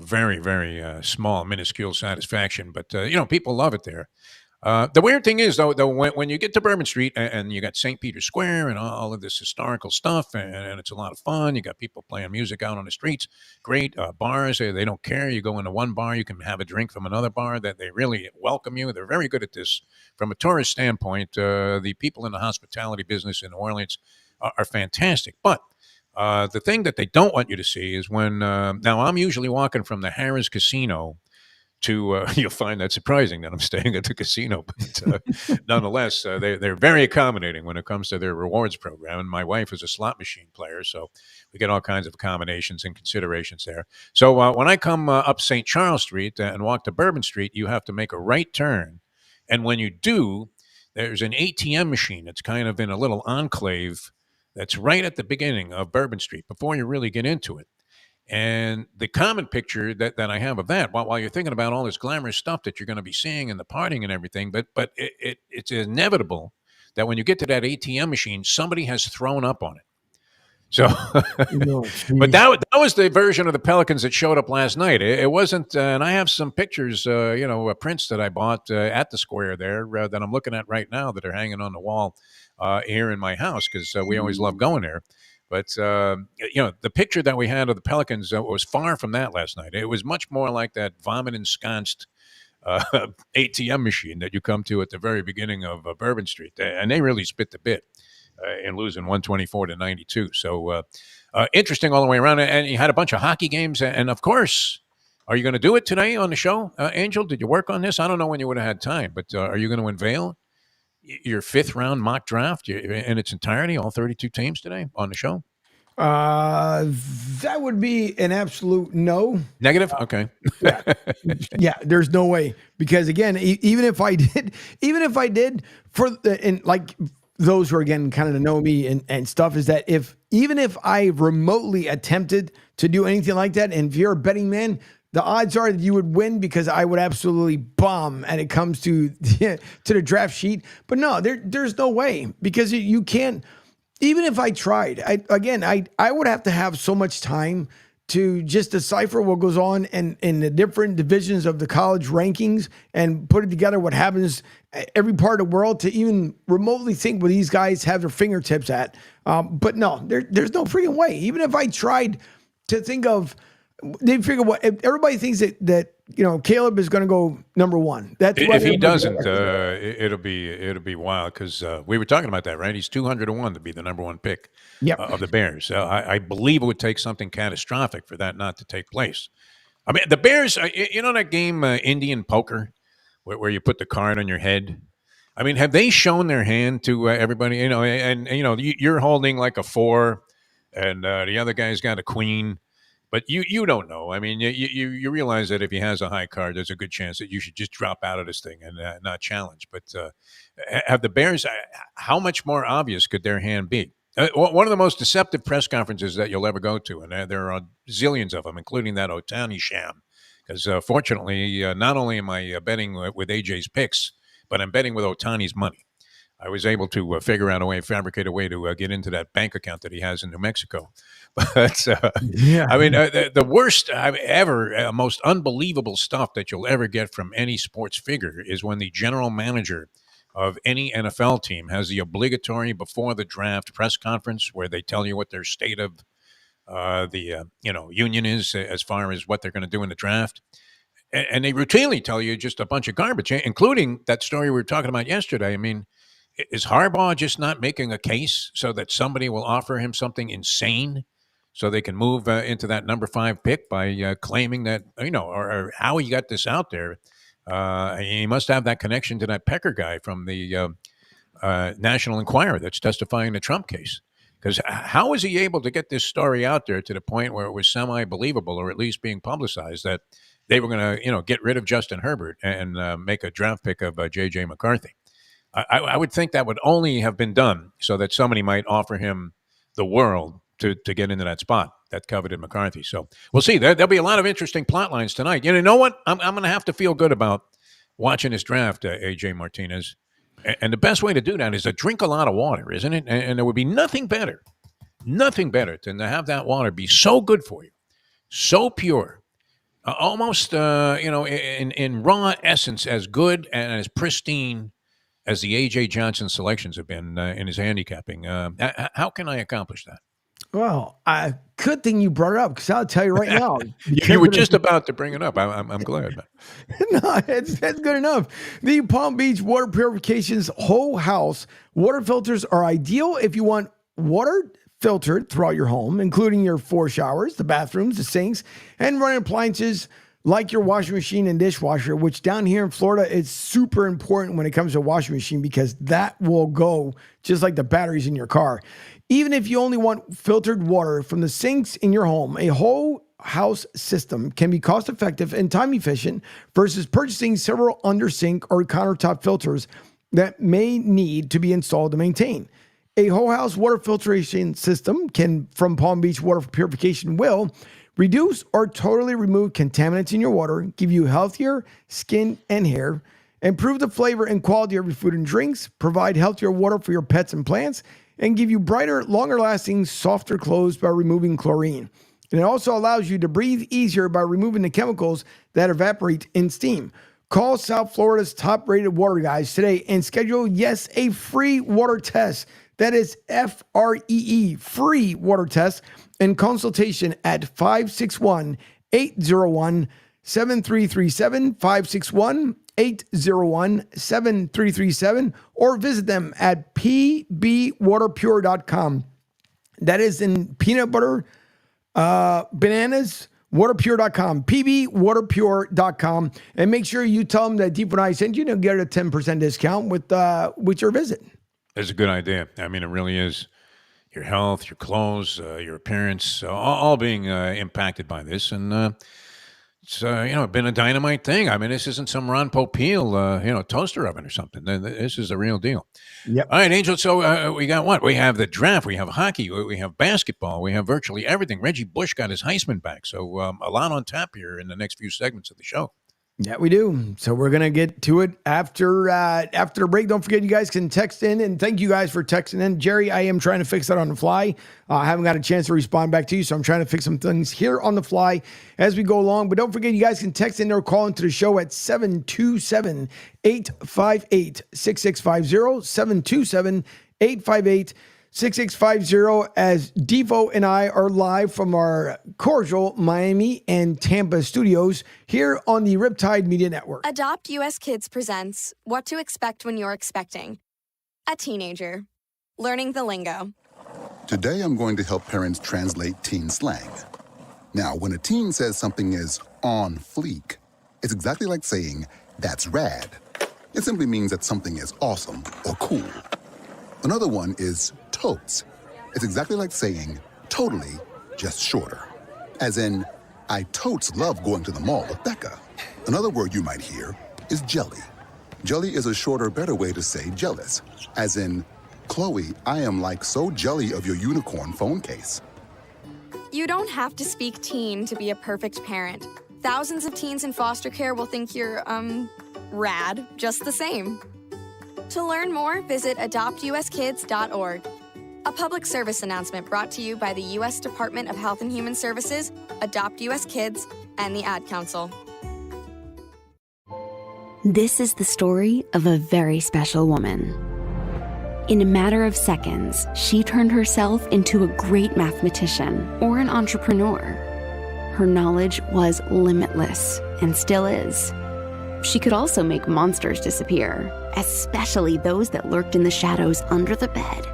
very, very small, minuscule satisfaction. But, people love it there. The weird thing is, though, when you get to Bourbon Street and you got St. Peter's Square and all of this historical stuff, and it's a lot of fun. You got people playing music out on the streets. Great bars. They don't care. You go into one bar, you can have a drink from another bar. That they really welcome you. They're very good at this. From a tourist standpoint, the people in the hospitality business in New Orleans are fantastic. But the thing that they don't want you to see is when now I'm usually walking from the Harrah's Casino to you'll find that surprising that I'm staying at the casino, but nonetheless, they're very accommodating when it comes to their rewards program. And my wife is a slot machine player, so we get all kinds of accommodations and considerations there. So when I come up St. Charles Street and walk to Bourbon Street, you have to make a right turn, and when you do, there's an ATM machine that's kind of in a little enclave that's right at the beginning of Bourbon Street before you really get into it. And the common picture that I have of that, while you're thinking about all this glamorous stuff that you're going to be seeing and the partying and everything, but it's inevitable that when you get to that ATM machine, somebody has thrown up on it. So, but that was the version of the Pelicans that showed up last night. It wasn't, and I have some pictures, prints that I bought at the square there that I'm looking at right now that are hanging on the wall here in my house because we always love going there. But, the picture that we had of the Pelicans was far from that last night. It was much more like that vomit-ensconced ATM machine that you come to at the very beginning of Bourbon Street. And they really spit the bit in losing 124-92. So interesting all the way around. And you had a bunch of hockey games. And, of course, are you going to do it today on the show, Angel? Did you work on this? I don't know when you would have had time, but are you going to unveil your fifth-round mock draft in its entirety, all 32 teams today on the show? That would be an absolute no. Negative? Okay. Yeah, there's no way. Because, again, even if I did, and like those who are, again, kind of know me and stuff, is that even if I remotely attempted to do anything like that, and if you're a betting man, the odds are that you would win because I would absolutely bomb and it comes to the draft sheet. But no, there's no way because you can't. Even if I tried, I would have to have so much time to just decipher what goes on in the different divisions of the college rankings and put it together what happens every part of the world to even remotely think what these guys have their fingertips at. But no, there's no freaking way. Even if I tried to think of. They figure what everybody thinks that Caleb is going to go number one. That's if he doesn't, it'll be wild because we were talking about that, right? He's 200-1 to be the number one pick of the Bears. I believe it would take something catastrophic for that not to take place. I mean, the Bears, that game Indian poker where you put the card on your head. I mean, have they shown their hand to everybody? And you're holding like a 4, and the other guy's got a queen. But you don't know. I mean, you realize that if he has a high card, there's a good chance that you should just drop out of this thing and not challenge. But have the Bears, how much more obvious could their hand be? One of the most deceptive press conferences that you'll ever go to, and there are zillions of them, including that Ohtani sham. Because fortunately, not only am I betting with AJ's picks, but I'm betting with Ohtani's money. I was able to fabricate a way to get into that bank account that he has in New Mexico. But I mean, the worst I've ever, most unbelievable stuff that you'll ever get from any sports figure is when the general manager of any NFL team has the obligatory before the draft press conference where they tell you what their state of the union is as far as what they're going to do in the draft. And they routinely tell you just a bunch of garbage, including that story we were talking about yesterday. I mean, is Harbaugh just not making a case so that somebody will offer him something insane so they can move into that number 5 pick by claiming that, or how he got this out there. He must have that connection to that Pecker guy from the National Enquirer that's testifying in the Trump case. Because how is he able to get this story out there to the point where it was semi-believable, or at least being publicized, that they were going to, get rid of Justin Herbert and make a draft pick of J.J. McCarthy? I would think that would only have been done so that somebody might offer him the world to get into that spot, that coveted McCarthy. So we'll see. There'll be a lot of interesting plot lines tonight. You know what? I'm going to have to feel good about watching this draft, A.J. Martinez. And the best way to do that is to drink a lot of water, isn't it? And there would be nothing better than to have that water be so good for you, so pure, almost, in raw essence, as good and as pristine as the A.J. Johnson selections have been in his handicapping. How can I accomplish that? Well, good thing you brought it up, because I'll tell you right now. You were just about to bring it up. I'm glad. No, that's good enough. The Palm Beach Water Purification's whole house water filters are ideal if you want water filtered throughout your home, including your 4 showers, the bathrooms, the sinks, and running appliances like your washing machine and dishwasher, which down here in Florida is super important when it comes to a washing machine, because that will go just like the batteries in your car. Even if you only want filtered water from the sinks in your home, a whole house system can be cost effective and time efficient versus purchasing several under sink or countertop filters that may need to be installed to maintain. A whole house water filtration system from Palm Beach Water Purification will reduce or totally remove contaminants in your water, give you healthier skin and hair, improve the flavor and quality of your food and drinks, provide healthier water for your pets and plants, and give you brighter, longer-lasting, softer clothes by removing chlorine. And it also allows you to breathe easier by removing the chemicals that evaporate in steam. Call South Florida's top-rated water guys today and schedule, a free water test. That is FREE, free water test and consultation at 561-801-7337, 561-801-7337, or visit them at pbwaterpure.com. That is in peanut butter, bananas, waterpure.com, pbwaterpure.com. And make sure you tell them that Deep When I sent you to get a 10% discount with your visit. It's a good idea. I mean, it really is. Your health, your clothes, your appearance, all being impacted by this. And it's, been a dynamite thing. I mean, this isn't some Ron Popeil, toaster oven or something. This is a real deal. Yep. All right, Angel. So we got what? We have the draft. We have hockey. We have basketball. We have virtually everything. Reggie Bush got his Heisman back. So a lot on tap here in the next few segments of the show. Yeah, we do. So we're going to get to it after the break. Don't forget, you guys can text in, and thank you guys for texting in. Jerry, I am trying to fix that on the fly. I haven't got a chance to respond back to you, so I'm trying to fix some things here on the fly as we go along. But don't forget, you guys can text in or call into the show at 727-858-6650, 727-858-6650, as Devo and I are live from our cordial Miami and Tampa studios here on the Riptide Media Network. Adopt US Kids presents What to Expect When You're Expecting. A teenager. Learning the lingo. Today I'm going to help parents translate teen slang. Now, when a teen says something is on fleek, it's exactly like saying, that's rad. It simply means that something is awesome or cool. Another one is totes. It's exactly like saying totally, just shorter. As in, I totes love going to the mall with Becca. Another word you might hear is jelly. Jelly is a shorter, better way to say jealous. As in, Chloe, I am like so jelly of your unicorn phone case. You don't have to speak teen to be a perfect parent. Thousands of teens in foster care will think you're, rad just the same. To learn more, visit adoptuskids.org. A public service announcement brought to you by the U.S. Department of Health and Human Services, Adopt U.S. Kids, and the Ad Council. This is the story of a very special woman. In a matter of seconds, she turned herself into a great mathematician or an entrepreneur. Her knowledge was limitless and still is. She could also make monsters disappear, especially those that lurked in the shadows under the bed.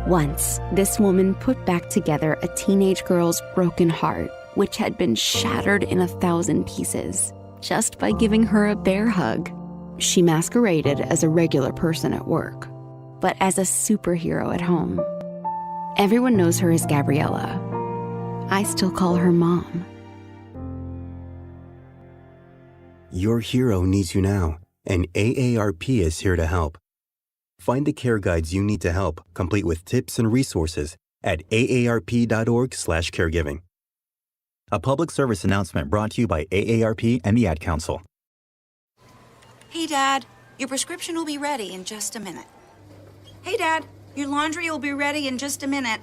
Once, this woman put back together a teenage girl's broken heart, which had been shattered in 1,000 pieces, just by giving her a bear hug. She masqueraded as a regular person at work, but as a superhero at home. Everyone knows her as Gabriella. I still call her Mom. Your hero needs you now, and AARP is here to help. Find the care guides you need to help, complete with tips and resources at aarp.org/caregiving. A public service announcement brought to you by AARP and the Ad Council. Hey, Dad, your prescription will be ready in just a minute. Hey, Dad, your laundry will be ready in just a minute.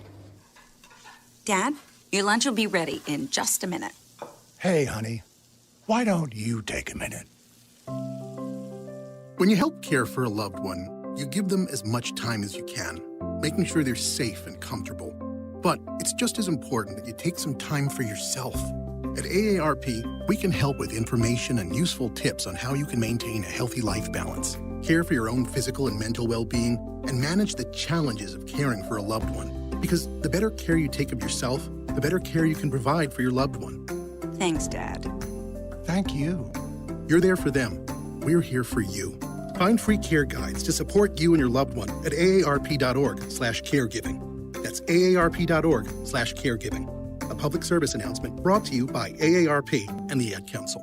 Dad, your lunch will be ready in just a minute. Hey, honey, why don't you take a minute? When you help care for a loved one, you give them as much time as you can, making sure they're safe and comfortable. But it's just as important that you take some time for yourself. At AARP, we can help with information and useful tips on how you can maintain a healthy life balance, care for your own physical and mental well-being, and manage the challenges of caring for a loved one. Because the better care you take of yourself, the better care you can provide for your loved one. Thanks, Dad. Thank you. You're there for them. We're here for you. Find free care guides to support you and your loved one at aarp.org/caregiving. That's aarp.org/caregiving. A public service announcement brought to you by AARP and the Ad Council.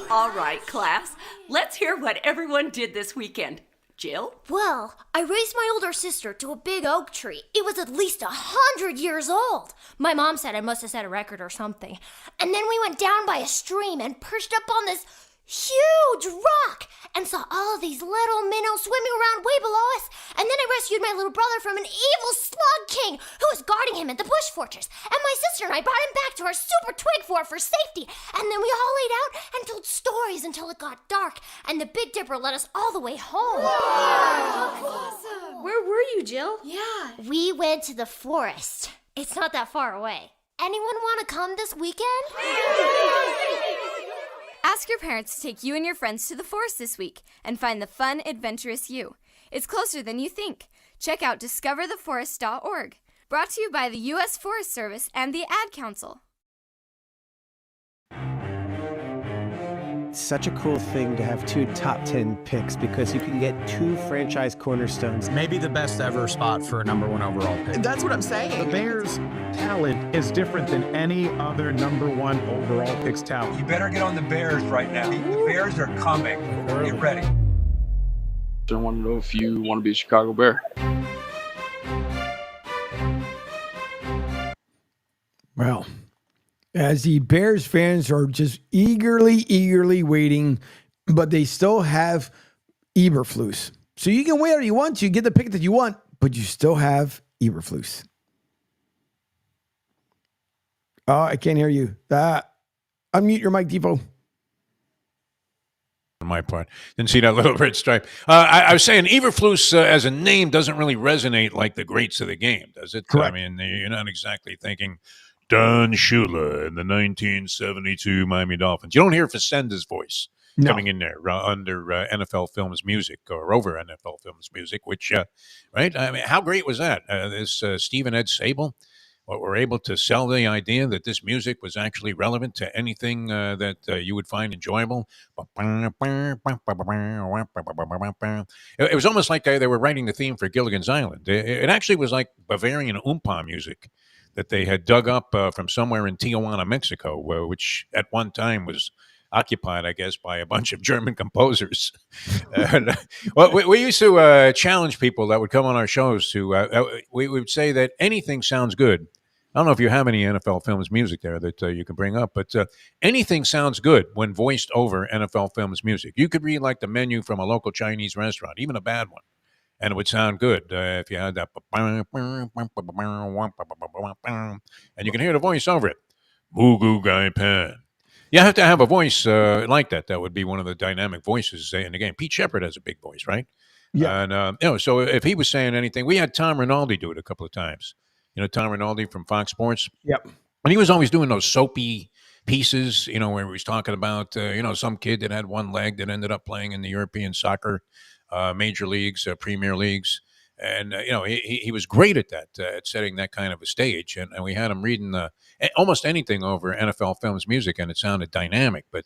All right, class. Let's hear what everyone did this weekend. Jill? Well, I raised my older sister to a big oak tree. It was at least 100 years old. My mom said I must have set a record or something. And then we went down by a stream and perched up on this huge rock and saw all of these little minnows swimming around way below us. And then I rescued my little brother from an evil slug king who was guarding him at the bush fortress. And my sister and I brought him back to our super twig fort for safety. And then we all laid out and told stories until it got dark. And the Big Dipper led us all the way home. Wow. Awesome. Where were you, Jill? Yeah. We went to the forest. It's not that far away. Anyone want to come this weekend? Ask your parents to take you and your friends to the forest this week and find the fun, adventurous you. It's closer than you think. Check out discovertheforest.org. Brought to you by the U.S. Forest Service and the Ad Council. Such a cool thing to have 2 top 10 picks because you can get 2 franchise cornerstones. Maybe the best ever spot for a #1 overall pick. That's what I'm saying. The Bears' talent is different than any other #1 overall pick's talent. You better get on the Bears right now. The Bears are coming. Get ready. I want to know if you want to be a Chicago Bear. Well, as the Bears fans are just eagerly waiting, but they still have Eberflus. So you can wait all you want to, get the pick that you want, but you still have Eberflus. Oh, I can't hear you. Unmute your mic, Devo. On my part, didn't see that little red stripe. I was saying Eberflus as a name doesn't really resonate like the greats of the game, does it? Correct. I mean, you're not exactly thinking Don Shula in the 1972 Miami Dolphins. You don't hear Facenda's voice coming in there under NFL Films music or over NFL Films music, which, right? I mean, how great was that? This Stephen Ed Sable were able to sell the idea that this music was actually relevant to anything that you would find enjoyable. It was almost like they were writing the theme for Gilligan's Island. It actually was like Bavarian oompa music that they had dug up from somewhere in Tijuana, Mexico, which at one time was occupied, I guess, by a bunch of German composers. Well, we used to challenge people that would come on our shows to, we would say that anything sounds good. I don't know if you have any NFL Films music there that you can bring up, but anything sounds good when voiced over NFL Films music. You could read like the menu from a local Chinese restaurant, even a bad one, and it would sound good if you had that. And you can hear the voice over it. Mugu Gai Pan. You have to have a voice like that. That would be one of the dynamic voices in the game. Pete Sheppard has a big voice, right? Yeah. And, so if he was saying anything, we had Tom Rinaldi do it a couple of times. You know, Tom Rinaldi from Fox Sports. Yep. And he was always doing those soapy pieces, where he was talking about, some kid that had one leg that ended up playing in the European soccer major leagues, Premier Leagues. And, he was great at that, at setting that kind of a stage. And we had him reading almost anything over NFL Films music, and it sounded dynamic. But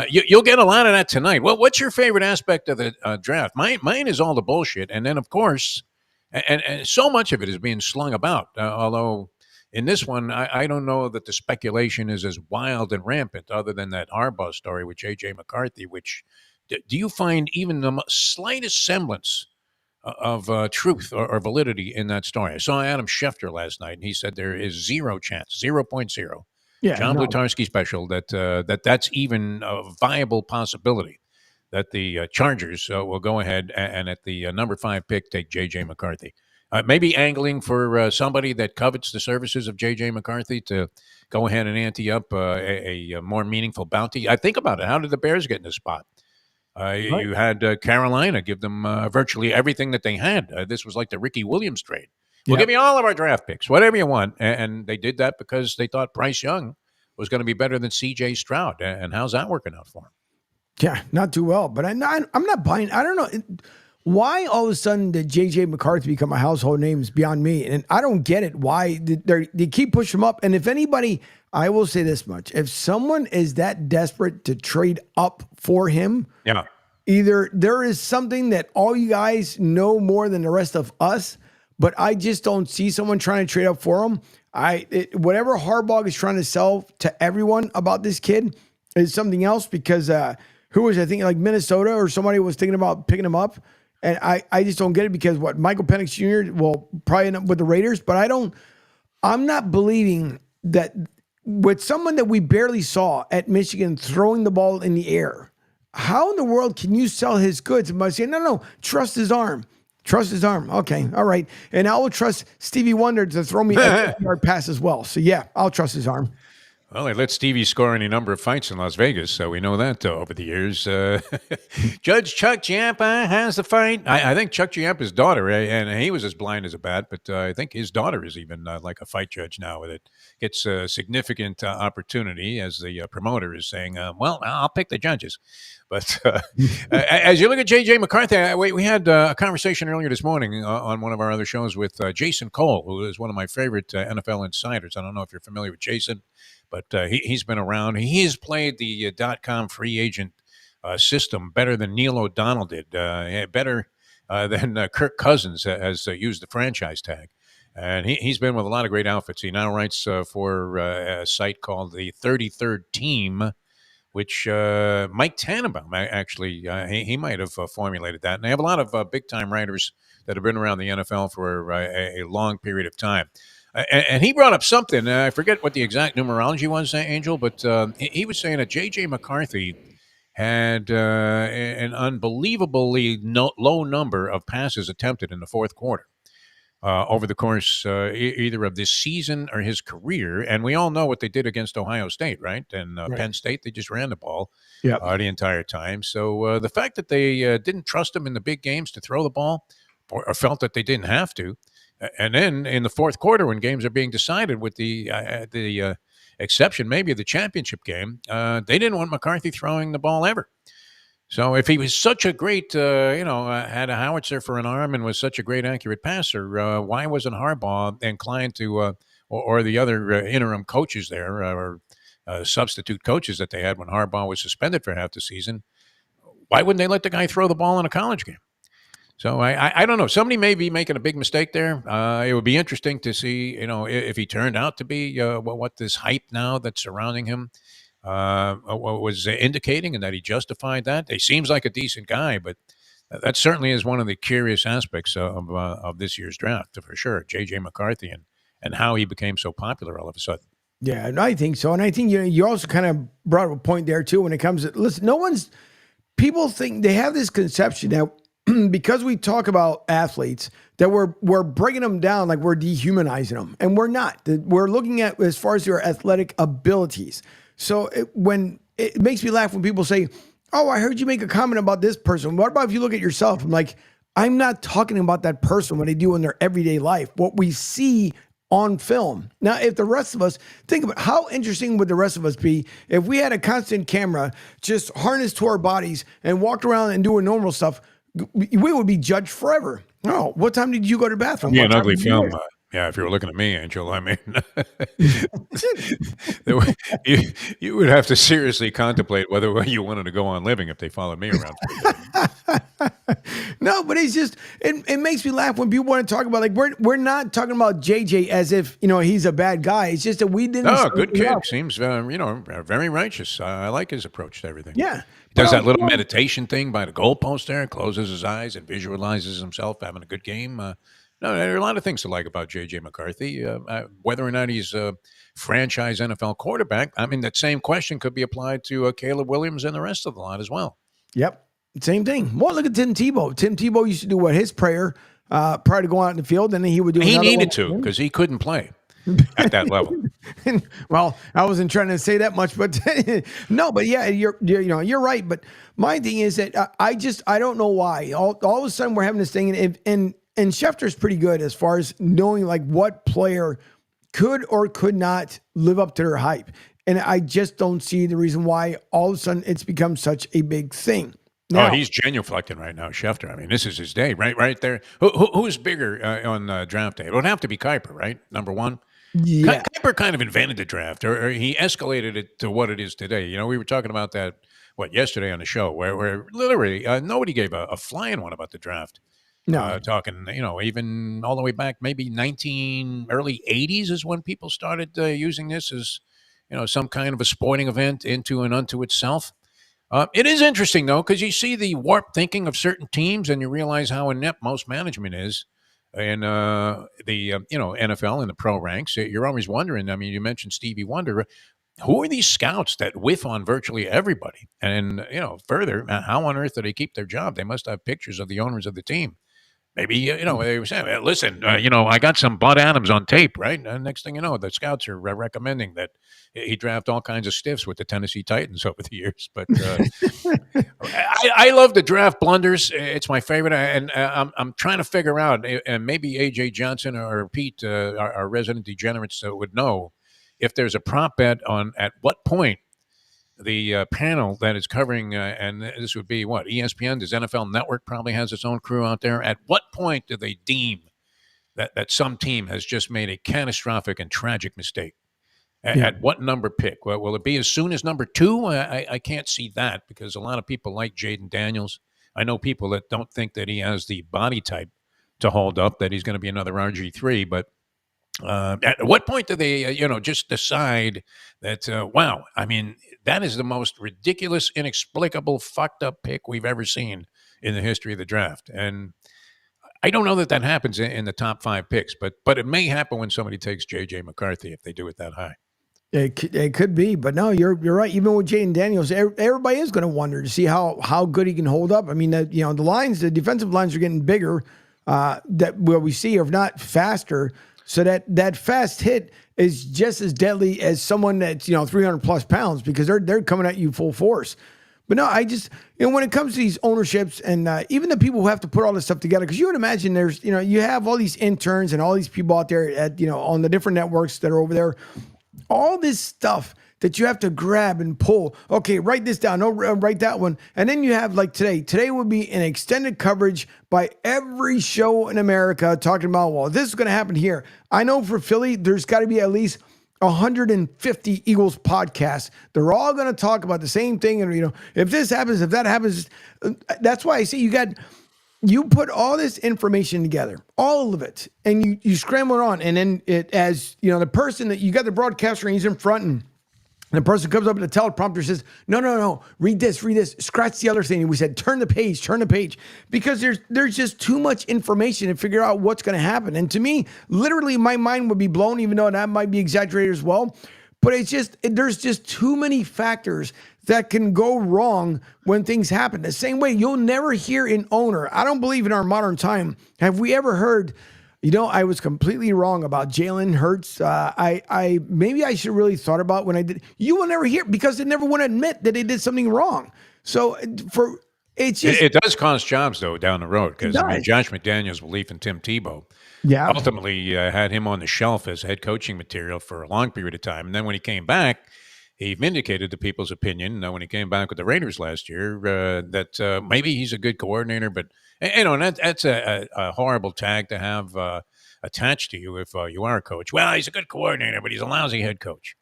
you'll get a lot of that tonight. Well, what's your favorite aspect of the draft? Mine is all the bullshit. And then, of course, and so much of it is being slung about, although in this one, I don't know that the speculation is as wild and rampant other than that Harbaugh story with J.J. McCarthy, which do you find even the slightest semblance of truth or validity in that story? I saw Adam Schefter last night, and he said there is zero chance, 0.0. Yeah, John no. Blutarski special, that's even a viable possibility that the Chargers will go ahead and at the number 5 pick take J.J. McCarthy. Maybe angling for somebody that covets the services of J.J. McCarthy to go ahead and ante up a more meaningful bounty. I think about it. How did the Bears get in this spot? You had Carolina give them virtually everything that they had. This was like the Ricky Williams trade. We'll give you all of our draft picks, whatever you want. And they did that because they thought Bryce Young was going to be better than C.J. Stroud. And how's that working out for him? Yeah, not too well. But I'm not buying. I don't know. Why all of a sudden did J.J. McCarthy become a household name is beyond me. And I don't get it. Why they keep pushing him up. And if anybody, I will say this much. If someone is that desperate to trade up for him, either there is something that all you guys know more than the rest of us, but I just don't see someone trying to trade up for him. Whatever Harbaugh is trying to sell to everyone about this kid is something else because who was I think like Minnesota or somebody was thinking about picking him up. And I just don't get it because Michael Penix Jr. will probably end up with the Raiders, but I'm not believing that with someone that we barely saw at Michigan throwing the ball in the air, how in the world can you sell his goods by saying, no, trust his arm. Trust his arm. Okay, all right. And I will trust Stevie Wonder to throw me a 50-yard pass as well. So, yeah, I'll trust his arm. Well, they let Stevie score any number of fights in Las Vegas, so we know that over the years. Judge Chuck Giampa has the fight. I think Chuck Giampa's daughter, and he was as blind as a bat, but I think his daughter is even like a fight judge now. It gets a significant opportunity, as the promoter is saying, well, I'll pick the judges. But as you look at J.J. McCarthy, we had a conversation earlier this morning on one of our other shows with Jason Cole, who is one of my favorite NFL insiders. I don't know if you're familiar with Jason, but he's been around. He has played the .com free agent system better than Neil O'Donnell did, better than Kirk Cousins has used the franchise tag. And he's been with a lot of great outfits. He now writes for a site called the 33rd Team, which Mike Tannenbaum, actually, he might have formulated that. And they have a lot of big-time writers that have been around the NFL for a long period of time. And he brought up something. I forget what the exact numerology was, Angel, but he was saying that J.J. McCarthy had an unbelievably low number of passes attempted in the fourth quarter over the course either of this season or his career. And we all know what they did against Ohio State, right? And Penn State, they just ran the ball the entire time. So the fact that they didn't trust him in the big games to throw the ball or felt that they didn't have to, and then in the fourth quarter when games are being decided with the exception maybe of the championship game, they didn't want McCarthy throwing the ball ever. So if he was such a great, had a howitzer for an arm and was such a great accurate passer, why wasn't Harbaugh inclined to, or the other interim coaches there, or substitute coaches that they had when Harbaugh was suspended for half the season, why wouldn't they let the guy throw the ball in a college game? So I don't know. Somebody may be making a big mistake there. It would be interesting to see, if he turned out to be what this hype now that's surrounding him was indicating, and that he justified that. He seems like a decent guy, but that certainly is one of the curious aspects of this year's draft, for sure. J.J. McCarthy and how he became so popular all of a sudden. Yeah, I think so. And I think you also kind of brought up a point there, too, when it comes to, listen, people think they have this conception that because we talk about athletes, that we're breaking them down like we're dehumanizing them. And we're not. We're looking at as far as their athletic abilities. So when it makes me laugh when people say, oh, I heard you make a comment about this person. What about if you look at yourself? I'm like, I'm not talking about that person, what they do in their everyday life. What we see on film. Now, if the rest of us, think about how interesting would the rest of us be if we had a constant camera just harnessed to our bodies and walked around and doing normal stuff. We would be judged forever. Oh, what time did you go to the bathroom? Yeah, What an time ugly did you film. do Yeah, if you were looking at me, Angel, I mean, you would have to seriously contemplate whether you wanted to go on living if they followed me around. No, but it's just it makes me laugh when people want to talk about, like, we're not talking about JJ as if he's a bad guy. It's just that we didn't. No, good kid. Seems very righteous. I like his approach to everything. Yeah. Does that little meditation thing by the goalpost there, closes his eyes and visualizes himself having a good game. No, there are a lot of things to like about J.J. McCarthy. Whether or not he's a franchise NFL quarterback, I mean, that same question could be applied to Caleb Williams and the rest of the lot as well. Yep. Same thing. Well, look at Tim Tebow. Tim Tebow used to do his prayer prior to going out in the field, and then he would do. He another needed one. to because he couldn't play at that level. Well, I wasn't trying to say that much, but no, but yeah, you're right. But my thing is that I don't know why all of a sudden we're having this thing, and Schefter's pretty good as far as knowing like what player could or could not live up to their hype, and I just don't see the reason why all of a sudden it's become such a big thing. Now, he's genuflecting right now, Schefter. I mean, this is his day, right there. Who's bigger on draft day? It would have to be Kuiper, right? Number one. Yeah. Kuiper kind of invented the draft, or he escalated it to what it is today. We were talking about that yesterday on the show, where literally nobody gave a flying one about the draft. No, talking, even all the way back, maybe early 80s is when people started using this as, some kind of a sporting event into and unto itself. It is interesting, though, because you see the warped thinking of certain teams and you realize how inept most management is in the NFL and the pro ranks. You're always wondering, I mean, you mentioned Stevie Wonder. Who are these scouts that whiff on virtually everybody? And, further, how on earth do they keep their job? They must have pictures of the owners of the team. Maybe, they were saying, listen, I got some Bud Adams on tape, right? And next thing you know, the scouts are recommending that he draft all kinds of stiffs with the Tennessee Titans over the years. But I love the draft blunders. It's my favorite. And I'm trying to figure out, and maybe A.J. Johnson or Pete, our resident degenerates, would know if there's a prop bet on at what point the panel that is covering, and this would be what, ESPN, does NFL Network probably has its own crew out there. At what point do they deem that some team has just made a catastrophic and tragic mistake? At what number pick? Well, will it be as soon as number 2? I can't see that because a lot of people like Jaden Daniels. I know people that don't think that he has the body type to hold up, that he's going to be another RG3, but at what point do they, just decide that, wow, I mean, that is the most ridiculous, inexplicable, fucked up pick we've ever seen in the history of the draft. And I don't know that happens in the top 5 picks, but it may happen when somebody takes J.J. McCarthy if they do it that high. It could be, but no, you're right. Even with Jaden Daniels, everybody is going to wonder to see how good he can hold up. I mean, the defensive lines are getting bigger. That what we see are not faster. So that fast hit is just as deadly as someone that's 300 plus pounds because they're coming at you full force. But no, I just when it comes to these ownerships and even the people who have to put all this stuff together, because you would imagine there's you have all these interns and all these people out there at on the different networks that are over there, all this stuff that you have to grab and pull. Okay, write this down. No, write that one. And then you have like today. Today would be an extended coverage by every show in America talking about, well, this is going to happen here. I know for Philly, there's got to be at least 150 Eagles podcasts. They're all going to talk about the same thing. And, if this happens, if that happens, that's why I say you put all this information together, all of it, and you scramble it on. And then the person that you got the broadcaster and he's in front and the person comes up and the teleprompter says, no, read this, scratch the other thing. And we said, turn the page. Because there's just too much information to figure out what's going to happen. And to me, literally my mind would be blown, even though that might be exaggerated as well. But there's just too many factors that can go wrong when things happen. The same way you'll never hear an owner. I don't believe in our modern time. Have we ever heard, I was completely wrong about Jalen Hurts. Maybe I should have really thought about when I did. You will never hear because they never want to admit that they did something wrong. So for It's just It does cost jobs, though, down the road, it because, I mean, does. Josh McDaniels' belief in Tim Tebow Yeah. ultimately had him on the shelf as head coaching material for a long period of time. And then when he came back, he vindicated the people's opinion when he came back with the Raiders last year that maybe he's a good coordinator, but and that's a horrible tag to have attached to you if you are a coach. Well, he's a good coordinator, but he's a lousy head coach.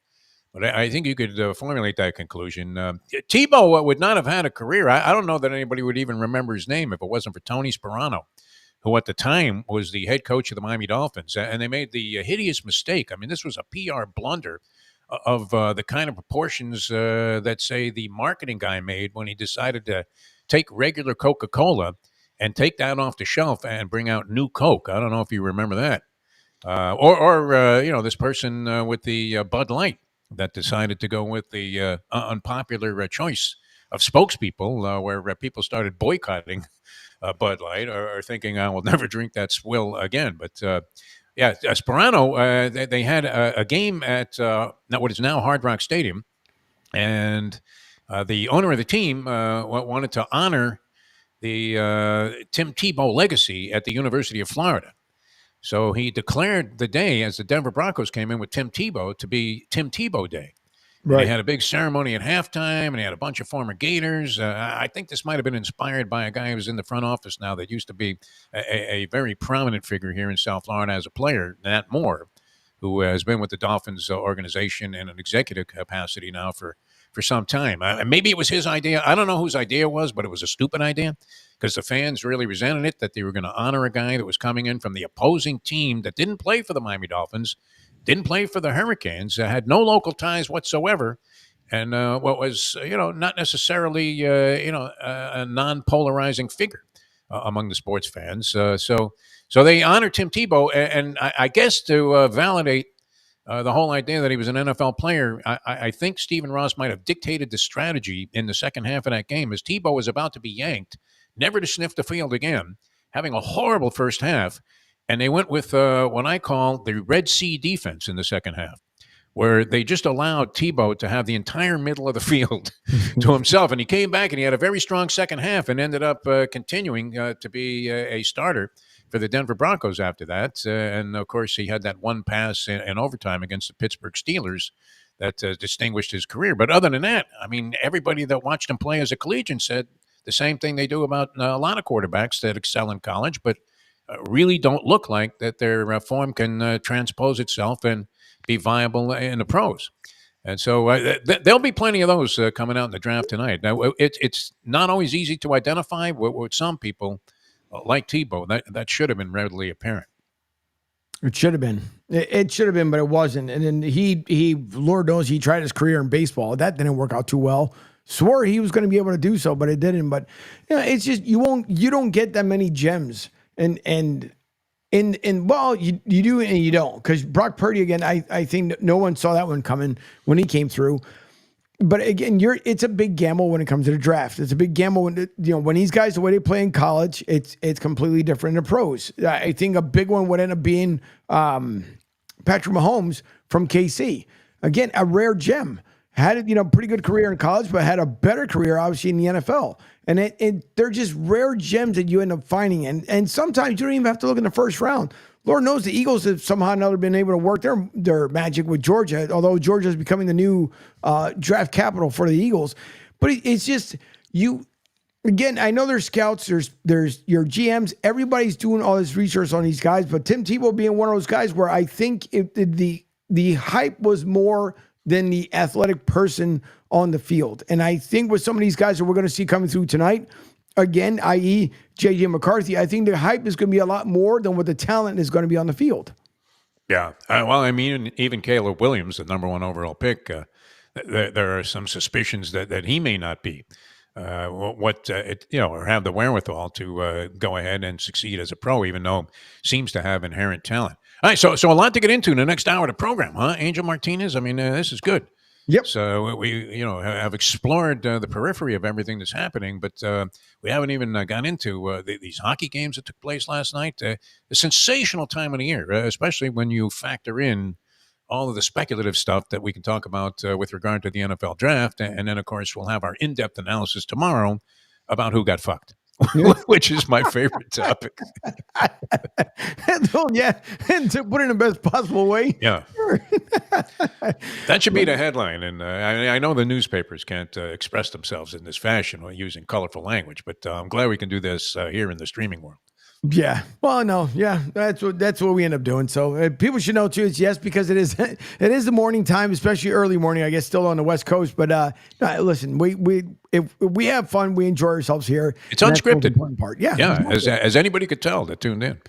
But I think you could formulate that conclusion. Tebow would not have had a career. I don't know that anybody would even remember his name if it wasn't for Tony Sperano, who at the time was the head coach of the Miami Dolphins. And they made the hideous mistake. I mean, this was a PR blunder of the kind of proportions that, say, the marketing guy made when he decided to take regular Coca-Cola and take that off the shelf and bring out new Coke. I don't know if you remember that. Or this person with the Bud Light that decided to go with the unpopular choice of spokespeople where people started boycotting Bud Light or thinking, I will never drink that swill again. But Sperano, they had a game at what is now Hard Rock Stadium, and the owner of the team wanted to honor the Tim Tebow legacy at the University of Florida. So he declared the day as the Denver Broncos came in with Tim Tebow to be Tim Tebow Day. Right. They had a big ceremony at halftime, and he had a bunch of former Gators. I think this might have been inspired by a guy who's in the front office now that used to be a very prominent figure here in South Florida as a player, Nat Moore, who has been with the Dolphins organization in an executive capacity now for some time. Maybe it was his idea. I don't know whose idea it was, but it was a stupid idea because the fans really resented it, that they were going to honor a guy that was coming in from the opposing team that didn't play for the Miami Dolphins, didn't play for the Hurricanes, had no local ties whatsoever, and what was, not necessarily, a non-polarizing figure among the sports fans. So they honored Tim Tebow, and I guess to validate the whole idea that he was an NFL player, I think Stephen Ross might have dictated the strategy in the second half of that game as Tebow was about to be yanked, never to sniff the field again, having a horrible first half. And they went with what I call the Red Sea defense in the second half, where they just allowed Tebow to have the entire middle of the field to himself. And he came back and he had a very strong second half and ended up continuing to be a starter for the Denver Broncos after that. And, of course, he had that one pass in overtime against the Pittsburgh Steelers that distinguished his career. But other than that, I mean, everybody that watched him play as a collegian said the same thing they do about a lot of quarterbacks that excel in college, but really don't look like that their form can transpose itself and be viable in the pros. And so there'll be plenty of those coming out in the draft tonight. Now, it's not always easy to identify with some people like Tebow. That should have been readily apparent. It should have been. It should have been, but it wasn't. And then he, Lord knows, he tried his career in baseball. That didn't work out too well. Swore he was going to be able to do so, but it didn't. But it's just you don't get that many gems. And well, you do and you don't, because Brock Purdy again. I think no one saw that one coming when he came through. But again, it's a big gamble when it comes to the draft. It's a big gamble when when these guys, the way they play in college, it's completely different in the pros. I think a big one would end up being Patrick Mahomes from KC. Again, a rare gem. Had a pretty good career in college, but had a better career obviously in the NFL. And they're just rare gems that you end up finding. And sometimes you don't even have to look in the first round. Lord knows the Eagles have somehow or another been able to work their magic with Georgia, although Georgia is becoming the new draft capital for the Eagles. But it's just again, I know there's scouts, there's your GMs, everybody's doing all this research on these guys, but Tim Tebow being one of those guys where I think the hype was more than the athletic person on the field. And I think with some of these guys that we're going to see coming through tonight, again, i.e. J.J. McCarthy, I think the hype is going to be a lot more than what the talent is going to be on the field. Yeah. Well, I mean, even Caleb Williams, the number one overall pick, there are some suspicions that he may not be or have the wherewithal to go ahead and succeed as a pro, even though seems to have inherent talent. All right, so a lot to get into in the next hour of the program, huh? Angel Martinez, I mean, this is good. Yep. So we have explored the periphery of everything that's happening, but we haven't even got into these hockey games that took place last night. A sensational time of the year, especially when you factor in all of the speculative stuff that we can talk about with regard to the NFL draft. And then, of course, we'll have our in-depth analysis tomorrow about who got fucked, which is my favorite topic. Oh, yeah, and to put it in the best possible way. Yeah. That should be the headline. And I know the newspapers can't express themselves in this fashion or using colorful language, but I'm glad we can do this here in the streaming world. Yeah. Well, no. Yeah. That's what we end up doing. So people should know too. It's yes, because it is the morning time, especially early morning, I guess, still on the West Coast. But listen, if we have fun, we enjoy ourselves here. It's unscripted. Important part. Yeah. Yeah. As anybody could tell that tuned in.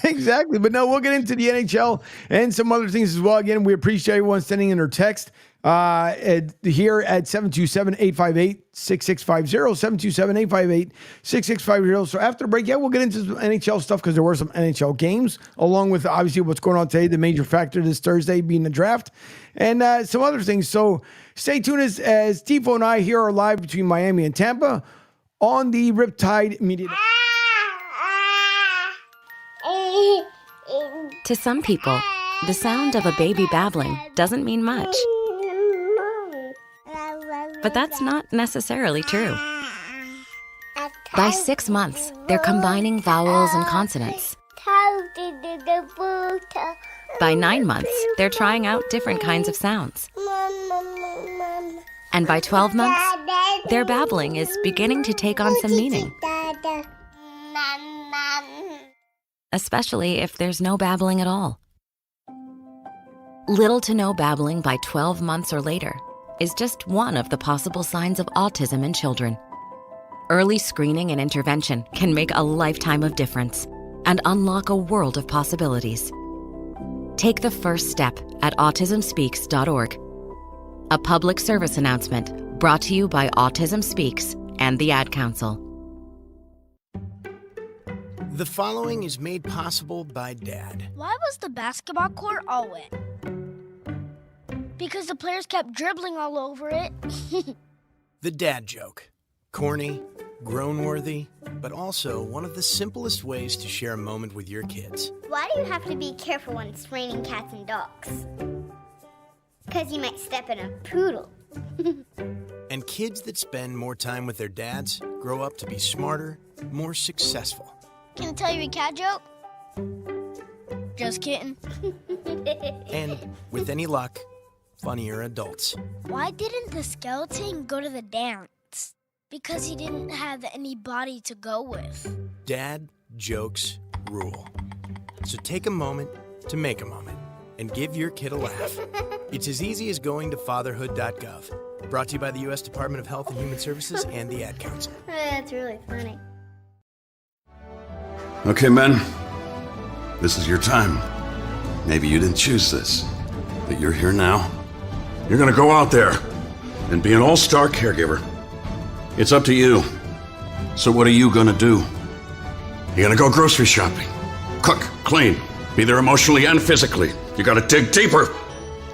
Exactly. But no, we'll get into the NHL and some other things as well. Again, we appreciate everyone sending in their text here at 727-858-6650, 727-858-6650. So after the break, we'll get into some NHL stuff because there were some NHL games, along with obviously what's going on today, the major factor this Thursday being the draft, and some other things. So stay tuned as Tifo and I here are live between Miami and Tampa on the Riptide Media. To some people, the sound of a baby babbling doesn't mean much. But that's not necessarily true. By 6 months, they're combining vowels and consonants. By 9 months, they're trying out different kinds of sounds. And by 12 months, their babbling is beginning to take on some meaning. Especially if there's no babbling at all. Little to no babbling by 12 months or later is just one of the possible signs of autism in children. Early screening and intervention can make a lifetime of difference and unlock a world of possibilities. Take the first step at autismspeaks.org. A public service announcement brought to you by Autism Speaks and the Ad Council. The following is made possible by Dad. Why was the basketball court all wet? Because the players kept dribbling all over it. The dad joke. Corny, grown-worthy, but also one of the simplest ways to share a moment with your kids. Why do you have to be careful when it's raining cats and dogs? Because you might step in a poodle. And kids that spend more time with their dads grow up to be smarter, more successful. Can I tell you a cat joke? Just kidding. And with any luck, funnier adults. Why didn't the skeleton go to the dance? Because he didn't have any body to go with. Dad jokes rule. So take a moment to make a moment and give your kid a laugh. It's as easy as going to fatherhood.gov. Brought to you by the U.S. Department of Health and Human Services and the Ad Council. That's really funny. Okay, men, this is your time. Maybe you didn't choose this, but you're here now. You're gonna go out there and be an all-star caregiver. It's up to you. So what are you gonna do? You're gonna go grocery shopping, cook, clean, be there emotionally and physically. You gotta dig deeper.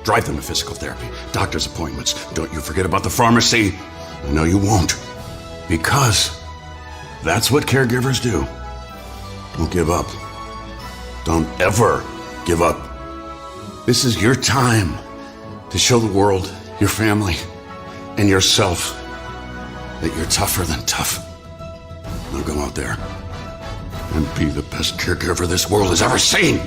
Drive them to physical therapy, doctor's appointments. Don't you forget about the pharmacy. I know you won't, because that's what caregivers do. Don't give up. Don't ever give up. This is your time to show the world, your family, and yourself that you're tougher than tough. Now go out there and be the best caregiver this world has ever seen.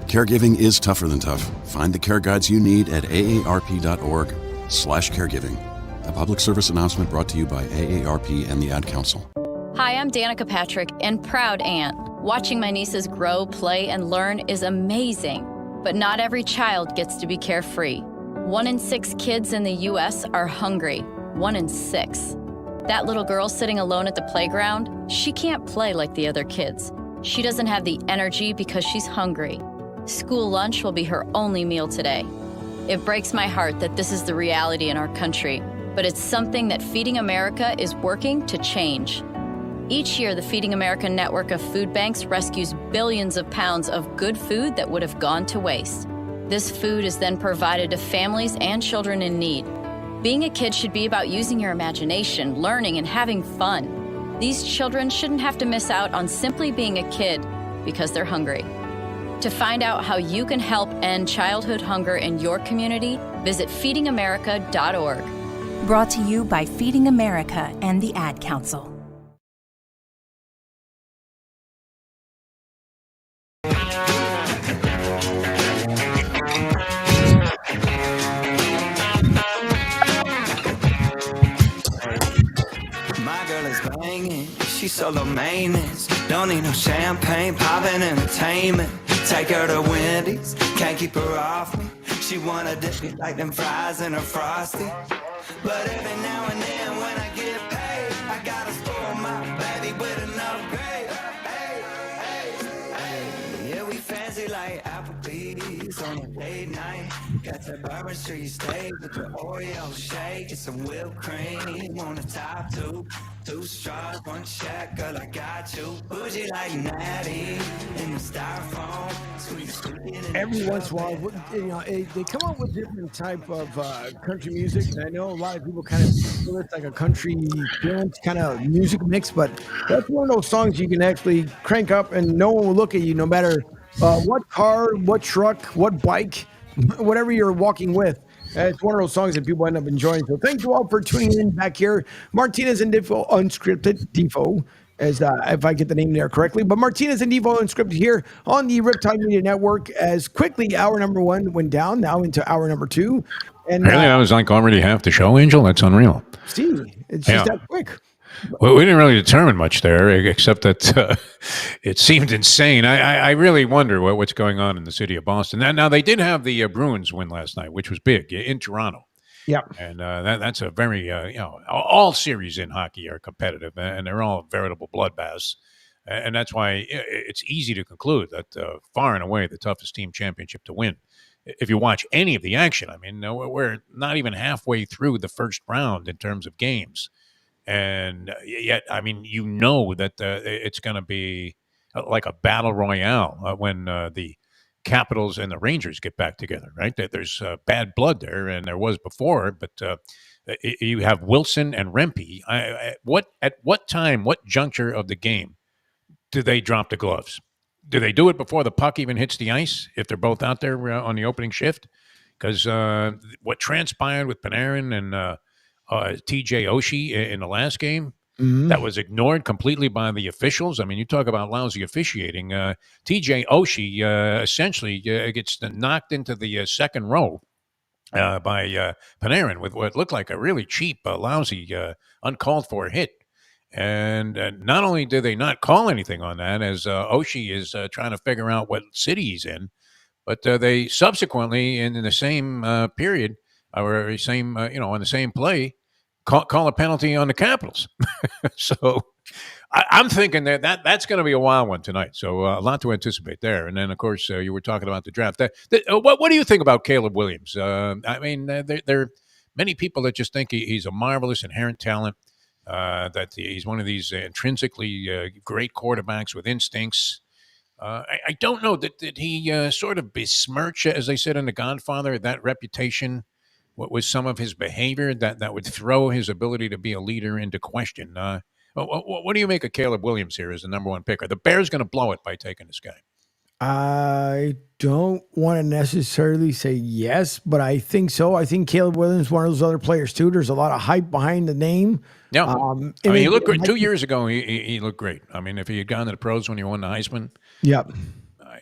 Caregiving is tougher than tough. Find the care guides you need at aarp.org/caregiving. A public service announcement brought to you by AARP and the Ad Council. Hi, I'm Danica Patrick, and proud aunt. Watching my nieces grow, play, and learn is amazing. But not every child gets to be carefree. 1 in 6 kids in the U.S. are hungry. 1 in 6. That little girl sitting alone at the playground, she can't play like the other kids. She doesn't have the energy because she's hungry. School lunch will be her only meal today. It breaks my heart that this is the reality in our country, but it's something that Feeding America is working to change. Each year, the Feeding America network of food banks rescues billions of pounds of good food that would have gone to waste. This food is then provided to families and children in need. Being a kid should be about using your imagination, learning, and having fun. These children shouldn't have to miss out on simply being a kid because they're hungry. To find out how you can help end childhood hunger in your community, visit feedingamerica.org. Brought to you by Feeding America and the Ad Council. My girl is banging, she's solo maintenance. Don't need no champagne, poppin' entertainment. Take her to Wendy's, can't keep her off me. She wanna dip me like them fries in her frosty. But every now and then when I get paid, I gotta spoil my baby with an upgrade. Hey, hey, hey. Yeah, we fancy like Applebee's on a date night. Got that Bourbon Street steak with the Oreo shake and some whipped cream on the top two. Two straws, one check, girl, I got you. Bougie like Natty in the styrofoam. Sweet, sweet. Every once in a while, they come up with different type of country music, and I know a lot of people kind of feel it's like a country dance kind of music mix, but that's one of those songs you can actually crank up and no one will look at you, no matter what car, what truck, what bike, whatever you're walking with. It's one of those songs that people end up enjoying. So thank you all for tuning in back here. Martinez and Defoe, Unscripted, Defoe, as if I get the name there correctly. But Martinez and Defoe Unscripted here on the Riptide Media Network. As quickly hour number 1 went down, now into hour number 2. And Really, that was like already half the show, Angel? That's unreal. See, it's just that quick. Well, we didn't really determine much there, except that it seemed insane. I really wonder what's going on in the city of Boston. Now they did have the Bruins win last night, which was big in Toronto. Yeah, and that's a very all series in hockey are competitive, and they're all veritable bloodbaths, and that's why it's easy to conclude that far and away the toughest team championship to win. If you watch any of the action, I mean, we're not even halfway through the first round in terms of games. And yet, I mean, that it's going to be like a battle royale when the Capitals and the Rangers get back together, right? There's bad blood there, and there was before, but you have Wilson and Rempe. At what time, what juncture of the game do they drop the gloves? Do they do it before the puck even hits the ice if they're both out there on the opening shift? Because what transpired with Panarin and TJ Oshie in the last game, that was ignored completely by the officials. I mean, you talk about lousy officiating. TJ Oshie essentially gets knocked into the second row by Panarin with what looked like a really cheap, lousy, uncalled for hit. And not only did they not call anything on that, as Oshie is trying to figure out what city he's in, but they subsequently, in the same period, or same, on the same play, call a penalty on the Capitals. So I'm thinking that's going to be a wild one tonight. So a lot to anticipate there. And then, of course, you were talking about the draft. What do you think about Caleb Williams? I mean, there are many people that just think he's a marvelous inherent talent, that he's one of these intrinsically great quarterbacks with instincts. I don't know that he sort of besmirch, as they said in The Godfather, that reputation. What was some of his behavior that would throw his ability to be a leader into question? What do you make of Caleb Williams here as the number 1 picker? The Bears going to blow it by taking this guy. I don't want to necessarily say yes, but I think so. I think Caleb Williams is one of those other players too. There's a lot of hype behind the name. Yeah, I mean, he looked great. 2 years ago, he looked great. I mean, if he had gone to the pros when he won the Heisman, yep.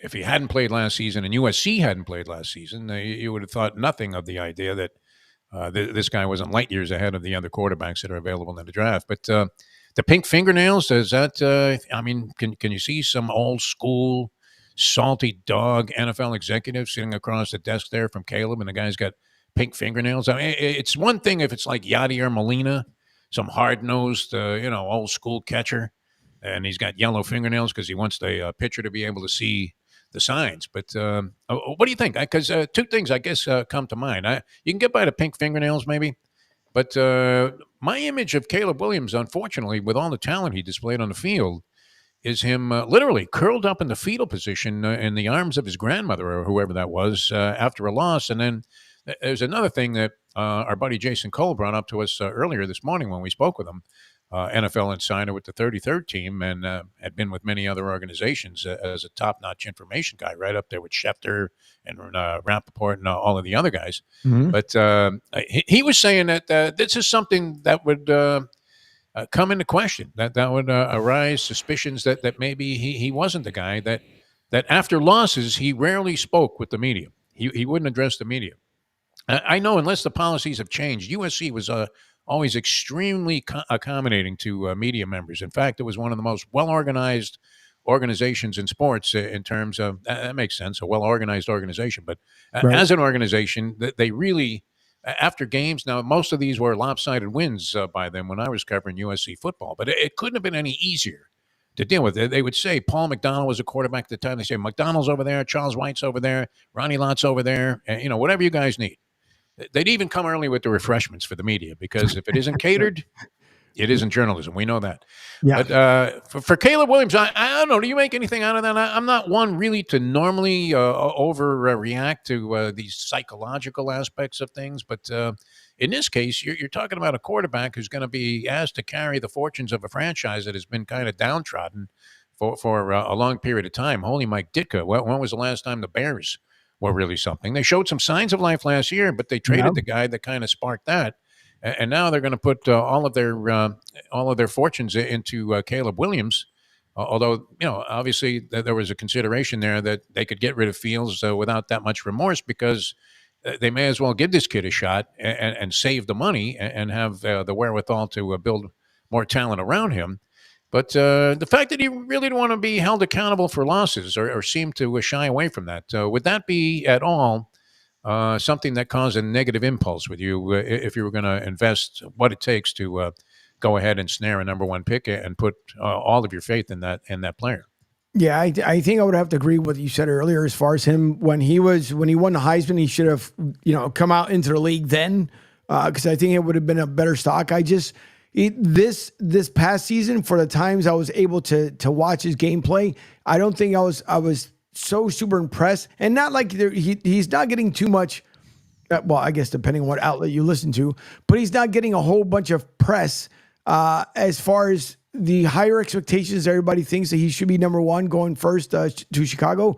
If he hadn't played last season and USC hadn't played last season, you would have thought nothing of the idea that this guy wasn't light years ahead of the other quarterbacks that are available in the draft. But the pink fingernails, does that, I mean, can you see some old school, salty dog NFL executive sitting across the desk there from Caleb, and the guy's got pink fingernails? I mean, it's one thing if it's like Yadier Molina, some hard-nosed, old school catcher, and he's got yellow fingernails because he wants the pitcher to be able to see the signs. But what do you think? Because two things, I guess, come to mind. You can get by the pink fingernails, maybe. But my image of Caleb Williams, unfortunately, with all the talent he displayed on the field, is him literally curled up in the fetal position in the arms of his grandmother or whoever that was after a loss. And then there's another thing that our buddy Jason Cole brought up to us earlier this morning when we spoke with him. NFL insider with the 33rd team and had been with many other organizations as a top-notch information guy, right up there with Schefter and Rappaport and all of the other guys. Mhm. But he was saying that this is something that would come into question, that would arise suspicions that maybe he wasn't the guy, that after losses, he rarely spoke with the media. He wouldn't address the media. I know unless the policies have changed, USC was always extremely accommodating to media members. In fact, it was one of the most well-organized organizations in sports in terms of, that makes sense, a well-organized organization. But Right. as an organization, they really, after games, now most of these were lopsided wins by them when I was covering USC football, but it couldn't have been any easier to deal with. They would say Paul McDonald was a quarterback at the time. They say McDonald's over there, Charles White's over there, Ronnie Lott's over there, and, whatever you guys need. They'd even come early with the refreshments for the media, because if it isn't catered, it isn't journalism. We know that. Yeah. But for Caleb Williams, I don't know. Do you make anything out of that? I'm not one really to normally overreact to these psychological aspects of things. But in this case, you're talking about a quarterback who's going to be asked to carry the fortunes of a franchise that has been kind of downtrodden for a long period of time. Holy Mike Ditka. When was the last time the Bears were really something? They showed some signs of life last year, but they traded the guy that kind of sparked that. And now they're going to put all of their fortunes into Caleb Williams. Although, obviously there was a consideration there that they could get rid of Fields without that much remorse, because they may as well give this kid a shot and save the money and have the wherewithal to build more talent around him. But the fact that he really didn't want to be held accountable for losses or seem to shy away from that, would that be at all something that caused a negative impulse with you if you were going to invest what it takes to go ahead and snare a number one pick and put all of your faith in that player? Yeah, I think I would have to agree with what you said earlier as far as him when he won the Heisman. He should have come out into the league then, because I think it would have been a better stock. This past season, for the times I was able to watch his gameplay, I don't think I was so super impressed, and not like he's not getting too much. Well, I guess depending on what outlet you listen to, but he's not getting a whole bunch of press as far as the higher expectations. Everybody thinks that he should be number one going first to Chicago,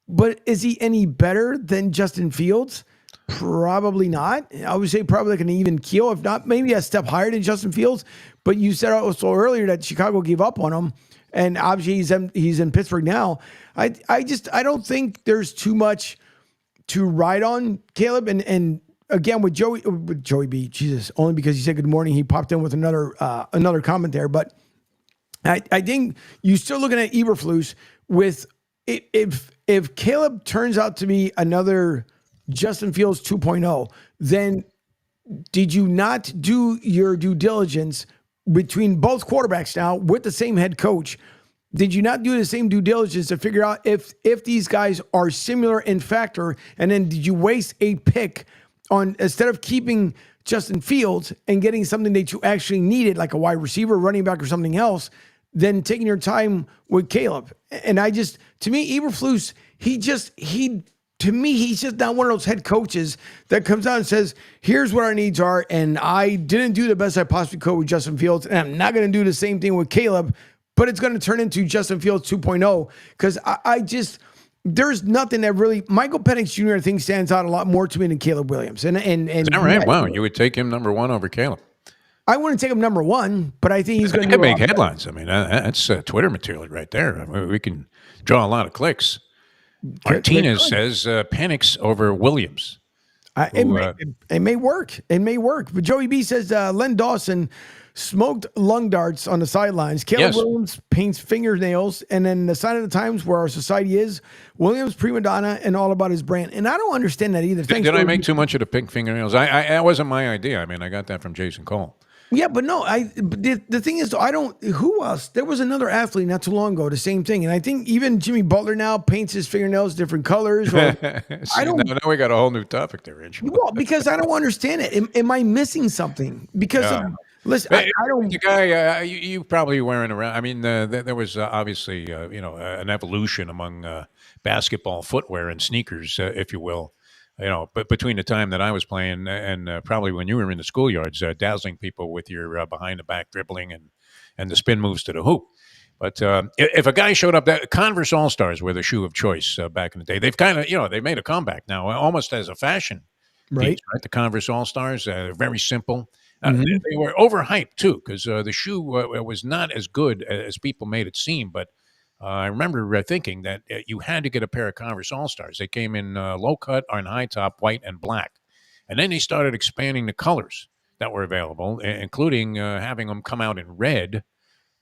but is he any better than Justin Fields? Probably not. I would say probably like an even keel, if not maybe a step higher than Justin Fields. But you said also earlier that Chicago gave up on him, and obviously he's in Pittsburgh now. I don't think there's too much to ride on Caleb. And again with Joey B, Jesus, only because he said good morning, he popped in with another comment there. But I think you're still looking at Eberflus with if Caleb turns out to be another Justin Fields 2.0, then did you not do your due diligence between both quarterbacks now with the same head coach? Did you not do the same due diligence to figure out if these guys are similar in factor? And then did you waste a pick on, instead of keeping Justin Fields and getting something that you actually needed, like a wide receiver, running back, or something else, then taking your time with Caleb? And to me, Eberflus, to me, he's just not one of those head coaches that comes out and says, here's what our needs are, and I didn't do the best I possibly could with Justin Fields, and I'm not going to do the same thing with Caleb, but it's going to turn into Justin Fields 2.0, because there's nothing that really, Michael Penix Jr. I think stands out a lot more to me than Caleb Williams. And Is that right? Wow, you would take him number one over Caleb? I wouldn't take him number one, but I think he's going to make headlines. I mean, that's Twitter material right there. I mean, we can draw a lot of clicks. Martinez says Penix over Williams. It may work. It may work. But Joey B says Len Dawson smoked lung darts on the sidelines. Caleb Williams paints fingernails. And then the sign of the times where our society is, Williams prima donna and all about his brand. And I don't understand that either. Did I make too much of the pink fingernails? That wasn't my idea. I mean, I got that from Jason Cole. Yeah, but no, the thing is, who else? There was another athlete not too long ago, the same thing. And I think even Jimmy Butler now paints his fingernails different colors. Now we got a whole new topic there, Rich. Well, because I don't understand it. Am I missing something? Because listen, I don't. The guy you probably weren't around. I mean, there was obviously an evolution among basketball footwear and sneakers, if you will. But between the time that I was playing and probably when you were in the schoolyards, dazzling people with your behind the back dribbling and the spin moves to the hoop. But if a guy showed up, that Converse All Stars were the shoe of choice back in the day. They've kind of, they made a comeback now, almost as a fashion piece, right? The Converse All Stars, very simple. They were overhyped too, because the shoe was not as good as people made it seem. But I remember thinking that you had to get a pair of Converse All Stars. They came in low cut or in high top, white and black, and then they started expanding the colors that were available, including having them come out in red.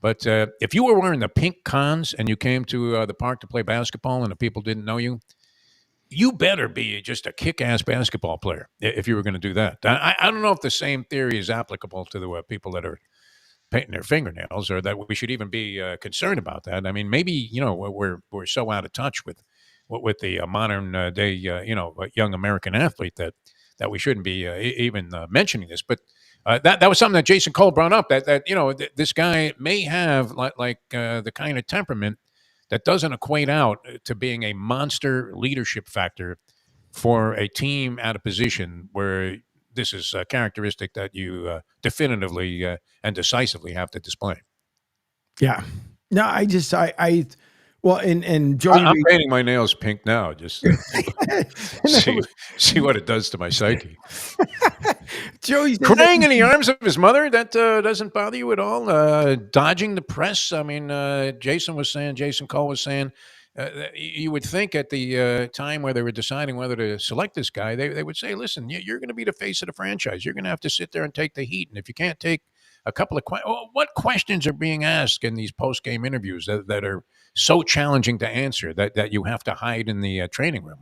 But if you were wearing the pink Cons and you came to the park to play basketball and the people didn't know you, you better be just a kick-ass basketball player if you were going to do that. I don't know if the same theory is applicable to the people that are painting their fingernails, or that we should even be concerned about that. I mean, maybe we're so out of touch with the modern day young American athlete that we shouldn't be even mentioning this, but. That was something that Jason Cole brought up. That this guy may have like the kind of temperament that doesn't equate out to being a monster leadership factor for a team at a position where this is a characteristic that you definitively and decisively have to display. Yeah. No, well, and Joey, I'm painting my nails pink now, just see what it does to my psyche. Joey crying in the arms of his mother, that doesn't bother you at all? Dodging the press. I mean, Jason Cole was saying, you would think at the time where they were deciding whether to select this guy, they would say, listen, you're going to be the face of the franchise. You're going to have to sit there and take the heat. And if you can't take a couple of what questions are being asked in these post-game interviews that are so challenging to answer that you have to hide in the training room?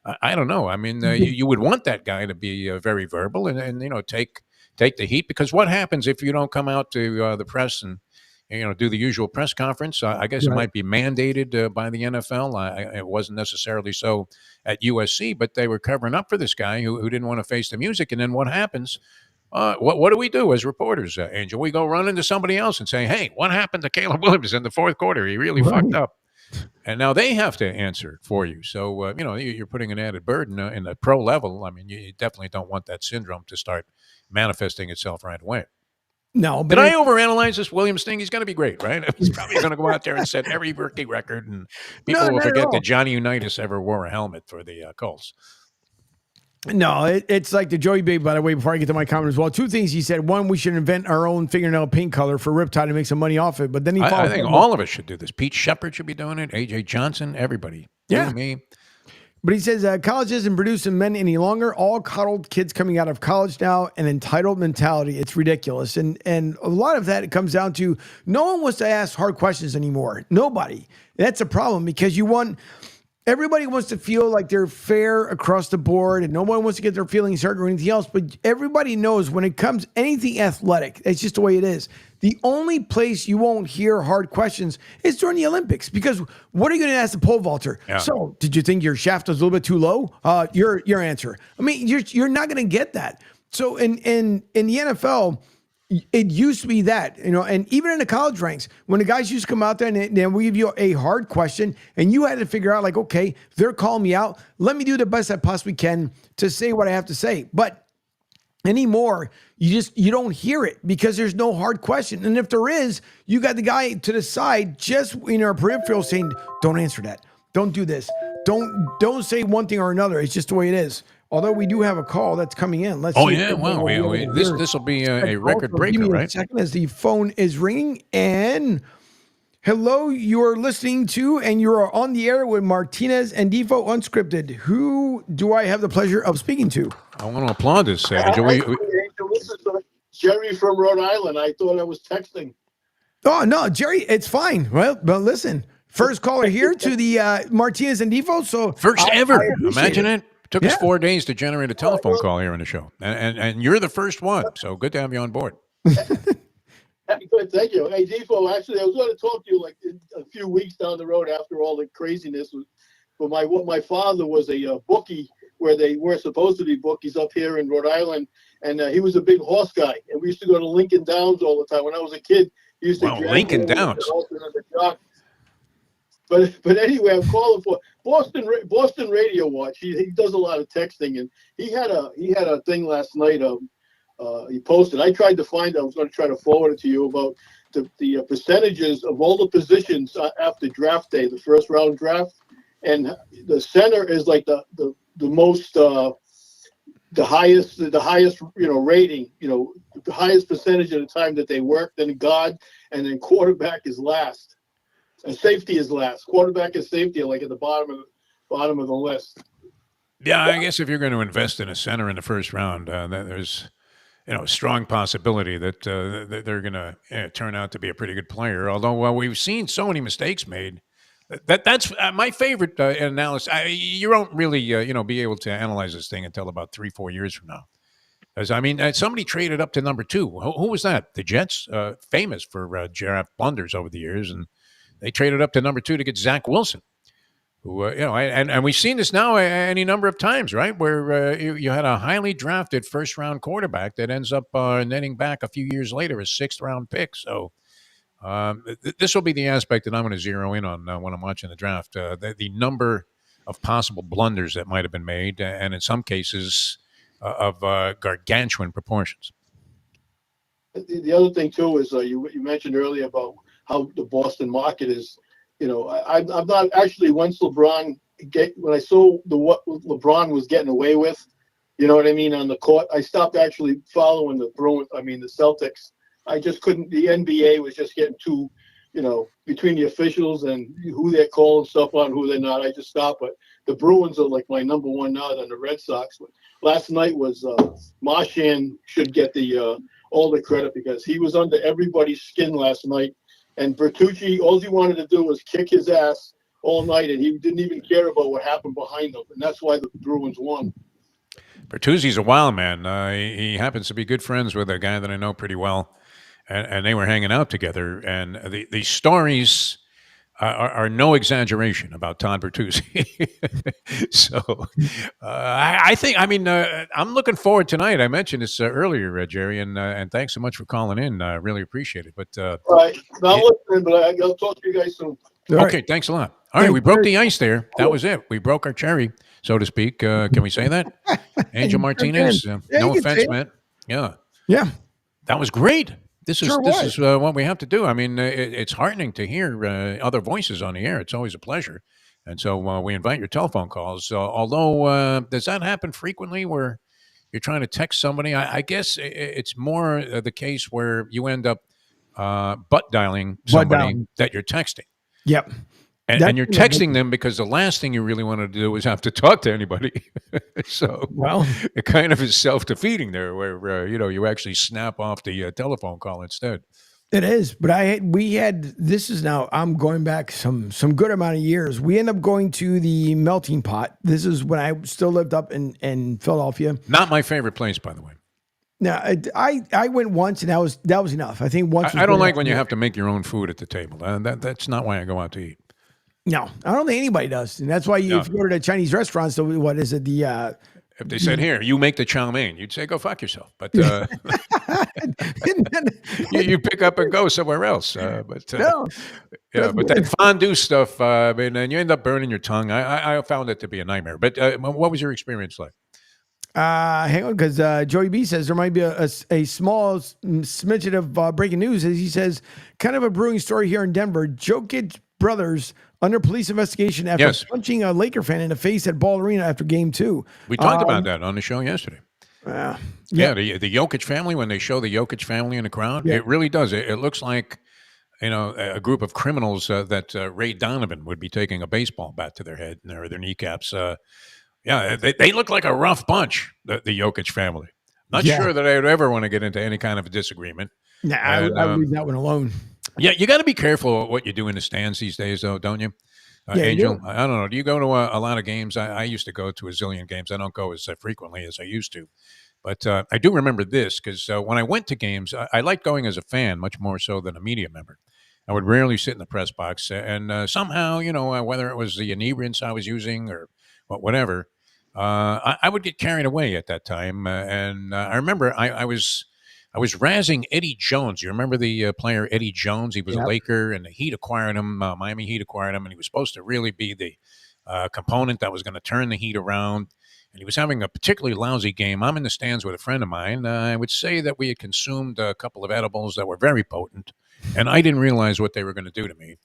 I don't know. I mean, you would want that guy to be very verbal and take the heat, because what happens if you don't come out to the press and do the usual press conference? I guess it might be mandated by the NFL. It wasn't necessarily so at USC, but they were covering up for this guy who didn't want to face the music. And then what happens? What do we do as reporters, Angel? We go run into somebody else and say, hey, what happened to Caleb Williams in the fourth quarter? He really fucked up. And now they have to answer for you. So, you're putting an added burden in the pro level. I mean, you definitely don't want that syndrome to start manifesting itself right away. No, but did I overanalyze this Williams thing? He's going to be great, right? He's probably going to go out there and set every rookie record, and people will forget that Johnny Unitas ever wore a helmet for the Colts. No, it's like the Joey Big, by the way, before I get to my comment as well. Two things he said. One, we should invent our own fingernail paint color for Riptide and make some money off it. But then I think all of us should do this. Pete Sheppard should be doing it. A.J. Johnson, everybody. Yeah. You, me. But he says college isn't producing men any longer. All coddled kids coming out of college now, an entitled mentality. It's ridiculous. And a lot of that comes down to no one wants to ask hard questions anymore. Nobody. That's a problem, because everybody wants to feel like they're fair across the board, and no one wants to get their feelings hurt or anything else. But everybody knows when it comes anything athletic, it's just the way it is. The only place you won't hear hard questions is during the Olympics, because what are you going to ask the pole vaulter? Yeah. So, did you think your shaft was a little bit too low? Your answer. I mean, you're not going to get that. So in the NFL, it used to be that, and even in the college ranks, when the guys used to come out there and then we give you a hard question and you had to figure out, like, okay, they're calling me out. Let me do the best I possibly can to say what I have to say. But anymore, you don't hear it because there's no hard question. And if there is, you got the guy to the side just in our peripheral saying, don't answer that. Don't do this. Don't say one thing or another. It's just the way it is. Although we do have a call that's coming in. Let's see. Yeah. Well, this will be a record breaker, give me right? A second as the phone is ringing. And hello, you are listening to, and you are on the air with Martinez and Defoe Unscripted. Who do I have the pleasure of speaking to? I want to applaud this, Angel. This is Jerry from Rhode Island. I thought I was texting. Oh, no, Jerry, it's fine. Well, but listen, first caller here to the Martinez and Defoe. So first ever. I Imagine it. Took us 4 days to generate a telephone call here on the show. And you're the first one. So good to have you on board. Good, thank you. Hey, Defoe, actually, I was going to talk to you like a few weeks down the road after all the craziness. But my father was a bookie where they were supposed to be bookies up here in Rhode Island. And he was a big horse guy. And we used to go to Lincoln Downs all the time. When I was a kid, he used to Lincoln Downs. but anyway, I'm calling for Boston Radio Watch. He does a lot of texting, and he had a thing last night. He posted. I tried to find. I was going to try to forward it to you about the percentages of all the positions after draft day, the first round draft, and the center is like the most the highest rating, the highest percentage of the time that they work. Then guard, and then quarterback is last, and safety is last. Quarterback and safety are like at the bottom of the list. Yeah, I guess if you're going to invest in a center in the first round, there's a strong possibility that they're going to turn out to be a pretty good player. Although we've seen so many mistakes made. That's my favorite analysis. You won't really, be able to analyze this thing until about 3-4 years from now. As somebody traded up to number 2. Who was that? The Jets, famous for draft blunders over the years, and they traded up to number 2 to get Zach Wilson. Who, and we've seen this now any number of times, right? Where you had a highly drafted first round quarterback that ends up netting back a few years later a 6th round pick. So this will be the aspect that I'm going to zero in on when I'm watching the draft. The number of possible blunders that might have been made, and in some cases of gargantuan proportions. The other thing too is you mentioned earlier about how the Boston market is. I'm not actually, once when I saw what LeBron was getting away with, you know what I mean, on the court, I stopped actually following the Celtics. I just couldn't. The NBA was just getting too, between the officials and who they're calling stuff on, who they're not. I just stopped. But the Bruins are like my number one now than the Red Sox. But last night was Marchand should get all the credit because he was under everybody's skin last night. And Bertucci, all he wanted to do was kick his ass all night, and he didn't even care about what happened behind him. And that's why the Bruins won. Bertuzzi's a wild man. He happens to be good friends with a guy that I know pretty well, and they were hanging out together. And the stories are no exaggeration about Todd Bertuzzi. So I think, I'm looking forward tonight. I mentioned this earlier, Jerry, and thanks so much for calling in. I really appreciate it. But all right, now listening, but I'll talk to you guys soon. Okay, thanks a lot. All right, we broke the ice there. That was it. We broke our cherry, so to speak. Can we say that? Angel Martinez. No offense, man. Yeah. That was great. This is what we have to do. It's heartening to hear other voices on the air. It's always a pleasure. And so we invite your telephone calls. Although, does that happen frequently where you're trying to text somebody? I guess it's more the case where you end up butt dialing somebody that you're texting. Yep. And you're texting them because the last thing you really want to do is have to talk to anybody. So it kind of is self-defeating there where, you actually snap off the telephone call instead. It is. But I'm going back some good amount of years. We end up going to the Melting Pot. This is when I still lived up in Philadelphia. Not my favorite place, by the way. No, I went once and that was enough. I think once. I don't like when you have to make your own food at the table. That's not why I go out to eat. No, I don't think anybody does, and that's why if you go to the Chinese restaurants, so what is it? If they said, "Here, you make the chow mein," you'd say, "Go fuck yourself." But you pick up and go somewhere else. But that fondue stuff, and you end up burning your tongue. I found it to be a nightmare. But what was your experience like? Hang on, because Joey B says there might be a small smidgen of breaking news. As he says, kind of a brewing story here in Denver. Jokic brothers under police investigation after punching a Laker fan in the face at Ball Arena after Game 2. We talked about that on the show yesterday. The Jokic family, when they show the Jokic family in the crowd, it really does. It looks like a group of criminals that Ray Donovan would be taking a baseball bat to their head or their kneecaps. They look like a rough bunch, the Jokic family. Not sure that I would ever want to get into any kind of a disagreement. Nah, I would leave that one alone. Yeah, you got to be careful what you do in the stands these days, though, don't you? Angel, I don't know. Do you go to a lot of games? I used to go to a zillion games. I don't go as frequently as I used to. But I do remember this because when I went to games, I liked going as a fan much more so than a media member. I would rarely sit in the press box. And somehow, whether it was the inebriants I was using or whatever, I would get carried away at that time. And I remember I was I was razzing Eddie Jones. You remember the player Eddie Jones? He was a Yep. Laker, and the Heat acquired him. Miami Heat acquired him, and he was supposed to really be the component that was going to turn the Heat around. And he was having a particularly lousy game. I'm in the stands with a friend of mine. I would say that we had consumed a couple of edibles that were very potent, and I didn't realize what they were going to do to me.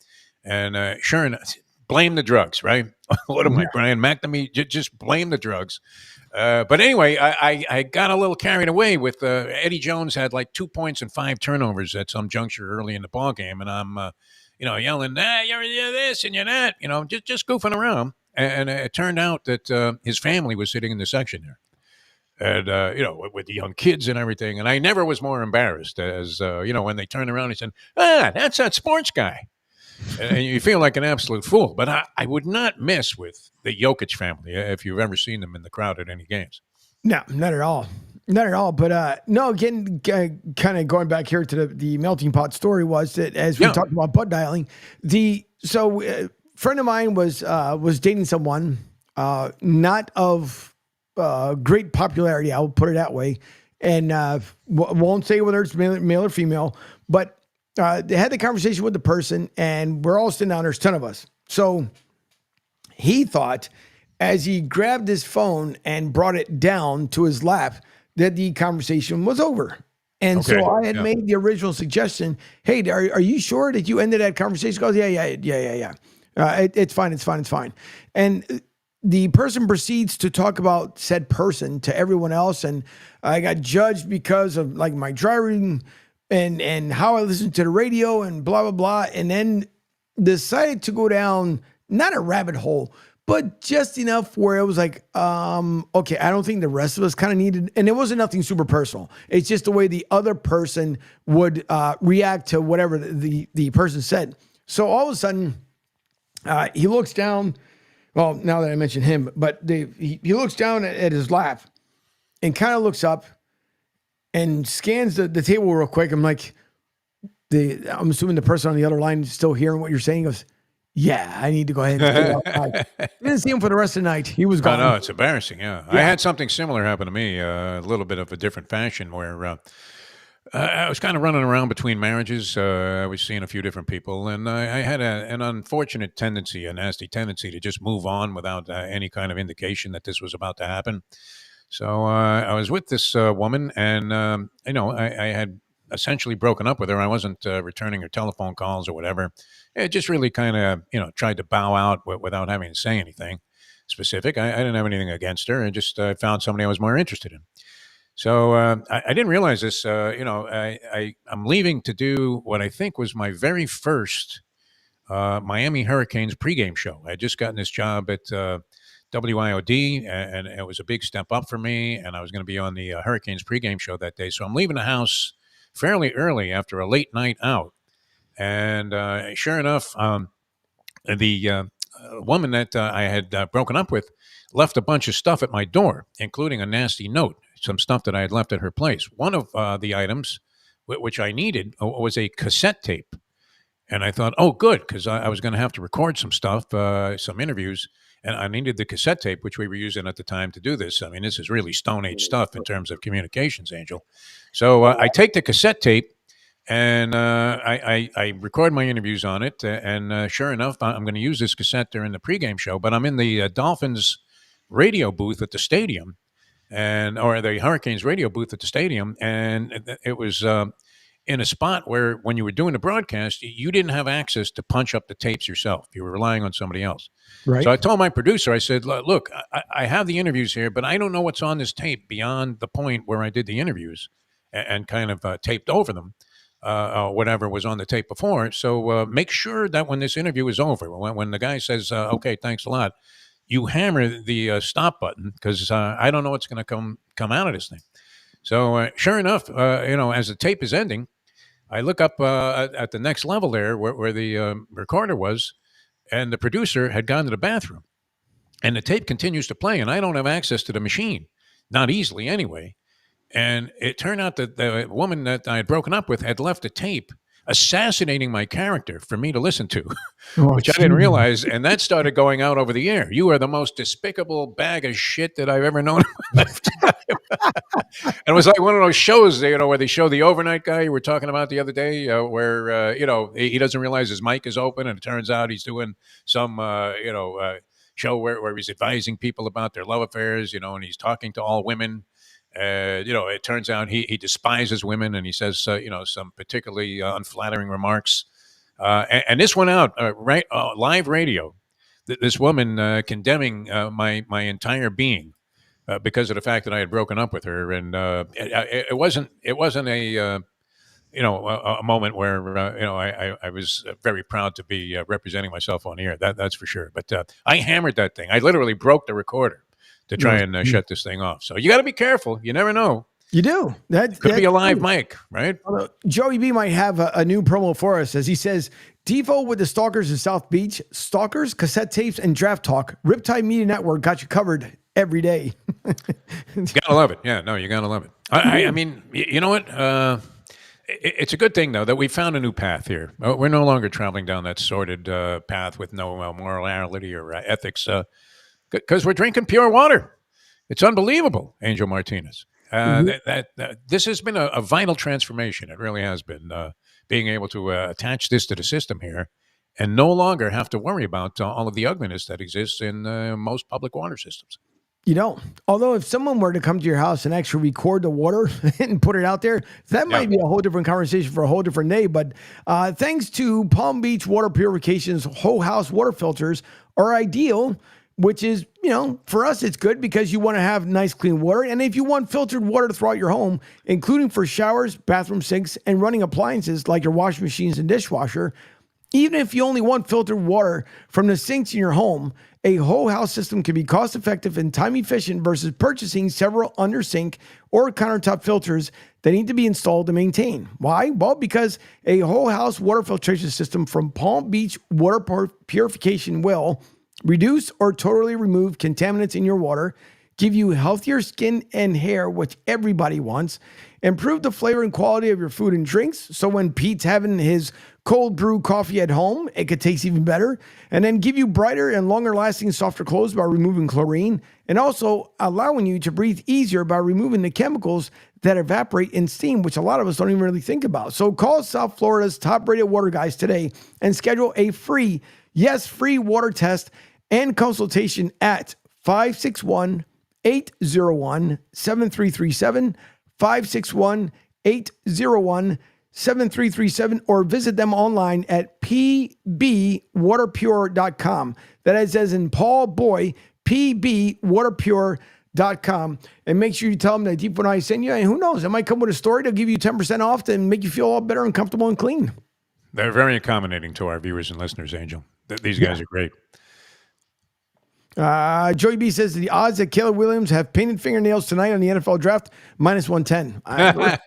And sure enough, blame the drugs, right? What am I, Brian McNamee? Just blame the drugs. But anyway, I got a little carried away with Eddie Jones had like 2 points and 5 turnovers at some juncture early in the ball game, and I'm yelling, you're this and you're that, just goofing around. And it turned out that his family was sitting in the section there. And, with the young kids and everything. And I never was more embarrassed as, when they turned around and said, that's that sports guy. And you feel like an absolute fool. But I would not mess with the Jokic family if you've ever seen them in the crowd at any games. No, not at all. Not at all. But no, again, kind of going back here to the melting pot story was that as we talked about butt dialing, friend of mine was dating someone, not of great popularity. I'll put it that way. And won't say whether it's male or female, but they had the conversation with the person, and we're all sitting down. There's 10 of us. So he thought, as he grabbed his phone and brought it down to his lap, that the conversation was over. And so I had made the original suggestion, hey, are you sure that you ended that conversation? He goes, yeah. It's fine. And the person proceeds to talk about said person to everyone else. And I got judged because of like my driving and how I listened to the radio and blah, blah, blah. And then decided to go down, not a rabbit hole, but just enough where it was like, okay, I don't think the rest of us kind of needed, and it wasn't nothing super personal. It's just the way the other person would react to whatever the person said. So all of a sudden, he looks down. Well, now that I mentioned him, but he looks down at his lap and kind of looks up and scans the table real quick. I'm like, I'm assuming the person on the other line is still hearing what you're saying. He goes, yeah, I need to go ahead and get outside. Didn't see him for the rest of the night. He was gone. No, it's embarrassing. Yeah. I had something similar happen to me, a little bit of a different fashion where I was kind of running around between marriages. I was seeing a few different people, and I had an unfortunate tendency, a nasty tendency to just move on without any kind of indication that this was about to happen. So I was with this woman, and, I had essentially broken up with her. I wasn't returning her telephone calls or whatever. It just really kind of, tried to bow out without having to say anything specific. I didn't have anything against her. I just found somebody I was more interested in. So I didn't realize this. I'm leaving to do what I think was my very first Miami Hurricanes pregame show. I had just gotten this job at WIOD, and it was a big step up for me. And I was going to be on the Hurricanes pregame show that day. So I'm leaving the house fairly early after a late night out. And sure enough, the woman that I had broken up with left a bunch of stuff at my door, including a nasty note, some stuff that I had left at her place. One of the items, which I needed, was a cassette tape. And I thought, oh, good, because I was going to have to record some stuff, some interviews, and I needed the cassette tape, which we were using at the time to do this. I mean, this is really Stone Age stuff in terms of communications, Angel. So I take the cassette tape, and I record my interviews on it. And sure enough, I'm going to use this cassette during the pregame show. But I'm in the Dolphins radio booth at the stadium, or the Hurricanes radio booth at the stadium. And it was in a spot where when you were doing the broadcast, you didn't have access to punch up the tapes yourself. You were relying on somebody else. Right. So I told my producer, I said, look, I have the interviews here, but I don't know what's on this tape beyond the point where I did the interviews and kind of taped over them. Whatever was on the tape before. So make sure that when this interview is over, when the guy says, okay, thanks a lot, you hammer the stop button, because I don't know what's going to come out of this thing. So sure enough, as the tape is ending, I look up at the next level there where the recorder was, and the producer had gone to the bathroom. And the tape continues to play, and I don't have access to the machine, not easily anyway. And it turned out that the woman that I had broken up with had left a tape assassinating my character for me to listen to, Oh, which I didn't geez. realize. And that started going out over the air. You are the most despicable bag of shit that I've ever known in my lifetime. And it was like one of those shows, where they show the overnight guy you were talking about the other day, where, he doesn't realize his mic is open and it turns out he's doing some, show where he's advising people about their love affairs, and he's talking to all women. It turns out he despises women and he says, some particularly unflattering remarks. And this went out live radio. This woman condemning my entire being because of the fact that I had broken up with her, and it wasn't a moment where I was very proud to be representing myself on the air. That's for sure. But I hammered that thing. I literally broke the recorder to try and shut this thing off. So you got to be careful. You never know. You do. That Could be a live true. mic, right? Joey B might have a new promo for us, as he says, Devo with the Stalkers in South Beach, Stalkers, cassette tapes, and draft talk. Riptide Media Network got you covered every day. You gotta love it. Yeah, no, you gotta love it. I mean, you know what? It's a good thing, though, that we found a new path here. We're no longer traveling down that sordid path with no morality or ethics, because we're drinking pure water. It's unbelievable, Angel Martinez. This has been a vital transformation. It really has been, being able to attach this to the system here and no longer have to worry about all of the ugliness that exists in most public water systems. You don't. Although if someone were to come to your house and actually record the water and put it out there, that might be a whole different conversation for a whole different day. But thanks to Palm Beach Water Purification's whole house water filters are ideal, which is, for us, it's good because you want to have nice, clean water. And if you want filtered water throughout your home, including for showers, bathroom sinks, and running appliances like your washing machines and dishwasher, even if you only want filtered water from the sinks in your home, a whole house system can be cost effective and time efficient versus purchasing several under sink or countertop filters that need to be installed and maintained. Why? Well, because a whole house water filtration system from Palm Beach Water Purification will reduce or totally remove contaminants in your water, give you healthier skin and hair, which everybody wants, improve the flavor and quality of your food and drinks. So when Pete's having his cold brew coffee at home, it could taste even better. And then give you brighter and longer lasting, softer clothes by removing chlorine, and also allowing you to breathe easier by removing the chemicals that evaporate in steam, which a lot of us don't even really think about. So call South Florida's top rated water guys today and schedule a free water test and consultation at 561-801-7337, 561-801-7337, or visit them online at pbwaterpure.com. That is as in Paul Boy, pbwaterpure.com. And make sure you tell them that Deep When I send you, and who knows, it might come with a story. They'll give you 10% off to make you feel all better and comfortable and clean. They're very accommodating to our viewers and listeners, Angel. These guys are great. Joey B says the odds that Caleb Williams have painted fingernails tonight on the NFL draft, -110. I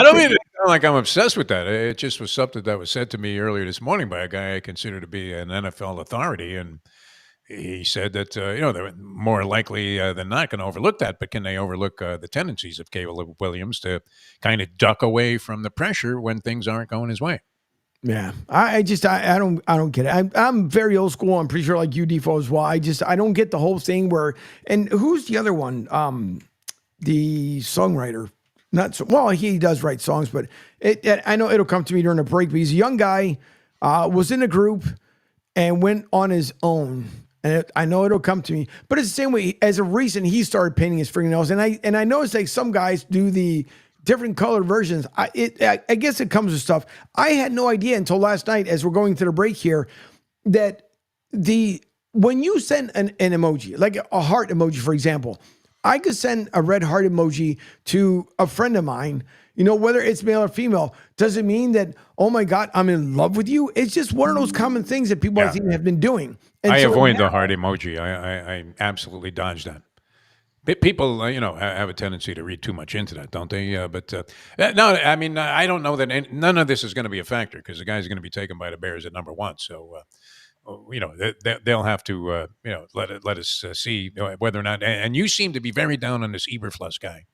don't mean to sound like I'm obsessed with that. It just was something that was said to me earlier this morning by a guy I consider to be an NFL authority. And he said that, they're more likely than not going to overlook that, but can they overlook the tendencies of Caleb Williams to kind of duck away from the pressure when things aren't going his way? Yeah, I don't get it. I'm very old school. I'm pretty sure like you, Defoe, as well. I don't get the whole thing where, and who's the other one? The songwriter, he does write songs, but I know it'll come to me during the break, but he's a young guy, was in a group and went on his own. And I know it'll come to me, but it's the same way as of recent, he started painting his fingernails. And I noticed like some guys do the different colored versions. I guess it comes with stuff. I had no idea until last night as we're going to the break here that when you send an emoji, like a heart emoji, for example, I could send a red heart emoji to a friend of mine, whether it's male or female. Does it mean that, oh my God, I'm in love with you? It's just one of those common things that people I think have been doing. And I avoid the heart emoji. I absolutely dodge that. People, have a tendency to read too much into that, don't they? No, I mean, I don't know that none of this is going to be a factor because the guy's going to be taken by the Bears at number 1. So, they'll have to, let us see whether or not. And you seem to be very down on this Eberflus guy.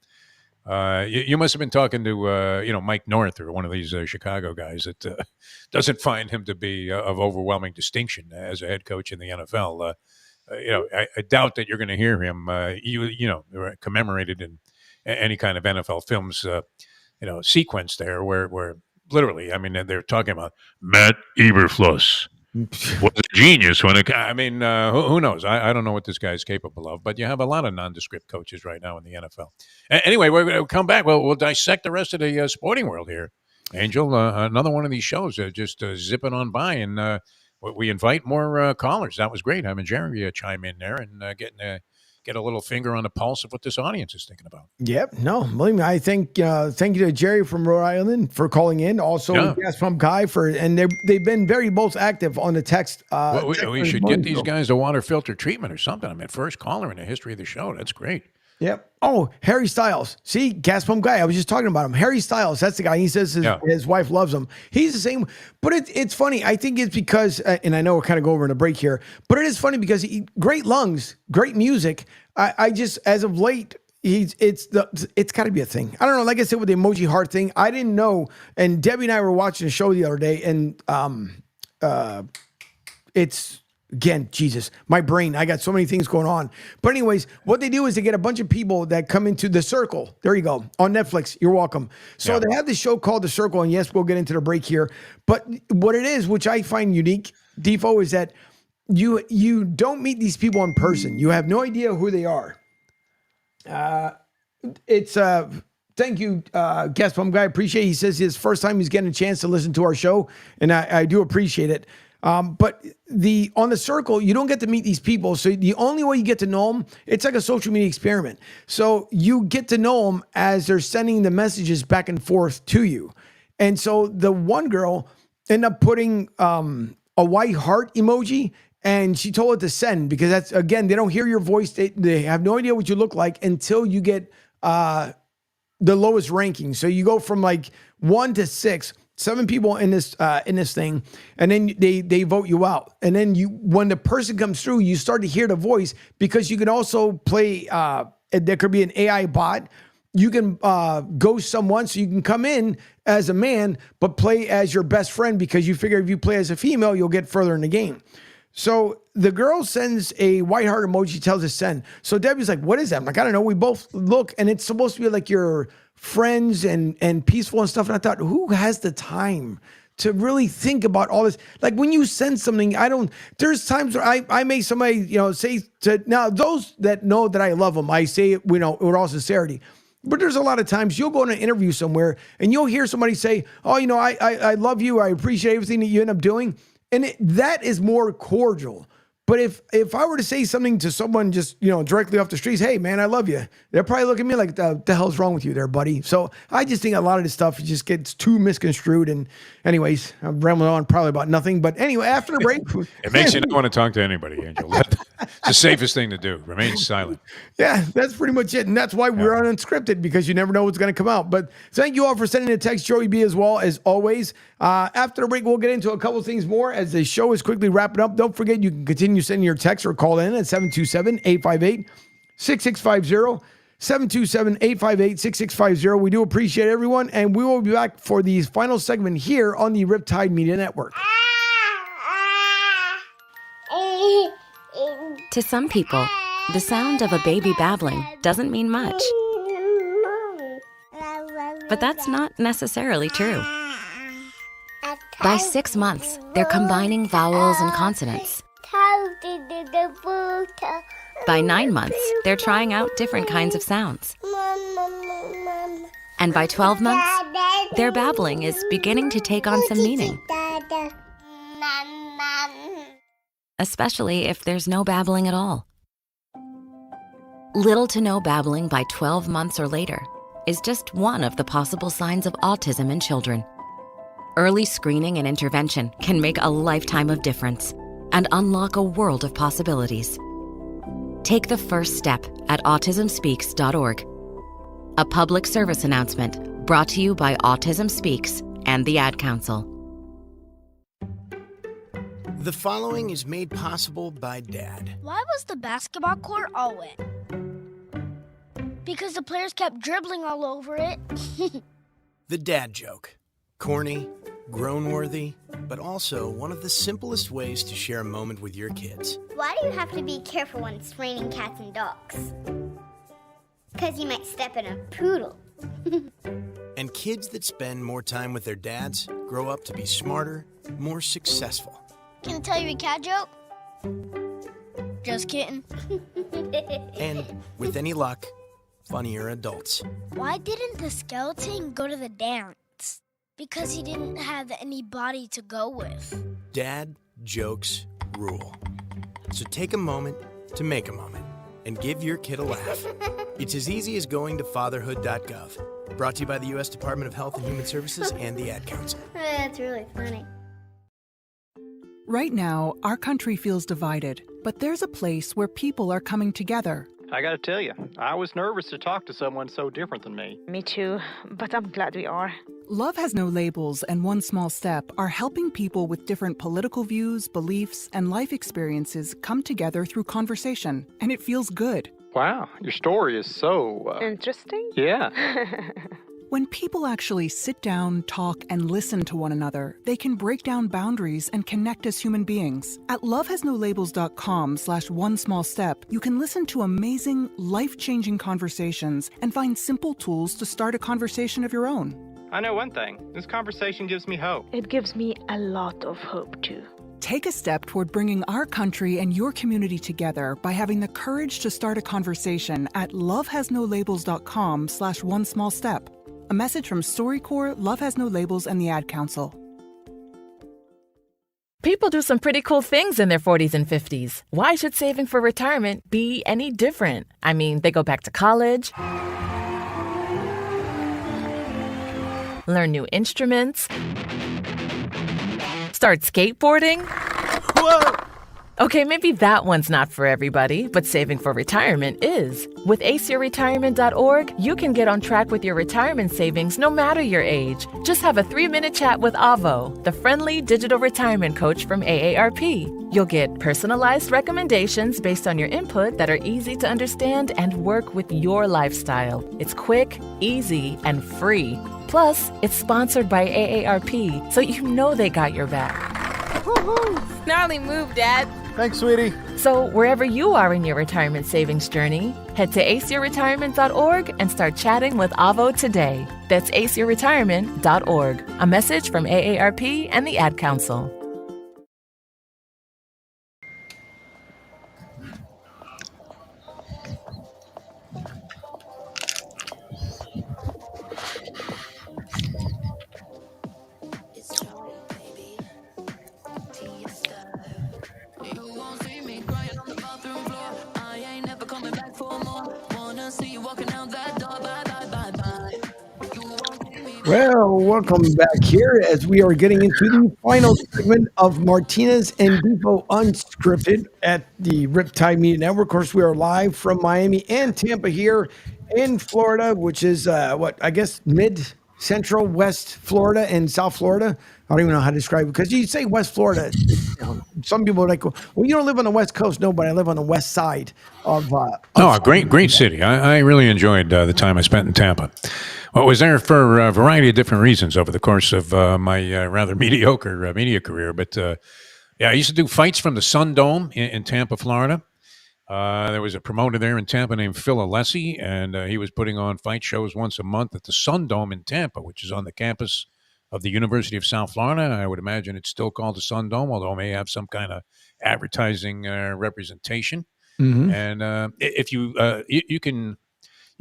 You must have been talking to Mike North or one of these Chicago guys that doesn't find him to be of overwhelming distinction as a head coach in the NFL. I doubt that you're going to hear him commemorated in any kind of NFL films sequence there where literally, I mean, they're talking about Matt Eberfluss was a genius when who knows? I don't know what this guy's capable of, but you have a lot of nondescript coaches right now in the NFL. Anyway, we're going to come back. We'll dissect the rest of the sporting world here. Angel, another one of these shows just zipping on by, and we invite more callers. That was great having Jerry chime in there and get a little finger on the pulse of what this audience is thinking about. Yep. No, believe me. I think thank you to Jerry from Rhode Island for calling in. Also, Gas Pump Guy and they've been very both active on the text. We should get these guys a water filter treatment or something. I mean, first caller in the history of the show. That's great. Yep. Oh, Harry Styles. See, Gas Pump Guy. I was just talking about him. Harry Styles. That's the guy. He says his wife loves him. He's the same. But it's funny. I think it's because, and I know we're kind of going over in a break here, but it is funny because great lungs, great music. I just, as of late, it's got to be a thing. I don't know. Like I said, with the emoji heart thing, I didn't know. And Debbie and I were watching a show the other day, and it's. Again, Jesus, my brain, I got so many things going on. But anyways, what they do is they get a bunch of people that come into The Circle. There you go. On Netflix. You're welcome. So they have this show called The Circle. And yes, we'll get into the break here. But what it is, which I find unique, Defo, is that you don't meet these people in person. You have no idea who they are. Thank you, Guest Pump Guy. I appreciate it. He says his first time he's getting a chance to listen to our show. And I do appreciate it. But on The Circle, you don't get to meet these people. So the only way you get to know them, it's like a social media experiment. So you get to know them as they're sending the messages back and forth to you. And so the one girl ended up putting a white heart emoji, and she told it to send because that's, again, they don't hear your voice. They have no idea what you look like until you get the lowest ranking. So you go from like 1 to 6. 7 people in this thing, and then they vote you out. And then when the person comes through, you start to hear the voice because you can also play. There could be an AI bot. You can ghost someone, so you can come in as a man but play as your best friend because you figure if you play as a female, you'll get further in the game. So the girl sends a white heart emoji, tells us send. So Debbie's like, "What is that?" I'm like, "I don't know." We both look, and it's supposed to be like your friends and peaceful and stuff. And I thought, who has the time to really think about all this? Like when you send something, there's times where I make somebody, say to, now those that know that I love them, I say it, with all sincerity. But there's a lot of times you'll go on an interview somewhere and you'll hear somebody say, "Oh, I love you. I appreciate everything that you end up doing." And that is more cordial. But if I were to say something to someone just, directly off the streets, "Hey, man, I love you," they're probably looking at me like, the hell's wrong with you there, buddy? So I just think a lot of this stuff just gets too misconstrued. And anyways, I'm rambling on probably about nothing. But anyway, after the break. It makes you not want to talk to anybody, Angel. It's the safest thing to do. Remain silent. Yeah, that's pretty much it. And that's why we're unscripted, because you never know what's going to come out. But thank you all for sending a text, Joey B, as well, as always. After the break, we'll get into a couple things more as the show is quickly wrapping up. Don't forget, you can continue sending your text or call in at 727-858-6650. 727-858-6650. We do appreciate everyone, and we will be back for the final segment here on the Riptide Media Network. To some people, the sound of a baby babbling doesn't mean much. But that's not necessarily true. By 6 months, they're combining vowels and consonants. By 9 months, they're trying out different kinds of sounds. And by 12 months, their babbling is beginning to take on some meaning. Especially if there's no babbling at all. Little to no babbling by 12 months or later is just one of the possible signs of autism in children. Early screening and intervention can make a lifetime of difference and unlock a world of possibilities. Take the first step at autismspeaks.org. A public service announcement brought to you by Autism Speaks and the Ad Council. The following is made possible by Dad. Why was the basketball court all wet? Because the players kept dribbling all over it. The dad joke. Corny, grown-worthy, but also one of the simplest ways to share a moment with your kids. Why do you have to be careful when it's raining cats and dogs? Because you might step in a poodle. And kids that spend more time with their dads grow up to be smarter, more successful. Can I tell you a cat joke? Just kidding. And, with any luck, funnier adults. Why didn't the skeleton go to the dance? Because he didn't have any body to go with. Dad jokes rule. So take a moment to make a moment and give your kid a laugh. It's as easy as going to fatherhood.gov. Brought to you by the U.S. Department of Health and Human Services and the Ad Council. That's really funny. Right now, our country feels divided, but there's a place where people are coming together. I gotta tell you, I was nervous to talk to someone so different than me. Me too, but I'm glad we are. Love Has No Labels and One Small Step are helping people with different political views, beliefs, and life experiences come together through conversation, and it feels good. Wow, your story is so... Interesting? Yeah. When people actually sit down, talk, and listen to one another, they can break down boundaries and connect as human beings. At lovehasnolabels.com/onesmallstep, you can listen to amazing, life-changing conversations and find simple tools to start a conversation of your own. I know one thing. This conversation gives me hope. It gives me a lot of hope, too. Take a step toward bringing our country and your community together by having the courage to start a conversation at lovehasnolabels.com/onesmallstep. A message from StoryCorps, Love Has No Labels, and the Ad Council. People do some pretty cool things in their 40s and 50s. Why should saving for retirement be any different? I mean, they go back to college, learn new instruments, start skateboarding. Whoa! Okay, maybe that one's not for everybody, but saving for retirement is. With aceyourretirement.org, you can get on track with your retirement savings no matter your age. Just have a 3-minute chat with Avo, the friendly digital retirement coach from AARP. You'll get personalized recommendations based on your input that are easy to understand and work with your lifestyle. It's quick, easy, and free. Plus, it's sponsored by AARP, so you know they got your back. Gnarly move, Dad. Thanks, sweetie. So wherever you are in your retirement savings journey, head to aceyourretirement.org and start chatting with Avo today. That's aceyourretirement.org. A message from AARP and the Ad Council. Well, welcome back here as we are getting into the final segment of Martinez and Depot Unscripted at the Riptide Media Network. Of course, we are live from Miami and Tampa here in Florida, which is mid-central West Florida and South Florida. I don't even know how to describe it because you say West Florida. Some people are like, well, you don't live on the West Coast. No, but I live on the west side of. A great city. I really enjoyed the time I spent in Tampa. Well, I was there for a variety of different reasons over the course of my rather mediocre media career. But I used to do fights from the Sun Dome in Tampa, Florida. There was a promoter there in Tampa named Phil Alessi, and he was putting on fight shows once a month at the Sun Dome in Tampa, which is on the campus of the University of South Florida. I would imagine it's still called the Sun Dome, although it may have some kind of advertising representation. Mm-hmm. And if you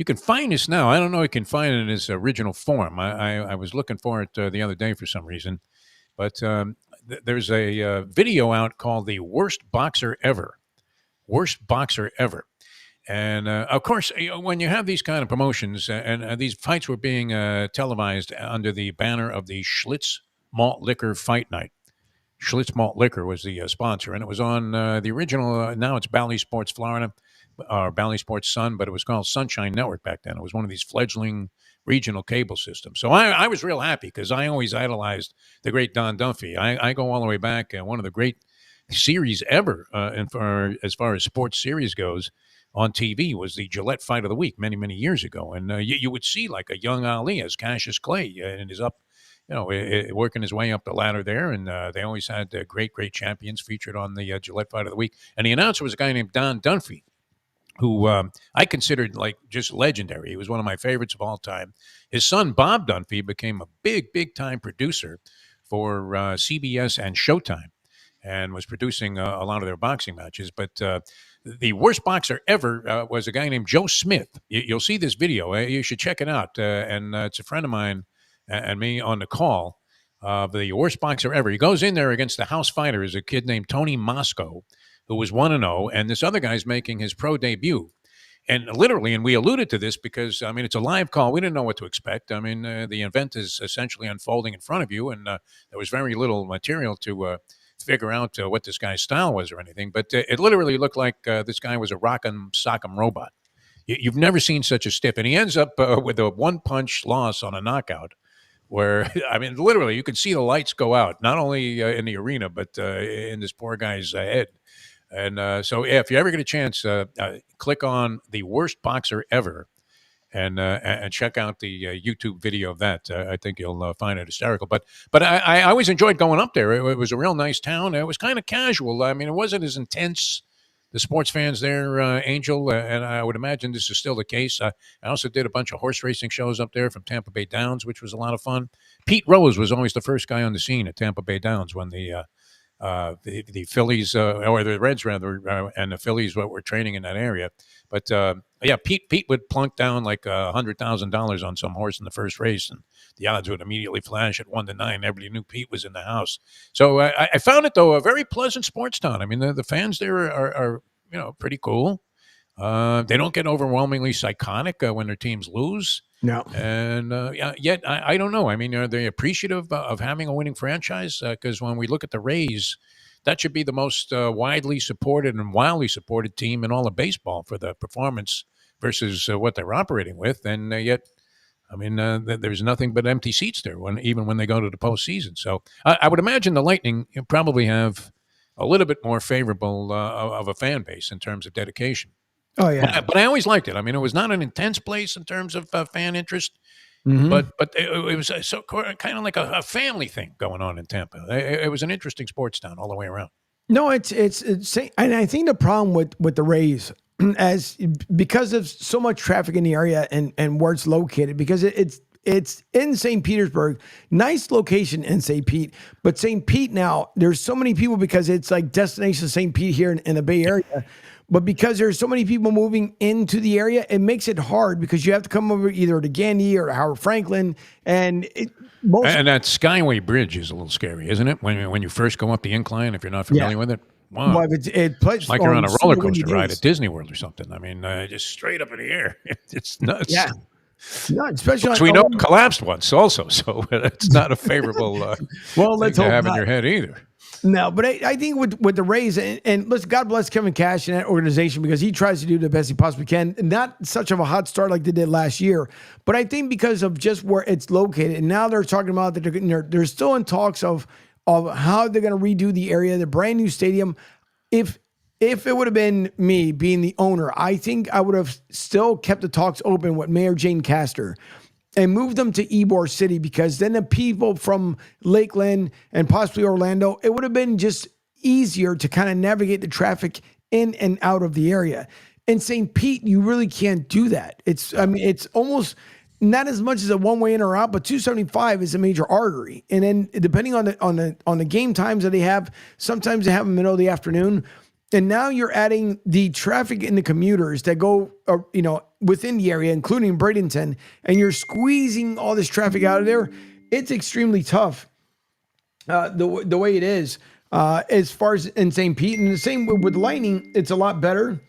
can find this now. I don't know if you can find it in its original form. I was looking for it the other day for some reason. But there's a video out called The Worst Boxer Ever. Worst Boxer Ever. And, of course, when you have these kind of promotions, and these fights were being televised under the banner of the Schlitz Malt Liquor Fight Night. Schlitz Malt Liquor was the sponsor, and it was on the original, now it's Bally Sports Florida, or Bally Sports Sun, but it was called Sunshine Network back then. It was one of these fledgling regional cable systems. So I was real happy because I always idolized the great Don Dunphy. I go all the way back, one of the great series ever as far as sports series goes, on TV was the Gillette Fight of the Week many, many years ago. And you would see like a young Ali as Cassius Clay and is up, working his way up the ladder there. And they always had great, great champions featured on the Gillette Fight of the Week. And the announcer was a guy named Don Dunphy, who I considered like just legendary. He was one of my favorites of all time. His son, Bob Dunphy, became a big, big time producer for CBS and Showtime and was producing a lot of their boxing matches. But the worst boxer ever was a guy named Joe Smith. You'll see this video. You should check it out. And it's a friend of mine and me on the call. The worst boxer ever. He goes in there against the house fighter, is a kid named Tony Moscow, who was 1-0, and this other guy's making his pro debut. And literally, and we alluded to this because, I mean, it's a live call. We didn't know what to expect. I mean, the event is essentially unfolding in front of you, and there was very little material to figure out what this guy's style was or anything. But it literally looked like this guy was a rock'em sock'em robot. You've never seen such a stiff. And he ends up with a one-punch loss on a knockout where, I mean, literally, you could see the lights go out, not only in the arena, but in this poor guy's head. And so, if you ever get a chance, click on the worst boxer ever, and check out the YouTube video of that. I think you'll find it hysterical. But I always enjoyed going up there. It was a real nice town. It was kind of casual. I mean, it wasn't as intense. The sports fans there, Angel, and I would imagine this is still the case. I also did a bunch of horse racing shows up there from Tampa Bay Downs, which was a lot of fun. Pete Rose was always the first guy on the scene at Tampa Bay Downs when the Phillies or the Reds rather, and the Phillies were training in that area. But yeah, Pete would plunk down like $100,000 on some horse in the first race, and the odds would immediately flash at 1-9. Everybody knew Pete was in the house. So I found it though a very pleasant sports town. I mean, the fans there are pretty cool. They don't get overwhelmingly psychotic when their teams lose. No. And yet, I don't know. I mean, are they appreciative of having a winning franchise? Because when we look at the Rays, that should be the most widely supported and wildly supported team in all of baseball for the performance versus what they're operating with. And yet, I mean, there's nothing but empty seats there even when they go to the postseason. So I would imagine the Lightning probably have a little bit more favorable of a fan base in terms of dedication. Oh, yeah. But I always liked it. I mean, it was not an intense place in terms of fan interest, Mm-hmm. but it was so kind of like a family thing going on in Tampa. It was an interesting sports town all the way around. No, it's and I think the problem with the Rays because of so much traffic in the area and where it's located, because it's in St. Petersburg, nice location in St. Pete, but St. Pete now, there's so many people because it's like destination St. Pete here in the Bay Area. But because there's so many people moving into the area, it makes it hard because you have to come over either to Gandy or to Howard Franklin. And that Skyway Bridge is a little scary, isn't it? When you first go up the incline, if you're not familiar with it. Wow. Well, it's like you're on a roller coaster ride at Disney World or something. I mean, just straight up in the air. It's nuts. Yeah. No, especially which we know collapsed once also, so it's not a favorable let's thing to hope have not. in your head either. No, but I think with the Rays, and listen, God bless Kevin Cash and that organization because he tries to do the best he possibly can. Not such of a hot start like they did last year, but I think because of just where it's located, and now they're talking about that they're still in talks of how they're going to redo the area, the brand new stadium. If it would have been me being the owner, I think I would have still kept the talks open with Mayor Jane Castor and moved them to Ybor City, because then the people from Lakeland and possibly Orlando, it would have been just easier to kind of navigate the traffic in and out of the area. In St. Pete, you really can't do that. It's almost not as much as a one-way in or out, but 275 is a major artery. And then depending on the game times that they have, sometimes they have in the middle of the afternoon. And now you're adding the traffic and the commuters that go, within the area, including Bradenton, and you're squeezing all this traffic out of there. It's extremely tough. The way it is, as far as in St. Pete, and the same with Lightning, it's a lot better.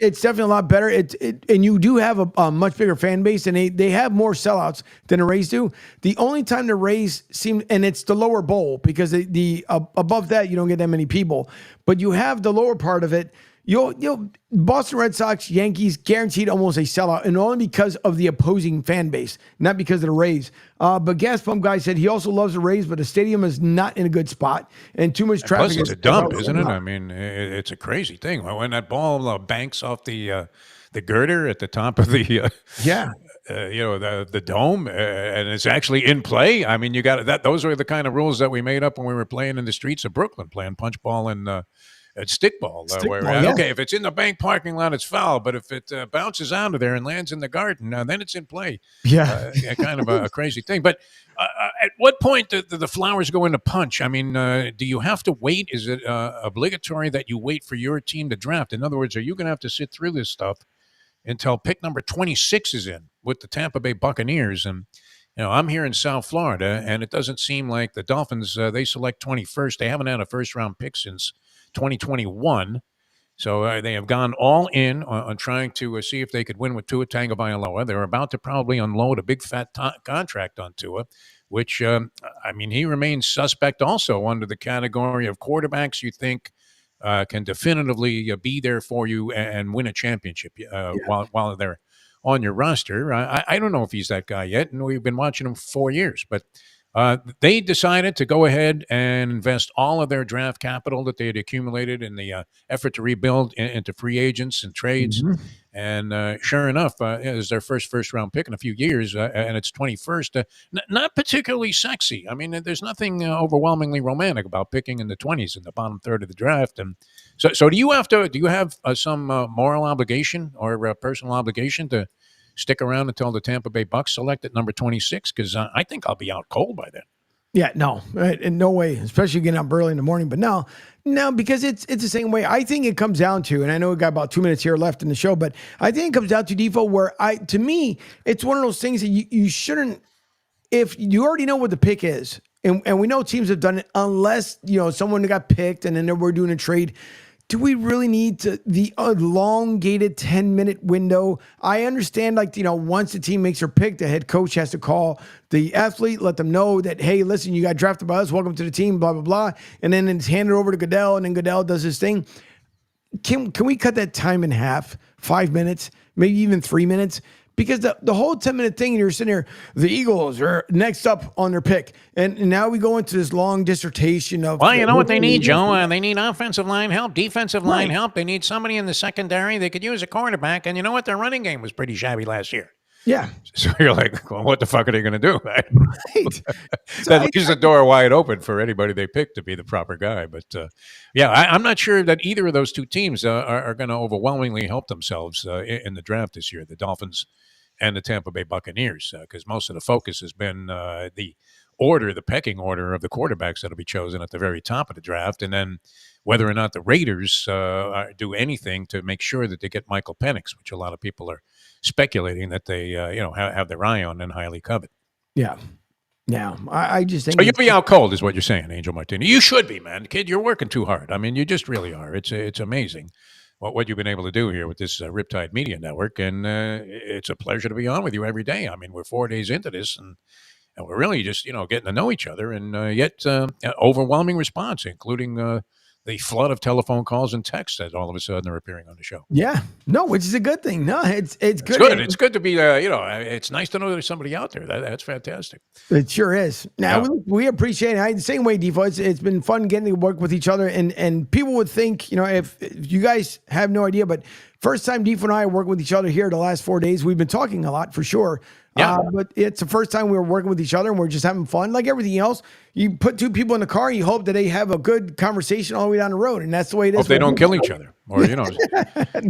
It's definitely a lot better. And you do have a much bigger fan base, and they have more sellouts than the Rays do. The only time the Rays seem, and it's the lower bowl, because the above that you don't get that many people, but you have the lower part of it. Boston Red Sox, Yankees, guaranteed almost a sellout, and only because of the opposing fan base, not because of the Rays. But Gas Pump Guy said he also loves the Rays, but the stadium is not in a good spot, and too much traffic. Plus, it's a dump, isn't it? I mean, it's a crazy thing. When that ball banks off the girder at the top of the the dome, and it's actually in play. I mean, you got that. Those are the kind of rules that we made up when we were playing in the streets of Brooklyn, playing punch ball and stickball. Okay, if it's in the bank parking lot, it's foul. But if it bounces out of there and lands in the garden, then it's in play. Yeah, kind of a crazy thing. But at what point do the flowers go into punch? I mean, do you have to wait? Is it obligatory that you wait for your team to draft? In other words, are you going to have to sit through this stuff until pick number 26 is in with the Tampa Bay Buccaneers? And I'm here in South Florida, and it doesn't seem like the Dolphins, they select 21st. They haven't had a first-round pick since 2021. So they have gone all in on trying to see if they could win with Tua Tagovailoa. They're about to probably unload a big fat contract on Tua, which, he remains suspect also under the category of quarterbacks you think can definitively be there for you and win a championship while they're on your roster. I don't know if he's that guy yet, and we've been watching him for 4 years. But they decided to go ahead and invest all of their draft capital that they had accumulated in the effort to rebuild into free agents and trades. Mm-hmm. And sure enough, it was their first-round pick in a few years, and it's 21st. Not particularly sexy. I mean, there's nothing overwhelmingly romantic about picking in the 20s in the bottom third of the draft. And so do you have some moral obligation or personal obligation to stick around until the Tampa Bay Bucks select at number 26? Because I think I'll be out cold by then. Yeah, no, in no way, especially getting up early in the morning. But no, because it's the same way. I think it comes down to, and I know we got about 2 minutes here left in the show, but I think it comes down to Defo, where to me, it's one of those things that you shouldn't, if you already know what the pick is, and we know teams have done it, unless, someone got picked and then we're doing a trade. Do we really need the elongated 10-minute window? I understand, once the team makes their pick, the head coach has to call the athlete, let them know that, hey, listen, you got drafted by us, welcome to the team, blah, blah, blah. And then it's handed over to Goodell, and then Goodell does his thing. Can we cut that time in half, 5 minutes, maybe even 3 minutes? Because the whole 10-minute thing, and you're sitting there, the Eagles are next up on their pick. And now we go into this long dissertation of... Well, you know what they need, Joe? They need offensive line help, defensive line help. They need somebody in the secondary. They could use a quarterback. And you know what? Their running game was pretty shabby last year. Yeah. So you're like, well, what the fuck are they going to do? Right. That leaves the door wide open for anybody they pick to be the proper guy. But I'm not sure that either of those two teams are going to overwhelmingly help themselves in the draft this year, the Dolphins and the Tampa Bay Buccaneers, because most of the focus has been the pecking order of the quarterbacks that'll be chosen at the very top of the draft, and then whether or not the Raiders do anything to make sure that they get Michael Penix, which a lot of people are speculating that they have their eye on and highly covet. Yeah. Yeah, I just think... So you'll be out cold is what you're saying, Angel Martini. You should be, man. Kid, you're working too hard. I mean, you just really are. It's amazing what you've been able to do here with this Riptide Media Network, and it's a pleasure to be on with you every day. I mean, we're 4 days into this, and we're really just, getting to know each other, and yet overwhelming response, including the flood of telephone calls and texts that all of a sudden are appearing on the show. Yeah, no, which is a good thing. No, it's good. It's good. It's good to be, it's nice to know there's somebody out there. That's fantastic. It sure is. Now, we appreciate it. The same way, Defo, it's been fun getting to work with each other. And people would think, if you guys have no idea, but first time Defo and I work with each other here the last 4 days, we've been talking a lot for sure. Yeah. But it's the first time we were working with each other, and we're just having fun. Like everything else, you put two people in the car, you hope that they have a good conversation all the way down the road, and that's the way it is. Hope they don't kill each other, or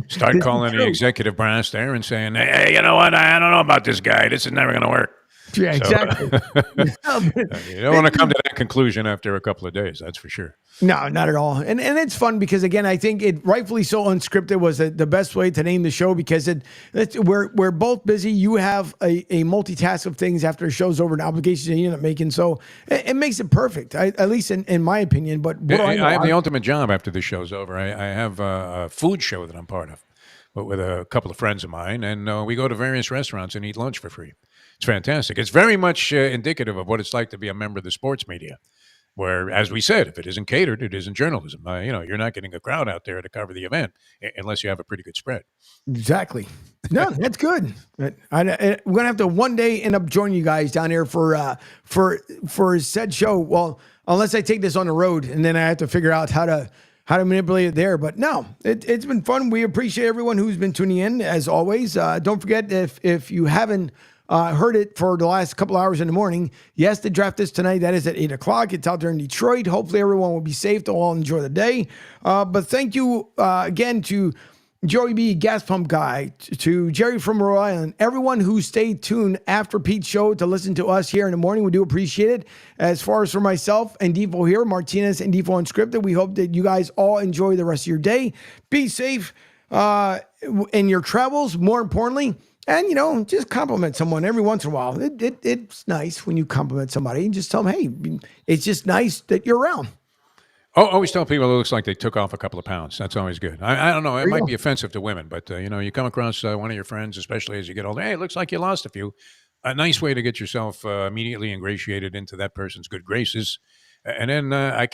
start calling the executive brass there and saying, "Hey, you know what? I don't know about this guy. This is never going to work." Yeah, exactly. You don't want to come to that conclusion after a couple of days, that's for sure. No, not at all. And it's fun because, again, I think it rightfully so unscripted was the best way to name the show, because we're both busy. You have a multitask of things after the show's over and obligations that you end up making. So it makes it perfect, at least in my opinion. But I have the ultimate job after the show's over. I have a food show that I'm part of, but with a couple of friends of mine, and we go to various restaurants and eat lunch for free. It's fantastic. It's very much indicative of what it's like to be a member of the sports media. Where, as we said, if it isn't catered, it isn't journalism. You're not getting a crowd out there to cover the event unless you have a pretty good spread. Exactly. No, that's good. We're gonna have to one day end up joining you guys down here for said show. Well, unless I take this on the road and then I have to figure out how to manipulate it there. But no, it's been fun. We appreciate everyone who's been tuning in as always. Don't forget if you haven't heard it for the last couple hours in the morning. Yes, the draft is tonight. That is at 8:00. It's out there in Detroit. Hopefully everyone will be safe. They'll all enjoy the day. But thank you again to Joey B, Gas Pump Guy, to Jerry from Rhode Island, everyone who stayed tuned after Pete's show to listen to us here in the morning. We do appreciate it. As far as for myself and Devo here, Martinez and Devo Unscripted, we hope that you guys all enjoy the rest of your day. Be safe in your travels, more importantly. And, just compliment someone every once in a while. It's nice when you compliment somebody and just tell them, hey, it's just nice that you're around. Always tell people it looks like they took off a couple of pounds. That's always good. I don't know. It might be offensive to women, but, you come across one of your friends, especially as you get older. Hey, it looks like you lost a few. A nice way to get yourself immediately ingratiated into that person's good graces. And then I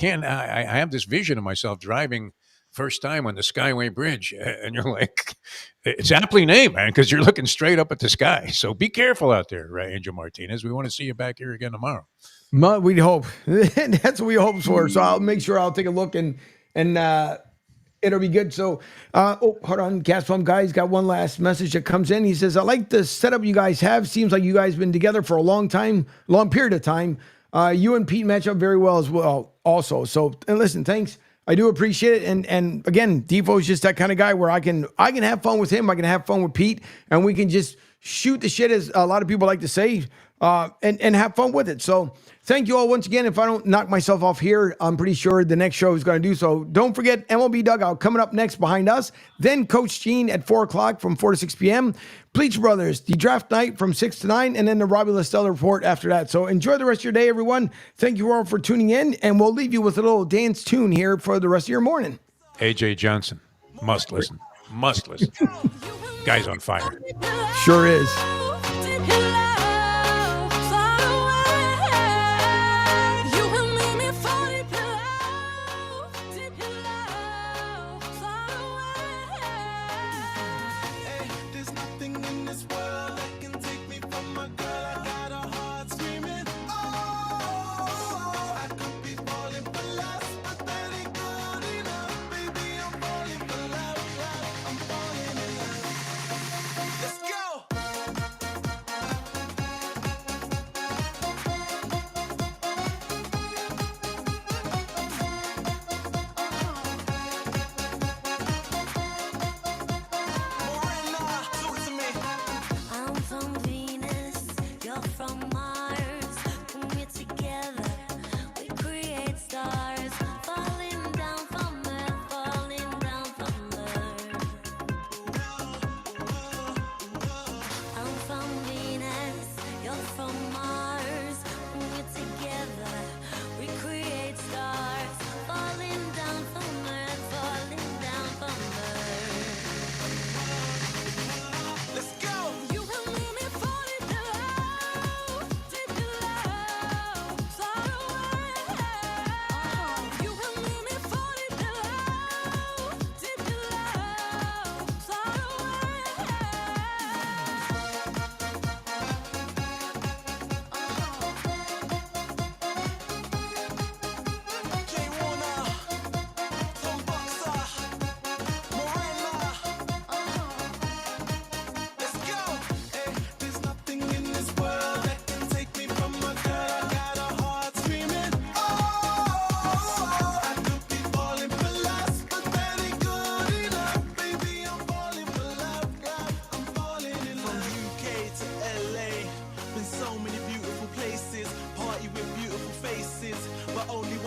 have this vision of myself driving first time on the Skyway Bridge. And you're like, it's aptly named, man, because you're looking straight up at the sky. So be careful out there, right, Angel Martinez. We want to see you back here again tomorrow. We hope. That's what we hope for. So I'll make sure I'll take a look and it'll be good. So, hold on. Gas Pump Guy's got one last message that comes in. He says, I like the setup you guys have. Seems like you guys have been together for a long period of time. You and Pete match up very well as well also. So, and listen, thanks. I do appreciate it. And again, Defoe's just that kind of guy where I can have fun with him. I can have fun with Pete, and we can just shoot the shit, as a lot of people like to say, and have fun with it. So thank you all once again. If I don't knock myself off here, I'm pretty sure the next show is going to do so. Don't forget MLB Dugout coming up next behind us. Then Coach Gene at 4 o'clock from 4 to 6 p.m. Bleach Brothers, the draft night from 6 to 9, and then the Robbie Listella report after that. So enjoy the rest of your day, everyone. Thank you all for tuning in, and we'll leave you with a little dance tune here for the rest of your morning. A.J. Johnson. Must listen. Must listen. Guy's on fire. Sure is.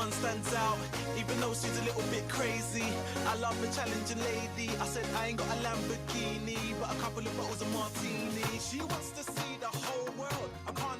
Stands out, even though she's a little bit crazy. I love a challenging lady. I said I ain't got a Lamborghini, but a couple of bottles of martini. She wants to see the whole world. I can't